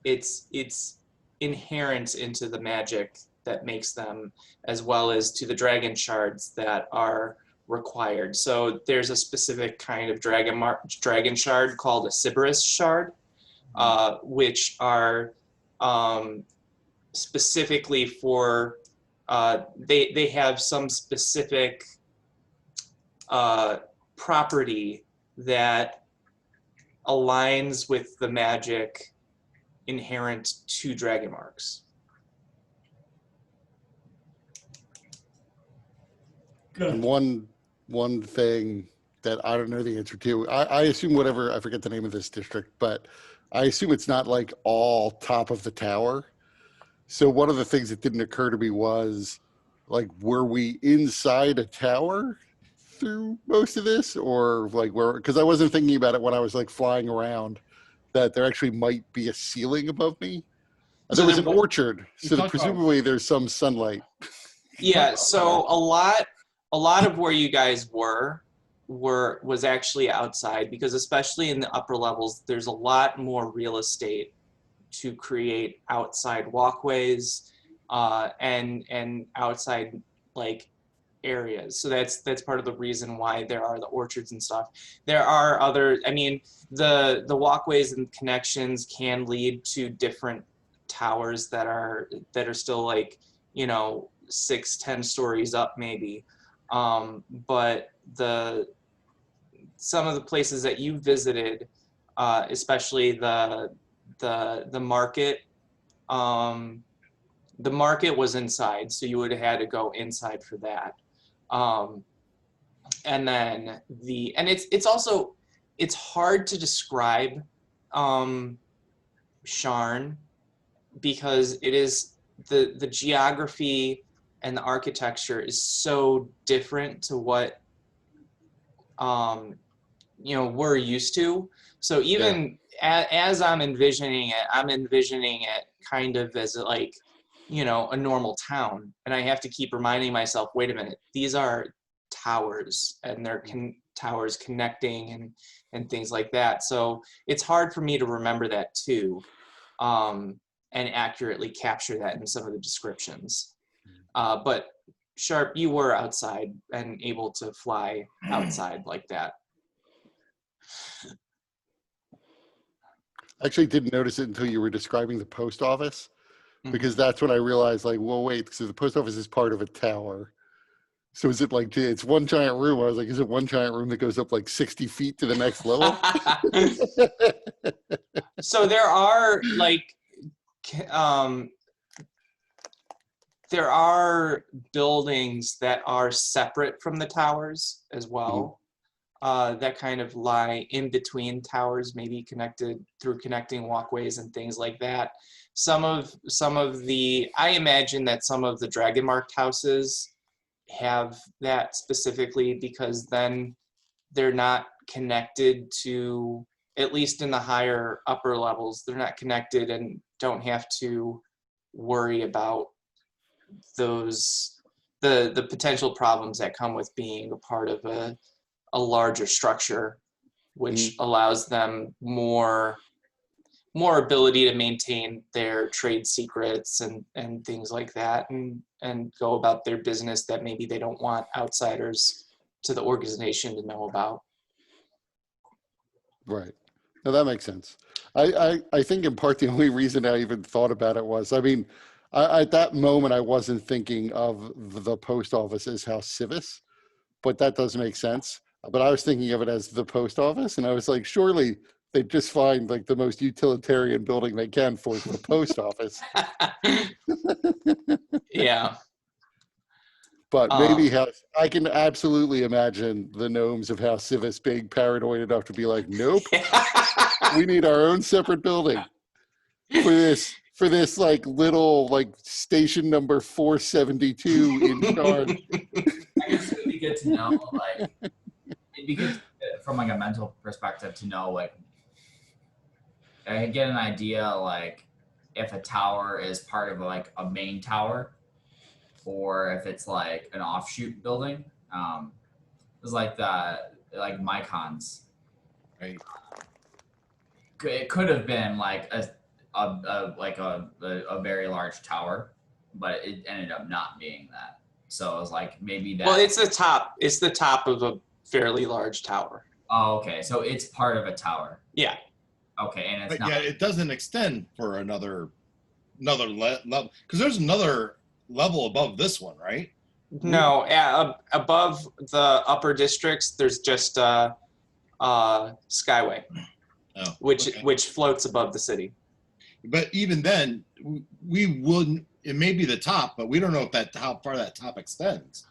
It's inherent into the magic that makes them, as well as to the dragon shards that are required. So there's a specific kind of dragon shard called a Sybaris shard, which are specifically for they have some specific property that aligns with the magic inherent to dragon marks. And one thing that I don't know the answer to, I assume whatever, I forget the name of this district, but I assume it's not like all top of the tower. So one of the things that didn't occur to me was, like, were we inside a tower through most of this, or like because I wasn't thinking about it when I was like flying around, that there actually might be a ceiling above me. So There was then an orchard, you so talk about- presumably there's some sunlight. Yeah, so a lot of where you guys was actually outside, because especially in the upper levels, there's a lot more real estate to create outside walkways and outside like areas. So that's part of the reason why there are the orchards and stuff. There are other, I mean, the walkways and connections can lead to different towers that are still like, 6-10 stories up maybe. But some of the places that you visited, especially the market, the market was inside, so you would have had to go inside for that. And then it's hard to describe Sharn, because it is the geography and the architecture is so different to what we're used to. So even as I'm envisioning it kind of as like, a normal town, and I have to keep reminding myself, wait a minute, these are towers, and they're towers connecting and things like that. So it's hard for me to remember that too, and accurately capture that in some of the descriptions. But Sharp, you were outside and able to fly outside like that. I actually didn't notice it until you were describing the post office, because Mhm. that's when I realized, like, well, wait, so the post office is part of a tower. So is it like, it's one giant room? I was like, is it one giant room that goes up like 60 feet to the next level? So there are there are buildings that are separate from the towers as well, that kind of lie in between towers, maybe connected through connecting walkways and things like that. I imagine that some of the dragon marked houses have that specifically, because then they're not connected to, at least in the higher upper levels, they're not connected and don't have to worry about the potential problems that come with being a part of a larger structure, which allows them more ability to maintain their trade secrets and things like that, and go about their business that maybe they don't want outsiders to the organization to know about. Right. No, that makes sense. I think in part the only reason I even thought about it was, I mean, At that moment, I wasn't thinking of the post office as House Civis, but that does make sense. But I was thinking of it as the post office, and I was like, surely they'd just find like the most utilitarian building they can for the post office. Yeah. But maybe I can absolutely imagine the gnomes of House Civis being paranoid enough to be like, nope, we need our own separate building for this like little like station number 472 in Sharn. I guess it would be good to know, like, it'd be good from like a mental perspective to know, like, I get an idea, like, if a tower is part of like a main tower, or if it's like an offshoot building. It's like Mycons. Right. It could have been like a very large tower, but it ended up not being that. So it was like maybe that. Well, it's the top. It's the top of a fairly large tower. Oh, okay. So it's part of a tower. Yeah. Okay, and it's But not. yeah, it doesn't extend for another level, because there's another level above this one, right? No, above the upper districts, there's just Skyway, Oh, which okay. which floats above the city. But even then, we wouldn't. It may be the top, but we don't know if how far that top extends.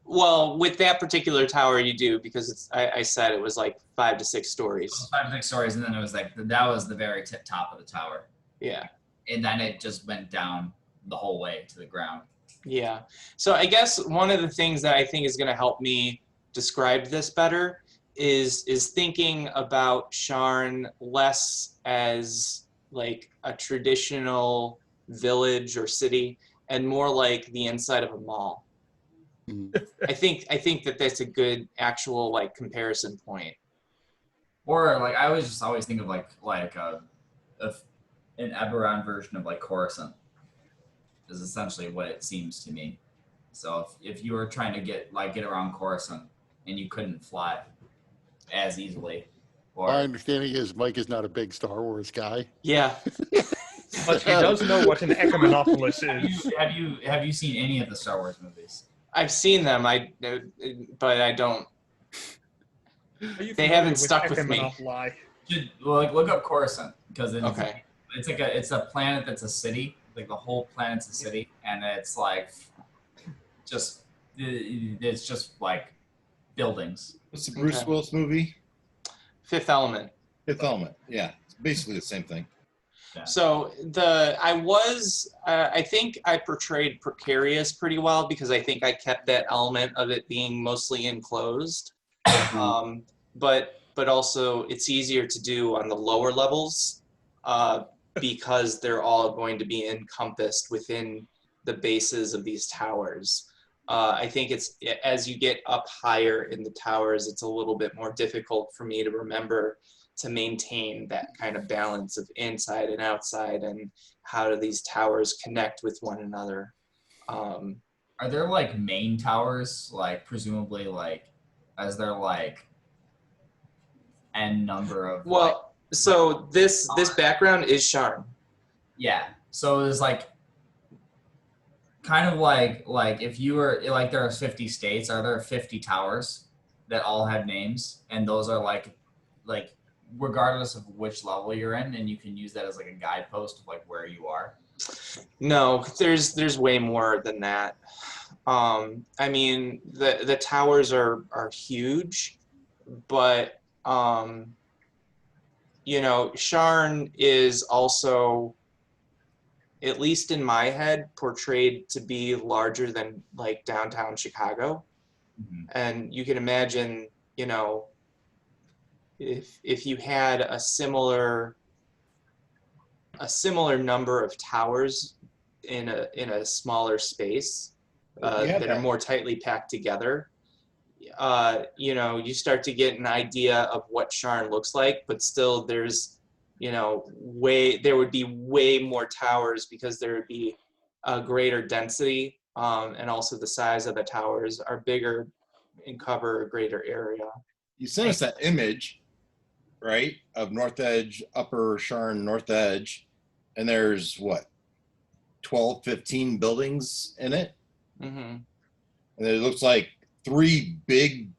Well, with that particular tower, you do, because I said it was like 5 to 6 stories. 5 to 6 stories, and then it was like that was the very top of the tower, Yeah. and then it just went down the whole way to the ground. Yeah. So I guess one of the things that I think is going to help me describe this better is thinking about Sharn less as like a traditional village or city and more like the inside of a mall. I think that that's a good actual like comparison point. Or like I was just always think of like an Eberron version of like Coruscant is essentially what it seems to me. So if you were trying to get around Coruscant and you couldn't fly as easily, or My understanding is Mike is not a big Star Wars guy. Yeah. But he does know what an Ecumenopolis is. have you seen any of the Star Wars movies? I've seen them. But I don't. Are you They familiar haven't with stuck with me. Ecumenopoli? Look up Coruscant because Okay. it's a planet that's a city. Like the whole planet's a city, and it's like it's just like buildings. What's the Bruce Okay. Willis movie? Fifth Element. Fifth Element. Yeah, it's basically the same thing. Yeah. So I think I portrayed precarious pretty well because I think I kept that element of it being mostly enclosed. But also it's easier to do on the lower levels because they're all going to be encompassed within the bases of these towers. I think it's as you get up higher in the towers, it's a little bit more difficult for me to remember to maintain that kind of balance of inside and outside and how do these towers connect with one another. Are there like main towers, like presumably like as there like n number of Well, so this background is Sharn. yeah. So it's like kind of like if you were like there are 50 states, are there 50 towers that all have names, and those are like regardless of which level you're in, and you can use that as like a guidepost of like where you are? No, there's way more than that. I mean the towers are huge, but you know, Sharn is also, at least in my head, portrayed to be larger than like downtown Chicago. Mhm. And you can imagine, you know, if you had a similar number of towers in a smaller space that are more tightly packed together, you know, you start to get an idea of what Sharn looks like, but still there's, you know, there would be way more towers because there would be a greater density, and also the size of the towers are bigger and cover a greater area. You sent us that image, right, of North Edge, Upper Sharn, North Edge, and there's what, 12, 15 buildings in it. Mm-hmm. And it looks like 3 big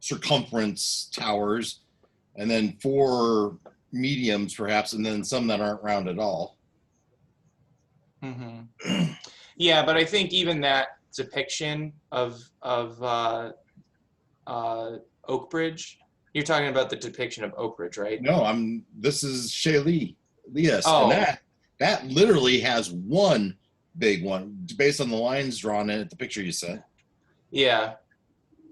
circumference towers, and then 4 mediums perhaps, and then some that aren't round at all. Mm-hmm. Yeah, but I think even that depiction of Oak Bridge, you're talking about the depiction of Oak Bridge, right? No, this is Shaylee. Yes, Oh. and that literally has one big one based on the lines drawn in it, the picture you sent. Yeah.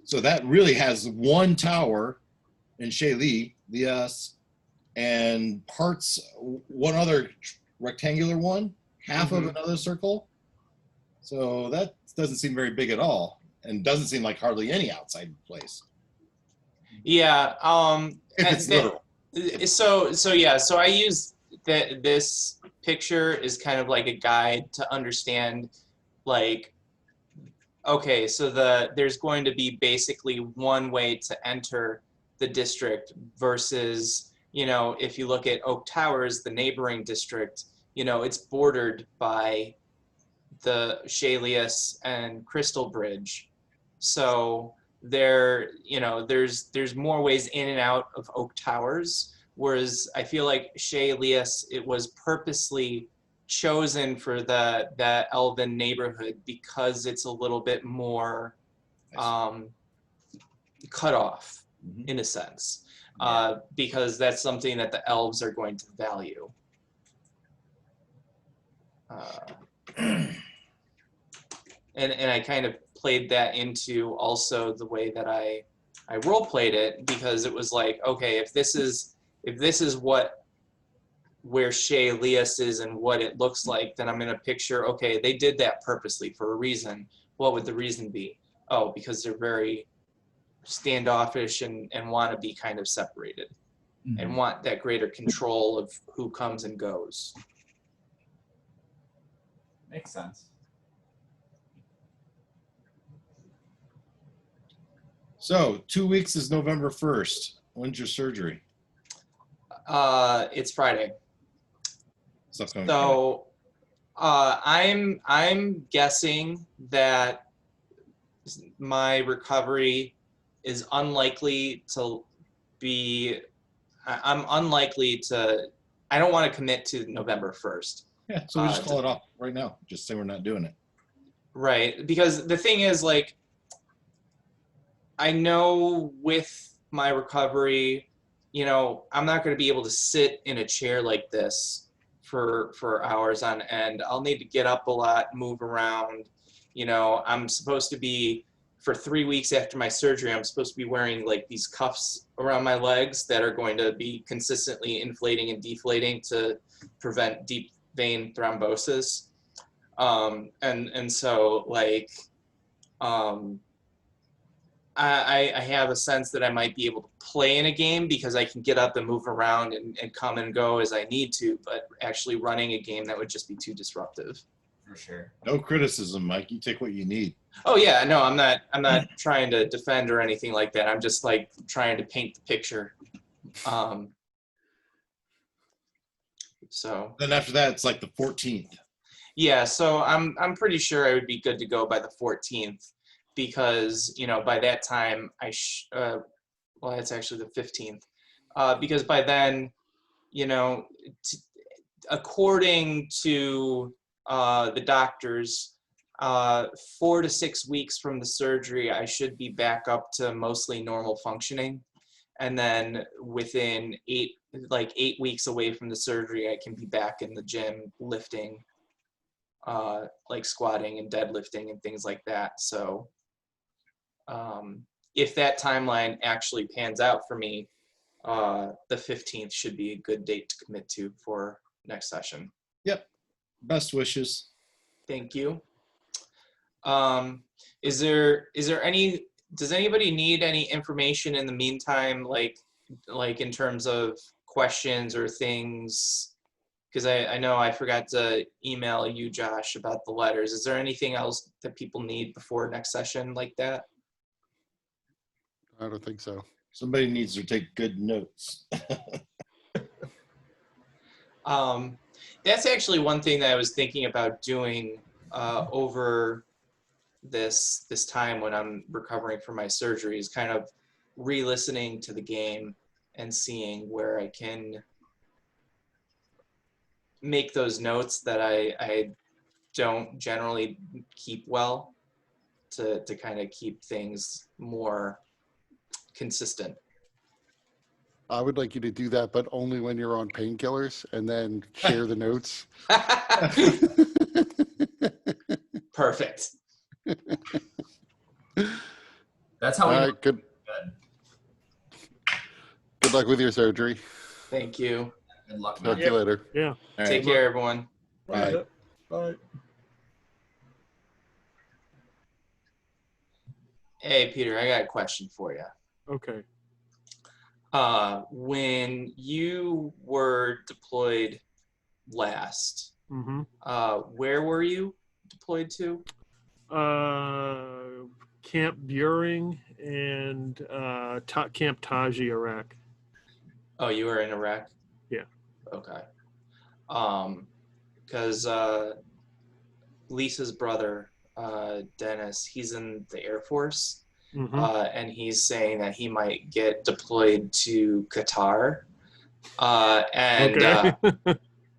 So that really has one tower in Shaylee, yes, and parts, one other rectangular one, half of another circle. So that doesn't seem very big at all, and doesn't seem like hardly any outside place. Yeah. If it's literal. So I use this picture is kind of like a guide to understand, like, okay, so there's going to be basically one way to enter the district versus, if you look at Oak Towers, the neighboring district, it's bordered by the Shalius and Crystal Bridge. So there's more ways in and out of Oak Towers, whereas I feel like Shalius, it was purposely chosen for that Elven neighborhood because it's a little bit more cut off in a sense, because that's something that the elves are going to value. And I kind of played that into also the way that I role played it, because it was like, okay, if this is where Shaylius is and what it looks like, then I'm going to picture, okay, they did that purposely for a reason. What would the reason be? Oh, because they're very standoffish and want to be kind of separated and want that greater control of who comes and goes. Makes sense. So 2 weeks is November 1st. When's your surgery? It's Friday. Stuff coming So I'm guessing that my recovery is unlikely to be, I'm unlikely to, I don't want to commit to November 1st. Yeah, so we just call it off right now. Just say we're not doing it. Right, because the thing is, like, I know with my recovery, I'm not going to be able to sit in a chair like this for hours on end. I'll need to get up a lot, move around. I'm supposed to be, for 3 weeks after my surgery, I'm supposed to be wearing like these cuffs around my legs that are going to be consistently inflating and deflating to prevent deep vein thrombosis. And so, like, I have a sense that I might be able to play in a game because I can get up and move around and come and go as I need to, but actually running a game, that would just be too disruptive. For sure. No criticism, Mike. You take what you need. Oh yeah, no, I'm not trying to defend or anything like that. I'm just like trying to paint the picture. So Then after that, it's like the 14th. yeah, so I'm pretty sure I would be good to go by the 14th, because by that time well, it's actually the 15th, because by then, according to the doctors, 4 to 6 weeks from the surgery, I should be back up to mostly normal functioning. And then within 8 weeks away from the surgery, I can be back in the gym lifting, like squatting and deadlifting and things like that. So if that timeline actually pans out for me, the 15th should be a good date to commit to for next session. Yep. Best wishes. Thank you. Is there any, does anybody need any information in the meantime, like in terms of questions or things? Because I know I forgot to email you, Josh, about the letters. Is there anything else that people need before next session like that? I don't think so. Somebody needs to take good notes. That's actually one thing that I was thinking about doing over this time when I'm recovering from my surgery, is kind of re-listening to the game and seeing where I can make those notes that I don't generally keep well, to kind of keep things more consistent. I would like you to do that, but only when you're on painkillers, and then share the notes. Perfect. That's how All we right, good. good. Good luck with your surgery. Thank you. Good luck, Talk man. to you later. Yeah. All right. Take care, everyone. Bye. Bye. Hey, Peter, I got a question for you. Okay. When you were deployed last, Mm-hmm. where were you deployed to? Camp Buring and Camp Taji, Iraq. Oh, you were in Iraq? Yeah. Okay. Because Lisa's brother, Dennis, he's in the Air Force, Mm-hmm. and he's saying that he might get deployed to Qatar. And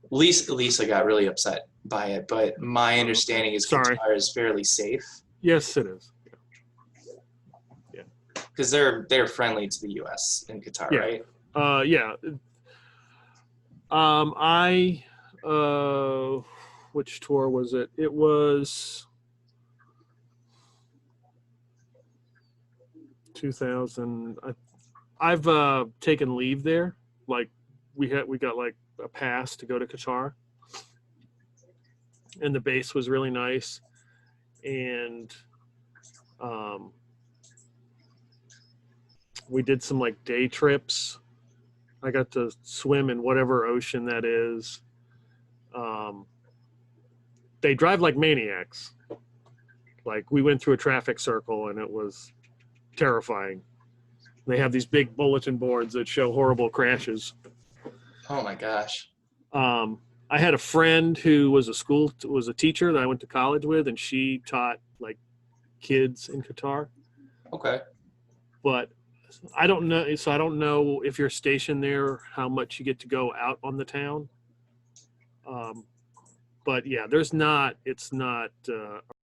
Lisa got really upset by it, but my understanding is Sorry. Qatar is fairly safe Yes, it is. because they're friendly to the U.S. in Qatar, Yeah. right? Yeah. Which tour was it? It was 2000. I've taken leave there. Like we got like a pass to go to Qatar, and the base was really nice, and we did some like day trips. I got to swim in whatever ocean that is. They drive like maniacs. Like we went through a traffic circle and it was terrifying. They have these big bulletin boards that show horrible crashes. Oh my gosh. I had a friend who was a teacher that I went to college with, and she taught like kids in Qatar. Okay. But I don't know. So I don't know if you're stationed there, how much you get to go out on the town. But yeah, it's not